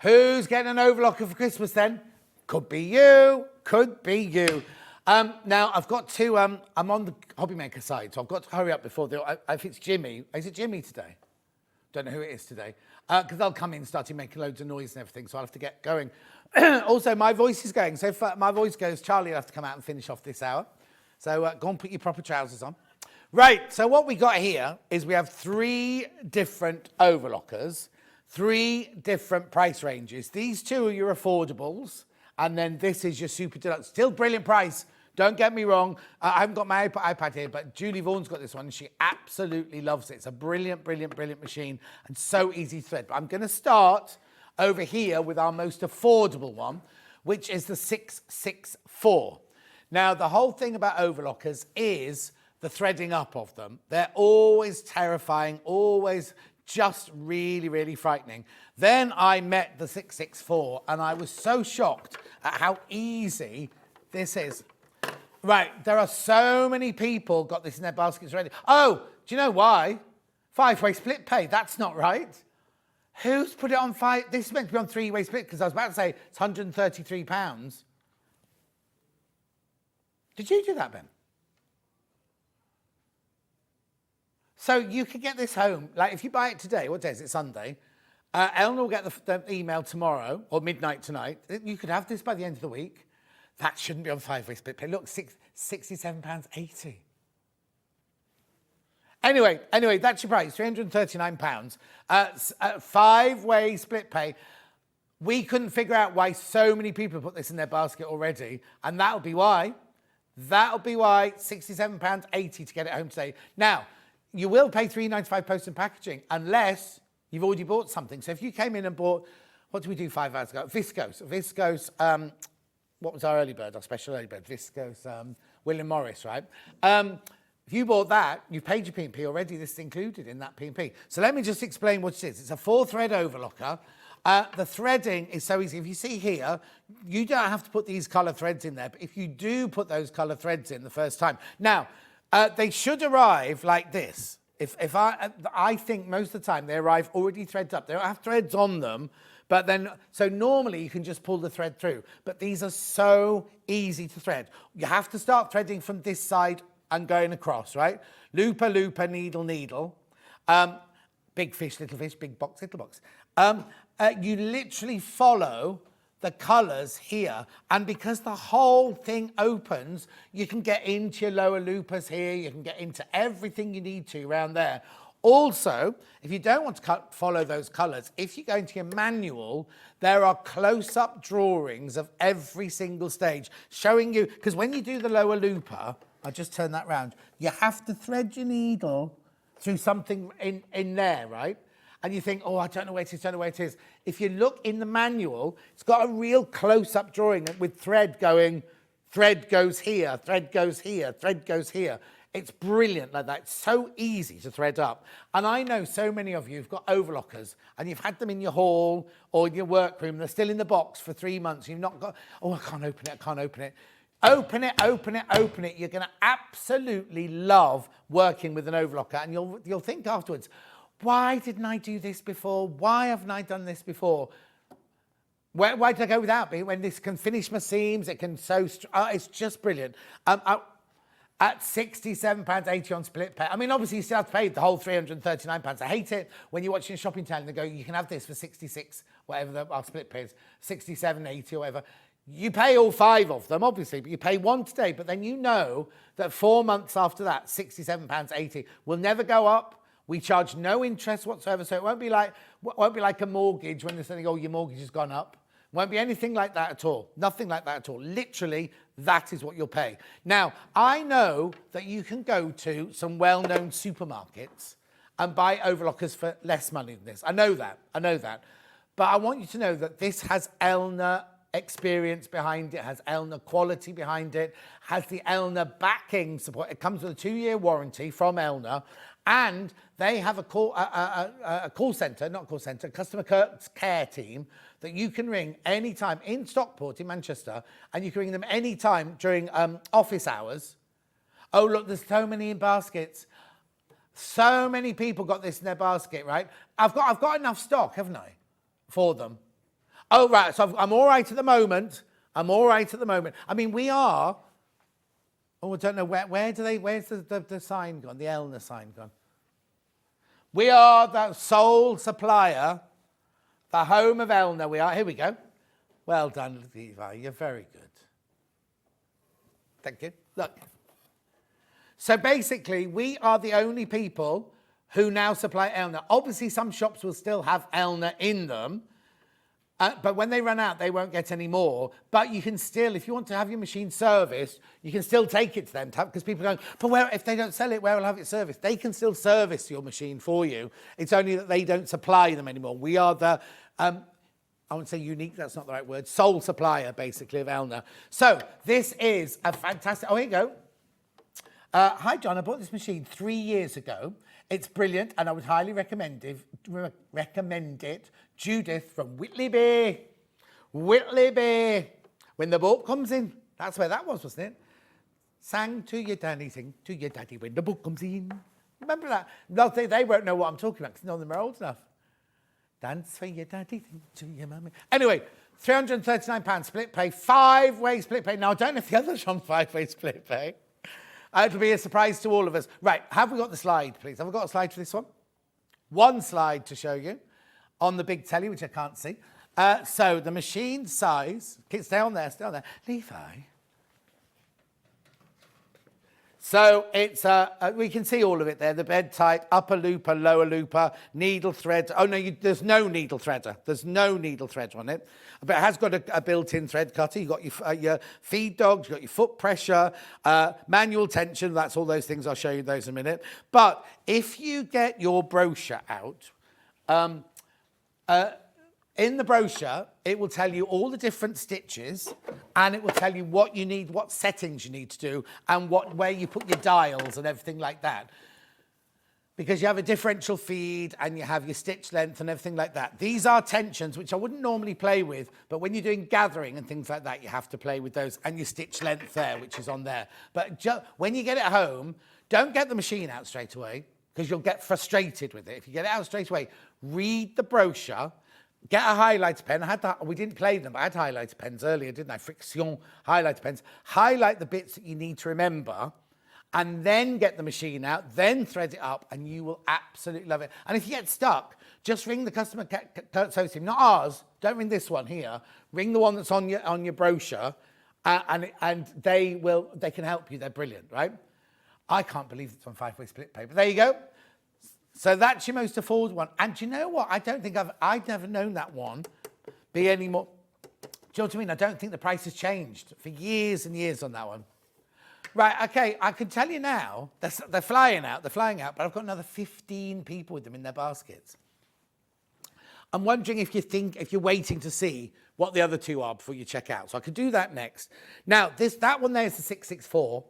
Who's getting an overlocker for Christmas then? Could be you. Could be you. Now, I've got to, I'm on the hobby maker side, so I've got to hurry up before, if it's Jimmy. Is it Jimmy today? Don't know who it is today. Because they'll come in starting making loads of noise and everything, so I'll have to get going. Also, my voice is going. So if my voice goes, Charlie will have to come out and finish off this hour. So go and put your proper trousers on. Right, so what we got here is we have 3 different overlockers, 3 different price ranges. These 2 are your affordables, and then this is your super deluxe. Still brilliant price. Don't get me wrong. I haven't got my iPad here, but Julie Vaughan's got this one, and she absolutely loves it. It's a brilliant, brilliant, brilliant machine, and so easy to thread. But I'm going to start over here with our most affordable one, which is the 664. Now, the whole thing about overlockers is the threading up of them. They're always terrifying, always just really, really frightening. Then I met the 664, and I was so shocked at how easy this is. Right, there are so many people got this in their baskets already. Oh, do you know why? 5-way split pay, that's not right. Who's put it on 5? This is meant to be on 3-way split, because I was about to say it's £133. Did you do that, Ben? So you could get this home, like if you buy it today, what day is it, Sunday? Elna will get the email tomorrow, or midnight tonight. You could have this by the end of the week. That shouldn't be on 5-way split pay. Look, £67.80. Anyway, that's your price, £339. 5-way split pay. We couldn't figure out why so many people put this in their basket already, and that'll be why. That'll be why, £67.80 to get it home today. Now, you will pay £3.95 post and packaging, unless you've already bought something. So if you came in and bought, what did we do 5 hours ago? Viscose, what was our early bird, our special early bird? Viscose, William Morris, right? If you bought that, you've paid your P&P already. This is included in that P&P. So let me just explain what it is. It's a 4-thread overlocker. The threading is so easy. If you see here, you don't have to put these colour threads in there. But if you do put those colour threads in the first time. Now, they should arrive like this. If I think most of the time they arrive already threaded up. They don't have threads on them. But then, so normally you can just pull the thread through. But these are so easy to thread. You have to start threading from this side and going across, right? Looper, looper, needle, needle. Big fish, big box, little box. You literally follow the colours here. And because the whole thing opens, you can get into your lower loopers here. You can get into everything you need to around there. Also, if you don't want to follow those colours, if you go into your manual, there are close-up drawings of every single stage showing you, because when you do the lower looper, I'll just turn that round, you have to thread your needle through something in there, right? And you think, oh, I don't know where it is, If you look in the manual, it's got a real close-up drawing with thread going, thread goes here, thread goes here, thread goes here. It's brilliant like that. It's so easy to thread up. And I know so many of you have got overlockers and you've had them in your hall or in your workroom. They're still in the box for 3 months. You've not got, oh, I can't open it. Open it. You're going to absolutely love working with an overlocker. And you'll think afterwards, why didn't I do this before? Why haven't I done this before? Why did I go without me when this can finish my seams? It can sew. It's just brilliant. At £67.80 on split pay. I mean, obviously, you still have to pay the whole £339. I hate it when you're watching a shopping tally and they go, you can have this for 66, whatever our split pay is, 67.80 or whatever. You pay all 5 of them, obviously, but you pay one today. But then you know that 4 months after that, £67.80 will never go up. We charge no interest whatsoever, so it won't be like a mortgage when they're saying, oh, your mortgage has gone up. Won't be anything like that at all. Nothing like that at all. Literally, that is what you'll pay. Now, I know that you can go to some well-known supermarkets and buy overlockers for less money than this. I know that. But I want you to know that this has Elna experience behind it, has Elna quality behind it, has the Elna backing support. It comes with a 2-year warranty from Elna. And they have a customer care team that you can ring anytime in Stockport in Manchester, and you can ring them anytime during office hours. Oh, look, there's so many in baskets. So many people got this in their basket, right? I've got enough stock, haven't I, for them? Oh, right. So I'm all right at the moment. I'm all right at the moment. I mean, we are. Oh, I don't know. Where's the sign gone? The Elna sign gone? We are the sole supplier, the home of Elna. We are. Here we go. Well done, Levi. You're very good. Thank you. Look. So basically, we are the only people who now supply Elna. Obviously, some shops will still have Elna in them, but when they run out, they won't get any more. But you can still, if you want to have your machine serviced, you can still take it to them, because people are going, but where, if they don't sell it, where will I have it serviced? They can still service your machine for you. It's only that they don't supply them anymore. We are the, I won't say unique, that's not the right word, sole supplier, basically, of Elna. So this is a fantastic, oh, here you go. Hi, John, I bought this machine 3 years ago. It's brilliant, and I would highly recommend it. Judith from Whitley. When the boat comes in. That's where that was, wasn't it? Sang to your daddy, sing to your daddy when the boat comes in. Remember that? No, they won't know what I'm talking about, because none of them are old enough. Dance for your daddy, sing to your mummy. Anyway, £339 split pay, 5-way split pay. Now, I don't know if the others are on 5-way split pay. It'll be a surprise to all of us. Right, have we got the slide, please? Have we got a slide for this one? One slide to show you on the big telly, which I can't see. So the machine size, stay on there. Levi. So it's, we can see all of it there. The bed type, upper looper, lower looper, needle thread. Oh no, there's no needle threader. There's no needle thread on it. But it has got a built-in thread cutter. You've got your feed dogs, you've got your foot pressure, manual tension. That's all those things. I'll show you those in a minute. But if you get your brochure out, in the brochure, it will tell you all the different stitches, and it will tell you what you need, what settings you need to do, and where you put your dials and everything like that. Because you have a differential feed, and you have your stitch length and everything like that. These are tensions, which I wouldn't normally play with, but when you're doing gathering and things like that, you have to play with those, and your stitch length there, which is on there. But when you get it home, don't get the machine out straight away, because you'll get frustrated with it. If you get it out straight away, read the brochure. Get a highlighter pen. We didn't play them, but I had highlighter pens earlier, didn't I? Friction highlighter pens. Highlight the bits that you need to remember, and then get the machine out, then thread it up, and you will absolutely love it. And if you get stuck, just ring the customer service team. Not ours. Don't ring this one here. Ring the one that's on your brochure, and they can help you. They're brilliant, right? I can't believe it's on 5-way split pay, but there you go. So that's your most affordable one. And do you know what? I don't think I've never known that one be any more. Do you know what I mean? I don't think the price has changed for years and years on that one. Right, okay, I can tell you now, they're flying out, but I've got another 15 people with them in their baskets. I'm wondering if you're waiting to see what the other two are before you check out. So I could do that next. Now, that one there is the 664.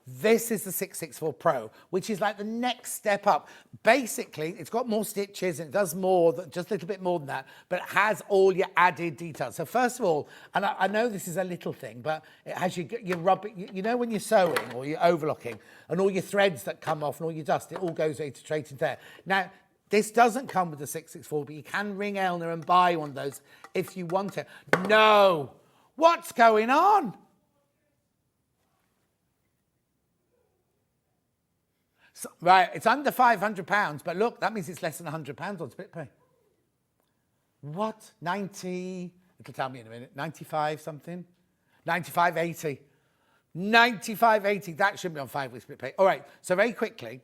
This is the 664 Pro, which is like the next step up. Basically, it's got more stitches and it does more, just a little bit more than that, but it has all your added details. So first of all, and I know this is a little thing, but it has your rubber, you know when you're sewing or you're overlocking and all your threads that come off and all your dust, it all goes straight into there. Now, this doesn't come with the 664, but you can ring Elna and buy one of those if you want it. No! What's going on? So, right, it's under £500, but look, that means it's less than £100 on split pay. What? 90, it'll tell me in a minute, 95 something? 95.80. 95.80, that shouldn't be on 5-way split pay. All right, so very quickly,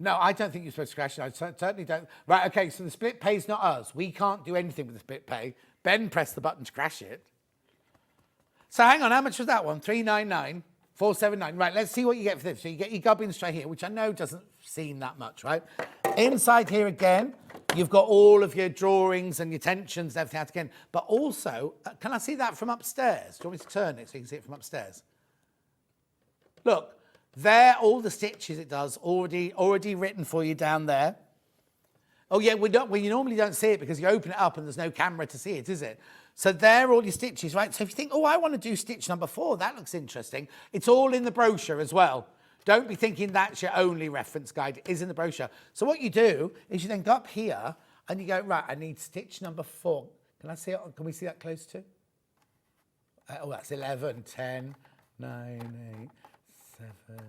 no, I don't think you're supposed to crash it. I certainly don't. Right, okay, so the split pay's not us. We can't do anything with the split pay. Ben pressed the button to crash it. So hang on, how much was that one? 399. 479. Right, let's see what you get for this. So you get your gubbins tray here, which I know doesn't seem that much, right? Inside here again, you've got all of your drawings and your tensions and everything out again. But also, can I see that from upstairs? Do you want me to turn it so you can see it from upstairs? Look, there, all the stitches it does, already written for you down there. Oh yeah, you normally don't see it because you open it up and there's no camera to see it, is it? So there are all your stitches, right? So if you think, oh, I want to do stitch number 4, that looks interesting. It's all in the brochure as well. Don't be thinking that's your only reference guide. It is in the brochure. So what you do is you then go up here and you go, right, I need stitch number 4. Can I see it? Can we see that close to? Oh, that's 11, 10, 9, 8, 7,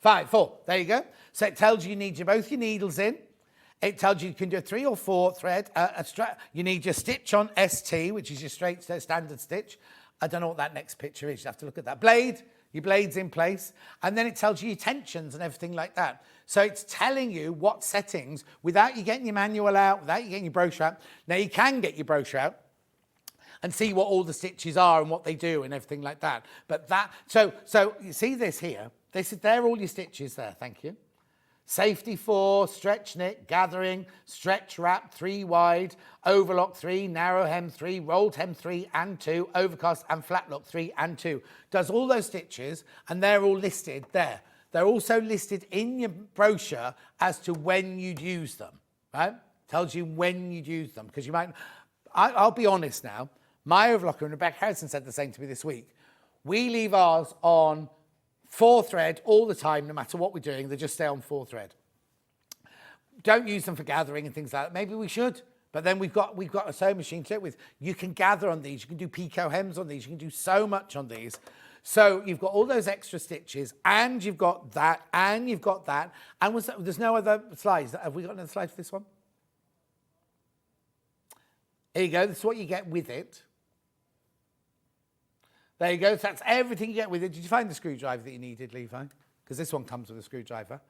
5, 4. There you go. So it tells you need both your needles in. It tells you can do a 3 or 4 thread. You need your stitch on ST, which is your straight standard stitch. I don't know what that next picture is. You have to look at that. Blade, your blade's in place. And then it tells you your tensions and everything like that. So it's telling you what settings, without you getting your manual out, without you getting your brochure out. Now you can get your brochure out and see what all the stitches are and what they do and everything like that. But that, so you see this here. They're all your stitches there, thank you. Safety 4, stretch knit, gathering, stretch wrap 3 wide, overlock 3, narrow hem 3, rolled hem 3 and 2, overcast and flat lock 3 and 2. Does all those stitches and they're all listed there. They're also listed in your brochure as to when you'd use them, right? Tells you when you'd use them because you might, I'll be honest now, my overlocker, and Rebecca Harrison said the same to me this week, we leave ours on 4 thread all the time, no matter what we're doing, they just stay on 4 thread. Don't use them for gathering and things like that. Maybe we should, but then we've got a sewing machine to it with. You can gather on these, you can do picot hems on these, you can do so much on these. So you've got all those extra stitches, and you've got that, and you've got that, and there's no other slides. Have we got another slide for this one? Here you go, this is what you get with it. There you go, so that's everything you get with it. Did you find the screwdriver that you needed, Levi? Because this one comes with a screwdriver.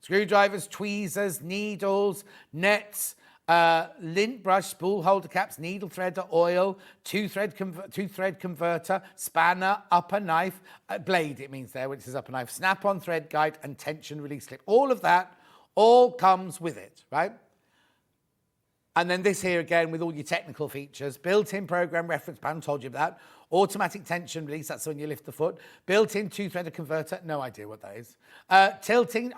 Screwdrivers, tweezers, needles, nets, lint brush, spool holder caps, needle threader, oil, two-thread converter, spanner, upper knife, blade it means there when it says upper knife, snap-on thread guide and tension release clip. All of that all comes with it, right? And then this here again with all your technical features, built-in program reference panel, told you about that. Automatic tension release, that's when you lift the foot. Built-in two-threader converter, no idea what that is. Tilting,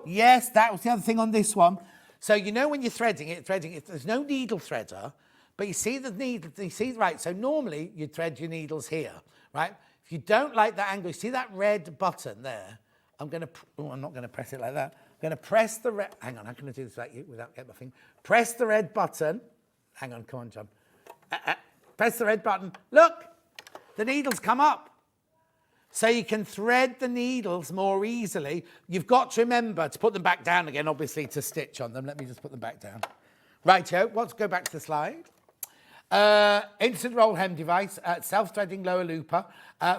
yes, that was the other thing on this one. So you know when you're threading it, there's no needle threader, but you see the needle, right, so normally you'd thread your needles here, right? If you don't like that angle, you see that red button there? I'm not going to press it like that. I'm going to press the red, hang on, how can I do this without getting my finger? Press the red button. Hang on, come on, John. Press the red button. Look, the needles come up. So you can thread the needles more easily. You've got to remember to put them back down again, obviously, to stitch on them. Let me just put them back down. Righto, let's go back to the slide. Instant roll hem device, self-threading lower looper,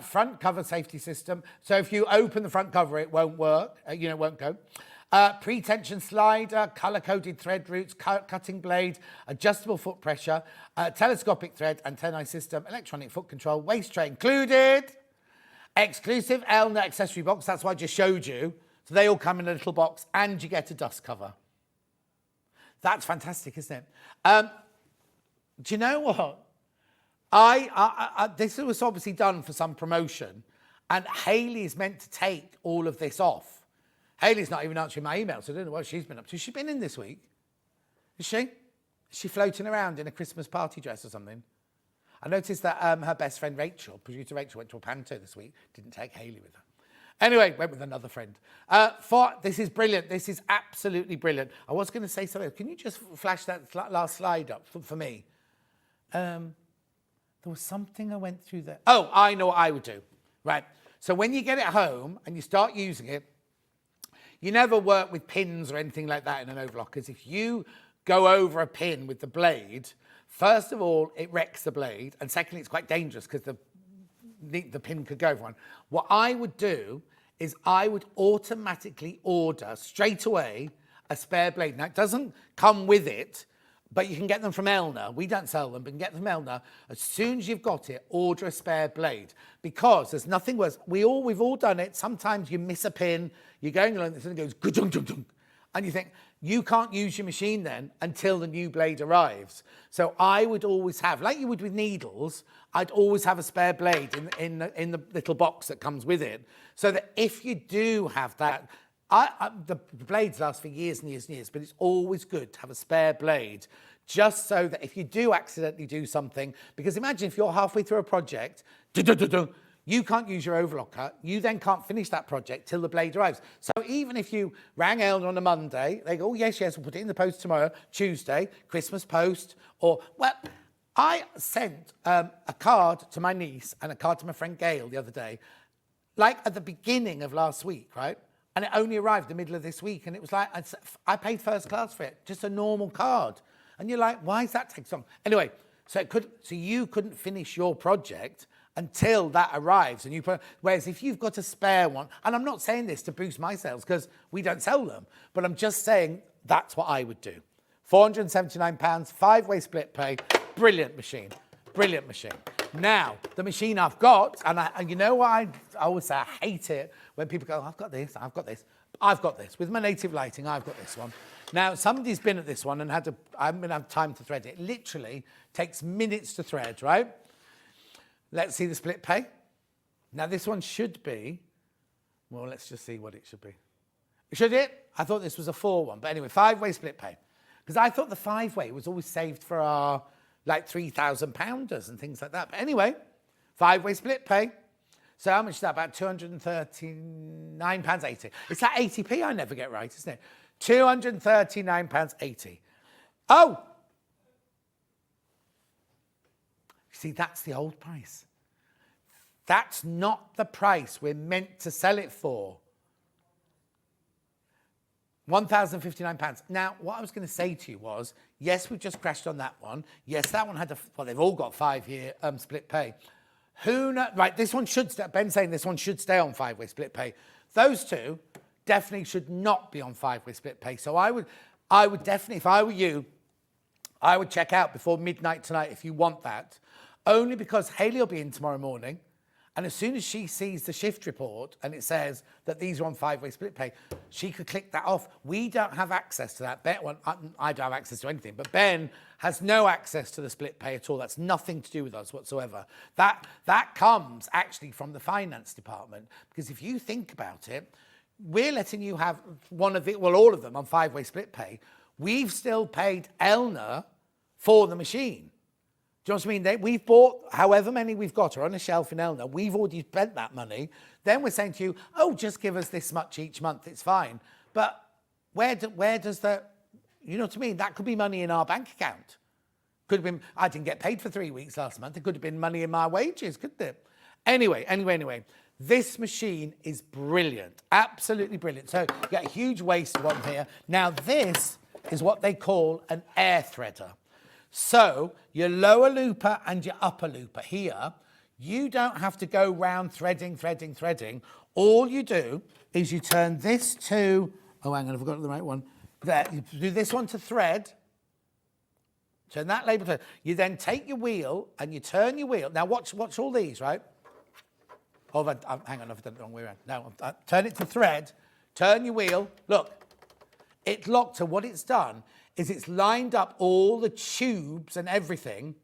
front cover safety system. So if you open the front cover, it won't work, it won't go. Pre-tension slider, colour-coded thread routes, cutting blade, adjustable foot pressure, telescopic thread, antennae system, electronic foot control, waist tray included, exclusive Elna accessory box, that's what I just showed you. So they all come in a little box, and you get a dust cover. That's fantastic, isn't it? Do you know what? This was obviously done for some promotion, and Hayley is meant to take all of this off. Hayley's not even answering my emails, so I don't know what she's been up to. Has she been in this week? Is she? Is she floating around in a Christmas party dress or something? I noticed that her best friend Rachel, producer Rachel, went to a panto this week. Didn't take Hayley with her. Anyway, went with another friend. This is brilliant. This is absolutely brilliant. I was going to say something. Can you just flash that last slide up for me? There was something I went through there. Oh, I know what I would do. Right. So when you get it home and you start using it, you never work with pins or anything like that in an overlock, because if you go over a pin with the blade, first of all, it wrecks the blade, and secondly, it's quite dangerous because the pin could go over one. What I would do is I would automatically order straight away a spare blade. Now, it doesn't come with it, but you can get them from Elna. We don't sell them, but you can get them from Elna. As soon as you've got it, order a spare blade, because there's nothing worse. We've all done it. Sometimes you miss a pin, you're going along, and it goes, and you think, you can't use your machine then until the new blade arrives. So I would always have, like you would with needles, I'd always have a spare blade in the little box that comes with it, so that if you do have that, the blades last for years and years and years, but it's always good to have a spare blade, just so that if you do accidentally do something, because imagine if you're halfway through a project, You can't use your overlocker. You then can't finish that project till the blade arrives. So even if you rang Elna on a Monday, they go, oh, yes, we'll put it in the post tomorrow, Tuesday, Christmas post, or, well, I sent a card to my niece and a card to my friend Gail the other day, like at the beginning of last week, right? And it only arrived the middle of this week. And it was like, I paid first class for it, just a normal card. And you're like, why does that take so long? Anyway, so you couldn't finish your project until that arrives. And whereas if you've got a spare one, and I'm not saying this to boost my sales because we don't sell them, but I'm just saying that's what I would do. £479, 5-way split pay, brilliant machine, brilliant machine. Now, the machine I've got, and you know what I always say, I hate it when people go, I've got this, I've got this. I've got this. With my native lighting, I've got this one. Now, somebody's been at this one and I haven't had time to thread it. It literally takes minutes to thread, right? Let's see the split pay. Now, this one should be, well, let's just see what it should be. Should it? I thought this was a 4 one. But anyway, 5-way split pay. Because I thought the 5-way was always saved for our, like, 3,000 pounders and things like that. But anyway, 5-way split pay. So how much is that? About £239.80. It's that 80p I never get right, isn't it? £239.80. Oh! See, that's the old price. That's not the price we're meant to sell it for. £1,059. Now, what I was going to say to you was, yes, we've just crashed on that one. Yes, that one had well, they've all got 5-year split pay. Who knows? Right, this one should stay. Ben's saying this one should stay on 5-way split pay. Those two definitely should not be on 5-way split pay. So I would definitely, if I were you, I would check out before midnight tonight if you want that. Only because Hayley will be in tomorrow morning, and as soon as she sees the shift report and it says that these are on 5-way split pay, she could click that off. We don't have access to that. I don't have access to anything, but Ben has no access to the split pay at all. That's nothing to do with us whatsoever. That comes actually from the finance department, because if you think about it, we're letting you have all of them on 5-way split pay. We've still paid Elna for the machine. Do you know what I mean? We've bought however many we've got are on a shelf in Elna. We've already spent that money. Then we're saying to you, oh, just give us this much each month. It's fine. But where does that, you know what I mean? That could be money in our bank account. Could have been, I didn't get paid for 3 weeks last month. It could have been money in my wages, couldn't it? Anyway. This machine is brilliant. Absolutely brilliant. So you get a huge waist one here. Now this is what they call an air threader. So your lower looper and your upper looper here, you don't have to go round threading. All you do is you turn this to, oh, hang on, I've got the right one. There, you do this one to thread. Turn that label to, you then take your wheel and you turn your wheel. Now watch all these, right? Oh, hang on, I've done it the wrong way around. No, turn it to thread, turn your wheel. Look, it's locked, so what it's done is it's lined up all the tubes and everything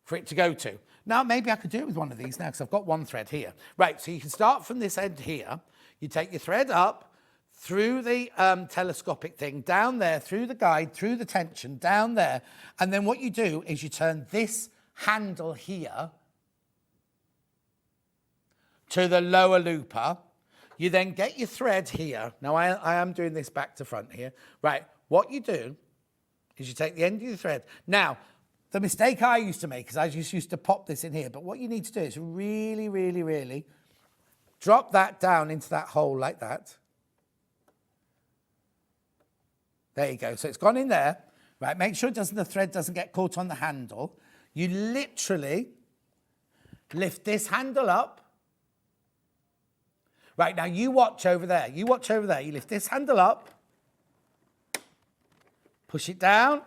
for it to go to. Now, maybe I could do it with one of these now because I've got one thread here. Right, so you can start from this end here. You take your thread up through the telescopic thing, down there, through the guide, through the tension, down there. And then what you do is you turn this handle here to the lower looper. You then get your thread here. Now, I am doing this back to front here. Right, what you do is you take the end of your thread. Now, the mistake I used to make is I just used to pop this in here, but what you need to do is really drop that down into that hole like that. There you go. So it's gone in there. Right, make sure the thread doesn't get caught on the handle. You literally lift this handle up. Right, now you watch over there. You lift this handle up. Push it down.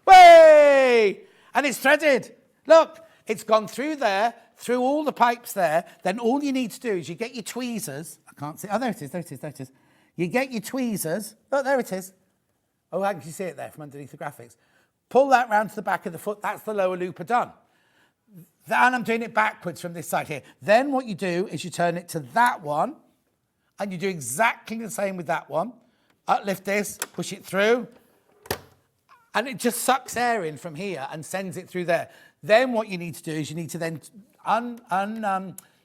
Way! And it's threaded. Look, it's gone through there, through all the pipes there. Then all you need to do is you get your tweezers. I can't see. Oh, there it is. You get your tweezers. Oh, there it is. Oh, how can you see it there from underneath the graphics? Pull that round to the back of the foot. That's the lower looper done. And I'm doing it backwards from this side here. Then what you do is you turn it to that one, and you do exactly the same with that one. Uplift this, push it through, and it just sucks air in from here and sends it through there. Then what you need to do is you need to then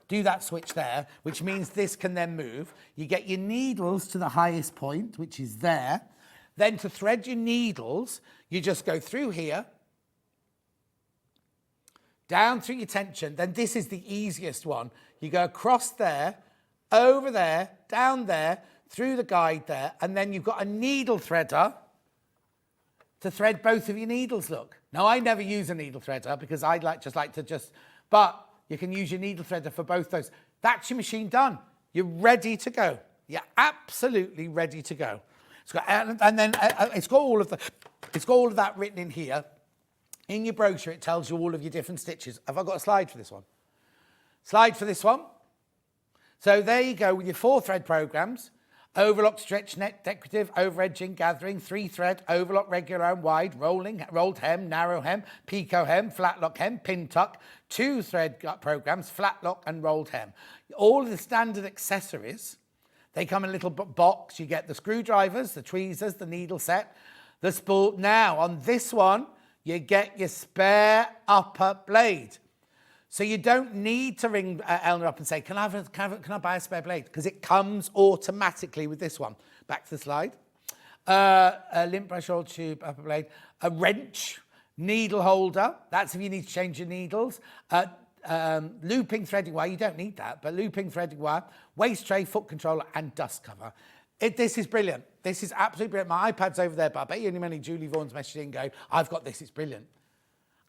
do that switch there, which means this can then move. You get your needles to the highest point, which is there. Then to thread your needles, you just go through here, down through your tension. Then this is the easiest one. You go across there, over there, down there, through the guide there, and then you've got a needle threader to thread both of your needles, look. Now, I never use a needle threader because I but you can use your needle threader for both those. That's your machine done. You're ready to go. You're absolutely ready to go. It's got, and then it's got all of that written in here. In your brochure, it tells you all of your different stitches. Have I got a slide for this one? Slide for this one. So there you go with your 4 thread programs. Overlock, stretch, net, decorative, over edging, gathering, 3 thread, overlock, regular and wide, rolling, rolled hem, narrow hem, picot hem, flat lock hem, pin tuck, 2 thread programs, flat lock and rolled hem. All of the standard accessories, they come in a little box. You get the screwdrivers, the tweezers, the needle set, the spool. Now on this one, you get your spare upper blade. So you don't need to ring Elna up and say, can I buy a spare blade? Because it comes automatically with this one. Back to the slide. A lint brush, oil tube, upper blade. A wrench, needle holder. That's if you need to change your needles. Looping threading wire. You don't need that, but looping threading wire. Waist tray, foot controller, and dust cover. This is brilliant. This is absolutely brilliant. My iPad's over there, but I bet you many Julie Vaughan's messaging going, I've got this, it's brilliant.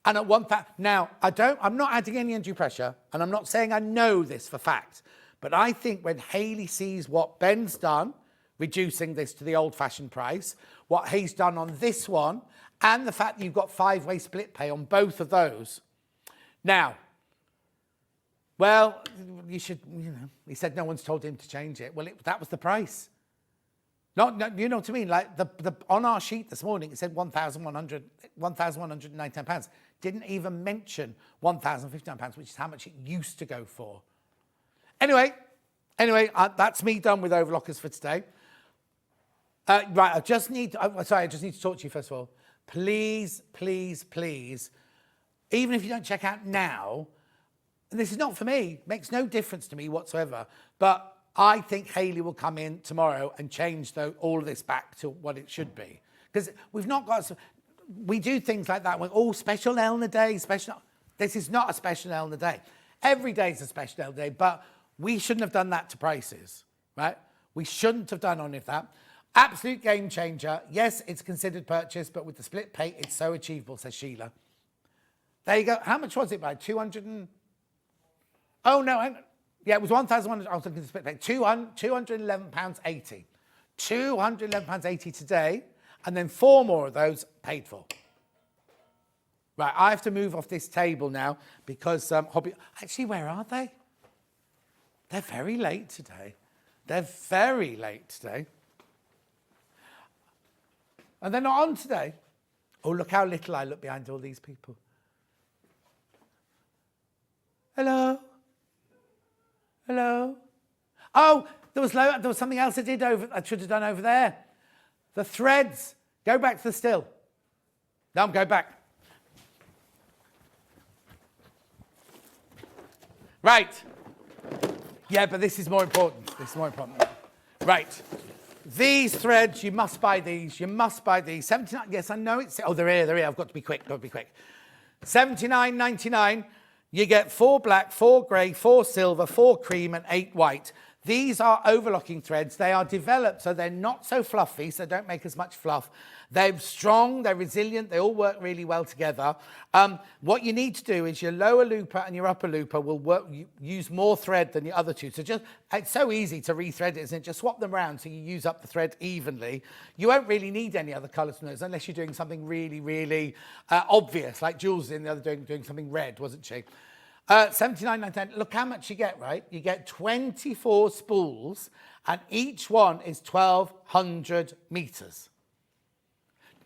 And at one fact, now, I'm not adding any undue pressure, and I'm not saying I know this for fact, but I think when Hayley sees what Ben's done, reducing this to the old-fashioned price, what he's done on this one, and the fact that you've got 5-way split pay on both of those. Now, well, you should, he said no one's told him to change it. Well, that was the price. No, you know what I mean? Like on our sheet this morning, it said £1,199. Didn't even mention £1,059, which is how much it used to go for. Anyway, that's me done with Overlockers for today. Right, I just need to talk to you first of all. Please, please, please, even if you don't check out now, and this is not for me, makes no difference to me whatsoever, but I think Hayley will come in tomorrow and change all of this back to what it should be. Because we've not got... We do things like that. Special Elna Day, special... This is not a special Elna Day. Every day is a special Elna Day, but we shouldn't have done that to prices, right? We shouldn't have done any of that. Absolute game changer. Yes, it's considered purchase, but with the split pay, it's so achievable, says Sheila. There you go. How much was it by? 200 and... Oh, no, hang on. Yeah, it was 1,100. I was looking at the split pay. £211.80. £211.80 today, and then 4 more of those paid for. Right, I have to move off this table now because hobby. Actually, where are they? They're very late today. They're very late today. And they're not on today. Oh, look how little I look behind all these people. Hello. Hello. Oh, there was something else I should have done over there. The threads. Go back to the still. No, go back. Right. Yeah, but this is more important. Right. These threads, you must buy these. You must buy these. 79. Yes, I know it's. Oh, they're here. I've got to be quick. £79.99. You get 4 black, 4 grey, 4 silver, 4 cream, and 8 white. These are overlocking threads. They are developed so they're not so fluffy, so don't make as much fluff. They're strong, they're resilient, they all work really well together. What you need to do is your lower looper and your upper looper will use more thread than the other two. So it's so easy to rethread it, isn't it? Just swap them around so you use up the thread evenly. You won't really need any other colours from those unless you're doing something really, really obvious, like Jules in the other doing something red, wasn't she? $79.99. Look how much you get, right? You get 24 spools, and each one is 1,200 meters.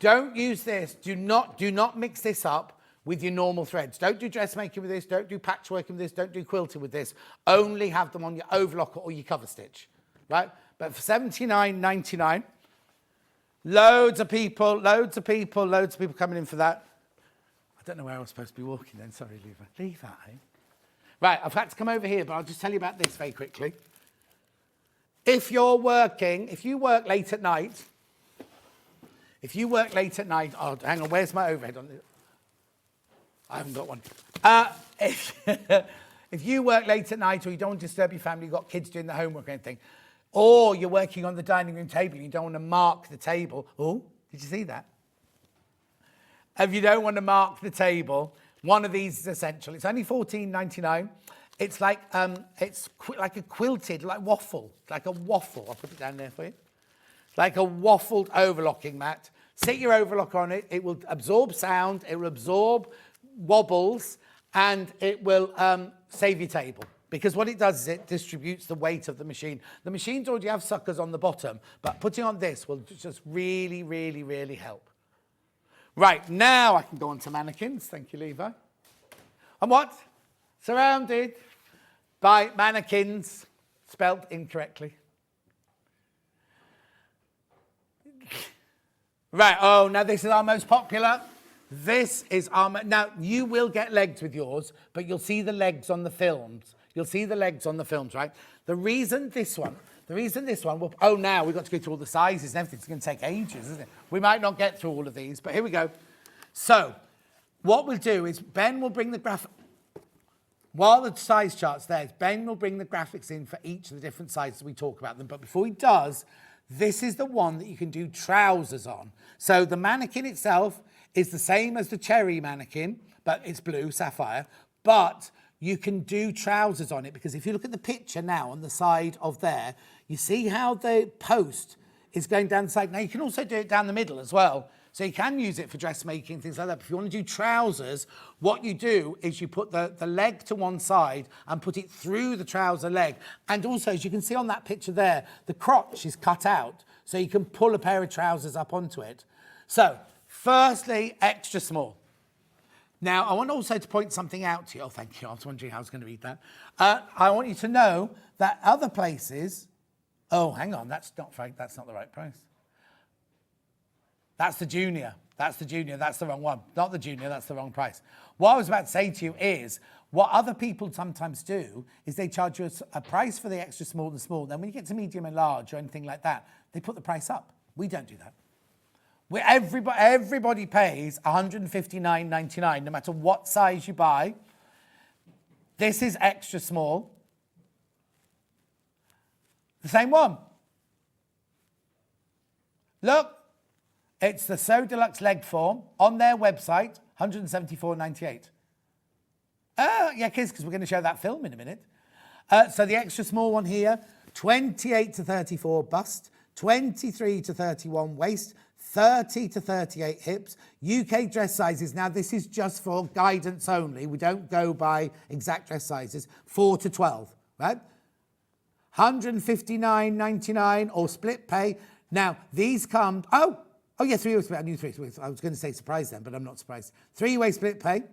Don't use this. Do not mix this up with your normal threads. Don't do dressmaking with this. Don't do patchworking with this. Don't do quilting with this. Only have them on your overlocker or your cover stitch, right? But for $79.99, loads of people coming in for that. I don't know where I was supposed to be walking then. Sorry, leave that, eh? Right, I've had to come over here, but I'll just tell you about this very quickly. If you work late at night, oh, hang on, where's my overhead on this? I haven't got one. If you work late at night or you don't want to disturb your family, you've got kids doing the homework or anything, or you're working on the dining room table, you don't want to mark the table. Oh, did you see that? If you don't want to mark the table, one of these is essential. It's only $14.99. It's like like a quilted, like waffle, like a waffle. I'll put it down there for you. Like a waffled overlocking mat. Sit your overlocker on it. It will absorb sound. It will absorb wobbles, and it will save your table. Because what it does is it distributes the weight of the machine. The machines already have suckers on the bottom, but putting on this will just really, really, really help. Right, now I can go on to mannequins. Thank you, Levi. And what? Surrounded by mannequins, spelt incorrectly. Right, oh, now this is our most popular. This is our... Now, you will get legs with yours, but you'll see the legs on the films. You'll see the legs on the films, right? The reason this one... Oh, now we've got to go through all the sizes and everything. It's going to take ages, isn't it? We might not get through all of these, but here we go. So, what we'll do is Ben will bring the graphic... While the size chart's there, Ben will bring the graphics in for each of the different sizes we talk about them. But before he does, this is the one that you can do trousers on. So the mannequin itself is the same as the cherry mannequin, but it's blue, sapphire. But you can do trousers on it, because if you look at the picture now on the side of there, you see how the post is going down the side. Now, you can also do it down the middle as well. So you can use it for dressmaking, things like that. But if you want to do trousers, what you do is you put the leg to one side and put it through the trouser leg. And also, as you can see on that picture there, the crotch is cut out, so you can pull a pair of trousers up onto it. So, firstly, extra small. Now, I want also to point something out to you. Oh, thank you. I was wondering how I was going to read that. I want you to know that other places... Oh, hang on. That's not the right price. That's the junior. That's the wrong one. Not the junior, that's the wrong price. What I was about to say to you is, what other people sometimes do is they charge you a price for the extra small and small. Then when you get to medium and large or anything like that, they put the price up. We don't do that. Everybody pays $159.99 no matter what size you buy. This is extra small. The same one. Look. It's the So Deluxe leg form on their website, $174.98. Yeah, kids, because we're going to show that film in a minute. So the extra small one here, 28 to 34 bust, 23 to 31 waist, 30 to 38 hips, UK dress sizes. Now, this is just for guidance only. We don't go by exact dress sizes. 4 to 12, right? $159.99 or split pay. Now, these come... Oh, yeah, 3-way split. I knew 3 ways. I was going to say surprise then, but I'm not surprised. 3-way split pay.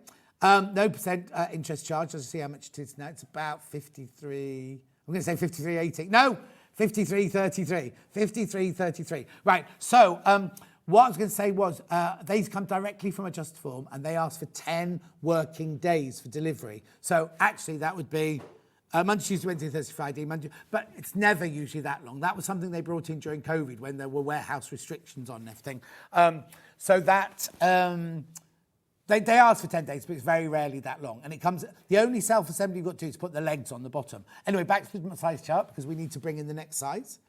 No percent interest charge. Let's see how much it is now. It's about 53. I'm going to say 53.80. No, 53.33. 53.33. Right. So what I was going to say was these come directly from Adjust Form, and they ask for 10 working days for delivery. So actually, that would be Monday, Tuesday, Wednesday, Thursday, Friday, Monday. But it's never usually that long. That was something they brought in during COVID when there were warehouse restrictions on and everything. So that... They ask for 10 days, but it's very rarely that long. And it comes, the only self-assembly you've got to do is put the legs on the bottom. Anyway, back to the size chart, because we need to bring in the next size.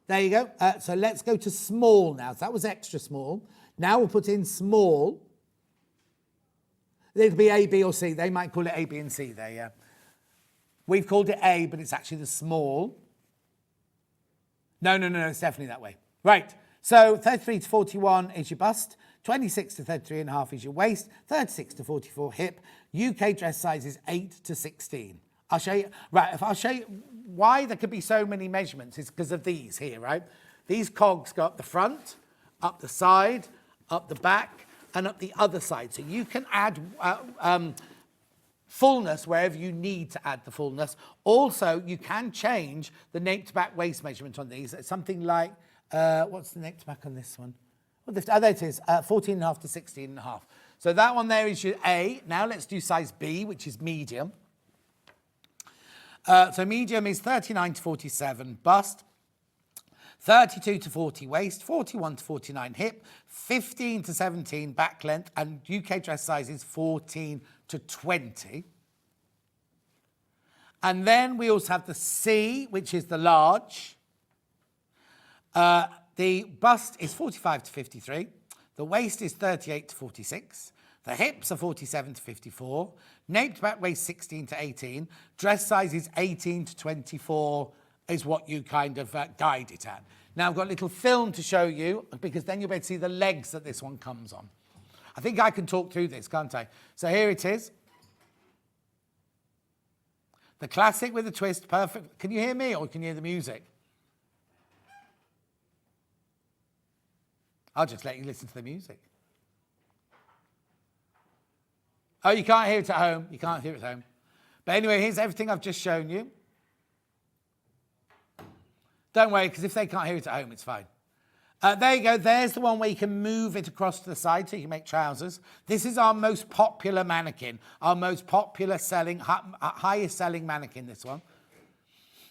There you go. So let's go to small now. So that was extra small. Now we'll put in small. It'll be A, B, or C. They might call it A, B, and C there, yeah. We've called it A, but it's actually the small. No, it's definitely that way. Right, so 33 to 41 is your bust. 26 to 33.5 is your waist, 36 to 44 hip. UK dress size is 8 to 16. I'll show you, right, if I'll show you why there could be so many measurements is because of these here, right? These cogs go up the front, up the side, up the back, and up the other side. So you can add fullness wherever you need to add the fullness. Also, you can change the nape to back waist measurement on these. It's something like, what's the nape to back on this one? Well, there it is, 14.5 to 16.5. So that one there is your A. Now let's do size B, which is medium. So medium is 39 to 47 bust, 32 to 40 waist, 41 to 49 hip, 15 to 17 back length, and UK dress size is 14 to 20. And then we also have the C, which is the large. The bust is 45 to 53. The waist is 38 to 46. The hips are 47 to 54. Naped back waist 16 to 18. Dress size is 18 to 24 is what you kind of guide it at. Now I've got a little film to show you because then you'll be able to see the legs that this one comes on. I think I can talk through this, can't I? So here it is. The classic with a twist, perfect. Can you hear me or can you hear the music? I'll just let you listen to the music. Oh, you can't hear it at home. You can't hear it at home. But anyway, here's everything I've just shown you. Don't worry, because if they can't hear it at home, it's fine. There you go. There's the one where you can move it across to the side so you can make trousers. This is our most popular mannequin, our most popular selling, highest selling mannequin, this one.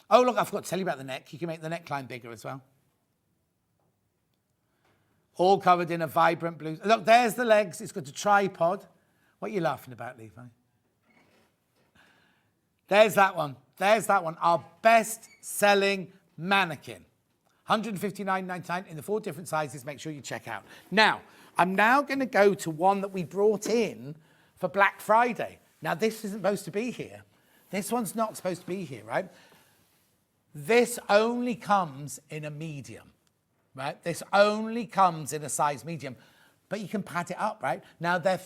Oh, look, I forgot to tell you about the neck. You can make the neckline bigger as well. All covered in a vibrant blue. Look, there's the legs. It's got a tripod. What are you laughing about, Levi? There's that one. There's that one. Our best-selling mannequin. $159.99 in the 4 different sizes. Make sure you check out. Now, I'm now going to go to one that we brought in for Black Friday. Now, this isn't supposed to be here. This one's not supposed to be here, right? This only comes in a medium. Right? This only comes in a size medium, but you can pad it up, right? Now, they're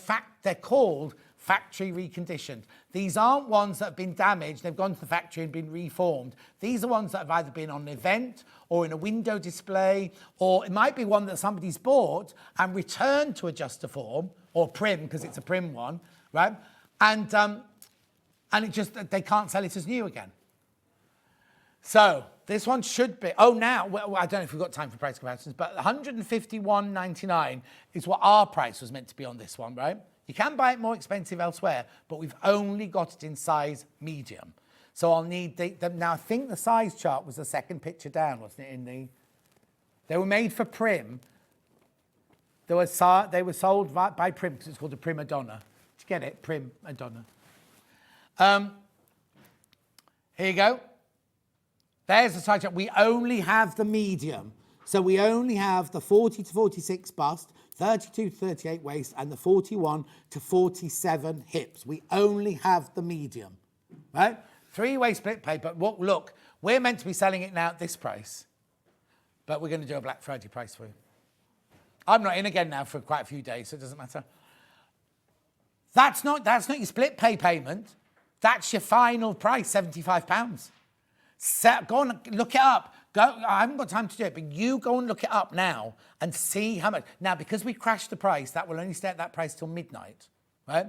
called factory reconditioned. These aren't ones that have been damaged, they've gone to the factory and been reformed. These are ones that have either been on an event or in a window display, or it might be one that somebody's bought and returned to Adjustaform, or Prim, because it's a Prim one, right? And it just, they can't sell it as new again. So this one should be, now, well, I don't know if we've got time for price comparisons, but $151.99 is what our price was meant to be on this one, right? You can buy it more expensive elsewhere, but we've only got it in size medium. So I'll need now I think the size chart was the second picture down, wasn't it? They were made for Prim. They were sold by Prim because it's called a Prima Donna. Did you get it? Prima Donna. Here you go. There's the size chart. We only have the medium. So we only have the 40 to 46 bust, 32 to 38 waist, and the 41 to 47 hips. We only have the medium, right? 3-way split pay, but look, we're meant to be selling it now at this price, but we're going to do a Black Friday price for you. I'm not in again now for quite a few days, so it doesn't matter. That's not your split pay payment. That's your final price, £75. Go and look it up. I haven't got time to do it, but you go and look it up now and see how much. Now, because we crashed the price, that will only stay at that price till midnight, right?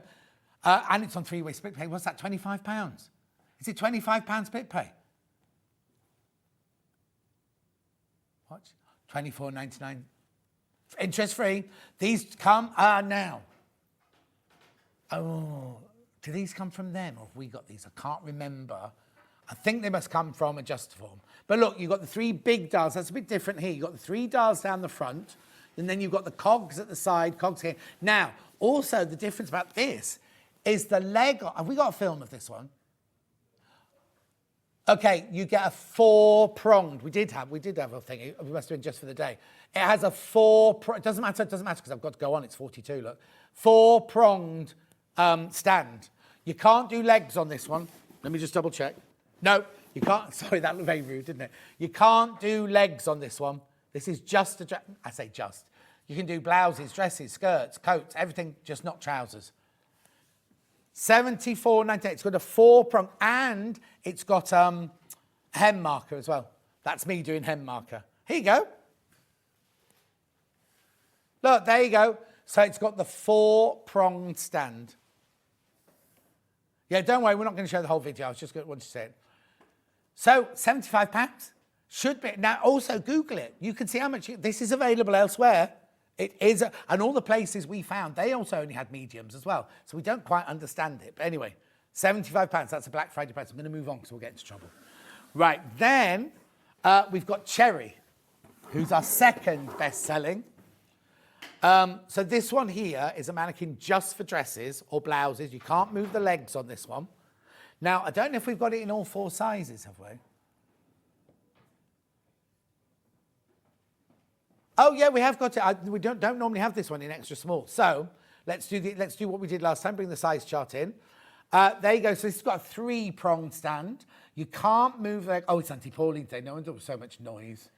And it's on 3-way split pay. What's that, £25? Is it £25 split pay? What? $24.99. Interest-free. These come now. Oh, do these come from them or have we got these? I can't remember. I think they must come from Adjustaform. But look, you've got the 3 big dials. That's a bit different here. You've got the 3 dials down the front, and then you've got the cogs at the side, cogs here. Now, also the difference about this is the leg. Have we got a film of this one? Okay, you get a 4-pronged. We did have a thing. We must have been just for the day. It has a 4-pronged. It doesn't matter because I've got to go on. It's 42, look. 4-pronged stand. You can't do legs on this one. Let me just double check. No, you can't. Sorry, that looked very rude, didn't it? You can't do legs on this one. This is just I say just. You can do blouses, dresses, skirts, coats, everything, just not trousers. $74.98. It's got a 4-prong and it's got a hem marker as well. That's me doing hem marker. Here you go. Look, there you go. So it's got the 4-pronged stand. Yeah, don't worry, we're not going to show the whole video. I was just going to say it. So, £75 should be. Now, also Google it. You can see how much this is available elsewhere. It is, and all the places we found, they also only had mediums as well. So we don't quite understand it. But anyway, £75, that's a Black Friday price. I'm going to move on because we'll get into trouble. Right, then we've got Cherry, who's our second best-selling. So this one here is a mannequin just for dresses or blouses. You can't move the legs on this one. Now, I don't know if we've got it in all 4 sizes, have we? Oh yeah, we have got it. We don't normally have this one in extra small. So let's do what we did last time. Bring the size chart in. There you go. So this has got a 3-pronged stand. You can't move the leg. Oh, it's Auntie Pauline's Day. No one does so much noise.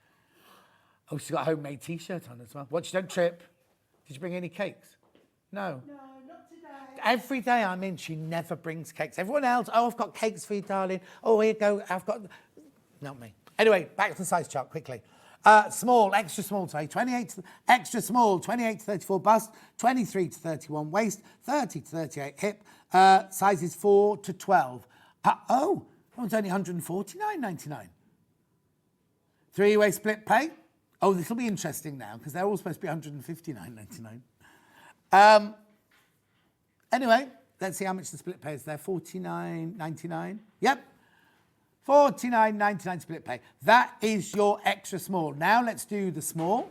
Oh, she's got a homemade T-shirt on as well. Watch, don't trip. Did you bring any cakes? No. No, not today. Every day I'm in, she never brings cakes. Everyone else, oh, I've got cakes for you, darling. Oh, here you go. I've got... Not me. Anyway, back to the size chart quickly. Small, extra small, sorry, 28, extra small, 28 to 34 bust, 23 to 31 waist, 30 to 38 hip, sizes 4 to 12. Oh, that one's only £149.99. 3-way split pay. Oh, this will be interesting now because they're all supposed to be £159.99. Anyway, let's see how much the split pay is there. £49.99. Yep. £49.99 split pay. That is your extra small. Now let's do the small.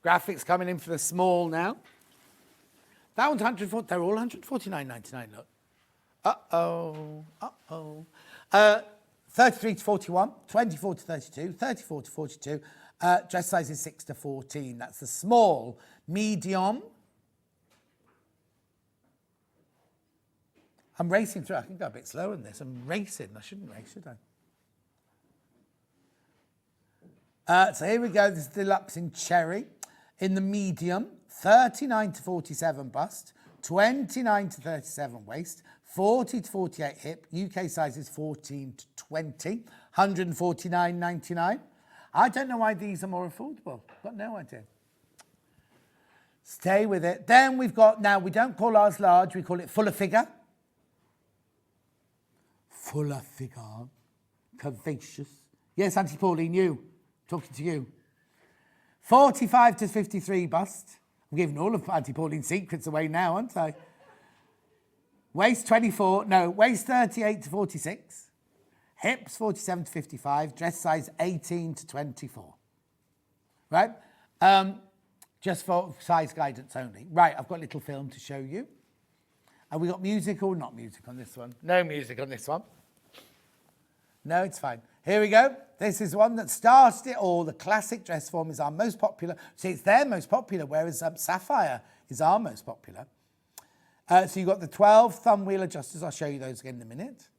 Graphics coming in for the small now. That one's 140. They're all £149.99. Look. Uh-oh. 33 to 41, 24 to 32, 34 to 42. Dress size is 6 to 14. That's the small. Medium. I'm racing through. I can go a bit slower than this. I'm racing. I shouldn't race, should I? So here we go. This is deluxe in cherry. In the medium, 39 to 47 bust, 29 to 37 waist, 40 to 48 hip. UK size is 14 to 20. £149.99. I don't know why these are more affordable. I've got no idea. Stay with it. Then we've got, now we don't call ours large. We call it fuller figure. Fuller figure, curvaceous. Yes, Auntie Pauline, you. Talking to you. 45 to 53 bust. I'm giving all of Auntie Pauline's secrets away now, aren't I? Waist 38 to 46. Hips 47 to 55. Dress size 18 to 24. Right? Just for size guidance only. Right, I've got a little film to show you. Have we got music or not music on this one? No music on this one. No, it's fine. Here we go. This is one that started it all. The classic dress form is our most popular. See, it's their most popular, whereas Sapphire is our most popular. So you've got the 12 thumb wheel adjusters. I'll show you those again in a minute.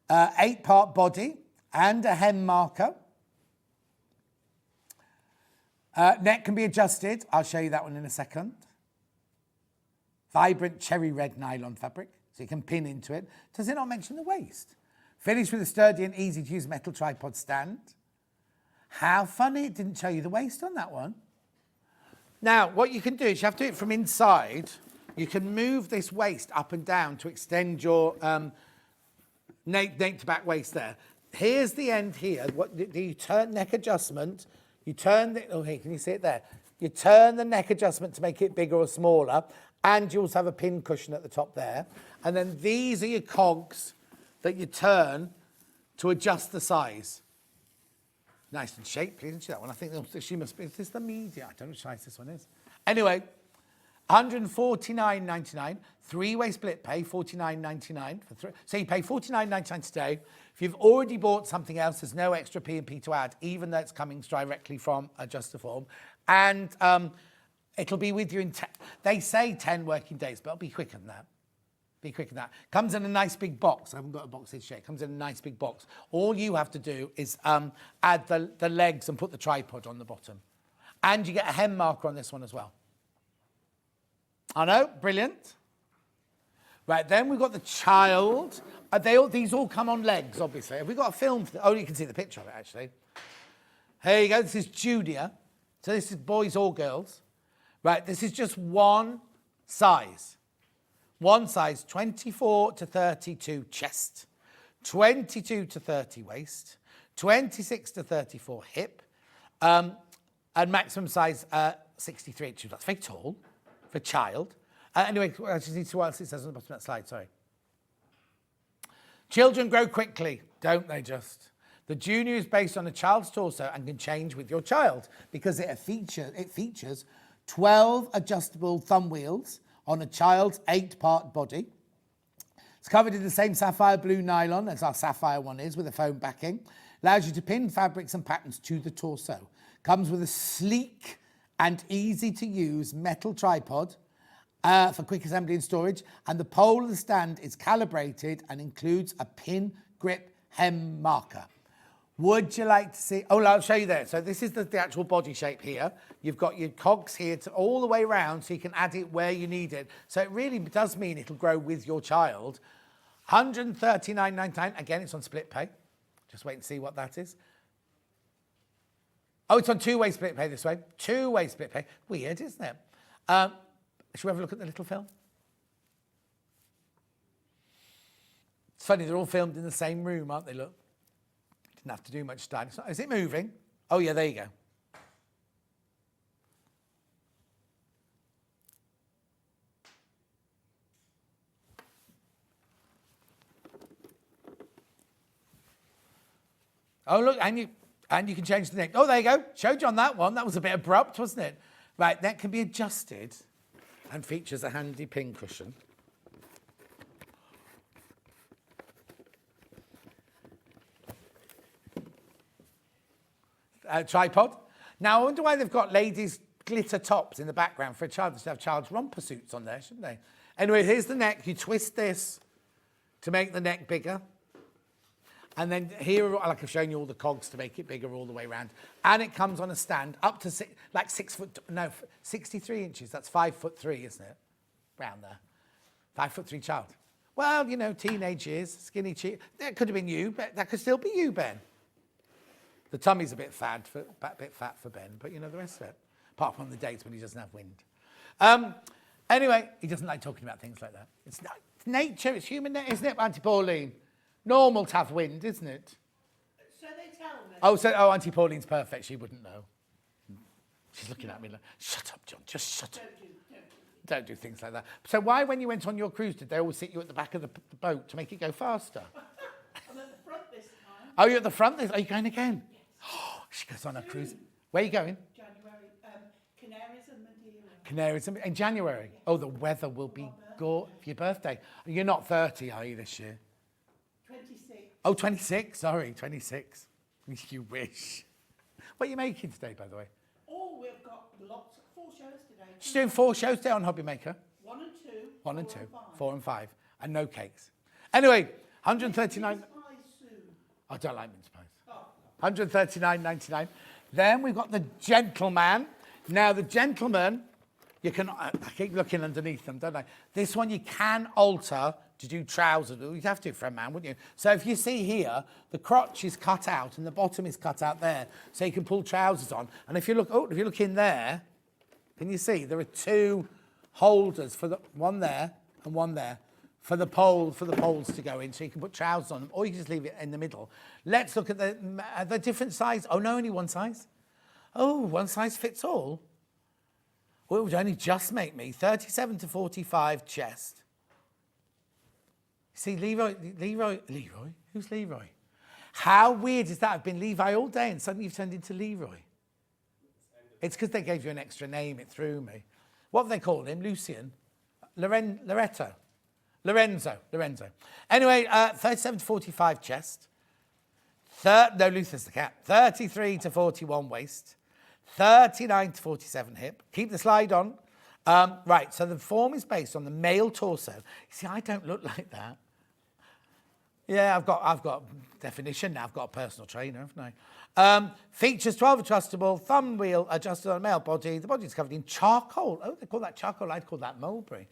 8-part body and a hem marker. Neck can be adjusted. I'll show you that one in a second. Vibrant cherry red nylon fabric, so you can pin into it. Does it not mention the waist? Finished with a sturdy and easy to use metal tripod stand. How funny, it didn't show you the waist on that one. Now, what you can do is you have to do it from inside. You can move this waist up and down to extend your neck to back waist there. Here's the end here. You turn neck adjustment. You turn the, oh, here, can you see it there? You turn the neck adjustment to make it bigger or smaller. And you also have a pin cushion at the top there. And then these are your cogs that you turn to adjust the size. Nice and shapely, isn't she, that one? I think she must be, is this the media? I don't know which size this one is. Anyway, £149.99, 3-way split pay, £49.99. So you pay £49.99 today. If you've already bought something else, there's no extra P&P to add, even though it's coming directly from Adjustaform. And it'll be with you in, they say 10 working days, but it'll be quicker than that. Be quicker than that. Comes in a nice big box. I haven't got a box this yet. Comes in a nice big box. All you have to do is add the legs and put the tripod on the bottom. And you get a hem marker on this one as well. I know, brilliant. Right, then we've got the child. These all come on legs, obviously. Have we got a film? Oh, you can see the picture of it, actually. Here you go. This is Junior. So this is boys or girls. Right, this is just one size. One size, 24 to 32 chest, 22 to 30 waist, 26 to 34 hip, And maximum size 63 inches. That's very tall for a child. Anyway, I just need to see what else it says on the bottom of that slide, sorry. Children grow quickly, don't they just? The Junior is based on a child's torso and can change with your child because it features 12 adjustable thumb wheels on a child's 8-part body. It's covered in the same sapphire blue nylon as our sapphire one is with a foam backing. Allows you to pin fabrics and patterns to the torso. Comes with a sleek and easy to use metal tripod for quick assembly and storage. And the pole of the stand is calibrated and includes a pin grip hem marker. Would you like to see? Oh, I'll show you there. So this is the actual body shape here. You've got your cogs here all the way around so you can add it where you need it. So it really does mean it'll grow with your child. $139.99. Again, it's on split pay. Just wait and see what that is. Oh, it's on two-way split pay this way. Two-way split pay. Weird, isn't it? Should we have a look at the little film? It's funny, they're all filmed in the same room, aren't they? Look. Didn't have to do much styling. Is it moving? Oh, yeah, there you go. Oh, look, and you can change the neck. Oh, there you go. Showed you on that one. That was a bit abrupt, wasn't it? Right, that can be adjusted and features a handy pin cushion. Tripod. Now, I wonder why they've got ladies' glitter tops in the background for a child. They should have child's romper suits on there, shouldn't they? Anyway, here's the neck. You twist this to make the neck bigger. And then here, like I've shown you all the cogs to make it bigger all the way around. And it comes on a stand up to 63 inches. That's 5'3", isn't it? Round there. 5'3" child. Well, you know, teenage years, skinny cheek. That could have been you, but that could still be you, Ben. The tummy's a bit fat for Ben, but you know the rest of it. Apart from the days when he doesn't have wind. Anyway, he doesn't like talking about things like that. It's nature, it's human nature, isn't it, Auntie Pauline? Normal to have wind, isn't it? So they tell me. Oh, Auntie Pauline's perfect. She wouldn't know. She's looking at me like, shut up, John, just shut up. Don't do things like that. So why, when you went on your cruise, did they always sit you at the back of the boat to make it go faster? I'm at the front this time. Oh, you're at the front? Are you going again? Yes. Oh, she goes on a cruise. Where are you going? January. Canaries and Madeira. Canaries in January? Yes. Oh, the weather will be good for your birthday. You're not 30, are you, this year? 26. Oh, 26. Sorry, 26. You wish. What are you making today, by the way? Oh, we've got lots of 4 shows today. She's doing 4 shows today on Hobby Maker. 1 and 2. 1 and 2. 4 and 5. 4 and 5. And no cakes. Anyway, 139. I don't like mince pies. Oh. 139.99. Then we've got the gentleman. Now, the gentleman, you can, I keep looking underneath them, don't I? This one you can alter to do trousers. You'd have to for a man, wouldn't you? So if you see here, the crotch is cut out and the bottom is cut out there, so you can pull trousers on. And if you look in there, can you see there are 2 holders for the one there and one there for the poles to go in, so you can put trousers on them, or you can just leave it in the middle. Let's look at the different size. Oh no, only one size. Oh, one size fits all. Well, it would only just make me 37 to 45 chest. See, Leroy? Who's Leroy? How weird is that? I've been Levi all day and suddenly you've turned into Leroy. It's because they gave you an extra name, it threw me. What have they called him? Lucian? Lorenzo. Anyway, 37 to 45 chest. No, Luther's the cat. 33 to 41 waist. 39 to 47 hip. Keep the slide on. Right, so the form is based on the male torso. You see, I don't look like that. Yeah, I've got definition now. I've got a personal trainer, haven't I? Features 12 adjustable, thumb wheel adjusted on a male body. The body is covered in charcoal. Oh, they call that charcoal. I'd call that mulberry.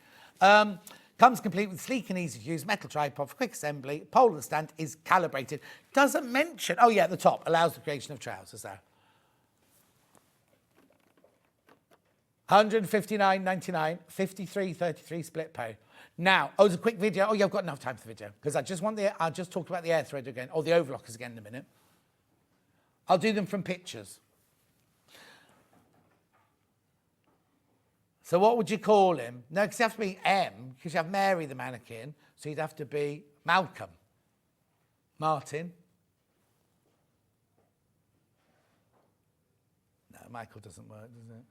Comes complete with sleek and easy to use metal tripod for quick assembly. Pole of the stand is calibrated. Doesn't mention, oh yeah, at the top, allows the creation of trousers there. $159.99, 53.33 split pay. Now, it's a quick video. Oh yeah, I've got enough time for the video because I'll just talk about the air thread again, or the overlockers again in a minute. I'll do them from pictures. So what would you call him? No, because you have to be M, because you have Mary the mannequin, so you'd have to be Malcolm. Martin. No, Michael doesn't work, does it?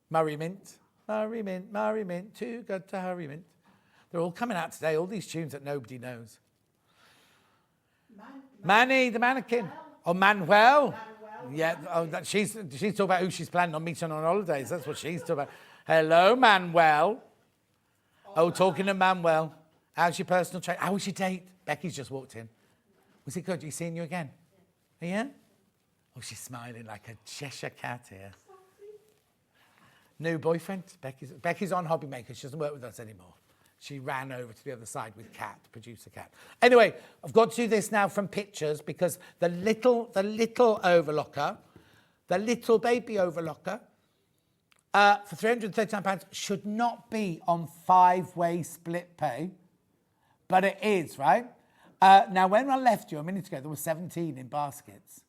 Murray Mint. Murray Mint, Murray Mint, too good to hurry Mint. They're all coming out today, all these tunes that nobody knows. Manny the mannequin. Oh, Manuel. Yeah, oh, she's talking about who she's planning on meeting on holidays. That's what she's talking about. Hello, Manuel. Oh, talking to Manuel. How's your personal trainer? How was your date? Becky's just walked in. Was it good? You seen you again? Yeah? Oh, she's smiling like a Cheshire cat here. New boyfriend? Becky's on Hobby Maker. She doesn't work with us anymore. She ran over to the other side with Cat, producer Cat. Anyway, I've got to do this now from pictures because the little overlocker, the little baby overlocker, for £339 should not be on 5-way split pay, but it is, right? Now, when I left you a minute ago, there were 17 in baskets.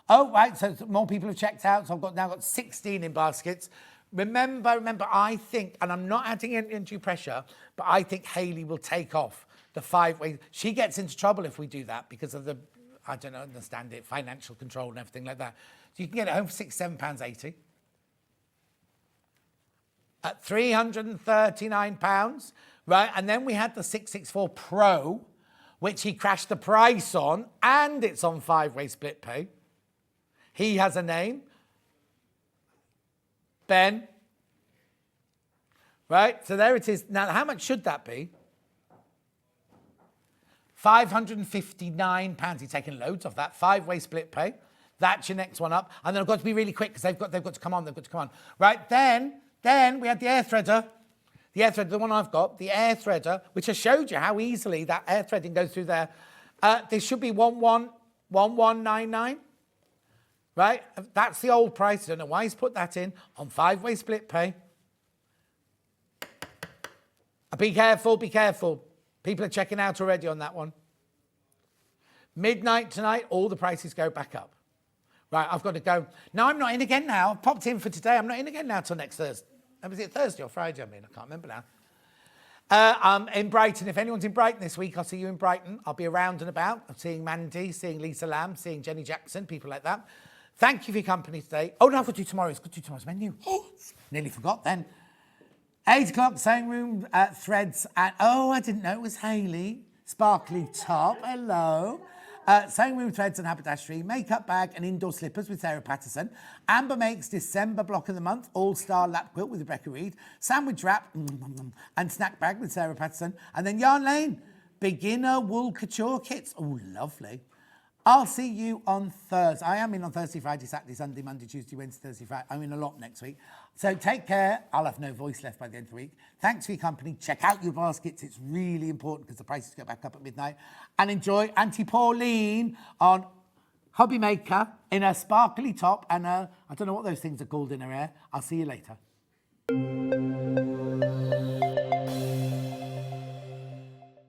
Oh, right, so more people have checked out, so I've now got 16 in baskets. Remember, I think, and I'm not adding any undue pressure, but I think Hayley will take off the 5-way. She gets into trouble if we do that because of the, I don't understand it, financial control and everything like that. So you can get it home for £67.80. At £339, right? And then we had the 664 Pro, which he crashed the price on, and it's on 5-way split pay. He has a name. Ben. Right, so there it is. Now, how much should that be? £559. He's taking loads of that. 5-way split pay. That's your next one up. And then I've got to be really quick because they've got to come on. They've got to come on. Right, then we had the air threader. The air threader, the one I've got, the air threader, which I showed you how easily that air threading goes through there. This should be 1199. Right? That's the old price. I don't know why he's put that in on 5-way split pay. Be careful, be careful. People are checking out already on that one. Midnight tonight, all the prices go back up. Right, I've got to go. No, I'm not in again now. I've popped in for today. I'm not in again now till next Thursday. Was it Thursday or Friday? I mean, I can't remember now. I'm in Brighton. If anyone's in Brighton this week, I'll see you in Brighton. I'll be around and about. I'm seeing Mandy, seeing Lisa Lamb, seeing Jenny Jackson, people like that. Thank you for your company today. Oh, no, I've got to do tomorrow's. Got to do tomorrow's menu. Oh, nearly forgot then. 8 o'clock, sewing room threads. Oh, I didn't know it was Hayley. Sparkly top. Hello. Sewing room threads and haberdashery. Makeup bag and indoor slippers with Sarah Patterson. Amber makes December block of the month. All-star lap quilt with Rebecca Reed. Sandwich wrap and snack bag with Sarah Patterson. And then Yarn Lane. Beginner wool couture kits. Oh, lovely. I'll see you on Thursday. I am in on Thursday, Friday, Saturday, Sunday, Monday, Tuesday, Wednesday, Thursday, Friday. I'm in a lot next week. So take care. I'll have no voice left by the end of the week. Thanks for your company. Check out your baskets. It's really important because the prices go back up at midnight. And enjoy Auntie Pauline on Hobby Maker in a sparkly top and I don't know what those things are called in her hair. I'll see you later.